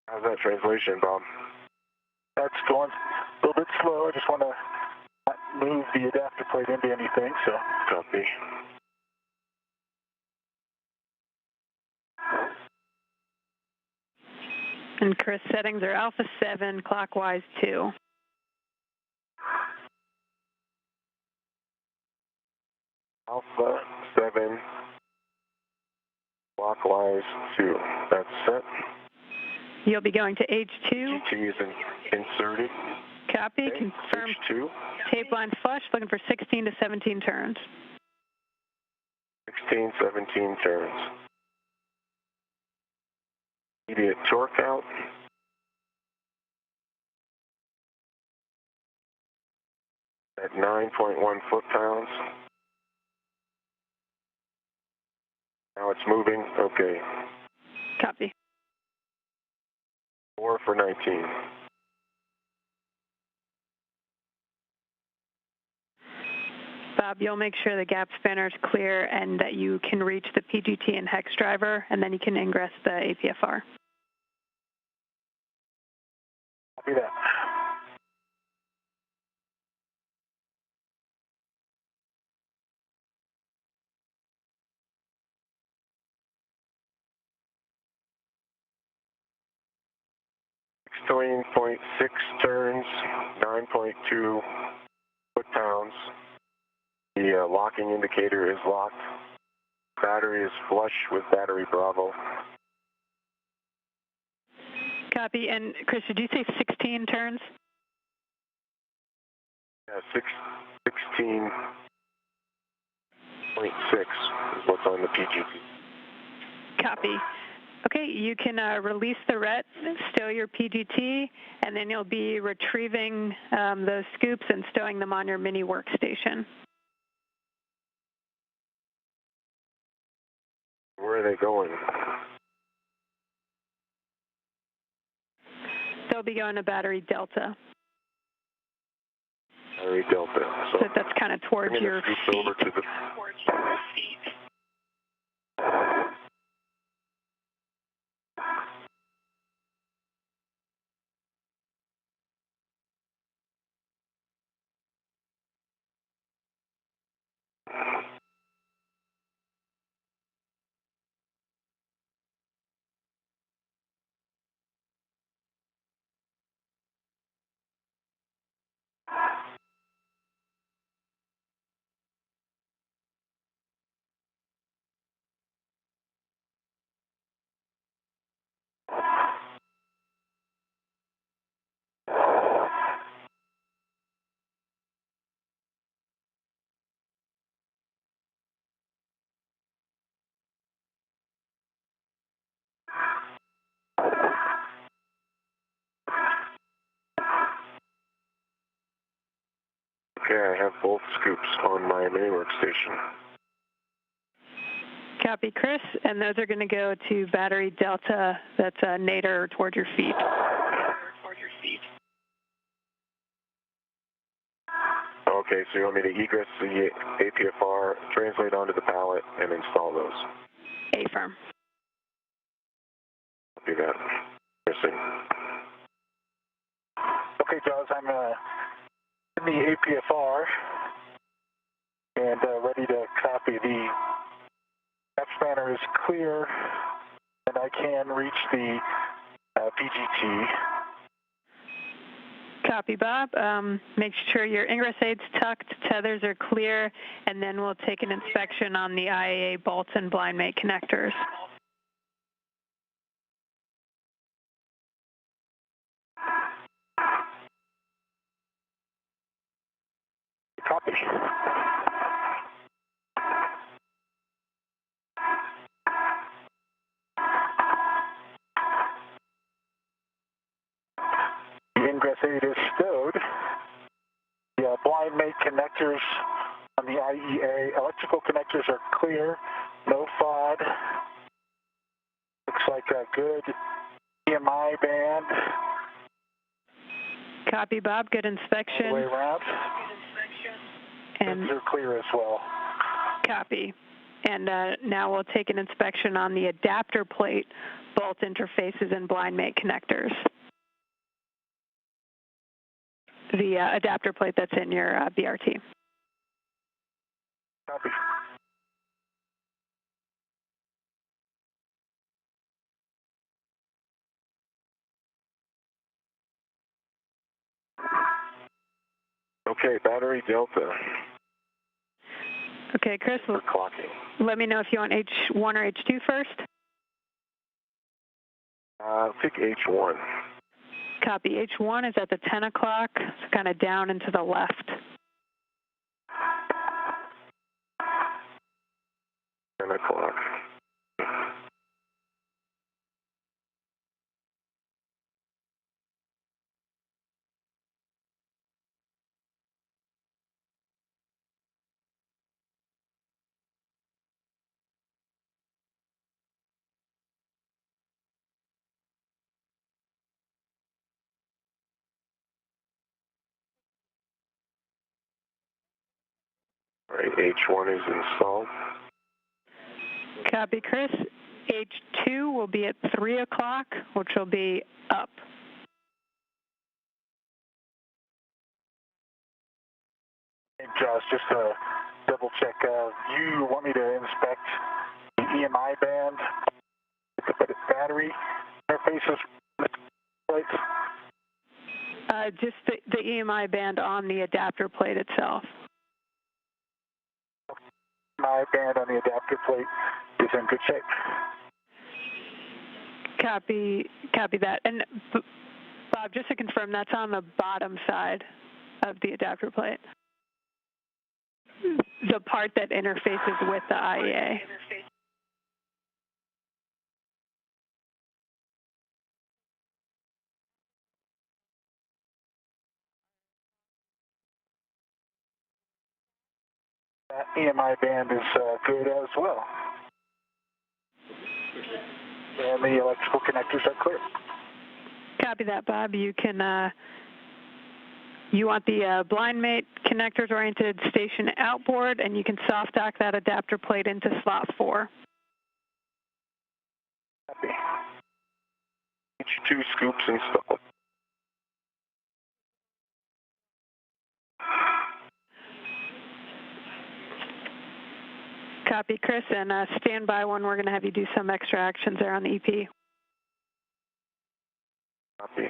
How's that translation, Bob? That's going a little bit slow. I just want to not move the adapter plate into anything, so. Copy. And Chris, settings are alpha 7, clockwise 2. Alpha 7, clockwise 2. That's set. You'll be going to H2. GT is inserted. Copy. Okay. Confirm. H2. Tape line flush, looking for 16 to 17 turns. 16, 17 turns. Immediate torque out. At 9.1 foot-pounds. Now it's moving. Okay. Copy. 4 for 19. Bob, you'll make sure the gap spanner is clear and that you can reach the PGT and hex driver, and then you can ingress the APFR. Copy that. Between 0.6 turns, 9.2 foot-pounds. The locking indicator is locked. Battery is flush with battery Bravo. Copy. And Chris, did you say 16 turns? Yeah, 16.6 is what's on the PGT. Copy. Okay, you can release the RET, stow your PGT, and then you'll be retrieving those scoops and stowing them on your mini workstation. Where are they going? They'll be going to battery Delta. Battery Delta. So that's kind of towards your feet. Over to the Okay, I have both scoops on my mini workstation. Copy, Chris, and those are going to go to battery Delta, that's nadir toward your feet. Okay, so you want me to egress the APFR, translate onto the pallet, and install those? A-firm. Do that. Missing. Okay, Jaws, I'm in the APFR and ready to copy. The F spanner is clear, and I can reach the PGT. Copy, Bob. Make sure your ingress aid's tucked, tethers are clear, and then we'll take an inspection on the IAA bolts and blind mate connectors. Copy. The ingress aid is stowed. The blind mate connectors on the IEA electrical connectors are clear, no FOD. Looks like a good EMI band. Copy, Bob. Good inspection. All the way around. And they're clear as well. Copy. And now we'll take an inspection on the adapter plate, bolt interfaces, and blind mate connectors. The adapter plate that's in your BRT. Copy. Okay, battery Delta. Okay, Chris, let me know if you want H1 or H2 first. Pick H1. Copy. H1 is at the 10 o'clock. It's kind of down and to the left. 10 o'clock. All right, H1 is installed. Copy, Chris. H2 will be at 3 o'clock, which will be up. Hey, Josh, just to double check, you want me to inspect the EMI band, the battery interfaces, plates? Just the EMI band on the adapter plate itself. My band on the adapter plate is in good shape. Copy that. And Bob, just to confirm, that's on the bottom side of the adapter plate. The part that interfaces with the IEA. That EMI band is good as well. And the electrical connectors are clear. Copy that, Bob. You can You want the blind mate connectors oriented station outboard, and you can soft dock that adapter plate into slot 4. Copy. H2 scoops installed. Copy, Chris, and stand by when we're going to have you do some extra actions there on the EP. Copy.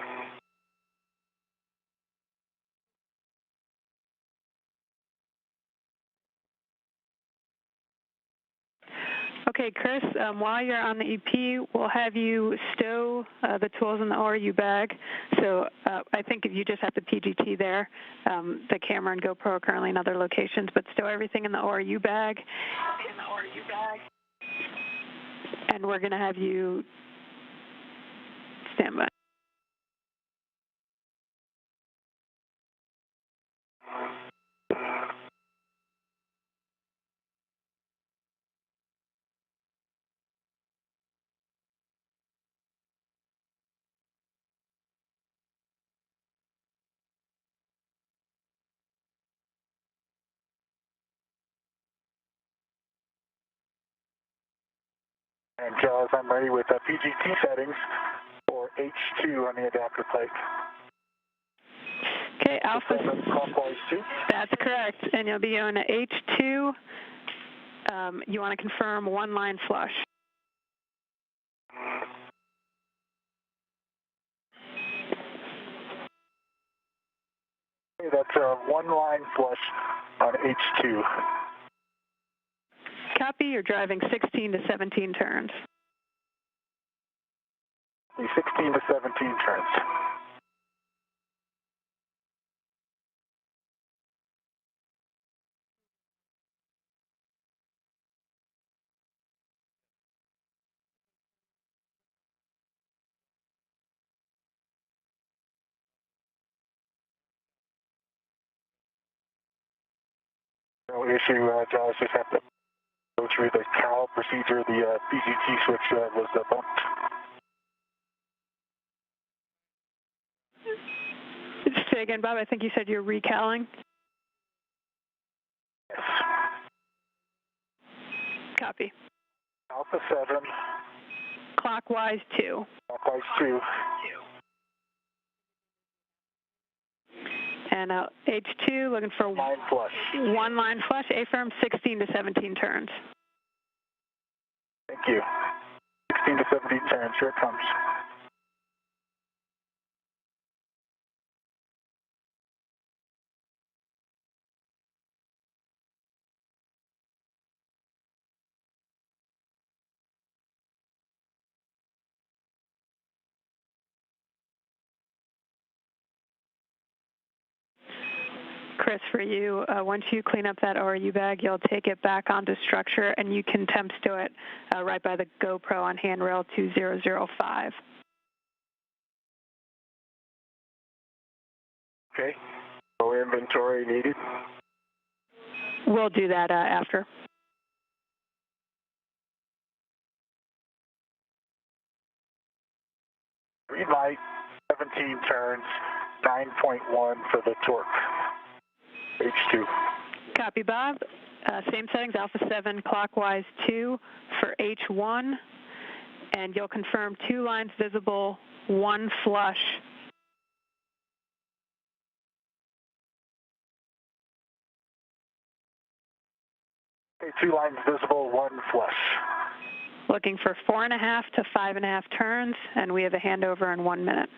Okay, Chris, while you're on the EP, we'll have you stow the tools in the ORU bag. So I think if you just have the PGT there, the camera and GoPro are currently in other locations, but stow everything in the ORU bag. And we're going to have you stand by. And Jaws, I'm ready with PGT settings for H2 on the adapter plate. Okay, Alpha. Clockwise 2. That's correct. And you'll be on H2. You want to confirm one line flush. Okay, that's one line flush on H2. Copy, you're driving 16 to 17 turns. 16 to 17 turns. No issue, Jaws, just have to go through the CAL procedure. The PGT switch was bumped. Say again, Bob, I think you said you're recalling. Yes. Copy. Alpha 7. Clockwise 2. Clockwise 2. And H2, looking for Line flush. one line flush, A-firm 16 to 17 turns. Thank you. 16 to 17 turns, here it comes. Chris, for you, once you clean up that ORU bag, you'll take it back onto structure, and you can temp stow it right by the GoPro on handrail 2005. Okay. No inventory needed. We'll do that after. Green light, 17 turns, 9.1 for the torque. H2. Copy, Bob. Same settings, Alpha 7, clockwise 2 for H1, and you'll confirm 2 lines visible, 1 flush. Okay, 2 lines visible, 1 flush. Looking for 4.5 to 5.5 turns, and we have a handover in 1 minute.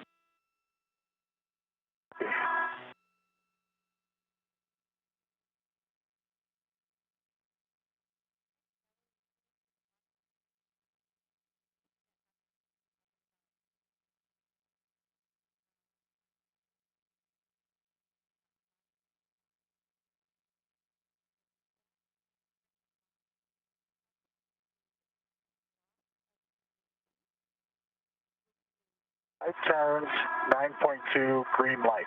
Five turns, 9.2, green light.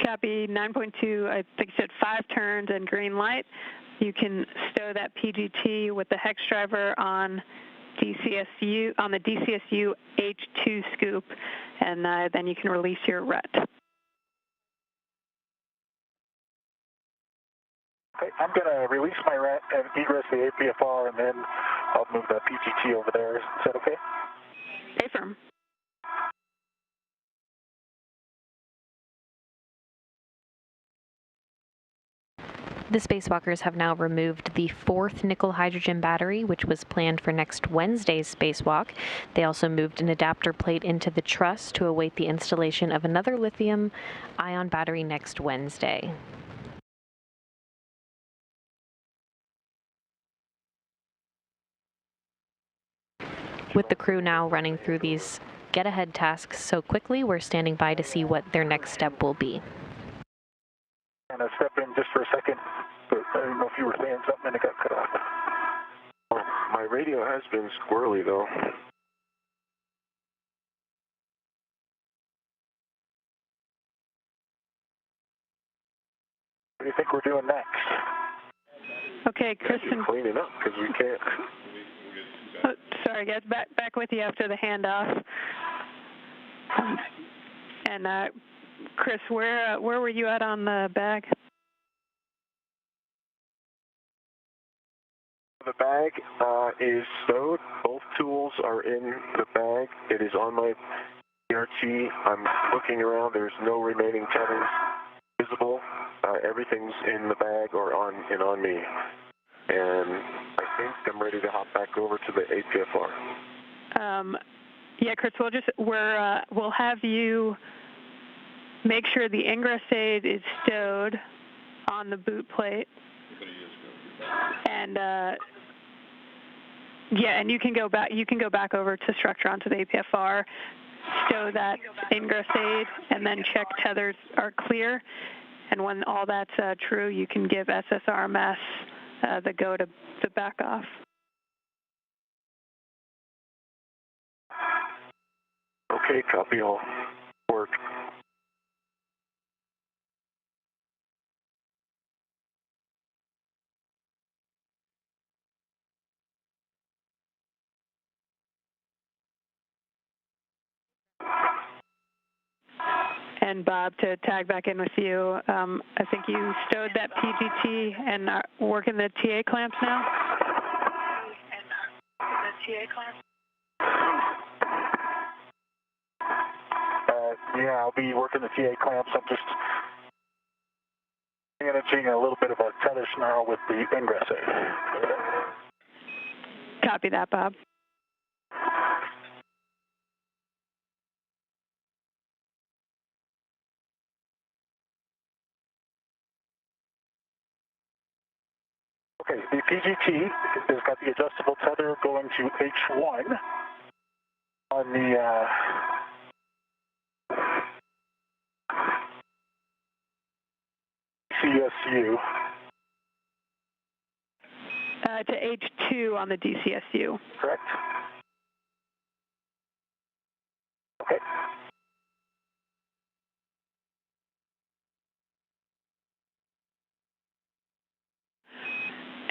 Copy, 9.2, I think you said 5 turns and green light. You can stow that PGT with the hex driver on DCSU, on the DCSU H2 scoop, and then you can release your RET. Okay, I'm going to release my RET and egress the APFR, and then I'll move the PGT over there. Is that okay? Affirm. The spacewalkers have now removed the 4th nickel hydrogen battery, which was planned for next Wednesday's spacewalk. They also moved an adapter plate into the truss to await the installation of another lithium-ion battery next Wednesday. With the crew now running through these get-ahead tasks so quickly, we're standing by to see what their next step will be. And I step in just for a second, but I don't know if you were saying something and it got cut off. Well, my radio has been squirrely, though. What do you think we're doing next? Okay, Kristen. Cleaning up, because we can't. Oh, sorry, guys. Back with you after the handoff. And Chris, where were you at on the bag? The bag is stowed. Both tools are in the bag. It is on my PRT. I'm looking around. There's no remaining tethers visible. Everything's in the bag or on me. And I think I'm ready to hop back over to the APFR. Yeah, Chris, we'll have you make sure the ingress aid is stowed on the boot plate. And yeah, and you can go back over to structure onto the APFR, stow that ingress aid, and then check tethers are clear. And when all that's true, you can give SSRMS the go to back off. Okay, copy all. Work. And Bob, to tag back in with you, I think you stowed that PGT and are working the TA clamps now? Yeah, I'll be working the TA clamps. I'm just managing a little bit of a tether snarl with the ingress aid. Copy that, Bob. Okay, the PGT has got the adjustable tether going to H1 on the CSU. To H2 on the DCSU. Correct? Okay.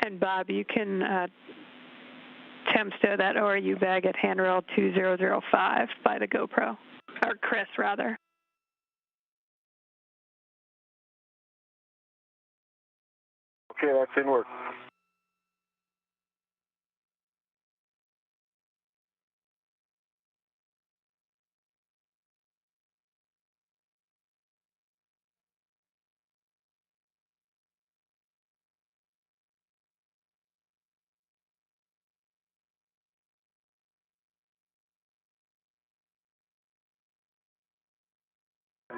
And Bob, you can temp stow that ORU bag at handrail 2005 by the GoPro, or Chris rather. Okay, that's in work.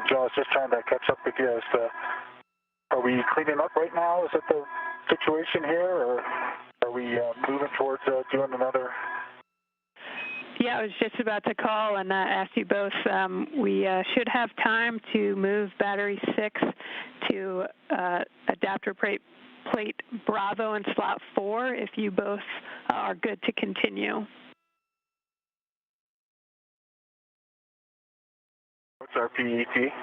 Joe, I was just trying to catch up with you as to, are we cleaning up right now? Is it the situation here, or are we moving towards doing another? Yeah, I was just about to call and ask you both. We should have time to move battery 6 to adapter plate Bravo and slot 4 if you both are good to continue. What's our PET?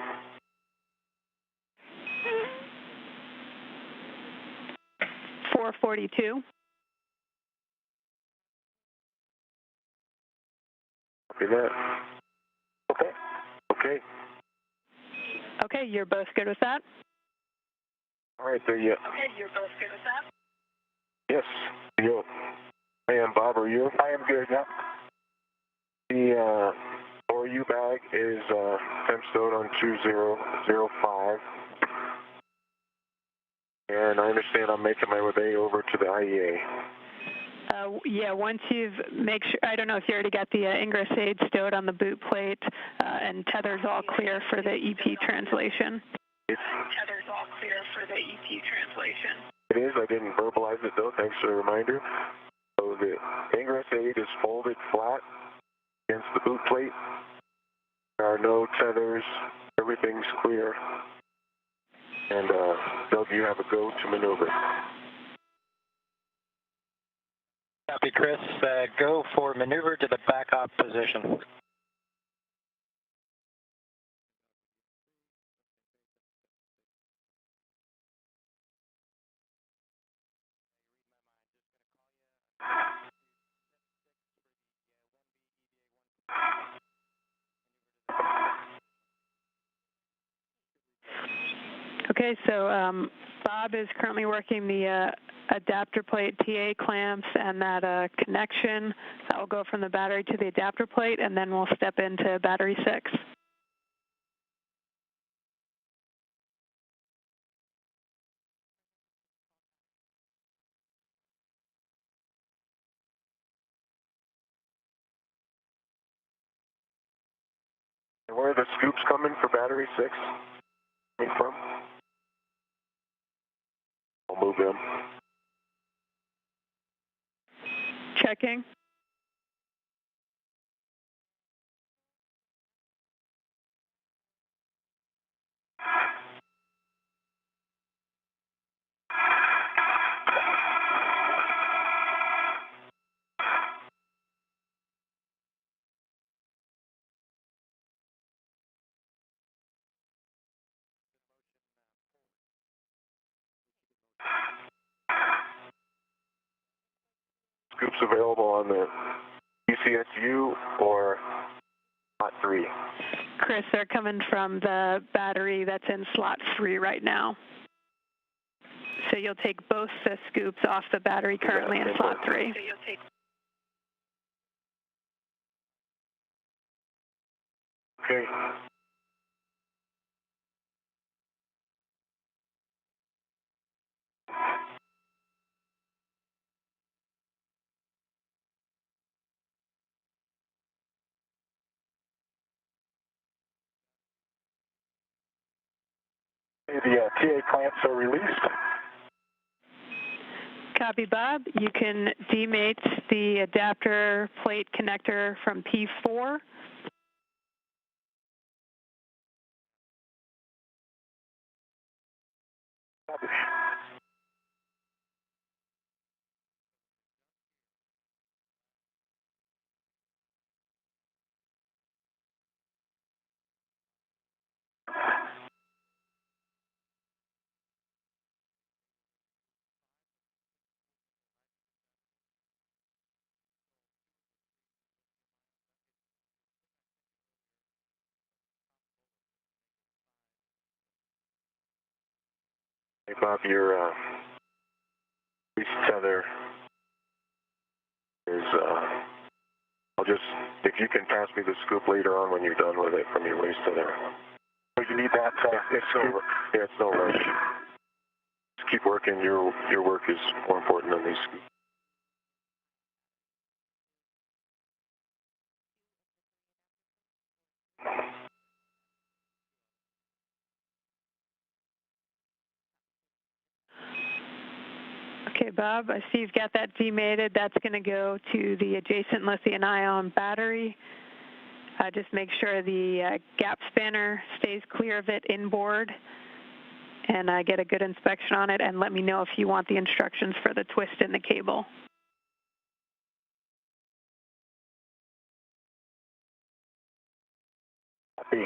442. Copy that. Okay. Okay. Okay, you're both good with that? All right, there you. Okay, you're both good with that? Yes. You. I am Bob. Are you? I am good, yeah. The ORU bag is temp stowed on 2005. And I understand I'm making my way over to the IEA. Yeah, once you've I don't know if you already got the ingress aid stowed on the boot plate and tether's all clear for the EP translation. Tether's all clear for the EP translation. It is. I didn't verbalize it though. Thanks for the reminder. So the ingress aid is folded flat against the boot plate. There are no tethers. Everything's clear. And Doug, you have a go to maneuver. Copy, Chris. Go for maneuver to the back off position. Okay, so Bob is currently working the adapter plate TA clamps and that connection that will go from the battery to the adapter plate, and then we'll step into battery 6. And where are the scoops coming for battery 6? Coming from? I'll move them. Checking. Scoops available on the ECSU or slot 3? Chris, they're coming from the battery that's in slot 3 right now. So you'll take both the scoops off the battery currently in slot 3. Okay. The TA clamps are released. Copy, Bob. You can demate the adapter plate connector from P4. Copy. Hey, Bob, your least tether is, if you can pass me the scoop later on when you're done with it from your waist tether. So you need that scoop. It's no rush. Just keep working. Your work is more important than these scoops. Okay, Bob, I see you've got that demated. That's going to go to the adjacent lithium-ion battery. Just make sure the gap spanner stays clear of it inboard, and get a good inspection on it, and let me know if you want the instructions for the twist in the cable. Copy.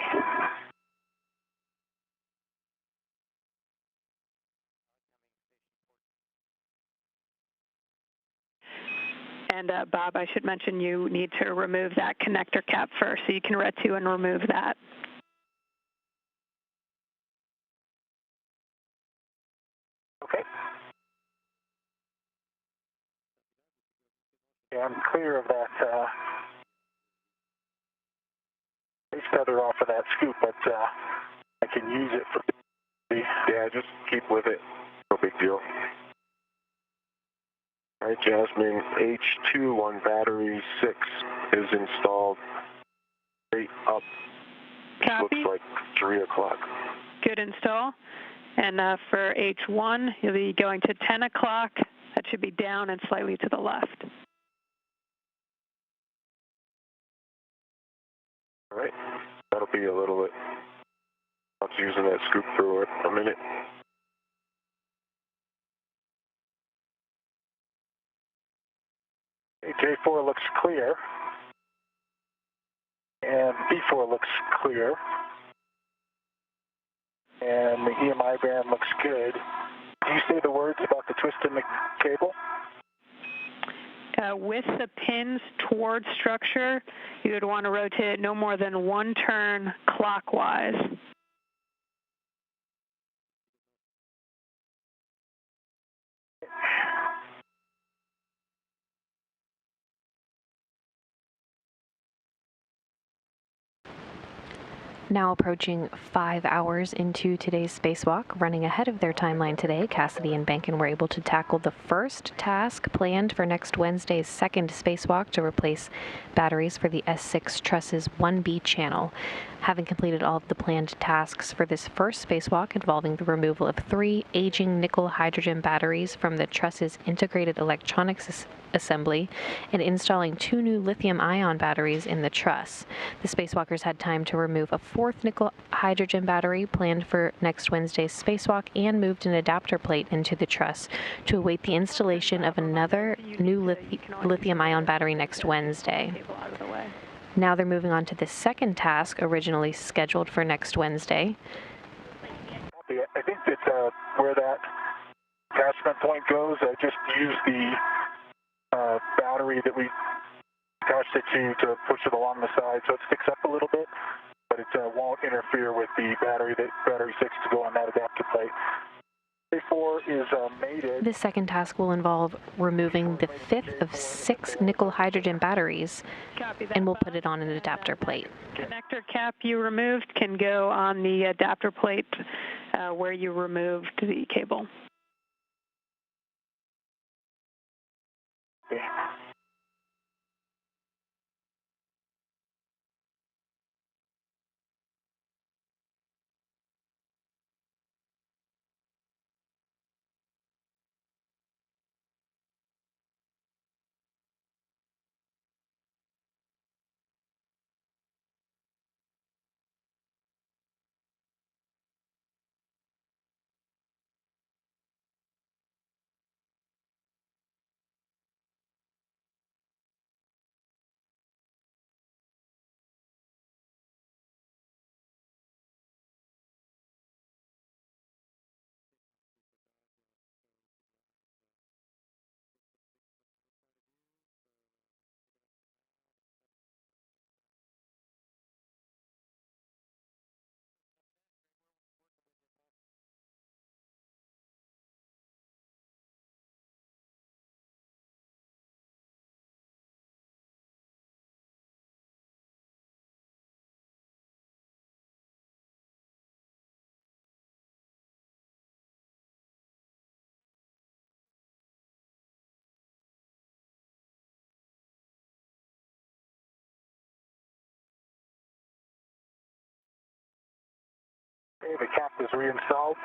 And Bob, I should mention you need to remove that connector cap first, so you can ret to and remove that. Okay. Yeah, I'm clear of that base tether off of that scoop, but I can use it for... Yeah, just keep with it. No big deal. All right, Jasmine, H2 on battery 6 is installed straight up. Copy. Looks like 3 o'clock. Good install. And for H1, you'll be going to 10 o'clock. That should be down and slightly to the left. All right, that'll be a little bit. I was using that scoop for a minute. J4 looks clear, and B4 looks clear, and the EMI band looks good. Do you say the words about the twist in the cable? With the pins towards structure, you would want to rotate it no more than 1 turn clockwise. Now approaching 5 hours into today's spacewalk, running ahead of their timeline today, Cassidy and Benkin were able to tackle the first task planned for next Wednesday's second spacewalk to replace batteries for the S6 Truss's 1B channel. Having completed all of the planned tasks for this first spacewalk involving the removal of 3 aging nickel-hydrogen batteries from the Truss's integrated electronics assembly and installing 2 new lithium-ion batteries in the truss. The spacewalkers had time to remove a 4th nickel-hydrogen battery planned for next Wednesday's spacewalk and moved an adapter plate into the truss to await the installation of another new lithium-ion battery next Wednesday. Now they're moving on to the second task originally scheduled for next Wednesday. I think that where that attachment point goes, I just use the battery that we attached it to push it along the side so it sticks up a little bit, but it won't interfere with the battery 6 to go on that adapter plate. A4 is mated. The second task will involve removing the 5th of 6 nickel-hydrogen batteries, and we'll put it on an adapter plate. Connector cap you removed can go on the adapter plate where you removed the cable. Okay. Okay, the cap is reinstalled.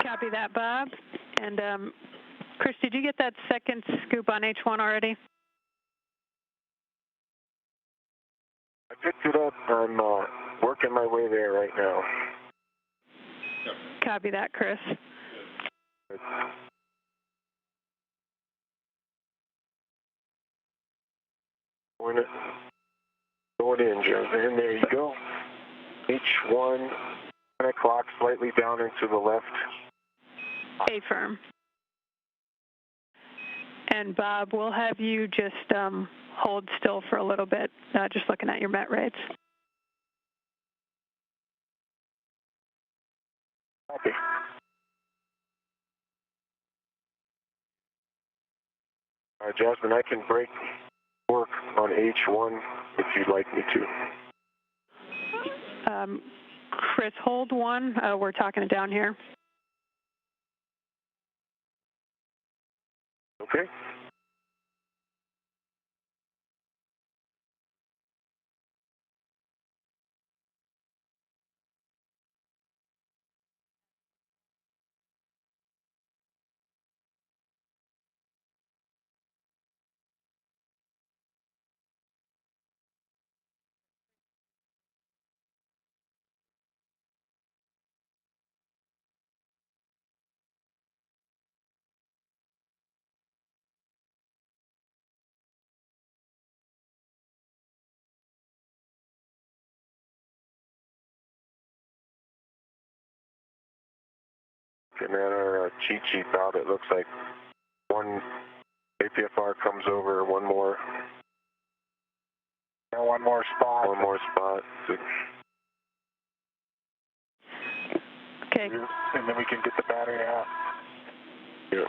Copy that, Bob. And Chris, did you get that second scoop on H1 already? I picked it up. I'm working my way there right now. Copy that, Chris. Going in, Joe. And there you go. H1, 10 o'clock, slightly down and to the left. A-firm. And Bob, we'll have you just hold still for a little bit, just looking at your met rates. Copy. Jasmine, I can break work on H1 if you'd like me to. Chris, hold one. We're talking it down here. Okay. And then our cheat sheet out, it looks like one APFR comes over, one more. And one more spot. One more spot. Okay. And then we can get the battery out. Yeah.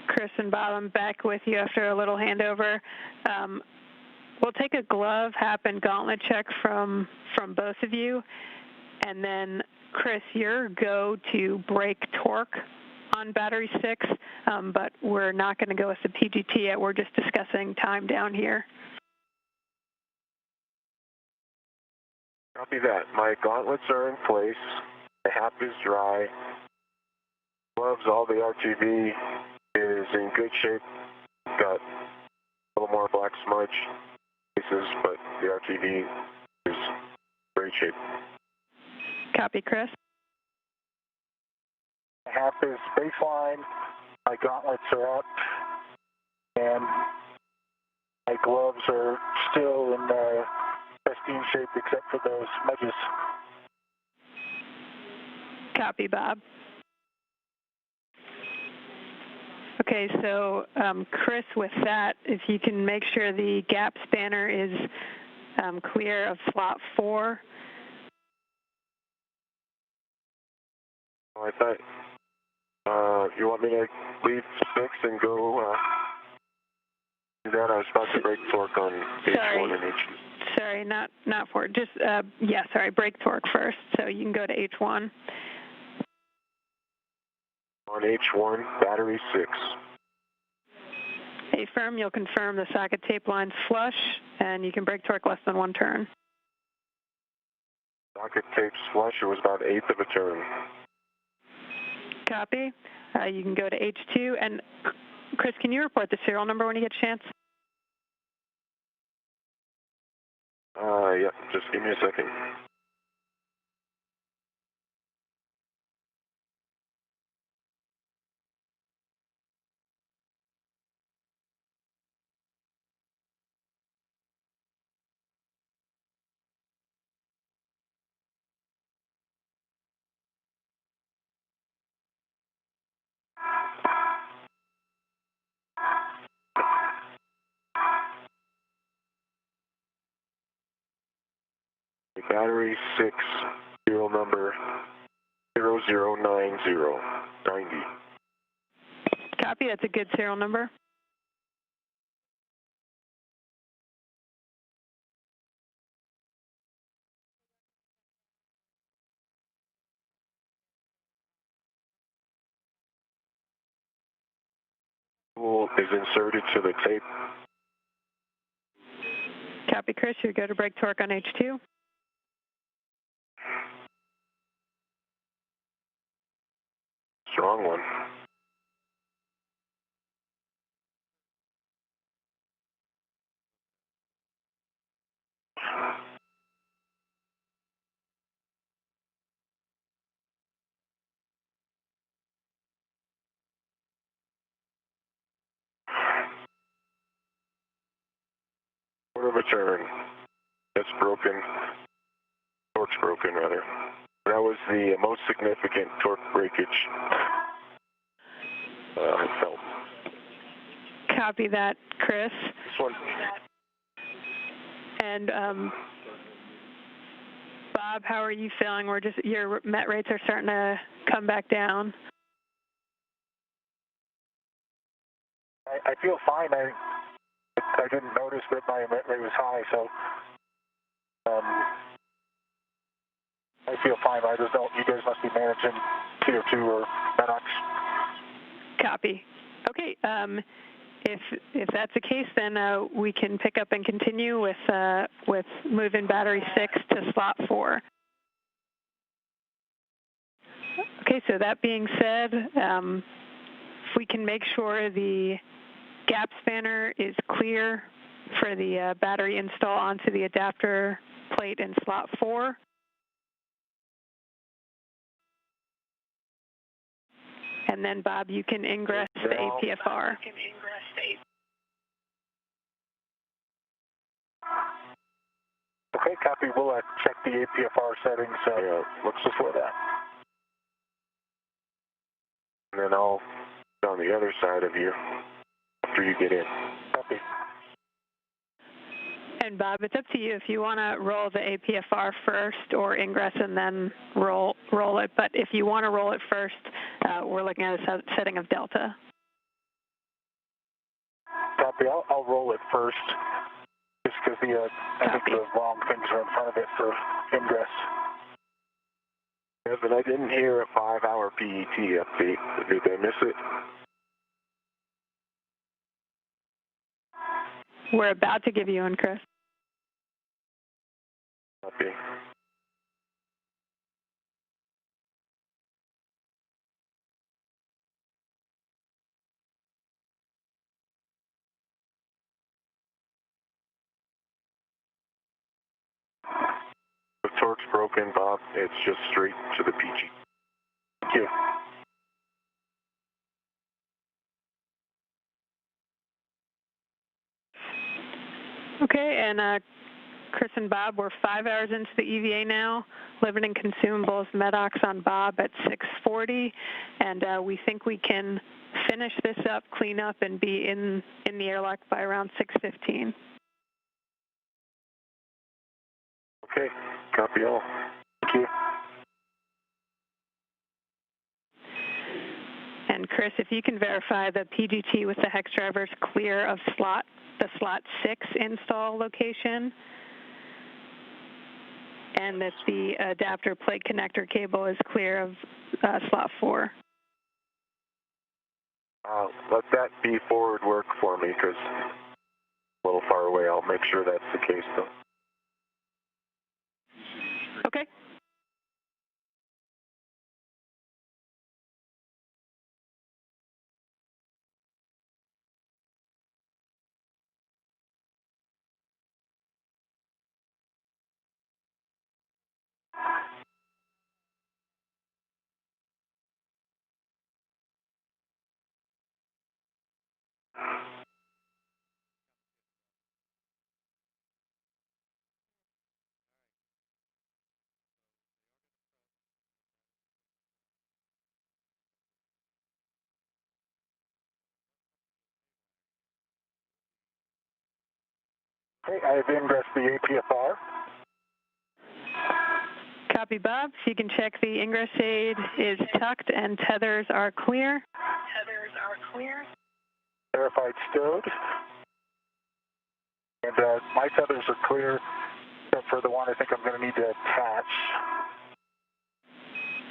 Chris and Bob, I'm back with you after a little handover. We'll take a glove, hap, and gauntlet check from both of you, and then Chris, your go to break torque on battery 6, but we're not going to go with the PGT yet. We're just discussing time down here. Copy that. My gauntlets are in place. The hap is dry. Gloves, all the RTV is in good shape. Got a little more black smudge pieces, but the RTV is great shape. Copy, Chris. Hap is baseline. My gauntlets are up. And my gloves are still in pristine shape except for those smudges. Copy, Bob. Okay, so Chris, with that, if you can make sure the gap spanner is clear of slot 4. Oh, I thought you want me to leave 6 and go do that? I was about to break torque on H1 and H2. Sorry, not 4. Just, yeah, sorry, break torque first. So you can go to H1. On H1, battery 6. A-firm, you'll confirm the socket tape line's flush, and you can break torque less than 1 turn. Socket tape's flush, it was about 1/8 of a turn. Copy. You can go to H2, and Chris, can you report the serial number when you get a chance? Yeah, just give me a second. Battery 6, serial number 009090. Copy, that's a good serial number. Tool is inserted to the tape. Copy, Chris, you go to break torque on H2. Strong one. Quarter of a turn. That's broken. Torque's broken, rather. That was the most significant torque breakage I felt. Copy that, Chris. This one. And Bob, how are you feeling? Your met rates are starting to come back down. I feel fine. I didn't notice that my met rate was high, so I feel fine. I just don't. You guys must be managing CO2 or NOx. Copy. Okay. If that's the case, then we can pick up and continue with moving battery 6 to slot 4. Okay. So that being said, if we can make sure the gap spanner is clear for the battery install onto the adapter plate in slot 4. And then, Bob, you can ingress the APFR. Okay, copy. We'll check the APFR settings. Looks before that. And then I'll be on the other side of you after you get in. Copy. And Bob, it's up to you if you want to roll the APFR first or ingress and then roll it. But if you want to roll it first, we're looking at a setting of delta. Copy. I'll roll it first, just because I think the wrong things are in front of it for ingress. Yeah, but I didn't hear a 5-hour PET update. Did I miss it? We're about to give you one, Chris. Copy. The torque's broken, Bob. It's just straight to the PG. Thank you. Okay, and Chris and Bob, we're 5 hours into the EVA now. Living and consumables, MEDOX on Bob at 640, and we think we can finish this up, clean up, and be in the airlock by around 6:15. Okay, copy all. Thank you. And Chris, if you can verify the PGT with the hex drivers clear of the slot 6 install location, and that the adapter plate connector cable is clear of slot 4. Let that be forward work for me, because a little far away. I'll make sure that's the case, though. Okay. Okay, I have ingressed the APFR. Copy, Bob. So you can check the ingress aid is tucked and tethers are clear. Verified stowed. And my tethers are clear, except for the one I think I'm going to need to attach.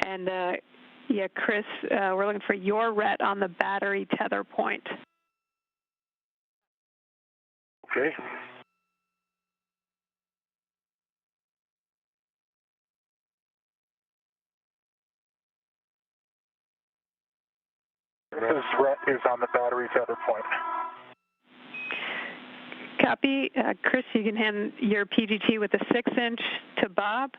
And yeah, Chris, we're looking for your ret on the battery tether point. Okay. This ret is on the battery tether point. Copy. Chris, you can hand your PGT with a 6-inch to Bob.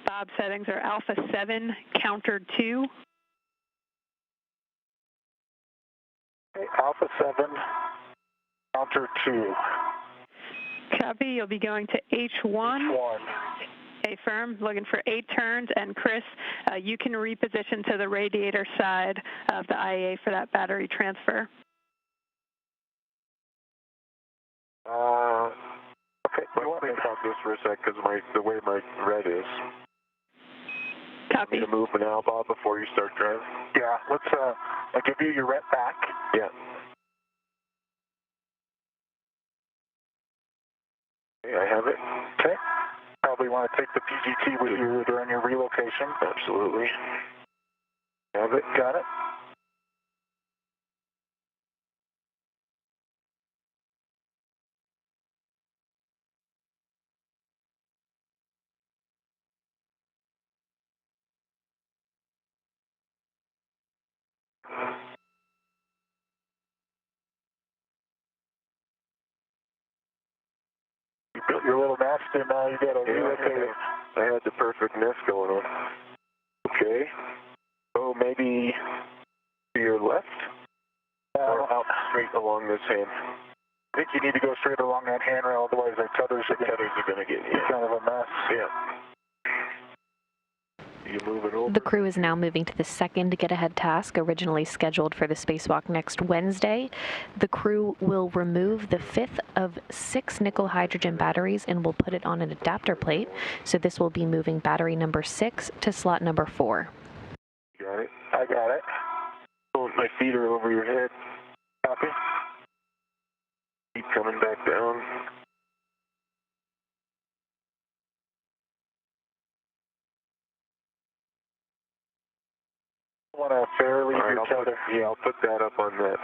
Bob's settings are alpha 7, counter 2. Okay, alpha 7, counter 2. Copy. You'll be going to H1. H1. A-firm, looking for 8 turns. And Chris, you can reposition to the radiator side of the IAA for that battery transfer. Okay, let's think about this for a sec, because the way my red is. Copy. To move now, Bob, before you start driving? Yeah, let's, I'll give you your ret back. Yeah. Okay, I have it. Okay. Probably want to take the PGT with you during your relocation. Absolutely. Have it. Got it. You built your little nest and now you got to relocate it. I had the perfect nest going on. Okay. So maybe to your left? Or out straight along this hand? I think you need to go straight along that handrail, otherwise our tethers are going to get kind of a mess. Yeah. You move it over. The crew is now moving to the second get-ahead task, originally scheduled for the spacewalk next Wednesday. The crew will remove the fifth of 6 nickel hydrogen batteries and will put it on an adapter plate. So this will be moving battery number 6 to slot number 4. Got it? I got it. Oh, my feet are over your head. Copy. Keep coming back down. Want to fairly All right, your tether. I'll put that up on that.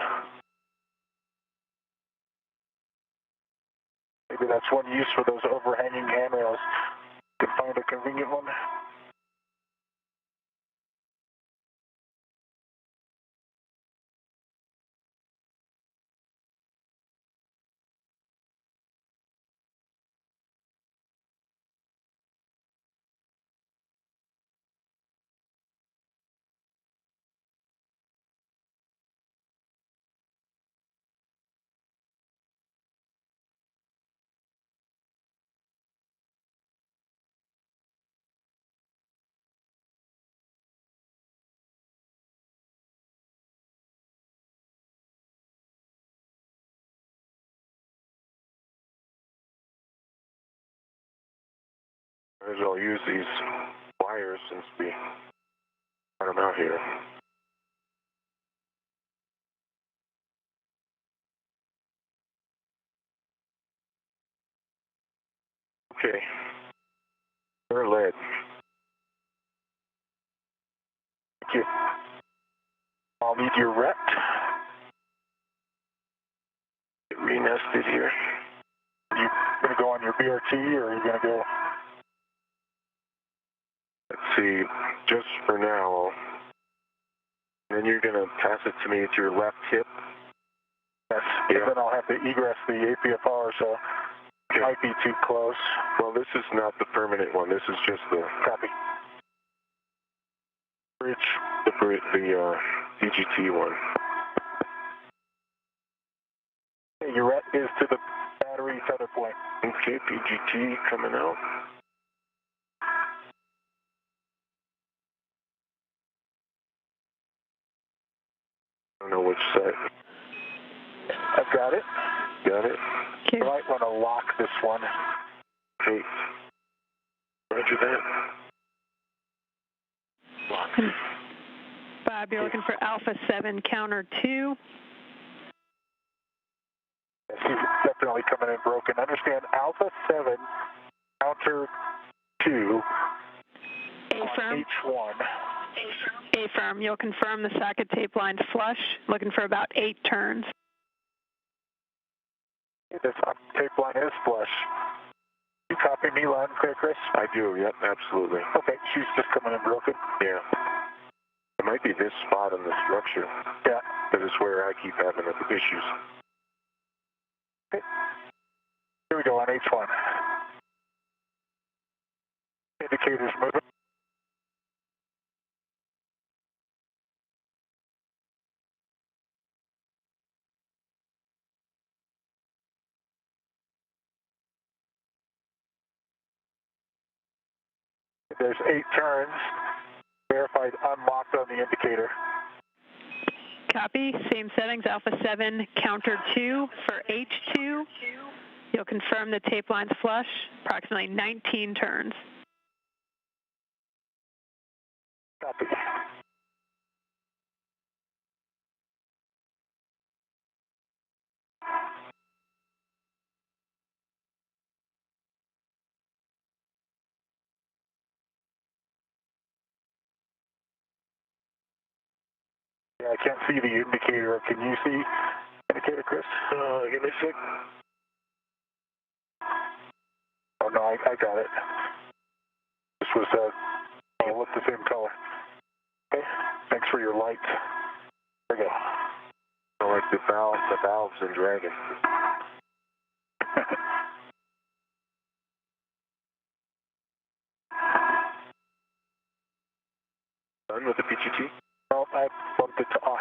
Maybe that's one use for those overhanging handrails. You can find a convenient one. Might as well use these wires since we got them out here. Okay. They're lead. Thank you. I'll need your ret. Get re-nested here. You going to go on your BRT or are you going to go? Let's see, just for now. Then you're going to pass it to me at your left hip. Yes. Yeah. And then I'll have to egress the APFR, so it might be too close. Well, this is not the permanent one. This is just the Copy. Bridge. the DGT one. Okay, your ret is to the battery tether point. Okay, PGT coming out. I don't know which side. I've got it. Got it? Okay. You might want to lock this one. Okay. Roger that. Lock. Bob, you're looking for Alpha 7 counter 2. Yes, he's definitely coming in broken. Understand Alpha 7 counter 2 A-firm. H1. A-firm, you'll confirm the socket tape line's flush, looking for about 8 turns. This tape line is flush. You copy me loud and clear, Chris? I do, yep, absolutely. Okay, she's just coming in broken. Yeah. It might be this spot on the structure. Yeah. Because it's where I keep having issues. Okay. Here we go on H1. Indicators moving. There's 8 turns. Verified unlocked on the indicator. Copy, same settings, Alpha 7 counter 2 for H2. You'll confirm the tape line's flush, approximately 19 turns. Copy. Yeah, I can't see the indicator. Can you see indicator, Chris? Give me a sec. Oh, no, I got it. This was, look the same color. Okay, thanks for your light. There we go. I like the valves in Dragon. Done with the PGT? No, I bumped it to off.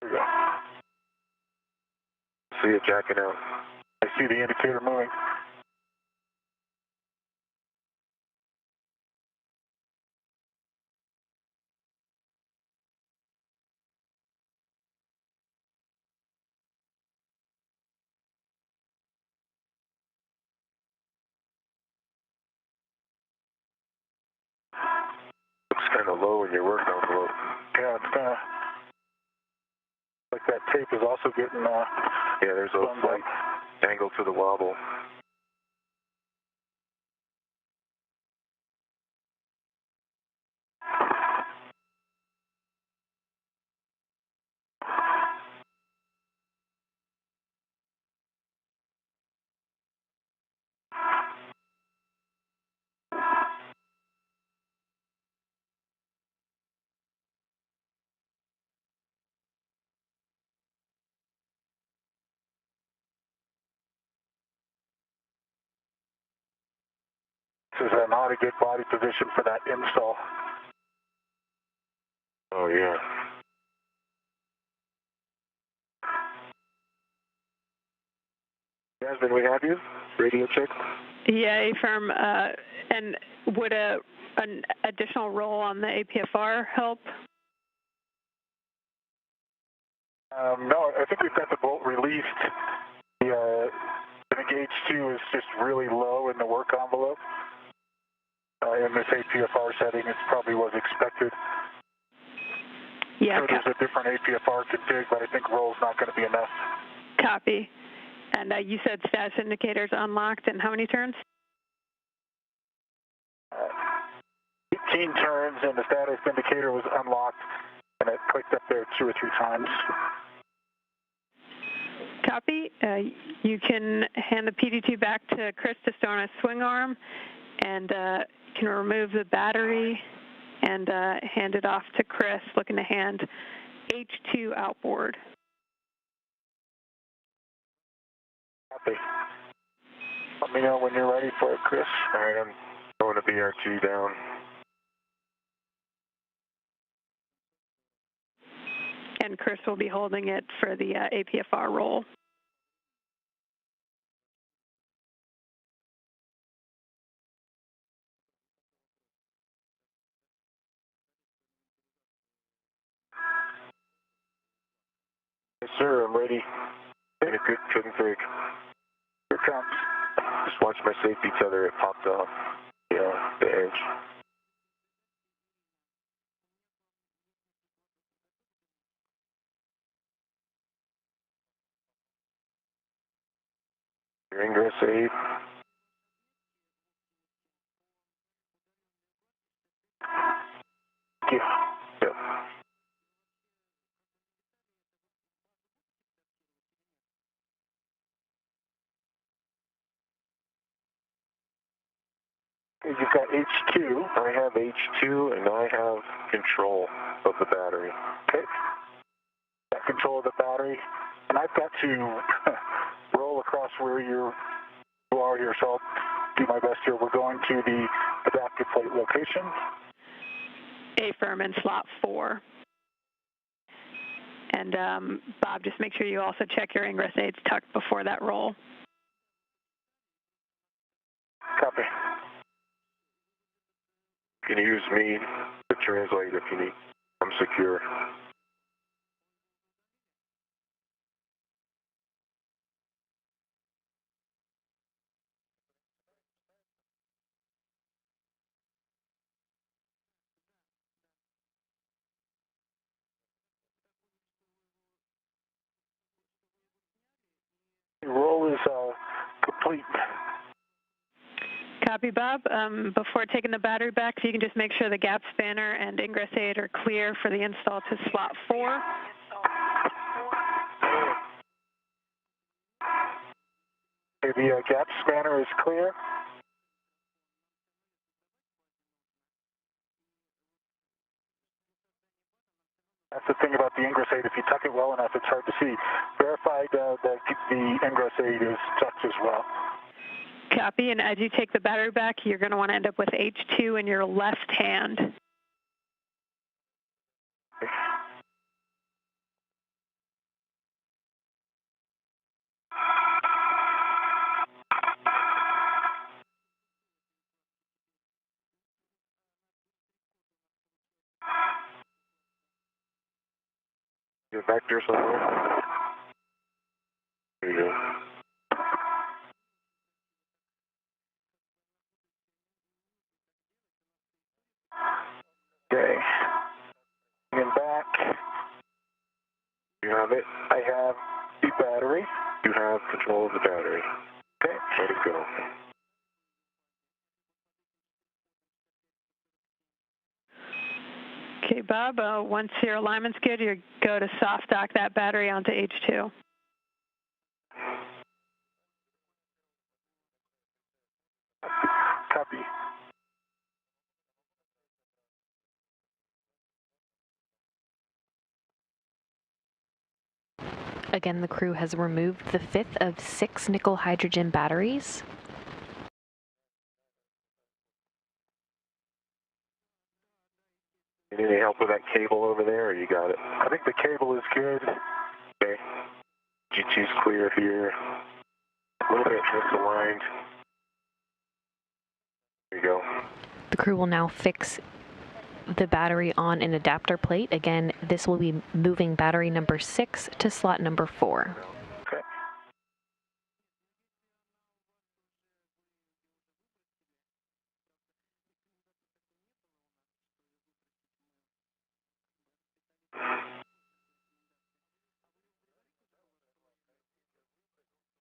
There we go. See it jacking out. I see the indicator moving. Looks kind of low in your work envelope. Yeah, it's kind of like that tape is also getting, yeah, there's a slight angle to the wobble. this is not a good body position for that install. Oh, yeah. Jasmine, we have you? Radio check? Yeah, affirm. And would an additional roll on the APFR help? No, I think we've got the bolt released. The gauge 2 is just really low in the work envelope. In this APFR setting, it probably was expected. Yeah. So there's a different APFR config, but I think roll's not going to be enough. Copy. And you said status indicators unlocked, and how many turns? 18 turns, and the status indicator was unlocked, and it clicked up there 2 or 3 times. Copy. You can hand the PD2 back to Chris to stow on a swing arm, and can remove the battery and hand it off to Chris, looking to hand H2 outboard. Copy. Let me know when you're ready for it, Chris. All right, I'm throwing a BRT down. And Chris will be holding it for the APFR roll. Yes, sir, I'm ready. And a good config. Here it comes. Just watch my safety tether, it popped off. Yeah, the edge. Your ingress aid. Thank you. Yep. Okay, you've got H2. I have H2 and I have control of the battery. Okay. Got control of the battery. And I've got to roll across where you are here, so I'll do my best here. We're going to the adapter plate location. A-firm in slot 4. And Bob, just make sure you also check your ingress aids tucked before that roll. Copy. You can use me to translate if you need. I'm secure. Roll is complete. Copy, Bob. Before taking the battery back, if you can just make sure the gap spanner and ingress aid are clear for the install to slot 4. Okay, the gap spanner is clear. That's the thing about the ingress aid. If you tuck it well enough, it's hard to see. Verified that the ingress aid is tucked as well. Copy, and as you take the battery back, you're going to want to end up with H2 in your left hand. Get back there somewhere. There you go. Okay. And back. You have it? I have the battery. You have control of the battery. Okay. Let it go. Okay, Bob, once your alignment's good, you go to soft dock that battery onto H2. Copy. Again, the crew has removed the 5th of 6 nickel hydrogen batteries. You need any help with that cable over there, or you got it? I think the cable is good. Okay. GT's clear here. A little bit misaligned. There you go. The crew will now fix the battery on an adapter plate. Again, this will be moving battery number 6 to slot number 4. Okay.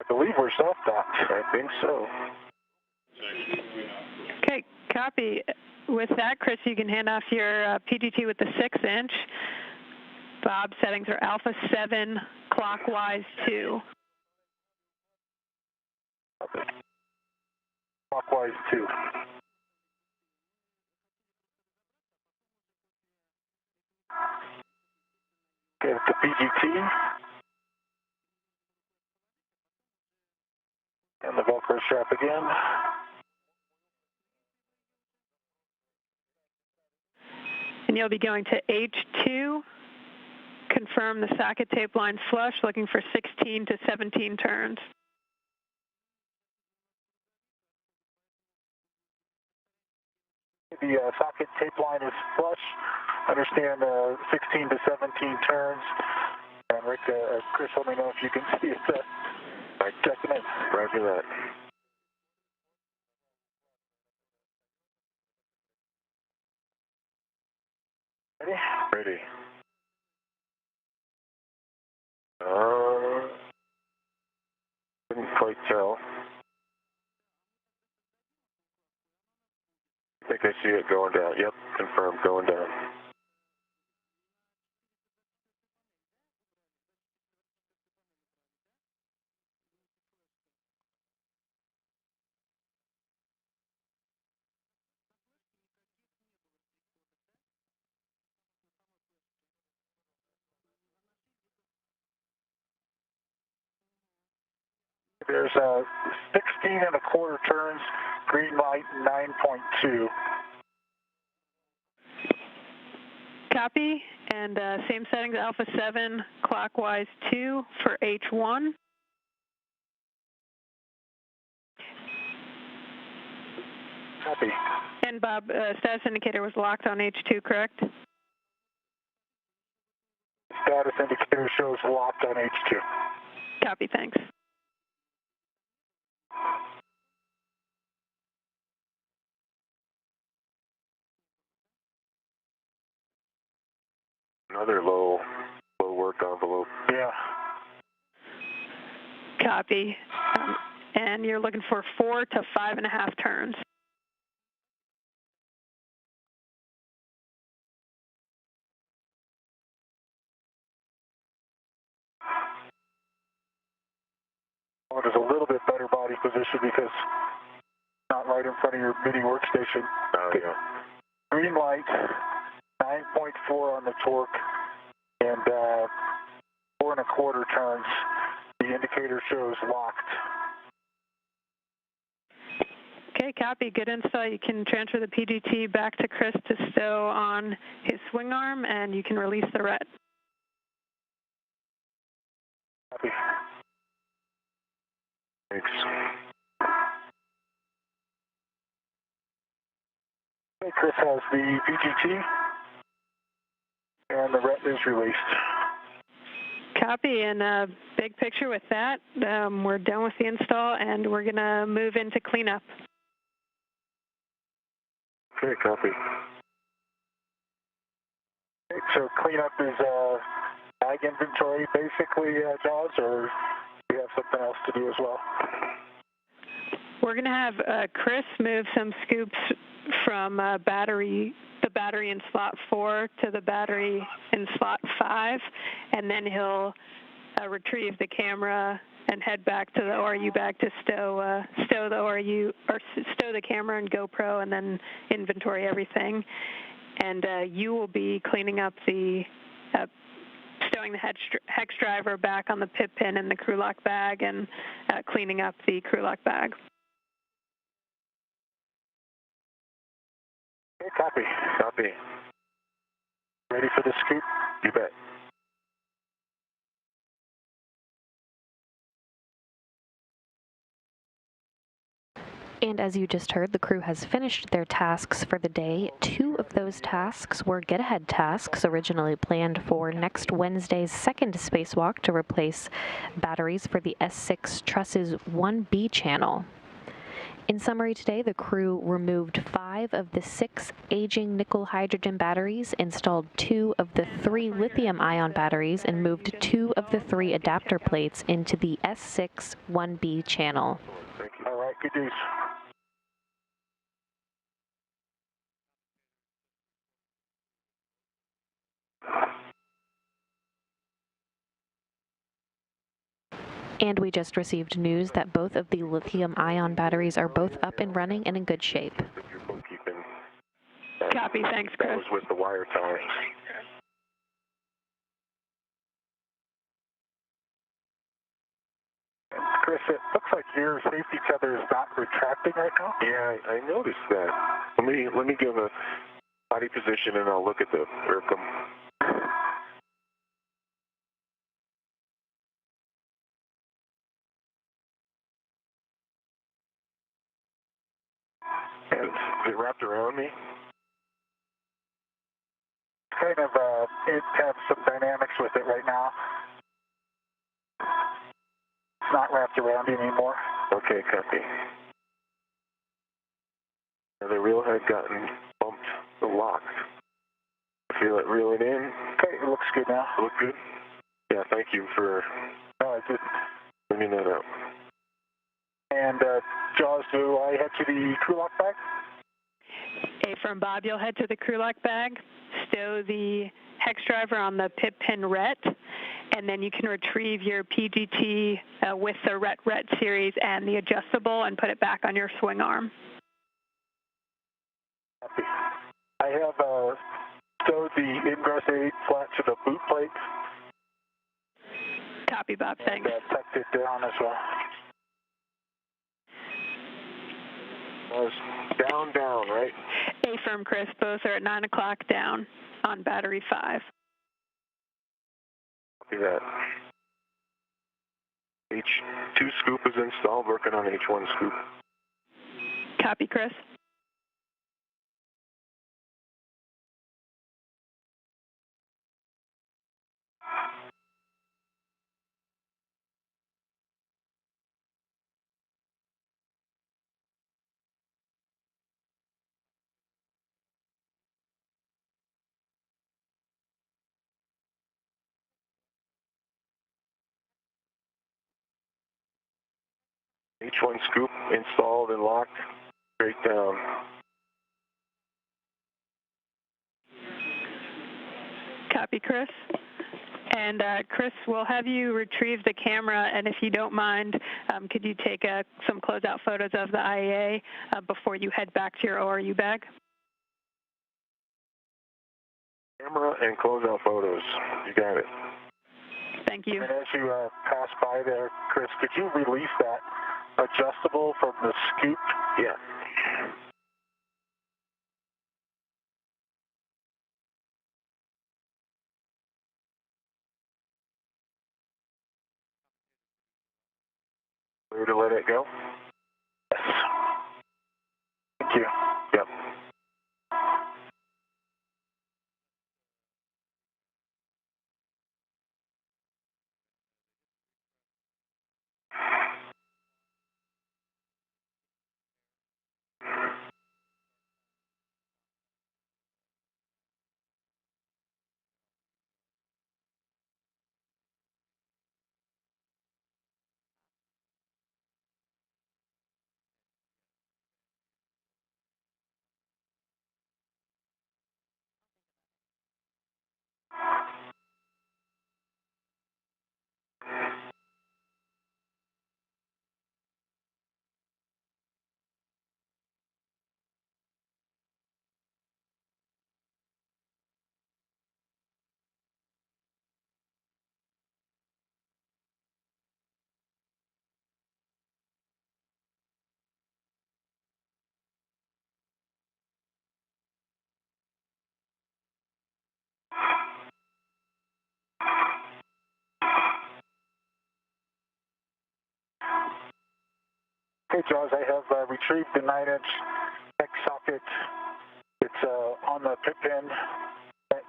I believe we're soft docked. I think so. Okay, copy. With that, Chris, you can hand off your PGT with the 6-inch. Bob, settings are alpha 7, clockwise 2. Okay. Clockwise 2. Okay, the PGT. And the Velcro strap again. And you'll be going to H2, confirm the socket tape line flush, looking for 16 to 17 turns. The socket tape line is flush. Understand 16 to 17 turns. And Rick, Chris, let me know if you can see it. Checking it. Roger that. Ready? Ready. Couldn't quite tell. I think I see it going down. Yep, confirmed, going down. There's 16 1/4 turns green light 9.2. Copy, and same settings, Alpha 7, clockwise 2 for H1. Copy. And Bob, status indicator was locked on H2, correct? Status indicator shows locked on H2. Copy, thanks. Another low work envelope. Yeah. Copy. And you're looking for 4 to 5.5 turns. Well, there's a little bit better body position because it's not right in front of your mini workstation. Oh, yeah. Green light, 9.4 on the torque, and 4 1/4 turns. The indicator shows locked. Okay, copy. Good install. You can transfer the PGT back to Chris to stow on his swing arm, and you can release the ret. Copy. Thanks. Okay, Chris has the PGT, and the ret is released. Copy, and big picture with that. We're done with the install, and we're going to move into cleanup. Okay, copy. Okay, so cleanup is bag inventory, basically, Jaws, or do you have something else to do as well? We're going to have Chris move some scoops from the battery in slot 4 to the battery in slot 5, and then he'll retrieve the camera and head back to the ORU bag to stow the ORU, or stow the camera and GoPro, and then inventory everything. And you will be cleaning up the stowing the hex driver back on the pip pin in the crew lock bag, and cleaning up the crew lock bag. Okay, copy. Copy. Ready for the scoop? You bet. And as you just heard, the crew has finished their tasks for the day. 2 of those tasks were get-ahead tasks originally planned for next Wednesday's second spacewalk to replace batteries for the S6 Truss's 1B channel. In summary today, the crew removed 5 of the 6 aging nickel-hydrogen batteries, installed 2 of the 3 lithium-ion batteries, and moved 2 of the 3 adapter plates into the S6 1B channel. Thank you. All right, good news. And we just received news that both of the lithium-ion batteries are both up and running and in good shape. Your bookkeeping. Copy, thanks, That Chris. was with the wire times. Chris, it looks like your safety tether is not retracting right now. Yeah, I noticed that. Let me give a body position, and I'll look at the Urcum. Is it wrapped around me? Kind of, it has some dynamics with it right now. It's not wrapped around you anymore. Okay, copy. The reel had gotten bumped, locked. Feel it reeling in. Okay, it looks good now. Look good? Yeah, thank you for bringing that up. And Jaws, do I head to the crew lock bag? A from Bob, you'll head to the crew lock bag, stow the hex driver on the pip pin ret, and then you can retrieve your PGT with the ret series and the adjustable and put it back on your swing arm. Copy. I have stowed the ingress 8 flat to the boot plate. Copy, Bob, thanks. And tucked it down as well. Down, right? Affirm, Chris. Both are at 9 o'clock down on battery 5. Copy that. H2 scoop is installed, working on H1 scoop. Copy, Chris. H1 scoop installed and locked. Straight down. Copy, Chris. And Chris, we'll have you retrieve the camera, and if you don't mind, could you take some closeout photos of the IAA before you head back to your ORU bag? Camera and closeout photos. You got it. Thank you. And as you pass by there, Chris, could you release that adjustable from the scoop? Yeah. Clear to let it go? Yes. Thank you. Yep. Okay, Jaws, I have retrieved the 9-inch X socket. It's on the pit pin, and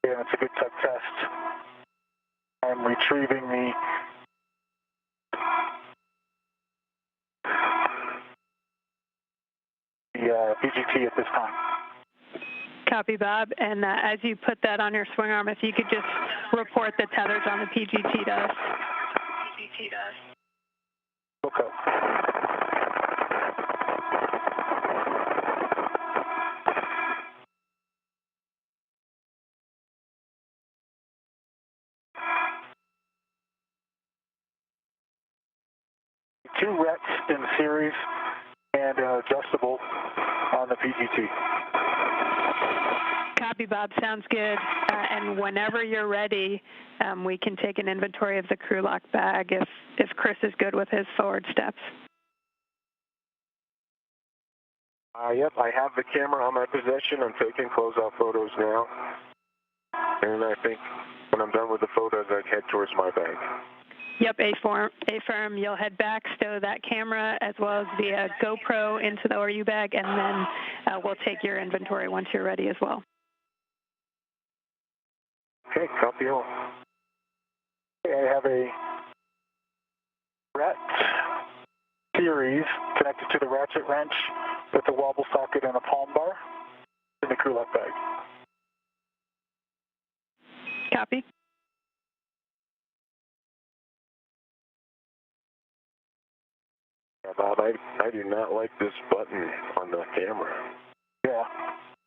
it's a good tech test. I'm retrieving the BGT at this time. Copy, Bob. And as you put that on your swing arm, if you could just report the tethers on the PGT to us. Okay. Two rets in series and adjustable on the PGT. Copy, Bob. Sounds good. And whenever you're ready, we can take an inventory of the crew lock bag if Chris is good with his forward steps. Yep, I have the camera on my possession. I'm taking closeout photos now. And I think when I'm done with the photos, I head towards my bag. Yep, affirm. You'll head back, stow that camera as well as the GoPro into the ORU bag, and then we'll take your inventory once you're ready as well. Okay, copy all. Okay, I have a ret series connected to the ratchet wrench with a wobble socket and a palm bar in the crew lock bag. Copy. Yeah, Bob, I do not like this button on the camera. Yeah.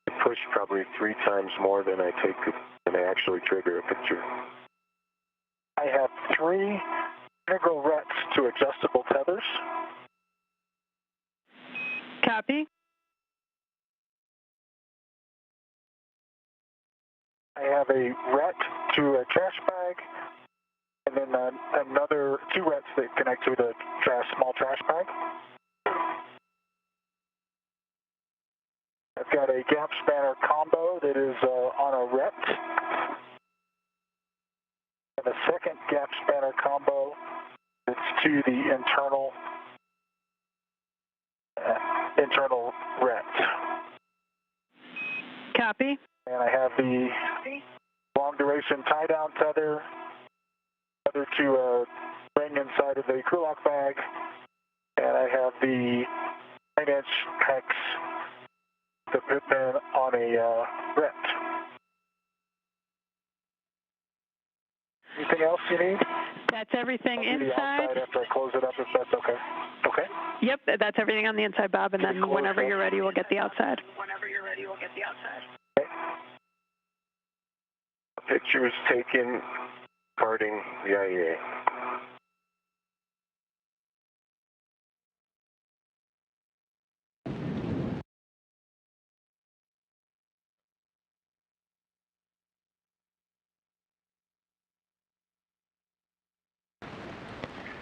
I push probably 3 times more than I actually trigger a picture. I have 3 integral rets to adjustable tethers. Copy. I have a ret to a trash bag, and then another 2 rets that connect to the small trash bag. I've got a gap spanner combo that is on a RET. And a second gap spanner combo that's to the internal RET. Copy. And I have the long duration tie down tether to a ring inside of the crew lock bag. And I have the 9-inch hex to put in on a RET. Anything else you need? That's everything I'll do the inside. outside after I close it up, if that's okay. Okay? Yep, that's everything on the inside, Bob, and then whenever you're ready, we'll get the outside. Okay. Pictures taken, parting the IEA.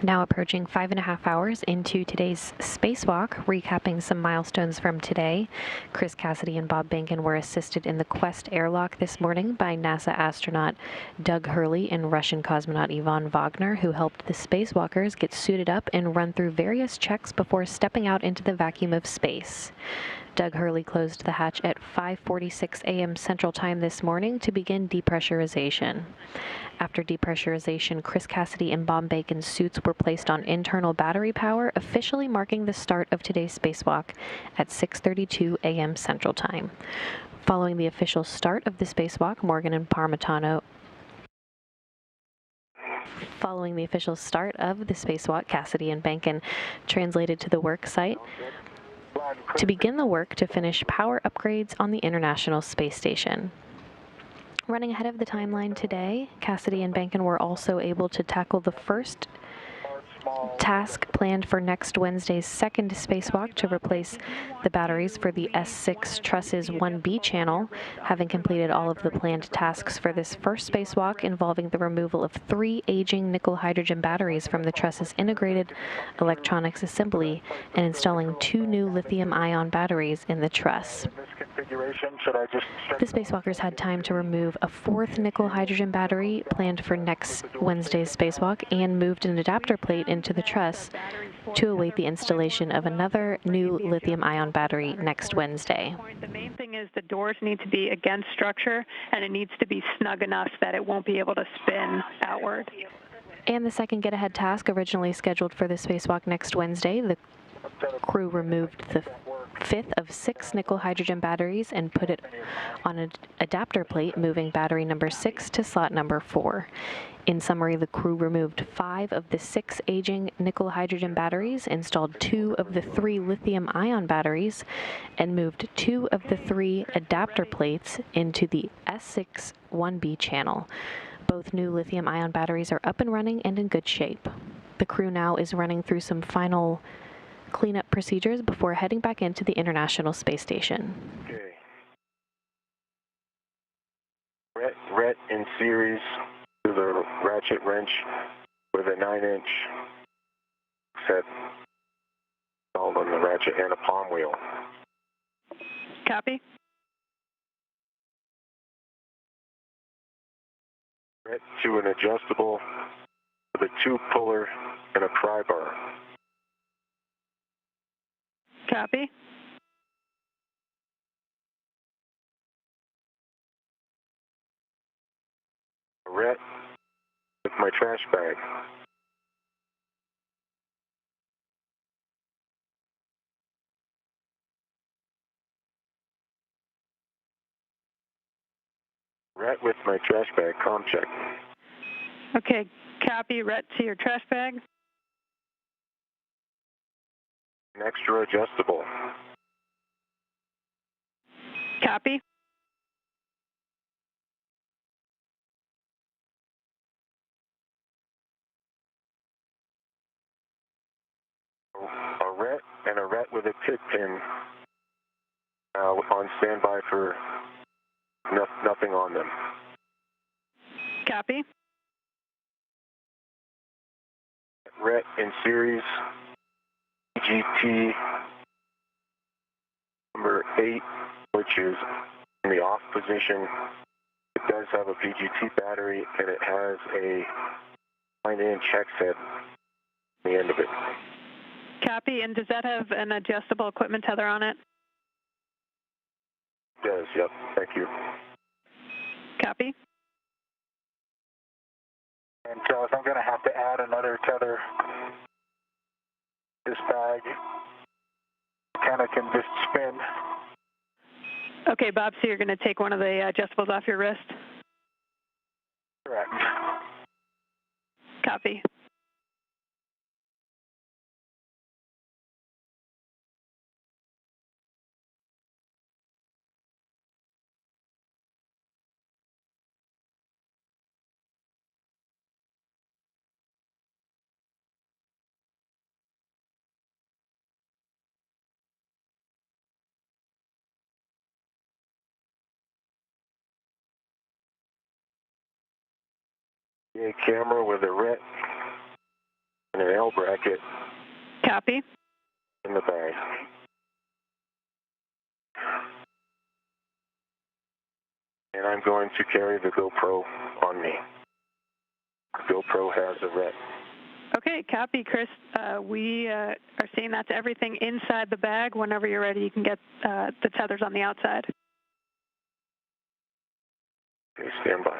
Now approaching 5.5 hours into today's spacewalk, recapping some milestones from today. Chris Cassidy and Bob Behnken were assisted in the Quest airlock this morning by NASA astronaut Doug Hurley and Russian cosmonaut Ivan Wagner, who helped the spacewalkers get suited up and run through various checks before stepping out into the vacuum of space. Doug Hurley closed the hatch at 5:46 a.m. Central Time this morning to begin depressurization. After depressurization, Chris Cassidy and Bob Behnken's suits were placed on internal battery power, officially marking the start of today's spacewalk at 6:32 a.m. Central Time. Following the official start of the spacewalk, Cassidy and Behnken translated to the work site to begin the work to finish power upgrades on the International Space Station. Running ahead of the timeline today, Cassidy and Behnken were also able to tackle the first task planned for next Wednesday's second spacewalk to replace the batteries for the S6 Truss's 1B channel, having completed all of the planned tasks for this first spacewalk involving the removal of 3 aging nickel-hydrogen batteries from the Truss's integrated electronics assembly and installing 2 new lithium-ion batteries in the truss. The spacewalkers had time to remove a 4th nickel-hydrogen battery planned for next Wednesday's spacewalk and moved an adapter plate into the truss to await the installation of another new lithium-ion battery next Wednesday. The main thing is the doors need to be against structure, and it needs to be snug enough that it won't be able to spin outward. And the second get-ahead task, originally scheduled for the spacewalk next Wednesday, the crew removed the 5th of 6 nickel-hydrogen batteries and put it on an adapter plate, moving battery number 6 to slot number 4. In summary, the crew removed 5 of the 6 aging nickel-hydrogen batteries, installed 2 of the 3 lithium-ion batteries, and moved 2 of the 3 adapter plates into the S6 1B channel. Both new lithium-ion batteries are up and running and in good shape. The crew now is running through some final cleanup procedures before heading back into the International Space Station. Okay. Ret in series to the ratchet wrench with a 9-inch set installed on the ratchet and a palm wheel. Copy. Ret to an adjustable with a 2-puller and a pry bar. Copy. Ret with my trash bag. Ret with my trash bag, comm check. Okay, copy. Ret to your trash bag. An extra adjustable. Copy. A ret and a ret with a pit pin on standby for nothing on them. Copy. Ret in series GT number 8 which is in the off position. It does have a VGT battery, and it has a line-in check set at the end of it. Copy, and does that have an adjustable equipment tether on it? It does, yep, thank you. Copy. And Charles, I'm going to have to add another tether. This bag kind of can just spin. Okay, Bob, so you're going to take one of the adjustables off your wrist? Correct. Copy. A camera with a RET and an L bracket Copy. in the bag. And I'm going to carry the GoPro on me. The GoPro has a RET. Okay, copy, Chris. We are seeing that's everything inside the bag. Whenever you're ready, you can get the tethers on the outside. Okay, stand by.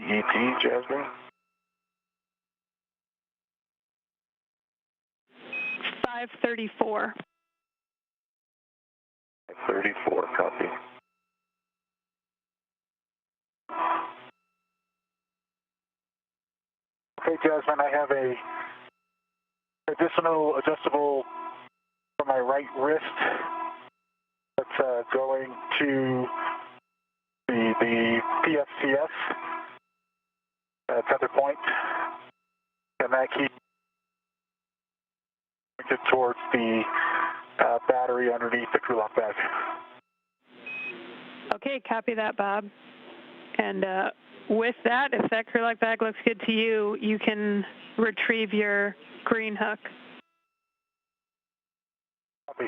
ET, Jasmine? 534. 34, copy. Okay, Jasmine, I have a additional adjustable for my right wrist that's going to the PFCS tether point, and that keeps pointed towards the battery underneath the crew lock bag. Okay, copy that, Bob. And with that, if that crew lock bag looks good to you, you can retrieve your green hook. Copy.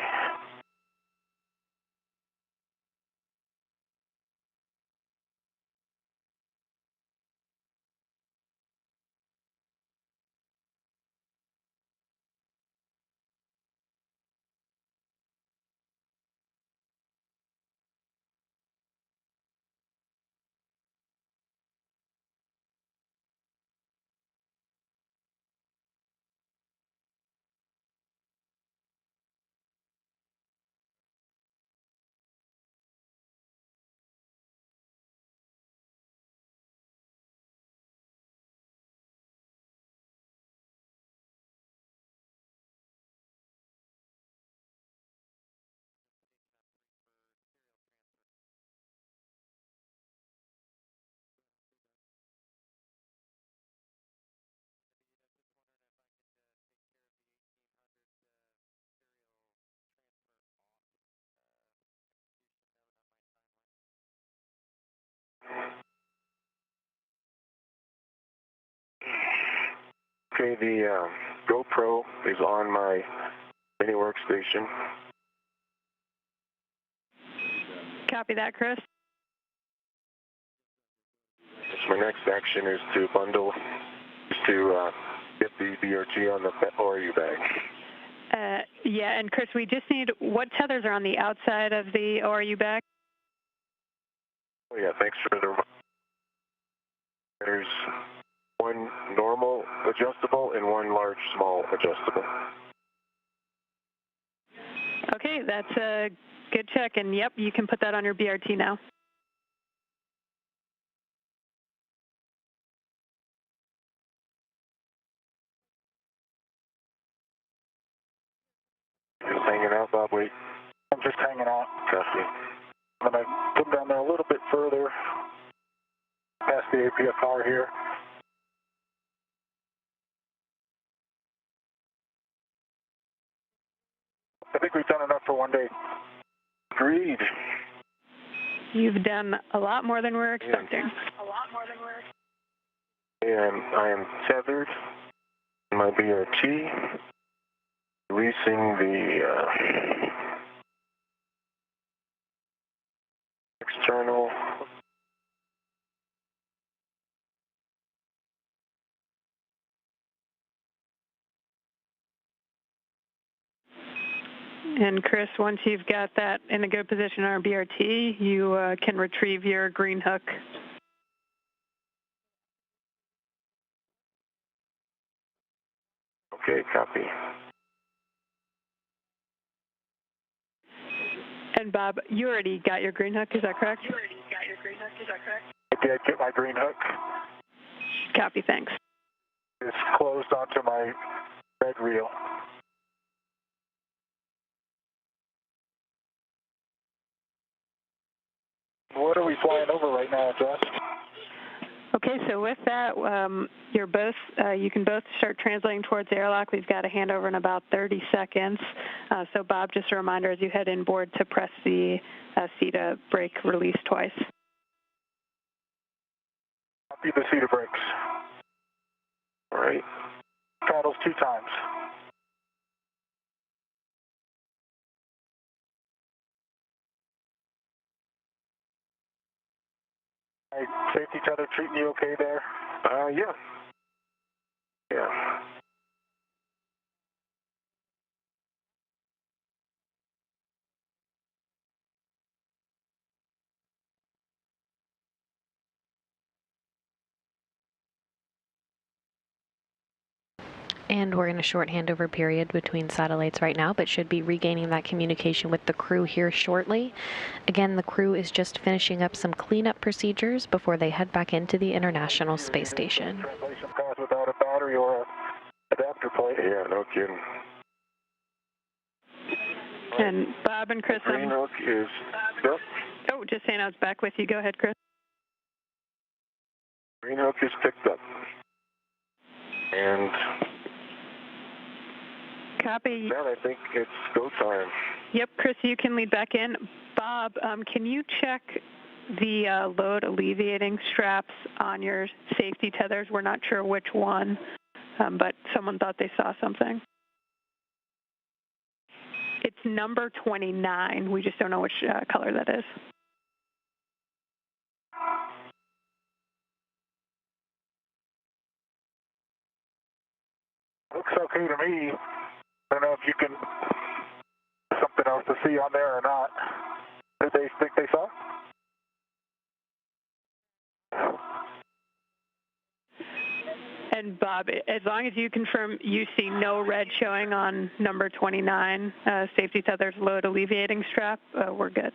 Okay, the GoPro is on my mini workstation. Copy that, Chris. So my next action is to bundle, get the BRG on the ORU bag. Yeah, and Chris, we just need, what tethers are on the outside of the ORU bag? Oh yeah, thanks for the reminder. There's one normal adjustable and one large small adjustable. Okay, that's a good check, and yep, you can put that on your BRT now. hanging out, Bob? Wait. I'm just hanging out. Copy. I'm going to come down there a little bit further, past the APFR here. I think we've done enough for one day. Agreed. You've done a lot more than we're expecting. And I am tethered in my BRT, releasing the external. And Chris, once you've got that in a good position on our BRT, you can retrieve your green hook. Okay, copy. And Bob, you already got your green hook, is that correct? I did get my green hook. Copy, thanks. It's closed onto my red reel. What are we flying over right now, Jess? Okay, so with that, you're both, you can both start translating towards airlock. We've got a handover in about 30 seconds. So Bob, just a reminder as you head inboard to press the CETA brake release twice. Copy the CETA brakes. All right. Paddles 2 times. Hey, safety tether treating you okay there? Yeah. Yeah. And we're in a short handover period between satellites right now, but should be regaining that communication with the crew here shortly. Again, the crew is just finishing up some cleanup procedures before they head back into the International Space Station. Translation pass without a battery or a adapter plate. Yeah, no kidding. And Bob and Chris, Green hook is up. oh, just saying I was back with you. Go ahead, Chris. Green hook is picked up. And Copy. now I think it's go time. Yep, Chris, you can lead back in. Bob, can you check the load alleviating straps on your safety tethers? We're not sure which one, but someone thought they saw something. It's number 29. We just don't know which color that is. Looks okay to me. I don't know if you can something else to see on there or not. Did they think they saw? And Bob, as long as you confirm you see no red showing on number 29, safety tethers load alleviating strap, we're good.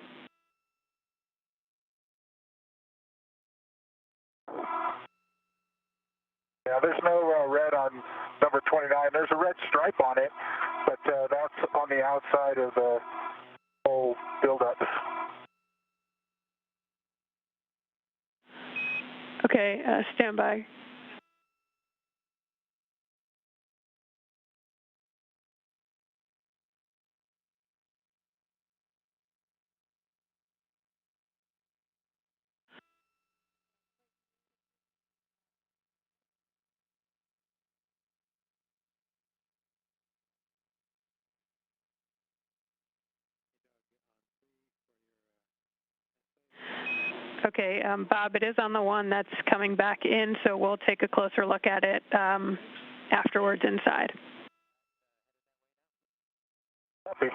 Yeah, there's no red on number 29. There's a red stripe on it, but that's on the outside of the whole buildup. Okay, stand by. Okay, Bob, it is on the one that's coming back in, so we'll take a closer look at it afterwards inside. Copy.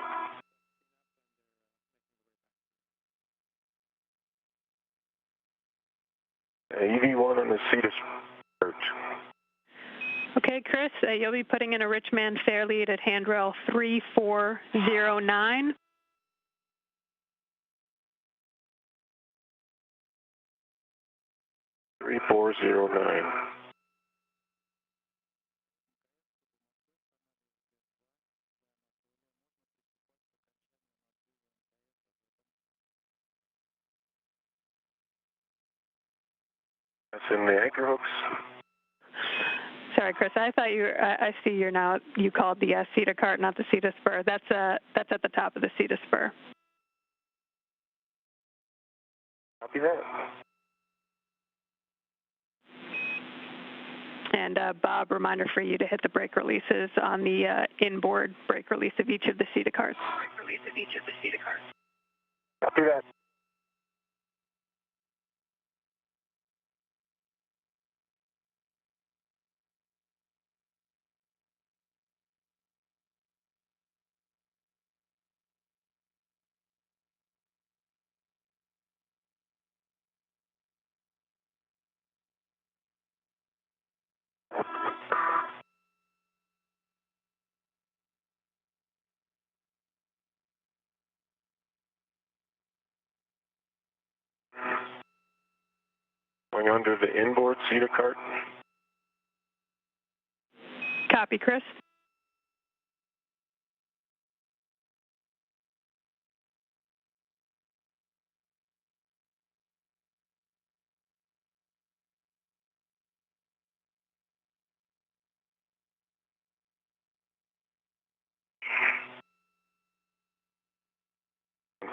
EV1 on the CETA search. Okay, Chris, you'll be putting in a rich man fair lead at handrail 3409. Three 409. That's in the anchor hooks. Sorry, Chris. I thought I see you're now. You called the CETA cart, not the CETA spur. That's at the top of the CETA spur. Copy that. And Bob, reminder for you to hit the brake releases on the inboard brake release of each of the CETA carts. Copy that. Going under the inboard CETA cart. Copy, Chris.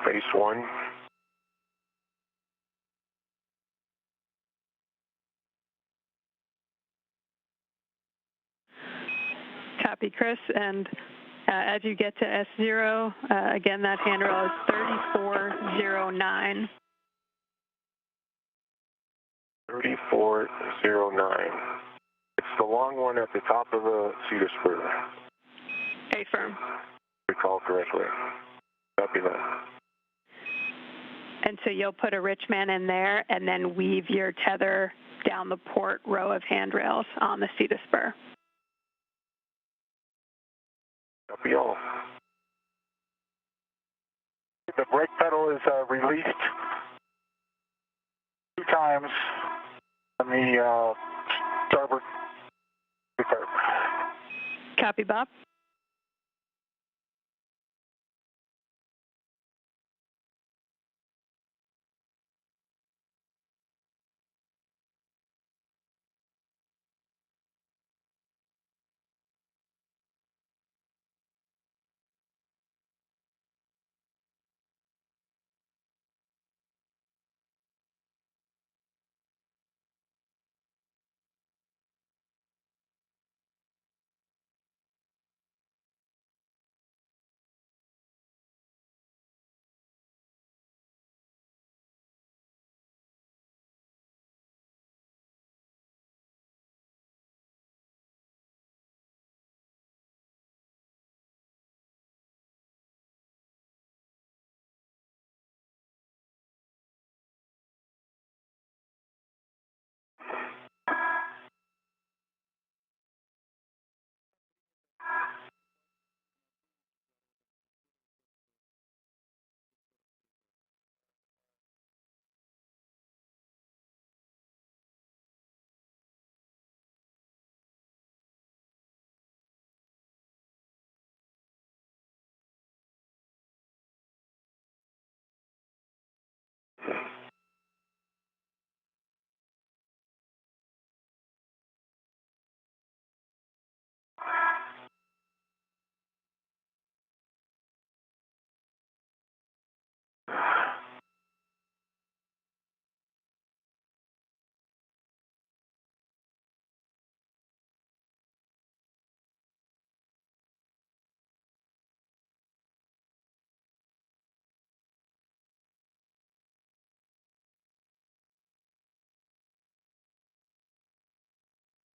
Phase 1. Copy, Chris. And as you get to S0, again, that handrail is 3409. 3409. It's the long one at the top of the CETA spur. Affirm. Recall correctly. Copy that. And so you'll put a rich man in there and then weave your tether down the port row of handrails on the CETA spur. Copy all. The brake pedal is released 2 times on the starboard cart. Copy, Bob.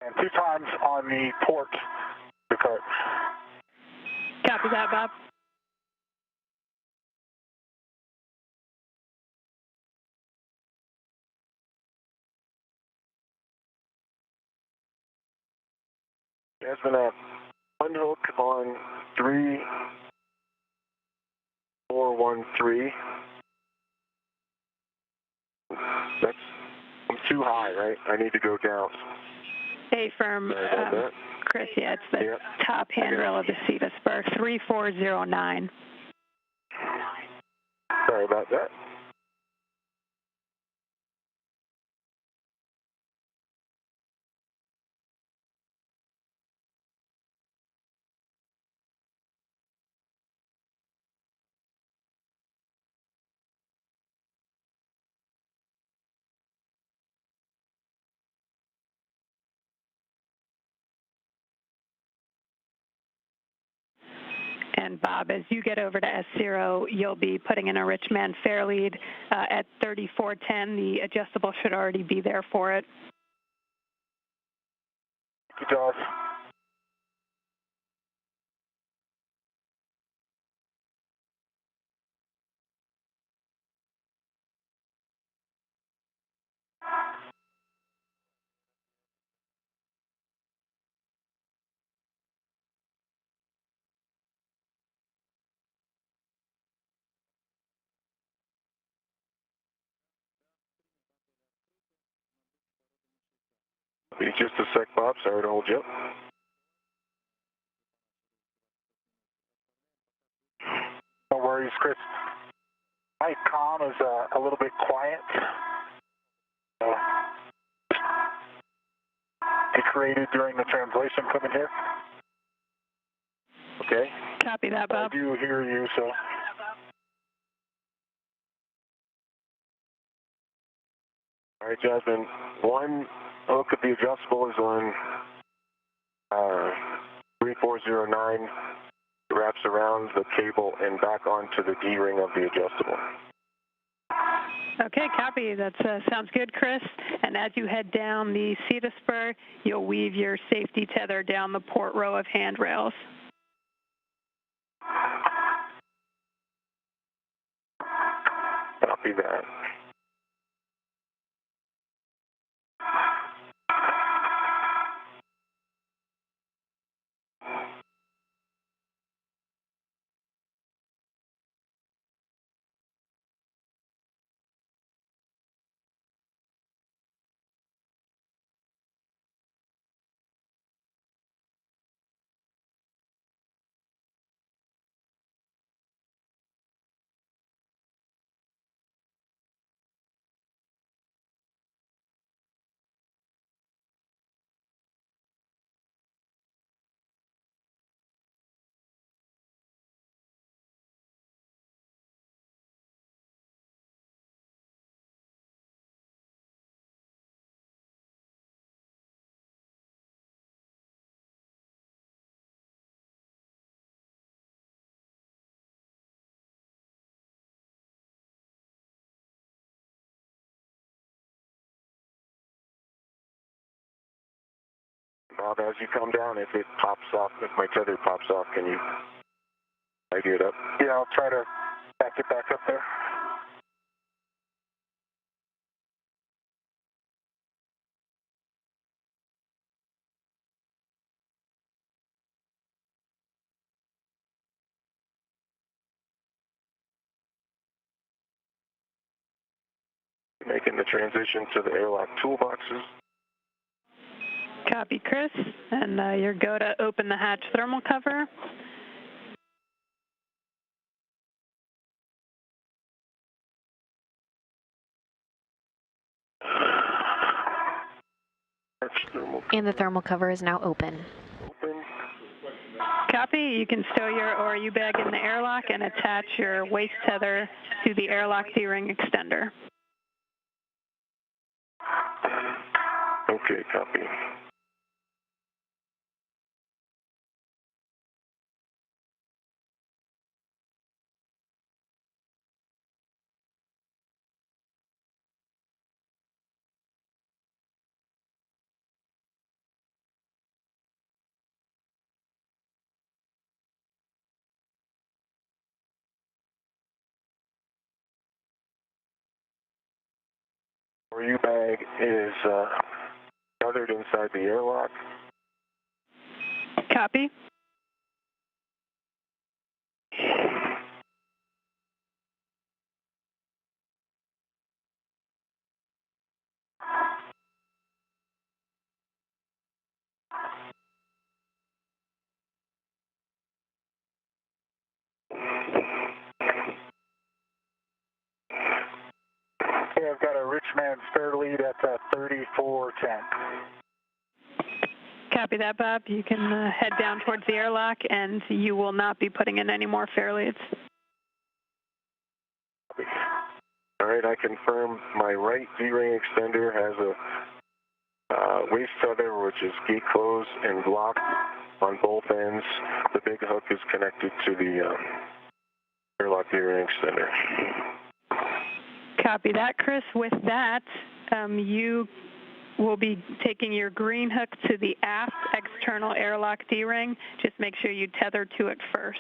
And 2 times on the port cart. Copy that, Bob. There's been a unhook on 3413. I'm too high, right? I need to go down. Affirm, Chris, yeah, it's the top handrail of the CETA spur, 3409. Sorry about that. And Bob, as you get over to S0, you'll be putting in a rich man fair lead at 3410. The adjustable should already be there for it. Thank you, Josh. Just a sec, Bob. Sorry to hold you up. No worries, Chris. My comm is a little bit quiet. It created during the translation coming here. Okay. Copy that, Bob. I do hear you, so. All right, Jasmine. One hook of the adjustable is on 3409. It wraps around the cable and back onto the D-ring of the adjustable. Okay, copy. That sounds good, Chris. And as you head down the CETA spur, you'll weave your safety tether down the port row of handrails. Copy that. Bob, as you come down, if it pops off, if my tether pops off, can you tidy it up? Yeah, I'll try to back it back up there. Making the transition to the airlock toolboxes. Copy, Chris. And your go to open the hatch thermal cover. And the thermal cover is now open. Open. Copy. You can stow your ORU bag in the airlock and attach your waist tether to the airlock D-ring extender. Okay, copy. ORU bag is tethered inside the airlock. Copy. Okay, I've got a rich man's fair lead at 3410. Copy that, Bob. You can head down towards the airlock, and you will not be putting in any more fair leads. All right, I confirm my right D-ring extender has a waist tether, which is gate closed and blocked on both ends. The big hook is connected to the airlock gearing extender. Copy that, Chris. With that, you will be taking your green hook to the aft external airlock D-ring. Just make sure you tether to it first.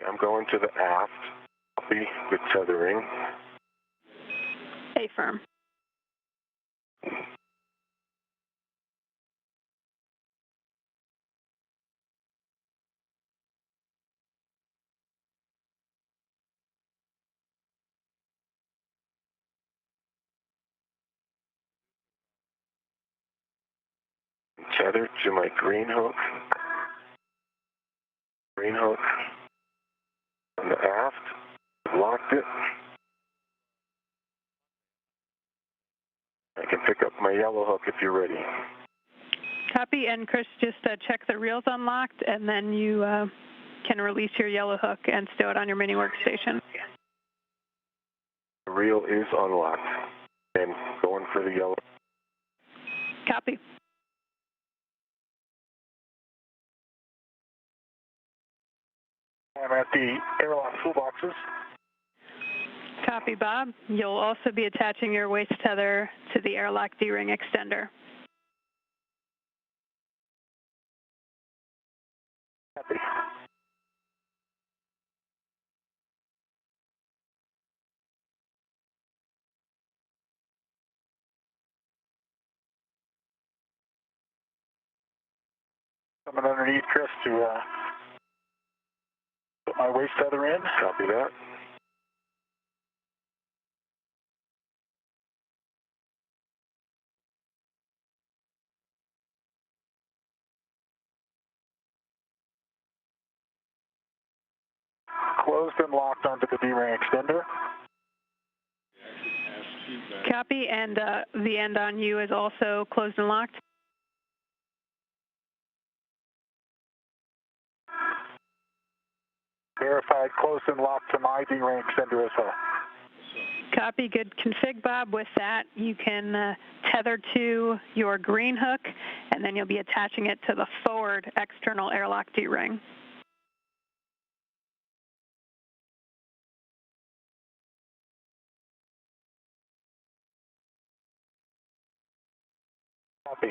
I'm going to the aft. Copy the tethering. Affirm. Tether to my green hook. Green hook on the aft. Locked it. I can pick up my yellow hook if you're ready. Copy, and Chris, just check the reel's unlocked, and then you can release your yellow hook and stow it on your mini workstation. The reel is unlocked and going for the yellow. Copy. I'm at the airlock toolboxes. Copy, Bob. You'll also be attaching your waist tether to the airlock D-ring extender. Copy. Coming underneath Chris to put my waist tether in. Copy that. Closed and locked onto the D-ring extender. Copy, and the end on you is also closed and locked. Verified closed and locked to my D-ring extender as well. Copy, good config, Bob. With that, you can tether to your green hook, and then you'll be attaching it to the forward external airlock D-ring. Copy.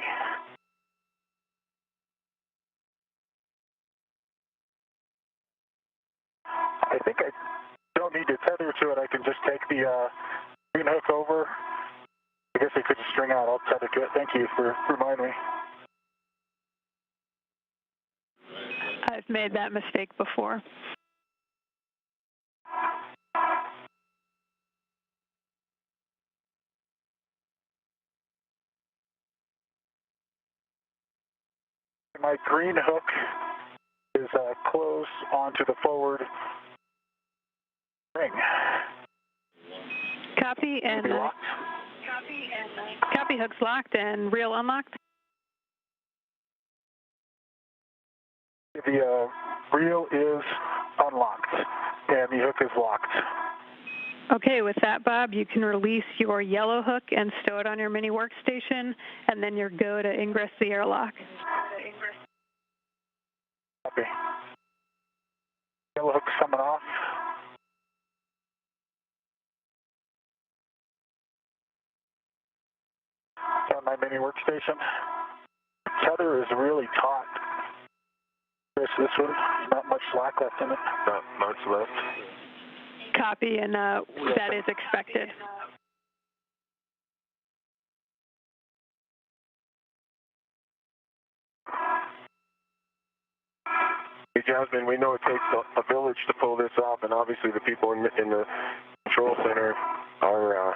I think I don't need to tether to it. I can just take the green hook over. I guess I could just string out. I'll tether to it. Thank you for reminding me. I've made that mistake before. My green hook is closed onto the forward ring. Copy, and copy, hook's locked and reel unlocked. The reel is unlocked and the hook is locked. Okay, with that, Bob, you can release your yellow hook and stow it on your mini workstation, and then you're go to ingress the airlock. Copy. Yellow hook's coming off. On my mini workstation. Tether is really taut. Chris, this one, not much slack left in it. Not much left. Copy, and that is expected. Hey, Jasmine, we know it takes a village to pull this off, and obviously the people in the control center are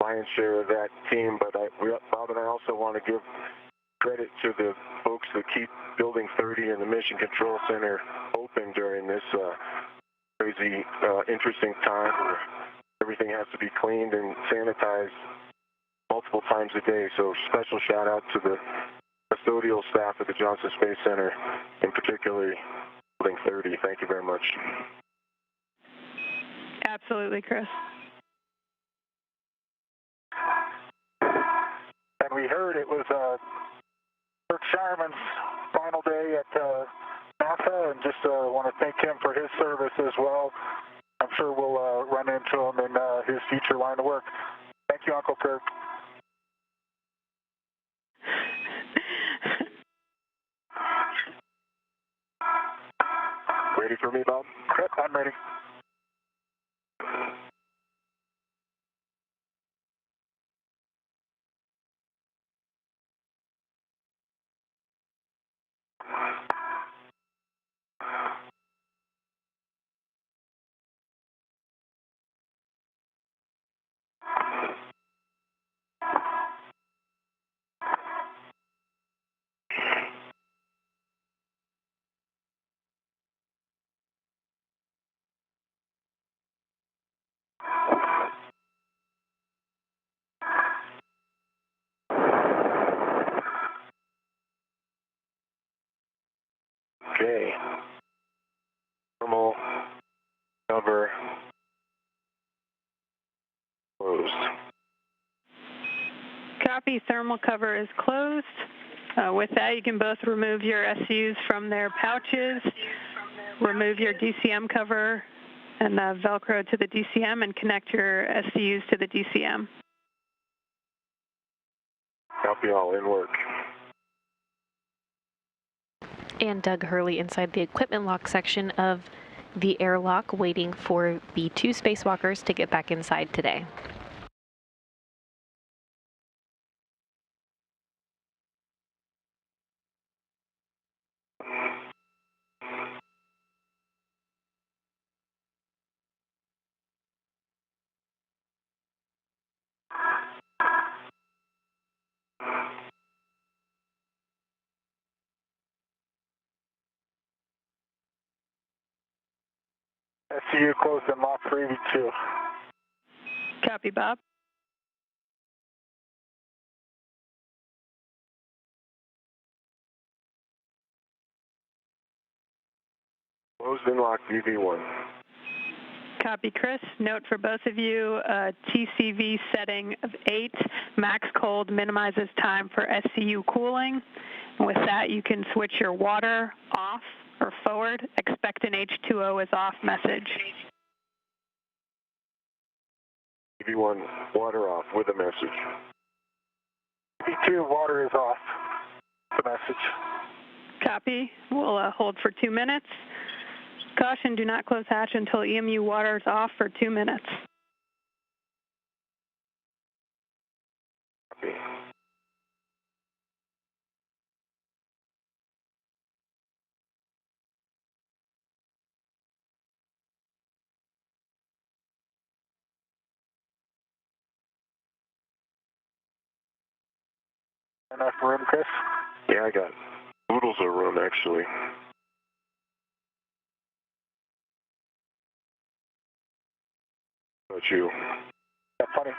lion's share of that team, but Bob and I also want to give credit to the folks that keep Building 30 and the Mission Control Center open during this crazy, interesting time where everything has to be cleaned and sanitized multiple times a day. So special shout out to the custodial staff at the Johnson Space Center, in particular Building 30. Thank you very much. Absolutely, Chris. And we heard it was Kirk Shireman's final day at NASA, and just want to thank him for his service as well. I'm sure we'll run into him in his future line of work. Thank you, Uncle Kirk. Ready for me, Bob? Yep, I'm ready. Okay. Thermal cover closed. Copy. Thermal cover is closed. With that, you can both remove your SUs from their pouches, remove your DCM cover and Velcro to the DCM, and connect your SUs to the DCM. Copy all, in work. And Doug Hurley inside the equipment lock section of the airlock, waiting for the 2 spacewalkers to get back inside today. SCU closed and locked for EV2. Copy, Bob. Closed and locked, EV1. Copy, Chris. Note for both of you, TCV setting of 8. Max cold minimizes time for SCU cooling. And with that, you can switch your water off or forward. Expect an H2O is off message. EV1, water off with a message. EV2, water is off. The message. Copy. We'll hold for 2 minutes. Caution, do not close hatch until EMU water is off for 2 minutes. Copy. Enough room, Chris? Yeah, I got oodles of room, actually. How about you? Yeah, funny.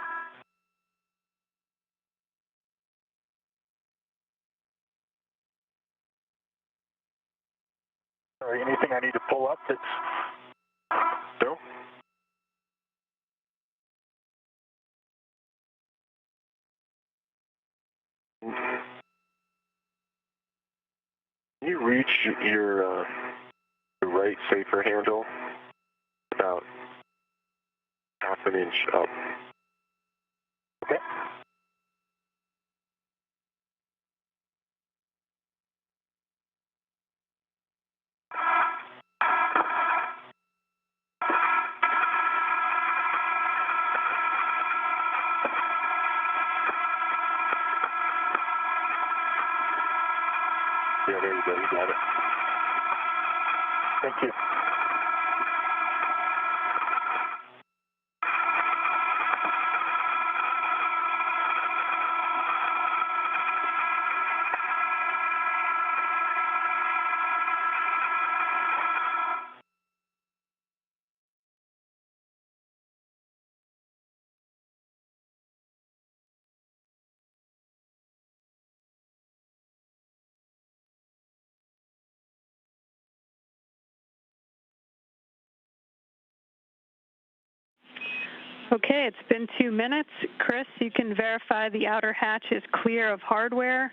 Sorry, anything I need to pull up that's... No? Can you reach your right safer handle about half an inch up? Okay. Yeah, there you go. You got it. Thank you. Okay, it's been 2 minutes. Chris, you can verify the outer hatch is clear of hardware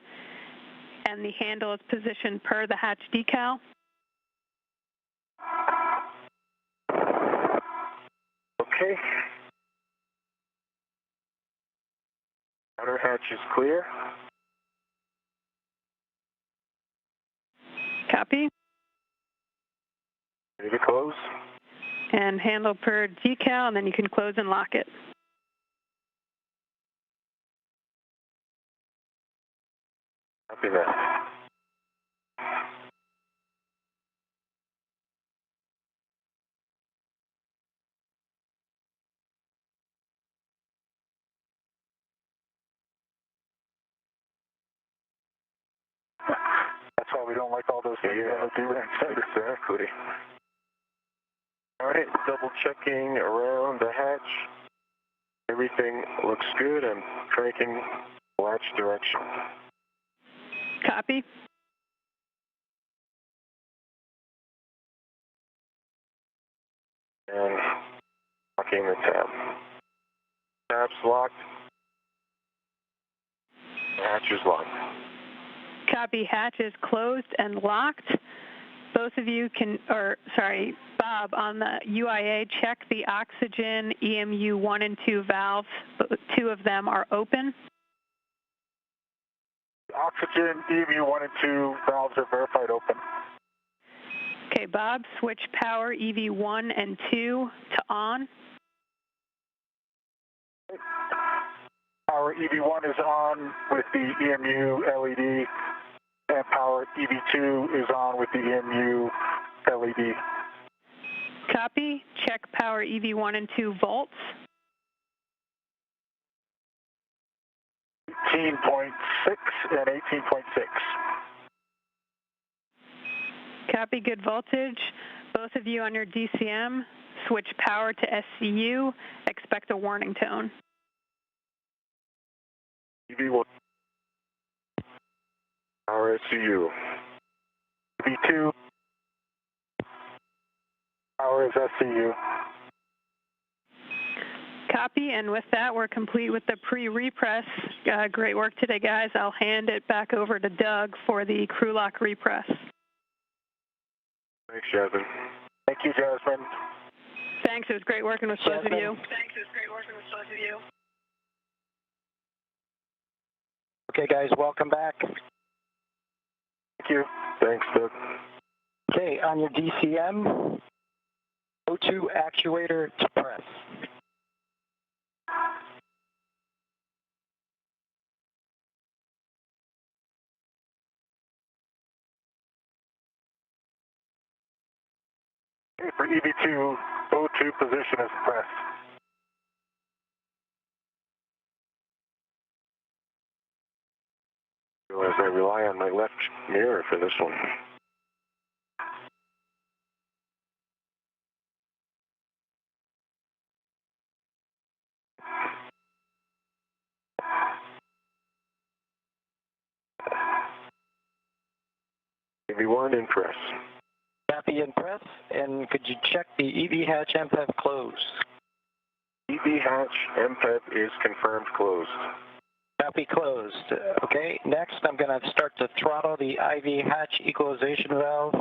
and the handle is positioned per the hatch decal. Okay. Outer hatch is clear. Copy. Ready to close. And handle per decal, and then you can close and lock it. Copy that. That's why we don't like all those things on the DRAM side. Exactly. All right, double checking around the hatch. Everything looks good. I'm cranking latch direction. Copy. And locking the tab. Tab's locked. The hatch is locked. Copy. Hatch is closed and locked. Both of you can, or sorry, Bob, on the UIA, check the oxygen EMU 1 and 2 valves. 2 of them are open. Oxygen, EMU 1 and 2 valves are verified open. Okay, Bob, switch power EV1 and 2 to on. Power EV1 is on with the EMU LED, and power EV2 is on with the EMU LED. Copy. Check power EV1 and 2 volts. 18.6 and 18.6. Copy. Good voltage. Both of you on your DCM, switch power to SCU. Expect a warning tone. EV1. Power SCU. EV2. Power is SCU. Copy, and with that, we're complete with the pre-repress. Great work today, guys. I'll hand it back over to Doug for the crew lock repress. Thanks, Jasmine. Thank you, Jasmine. Thanks. It was great working with both of you. Thanks. It was great working with both of you. Okay, guys, welcome back. Thank you. Thanks, Doug. Okay, on your DCM, O2 actuator to press. Okay, for EV2, O2 position is pressed. Realize I rely on my left mirror for this one. EV1 in press. Copy in press, and could you check the EV hatch MPEV closed? EV hatch MPEV is confirmed closed. Copy closed. Okay, next I'm going to start to throttle the IV hatch equalization valve.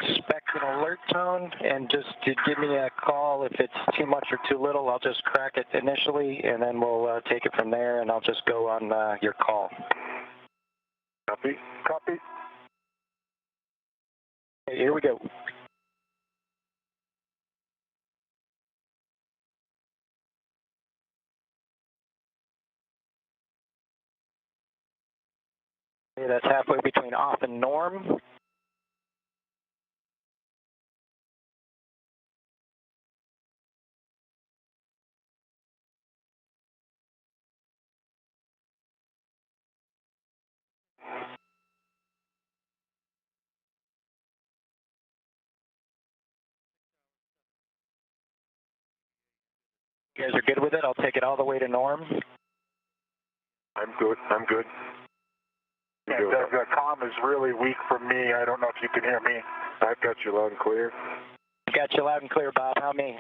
Expect an alert tone, and just to give me a call if it's too much or too little. I'll just crack it initially, and then we'll take it from there, and I'll just go on your call. Copy. Copy. Okay, here we go. Okay, that's halfway between off and norm. You guys are good with it? I'll take it all the way to norm. I'm good. I'm good. Yeah, the comm is really weak for me. I don't know if you can hear me. I've got you loud and clear. Got you loud and clear, Bob. How me?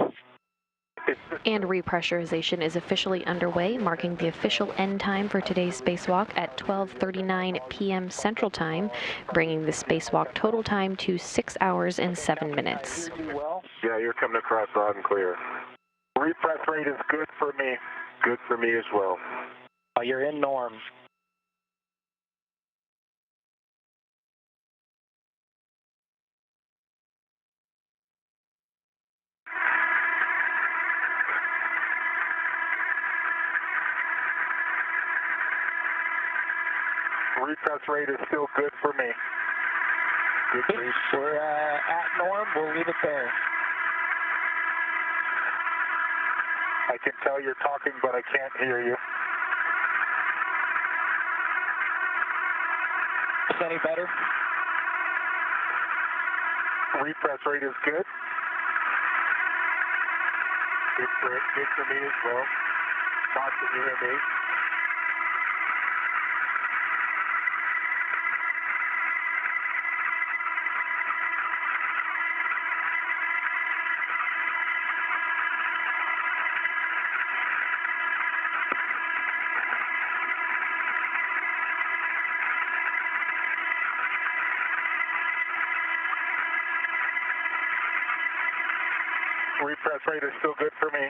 And repressurization is officially underway, marking the official end time for today's spacewalk at 12:39 p.m. Central Time, bringing the spacewalk total time to 6 hours and 7 minutes. Yeah, you're coming across loud and clear. Repress rate is good for me. Good for me as well. You're in norm. Repress rate is still good for me. Good. We're at norm. We'll leave it there. I can tell you're talking, but I can't hear you. Is any better? Repress rate is good. Good for me as well. Bob, can you hear me? Repress rate is still good for me.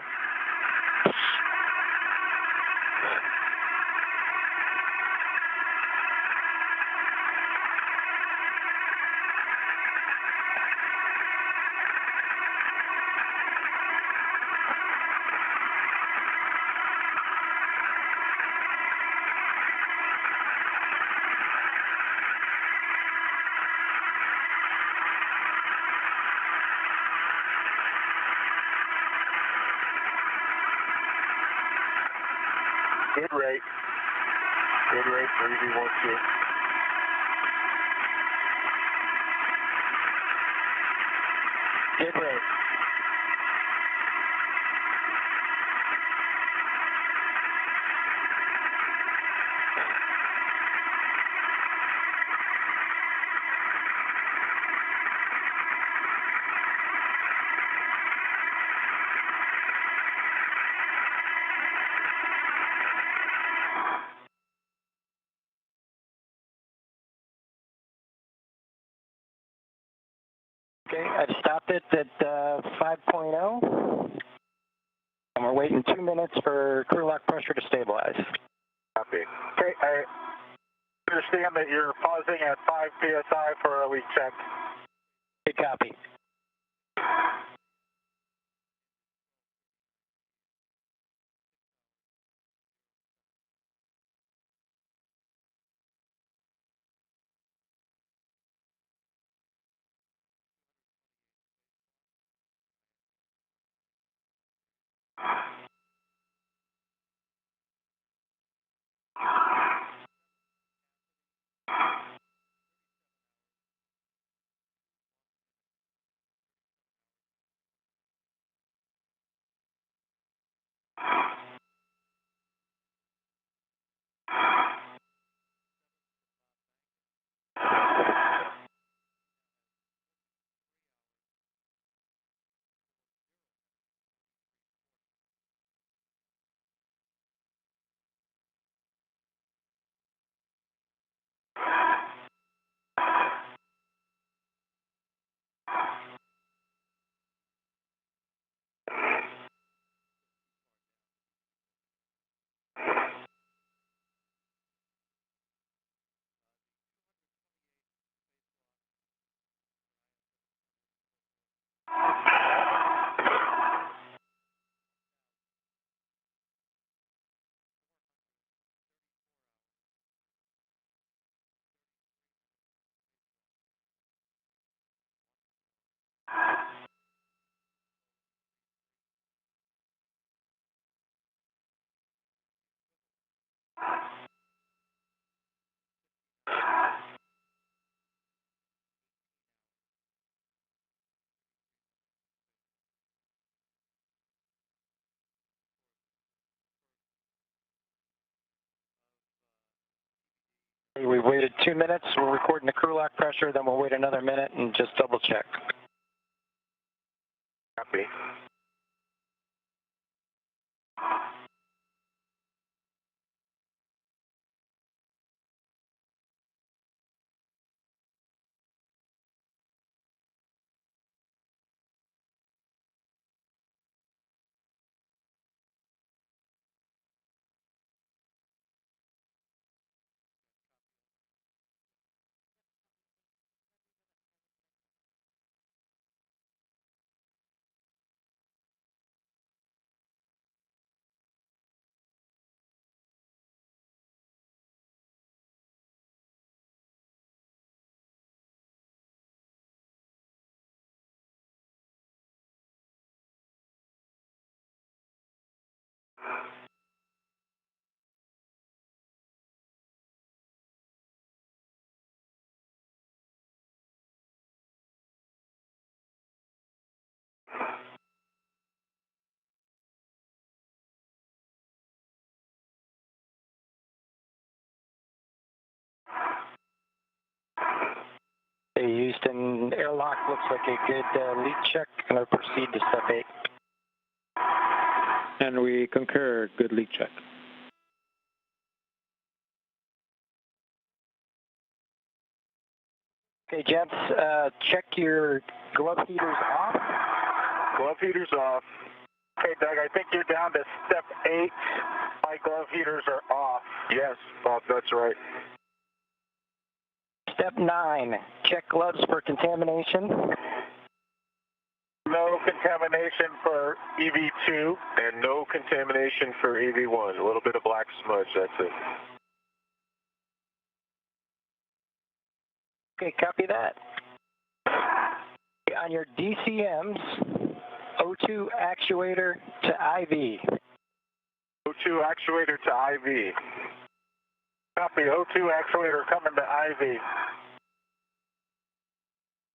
Good rate. Good rate for EV12. Good rate. Okay, I've stopped it at 5.0, and we're waiting 2 minutes for crew lock pressure to stabilize. Copy. Okay, I understand that you're pausing at 5 psi for a leak check. Good copy. We've waited 2 minutes. We're recording the crew lock pressure, then we'll wait another minute and just double check. Copy. Hey, Houston, airlock looks like a good leak check. Going to proceed to step 8. And we concur, good leak check. Okay, gents, check your glove heaters off. Glove heaters off. Okay, Doug, I think you're down to step 8. My glove heaters are off. Yes, Bob, that's right. Step 9, check gloves for contamination. No contamination for EV2. And no contamination for EV1. A little bit of black smudge, that's it. Okay, copy that. On your DCMs, O2 actuator to IV. O2 actuator to IV. Copy, O2 actuator coming to IV.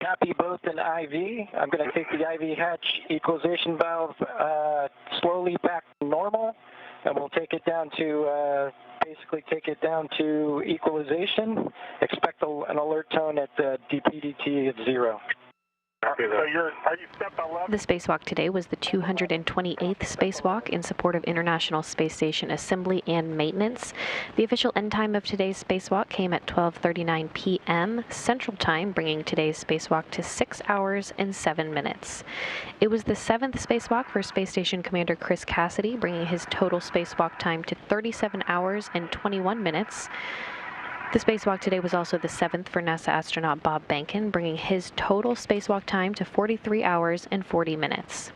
Copy both in IV. I'm going to take the IV hatch equalization valve slowly back to normal, and we'll take it down to, basically take it down to equalization. Expect an alert tone at DPDT at 0. So are you step 11? The spacewalk today was the 228th spacewalk in support of International Space Station assembly and maintenance. The official end time of today's spacewalk came at 12:39 p.m. Central Time, bringing today's spacewalk to 6 hours and 7 minutes. It was the 7th spacewalk for Space Station Commander Chris Cassidy, bringing his total spacewalk time to 37 hours and 21 minutes. The spacewalk today was also the 7th for NASA astronaut Bob Behnken, bringing his total spacewalk time to 43 hours and 40 minutes.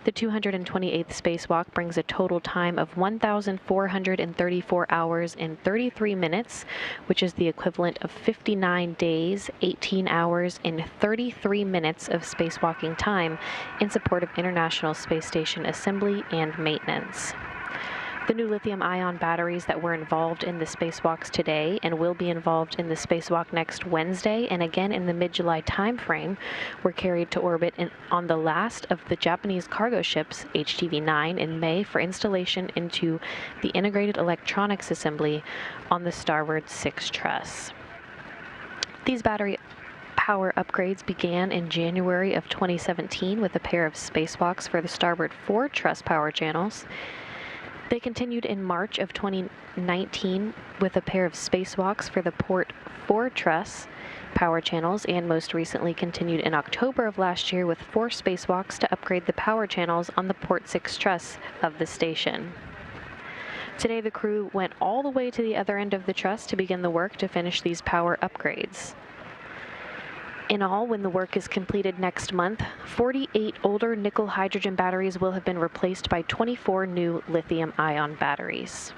The 228th spacewalk brings a total time of 1,434 hours and 33 minutes, which is the equivalent of 59 days, 18 hours, and 33 minutes of spacewalking time in support of International Space Station assembly and maintenance. The new lithium-ion batteries that were involved in the spacewalks today and will be involved in the spacewalk next Wednesday and again in the mid-July timeframe were carried to orbit on the last of the Japanese cargo ships, HTV-9, in May for installation into the integrated electronics assembly on the Starboard 6 truss. These battery power upgrades began in January of 2017 with a pair of spacewalks for the Starboard 4 truss power channels. They continued in March of 2019 with a pair of spacewalks for the Port 4 truss power channels, and most recently continued in October of last year with 4 spacewalks to upgrade the power channels on the Port 6 truss of the station. Today, the crew went all the way to the other end of the truss to begin the work to finish these power upgrades. In all, when the work is completed next month, 48 older nickel-hydrogen batteries will have been replaced by 24 new lithium-ion batteries.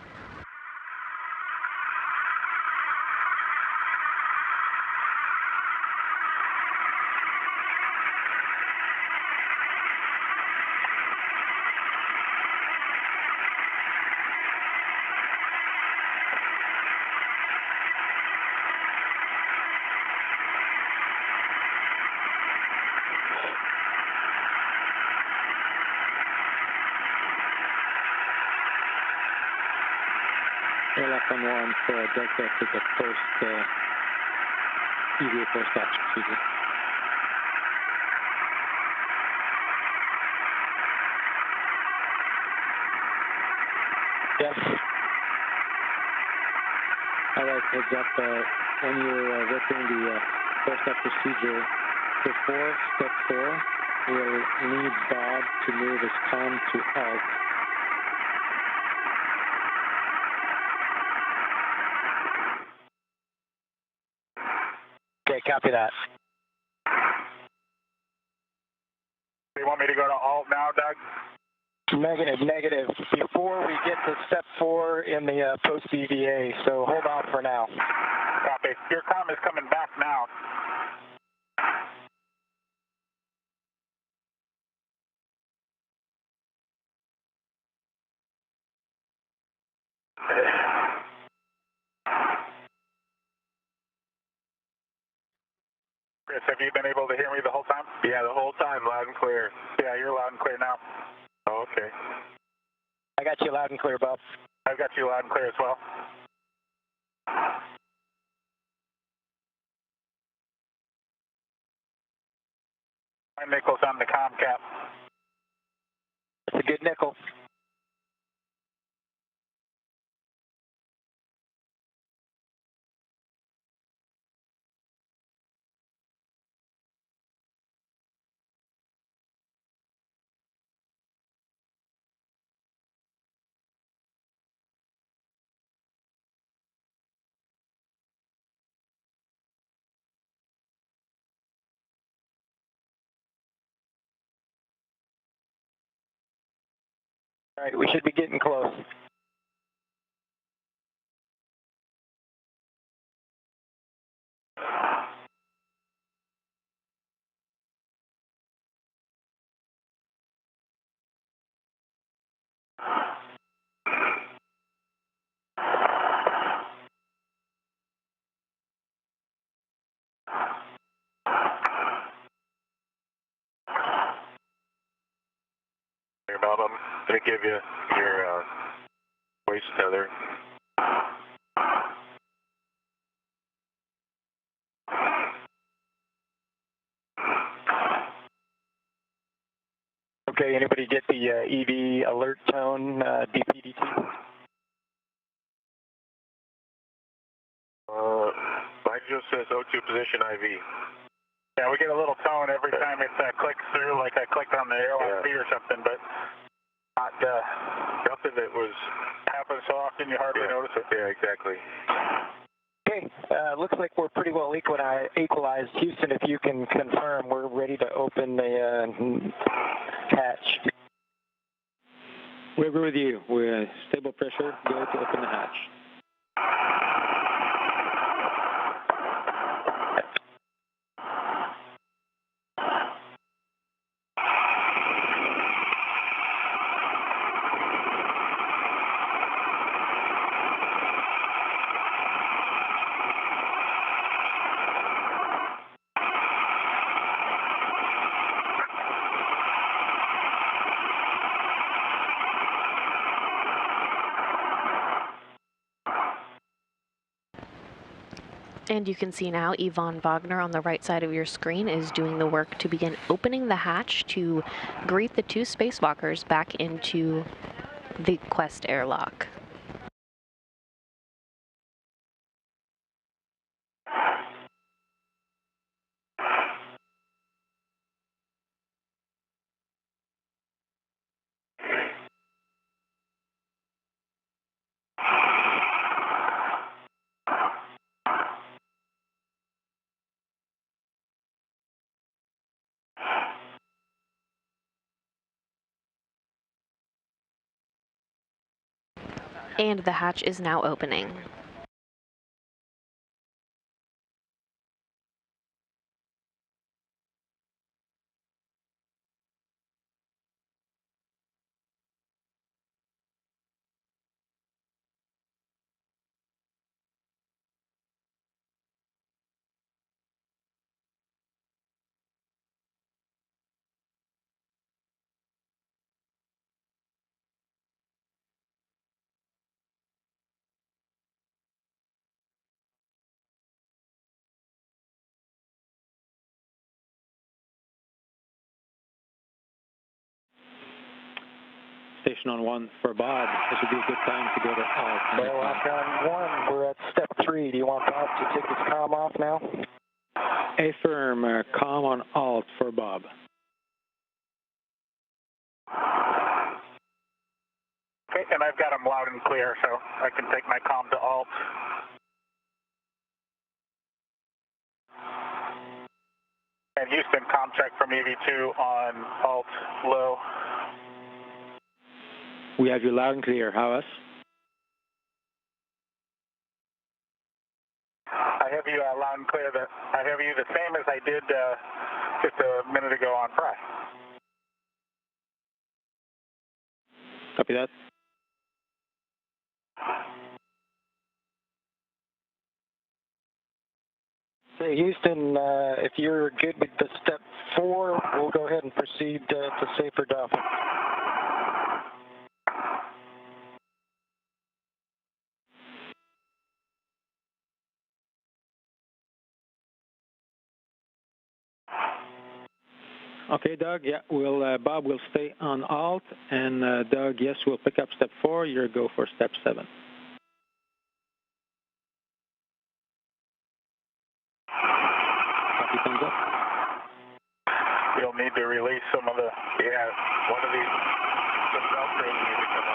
Airlock on 1 for Delta to the post EVA post-ops procedure. Yes. All right, heads up, when you're working the post-op procedure, before step 4, we'll need Bob to move his comm to alt. Okay, copy that. You want me to go to alt now, Doug? Negative. Before we get to step 4 in the post-EVA, so hold on for now. Copy. Your comm is coming back now. Chris, have you been able to hear me the whole time? Yeah, the whole time, loud and clear. Yeah, you're loud and clear now. Oh, okay. I got you loud and clear, Bob. I've got you loud and clear as well. My nickel's on the comm cap. That's a good nickel. All right, we should be getting close. Here, Bob, I'm going to give you your waist tether. Okay, anybody get the EV alert tone DPDT? Mine just says O2 position IV. Yeah, we get a little tone every time it clicks through, like I clicked on the airlock feed or something, but not nothing that was happens so often you hardly notice it. Yeah, exactly. Okay, looks like we're pretty well equalized. Houston, if you can confirm, we're ready to open the hatch. We agree with you. We're stable pressure. Go to open the hatch. And you can see now Yvonne Wagner on the right side of your screen is doing the work to begin opening the hatch to greet the two spacewalkers back into the Quest airlock. And the hatch is now opening. Station on 1 for Bob. This would be a good time to go to alt. Airlock on 1, we're at step 3. Do you want Bob to take his comm off now? Affirm, comm on alt for Bob. Okay, and I've got them loud and clear, so I can take my comm to alt. And Houston, comm check from EV2 on alt low. We have you loud and clear. How else? I have you loud and clear. I have you the same as I did just a minute ago on Fry. Copy that. Hey, Houston, if you're good with the step 4, we'll go ahead and proceed to safer doffing. Okay, Doug, yeah, Bob will stay on alt, and Doug, yes, we'll pick up step 4. You're go for step 7. Copy, thumbs up. You'll need to release some of the, one of these, the belt train needs to come on.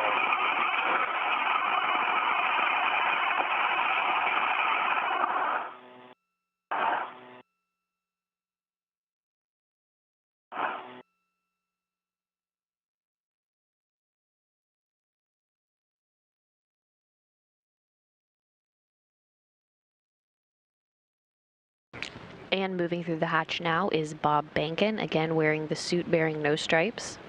And moving through the hatch now is Bob Bankin, again wearing the suit bearing no stripes.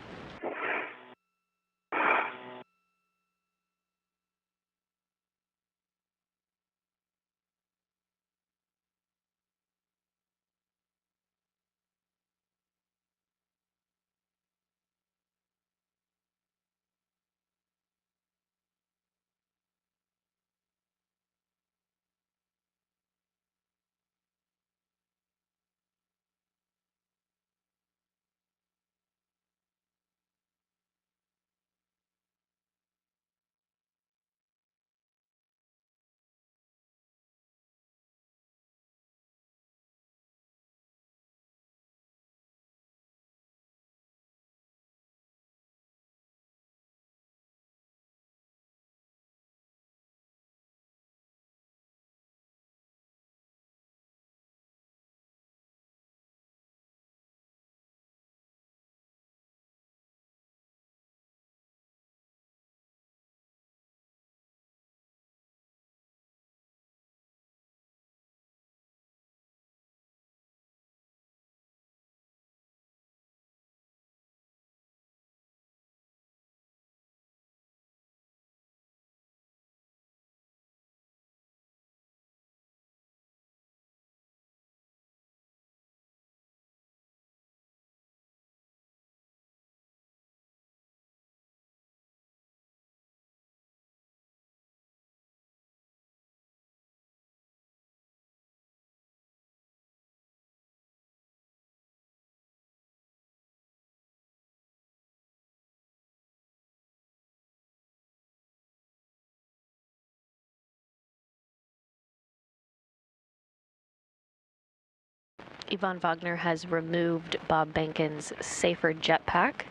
Yvonne Wagner has removed Bob Bankin's safer jetpack.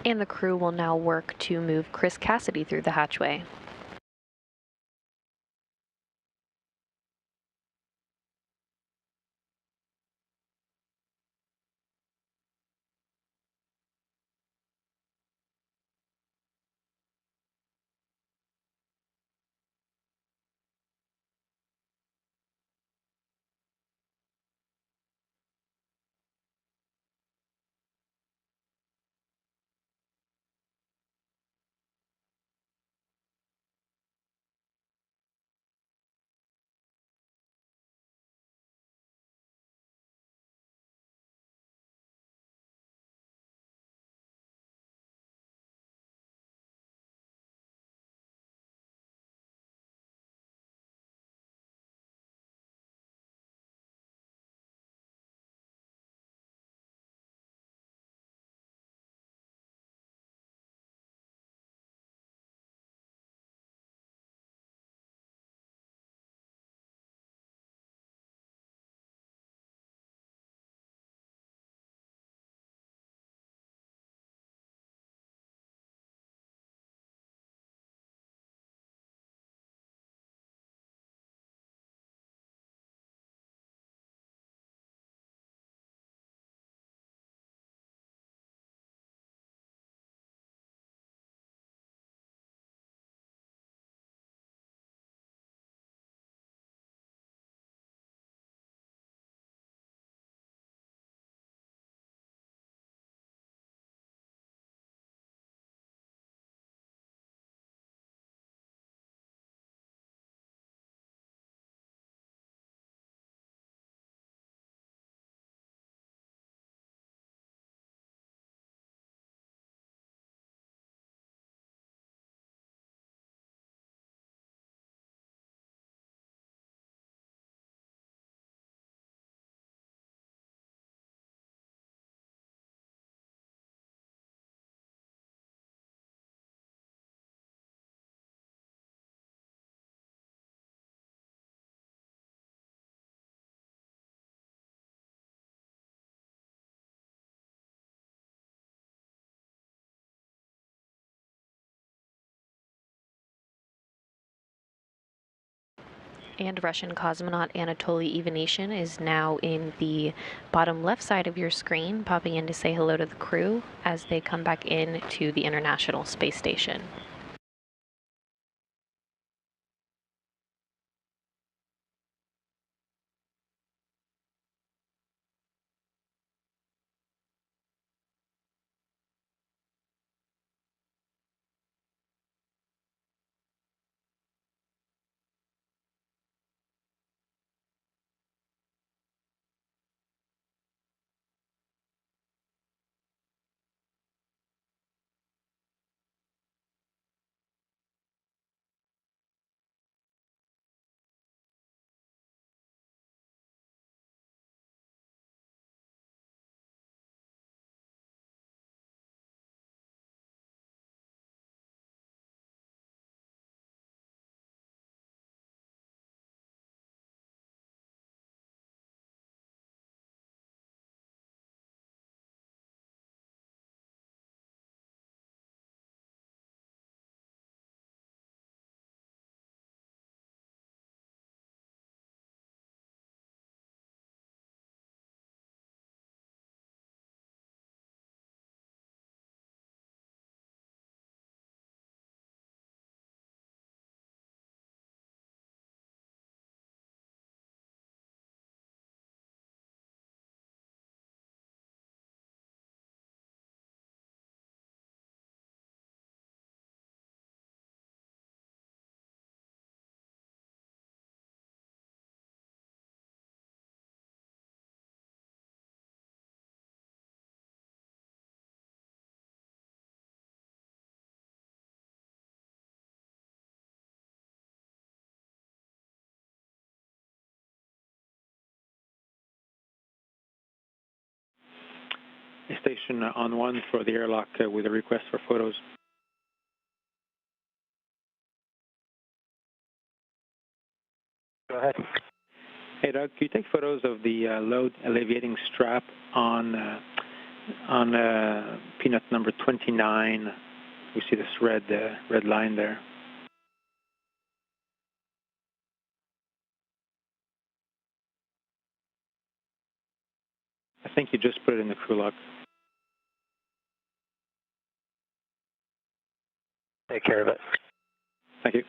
And the crew will now work to move Chris Cassidy through the hatchway. And Russian cosmonaut Anatoly Ivanishin is now in the bottom left side of your screen, popping in to say hello to the crew as they come back in to the International Space Station. Station on 1 for the airlock with a request for photos. Go ahead. Hey Doug, can you take photos of the load alleviating strap on peanut number 29? We see this red line there. I think you just put it in the crew lock. Take care of it. Thank you.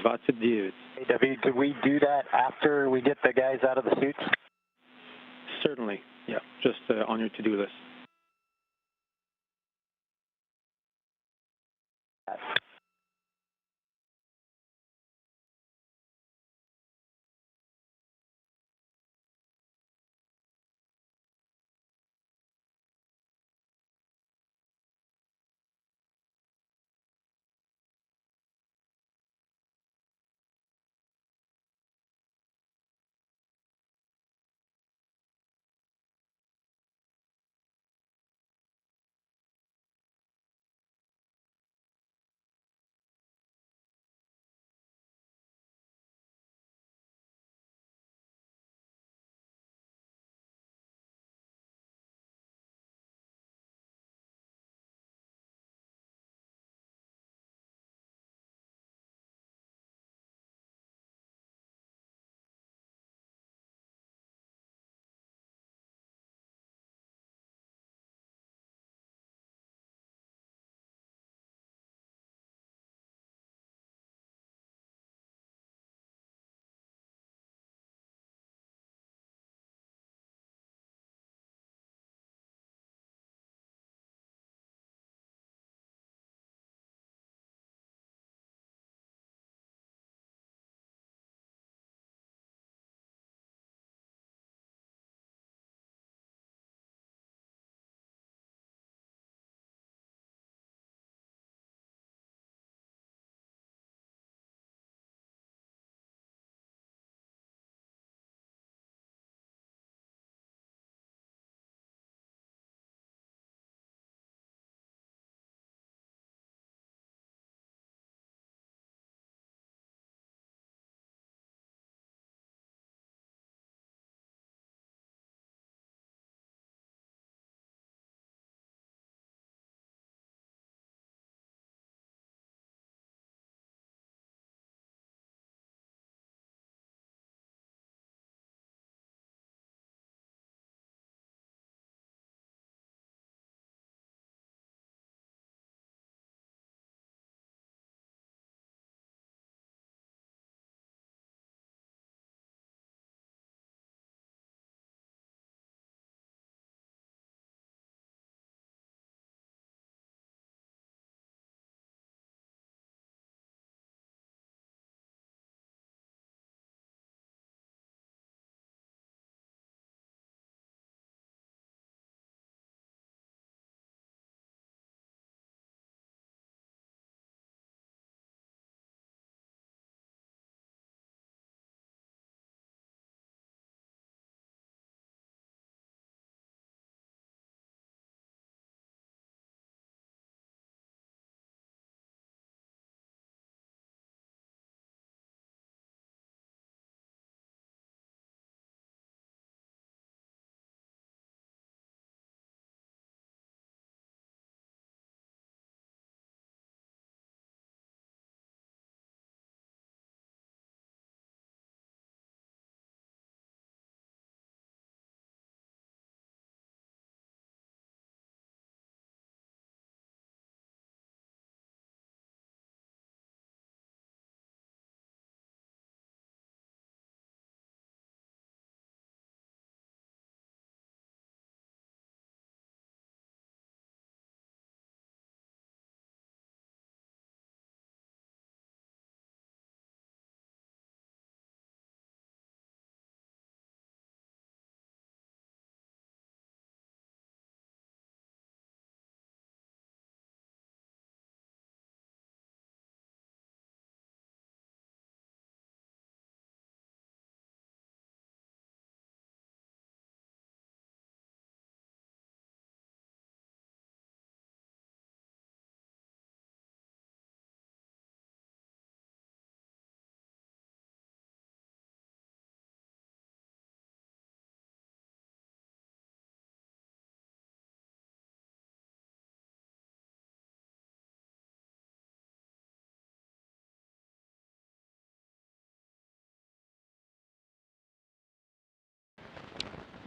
29. Hey, David, did we do that after we get the guys out of the suits? Certainly, yeah, just on your to-do list.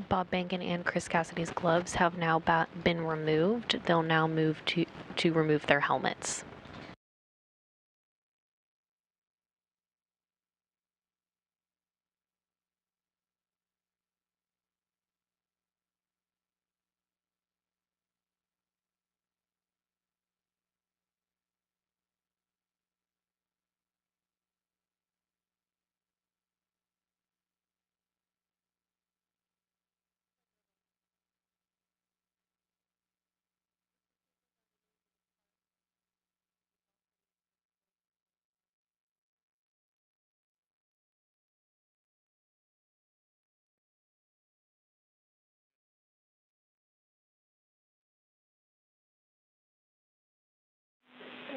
Bob Bankin and Chris Cassidy's gloves have now been removed. They'll now move to remove their helmets.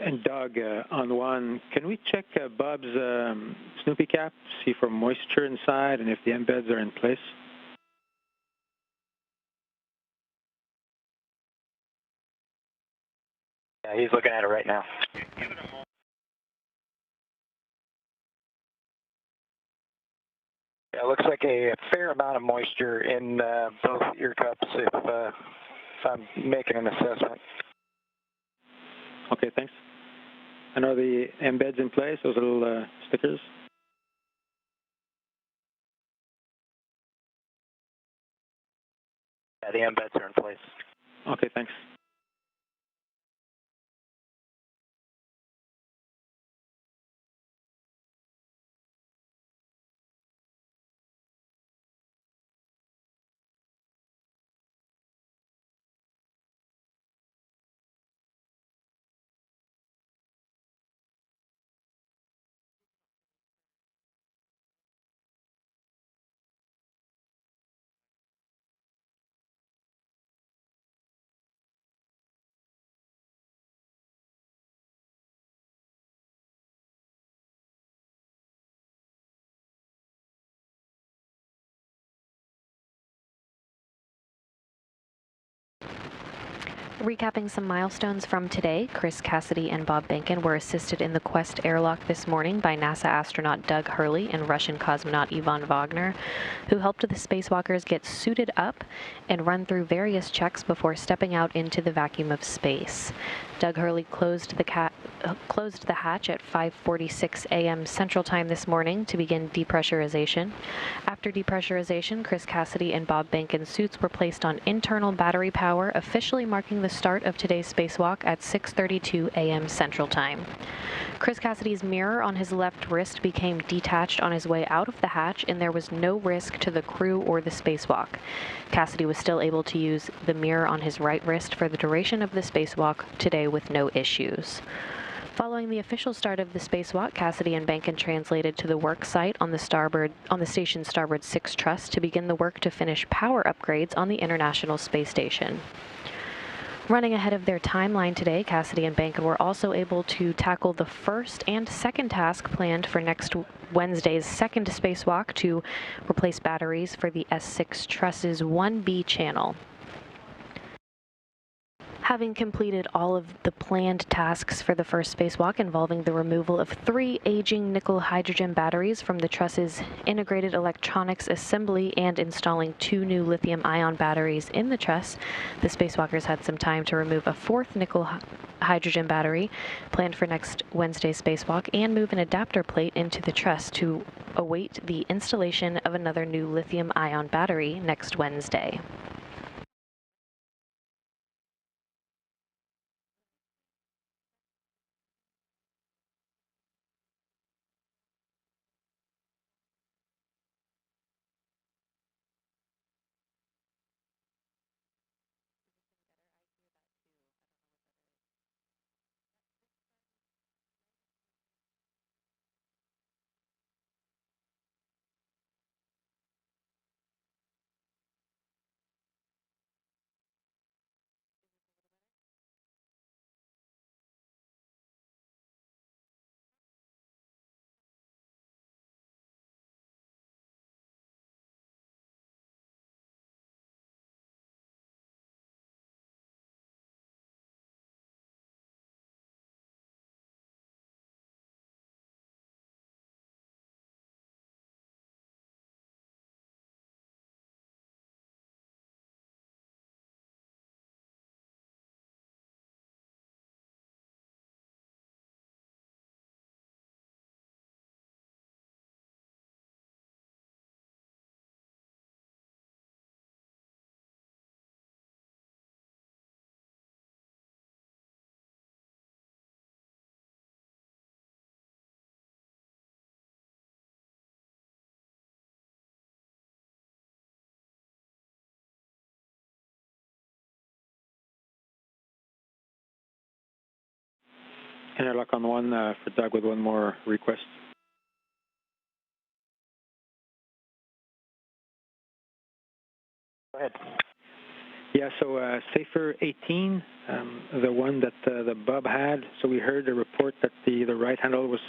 And Doug, on one, can we check Bob's Snoopy cap, see for moisture inside and if the embeds are in place? Yeah, he's looking at it right now. Yeah, it looks like a fair amount of moisture in both ear cups if I'm making an assessment. Okay, thanks. And are the embeds in place, those little stickers? Yeah, the embeds are in place. Okay, thanks. Recapping some milestones from today, Chris Cassidy and Bob Bankin were assisted in the Quest airlock this morning by NASA astronaut Doug Hurley and Russian cosmonaut Ivan Wagner, who helped the spacewalkers get suited up and run through various checks before stepping out into the vacuum of space. Doug Hurley closed the hatch at 5:46 a.m. Central Time this morning to begin depressurization. After depressurization, Chris Cassidy and Bob Bankin's suits were placed on internal battery power, officially marking the start of today's spacewalk at 6:32 a.m. Central Time. Chris Cassidy's mirror on his left wrist became detached on his way out of the hatch, and there was no risk to the crew or the spacewalk. Cassidy was still able to use the mirror on his right wrist for the duration of the spacewalk today with no issues. Following the official start of the spacewalk, Cassidy and Bankin translated to the work site on the station's starboard 6 truss to begin the work to finish power upgrades on the International Space Station. Running ahead of their timeline today, Cassidy and Bankin were also able to tackle the first and second task planned for next Wednesday's second spacewalk to replace batteries for the S6 truss's 1B channel. Having completed all of the planned tasks for the first spacewalk involving the removal of 3 aging nickel-hydrogen batteries from the truss's integrated electronics assembly and installing 2 new lithium-ion batteries in the truss, the spacewalkers had some time to remove a 4th nickel-hydrogen battery planned for next Wednesday's spacewalk and move an adapter plate into the truss to await the installation of another new lithium-ion battery next Wednesday. And airlock on 1 for Doug with one more request. Go ahead. Yeah, so Safer 18, the one that the Bob had, so we heard a report that the right handle was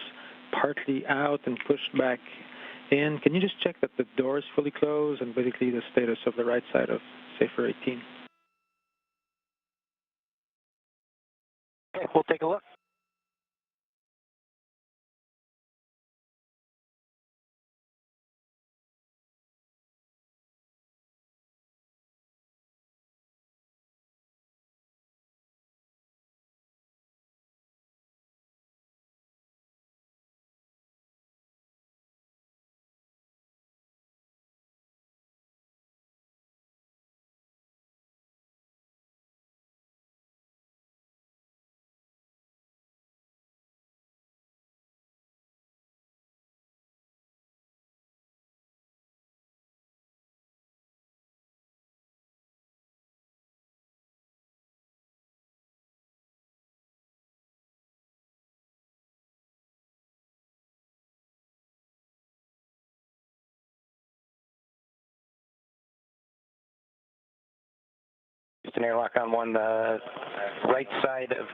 partly out and pushed back in. Can you just check that the door is fully closed and basically the status of the right side of Safer 18? Okay, we'll take a look. Just an airlock on 1. The right side of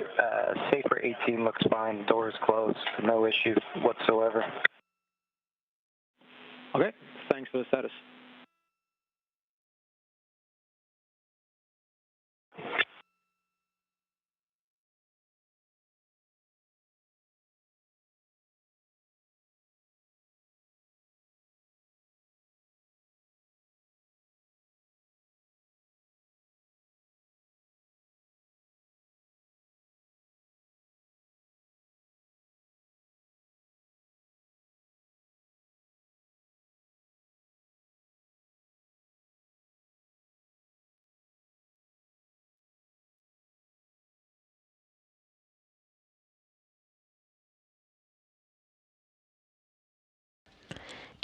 Safer 18 looks fine. Door is closed. No issue whatsoever. Okay, thanks for the status.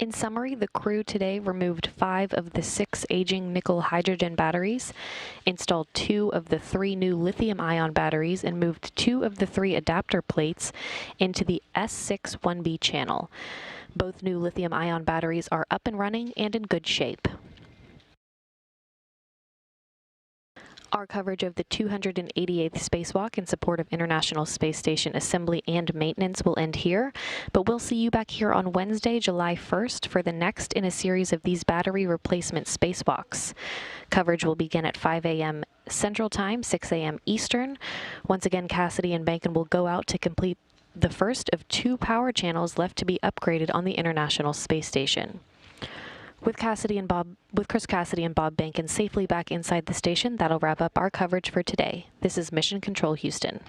In summary, the crew today removed 5 of the 6 aging nickel hydrogen batteries, installed 2 of the 3 new lithium-ion batteries, and moved 2 of the 3 adapter plates into the S6 1B channel. Both new lithium-ion batteries are up and running and in good shape. Our coverage of the 288th spacewalk in support of International Space Station assembly and maintenance will end here, but we'll see you back here on Wednesday, July 1st for the next in a series of these battery replacement spacewalks. Coverage will begin at 5 a.m. Central Time, 6 a.m. Eastern. Once again, Cassidy and Bankin will go out to complete the first of 2 power channels left to be upgraded on the International Space Station. With Chris Cassidy and Bob Bankin safely back inside the station, that'll wrap up our coverage for today. This is Mission Control Houston.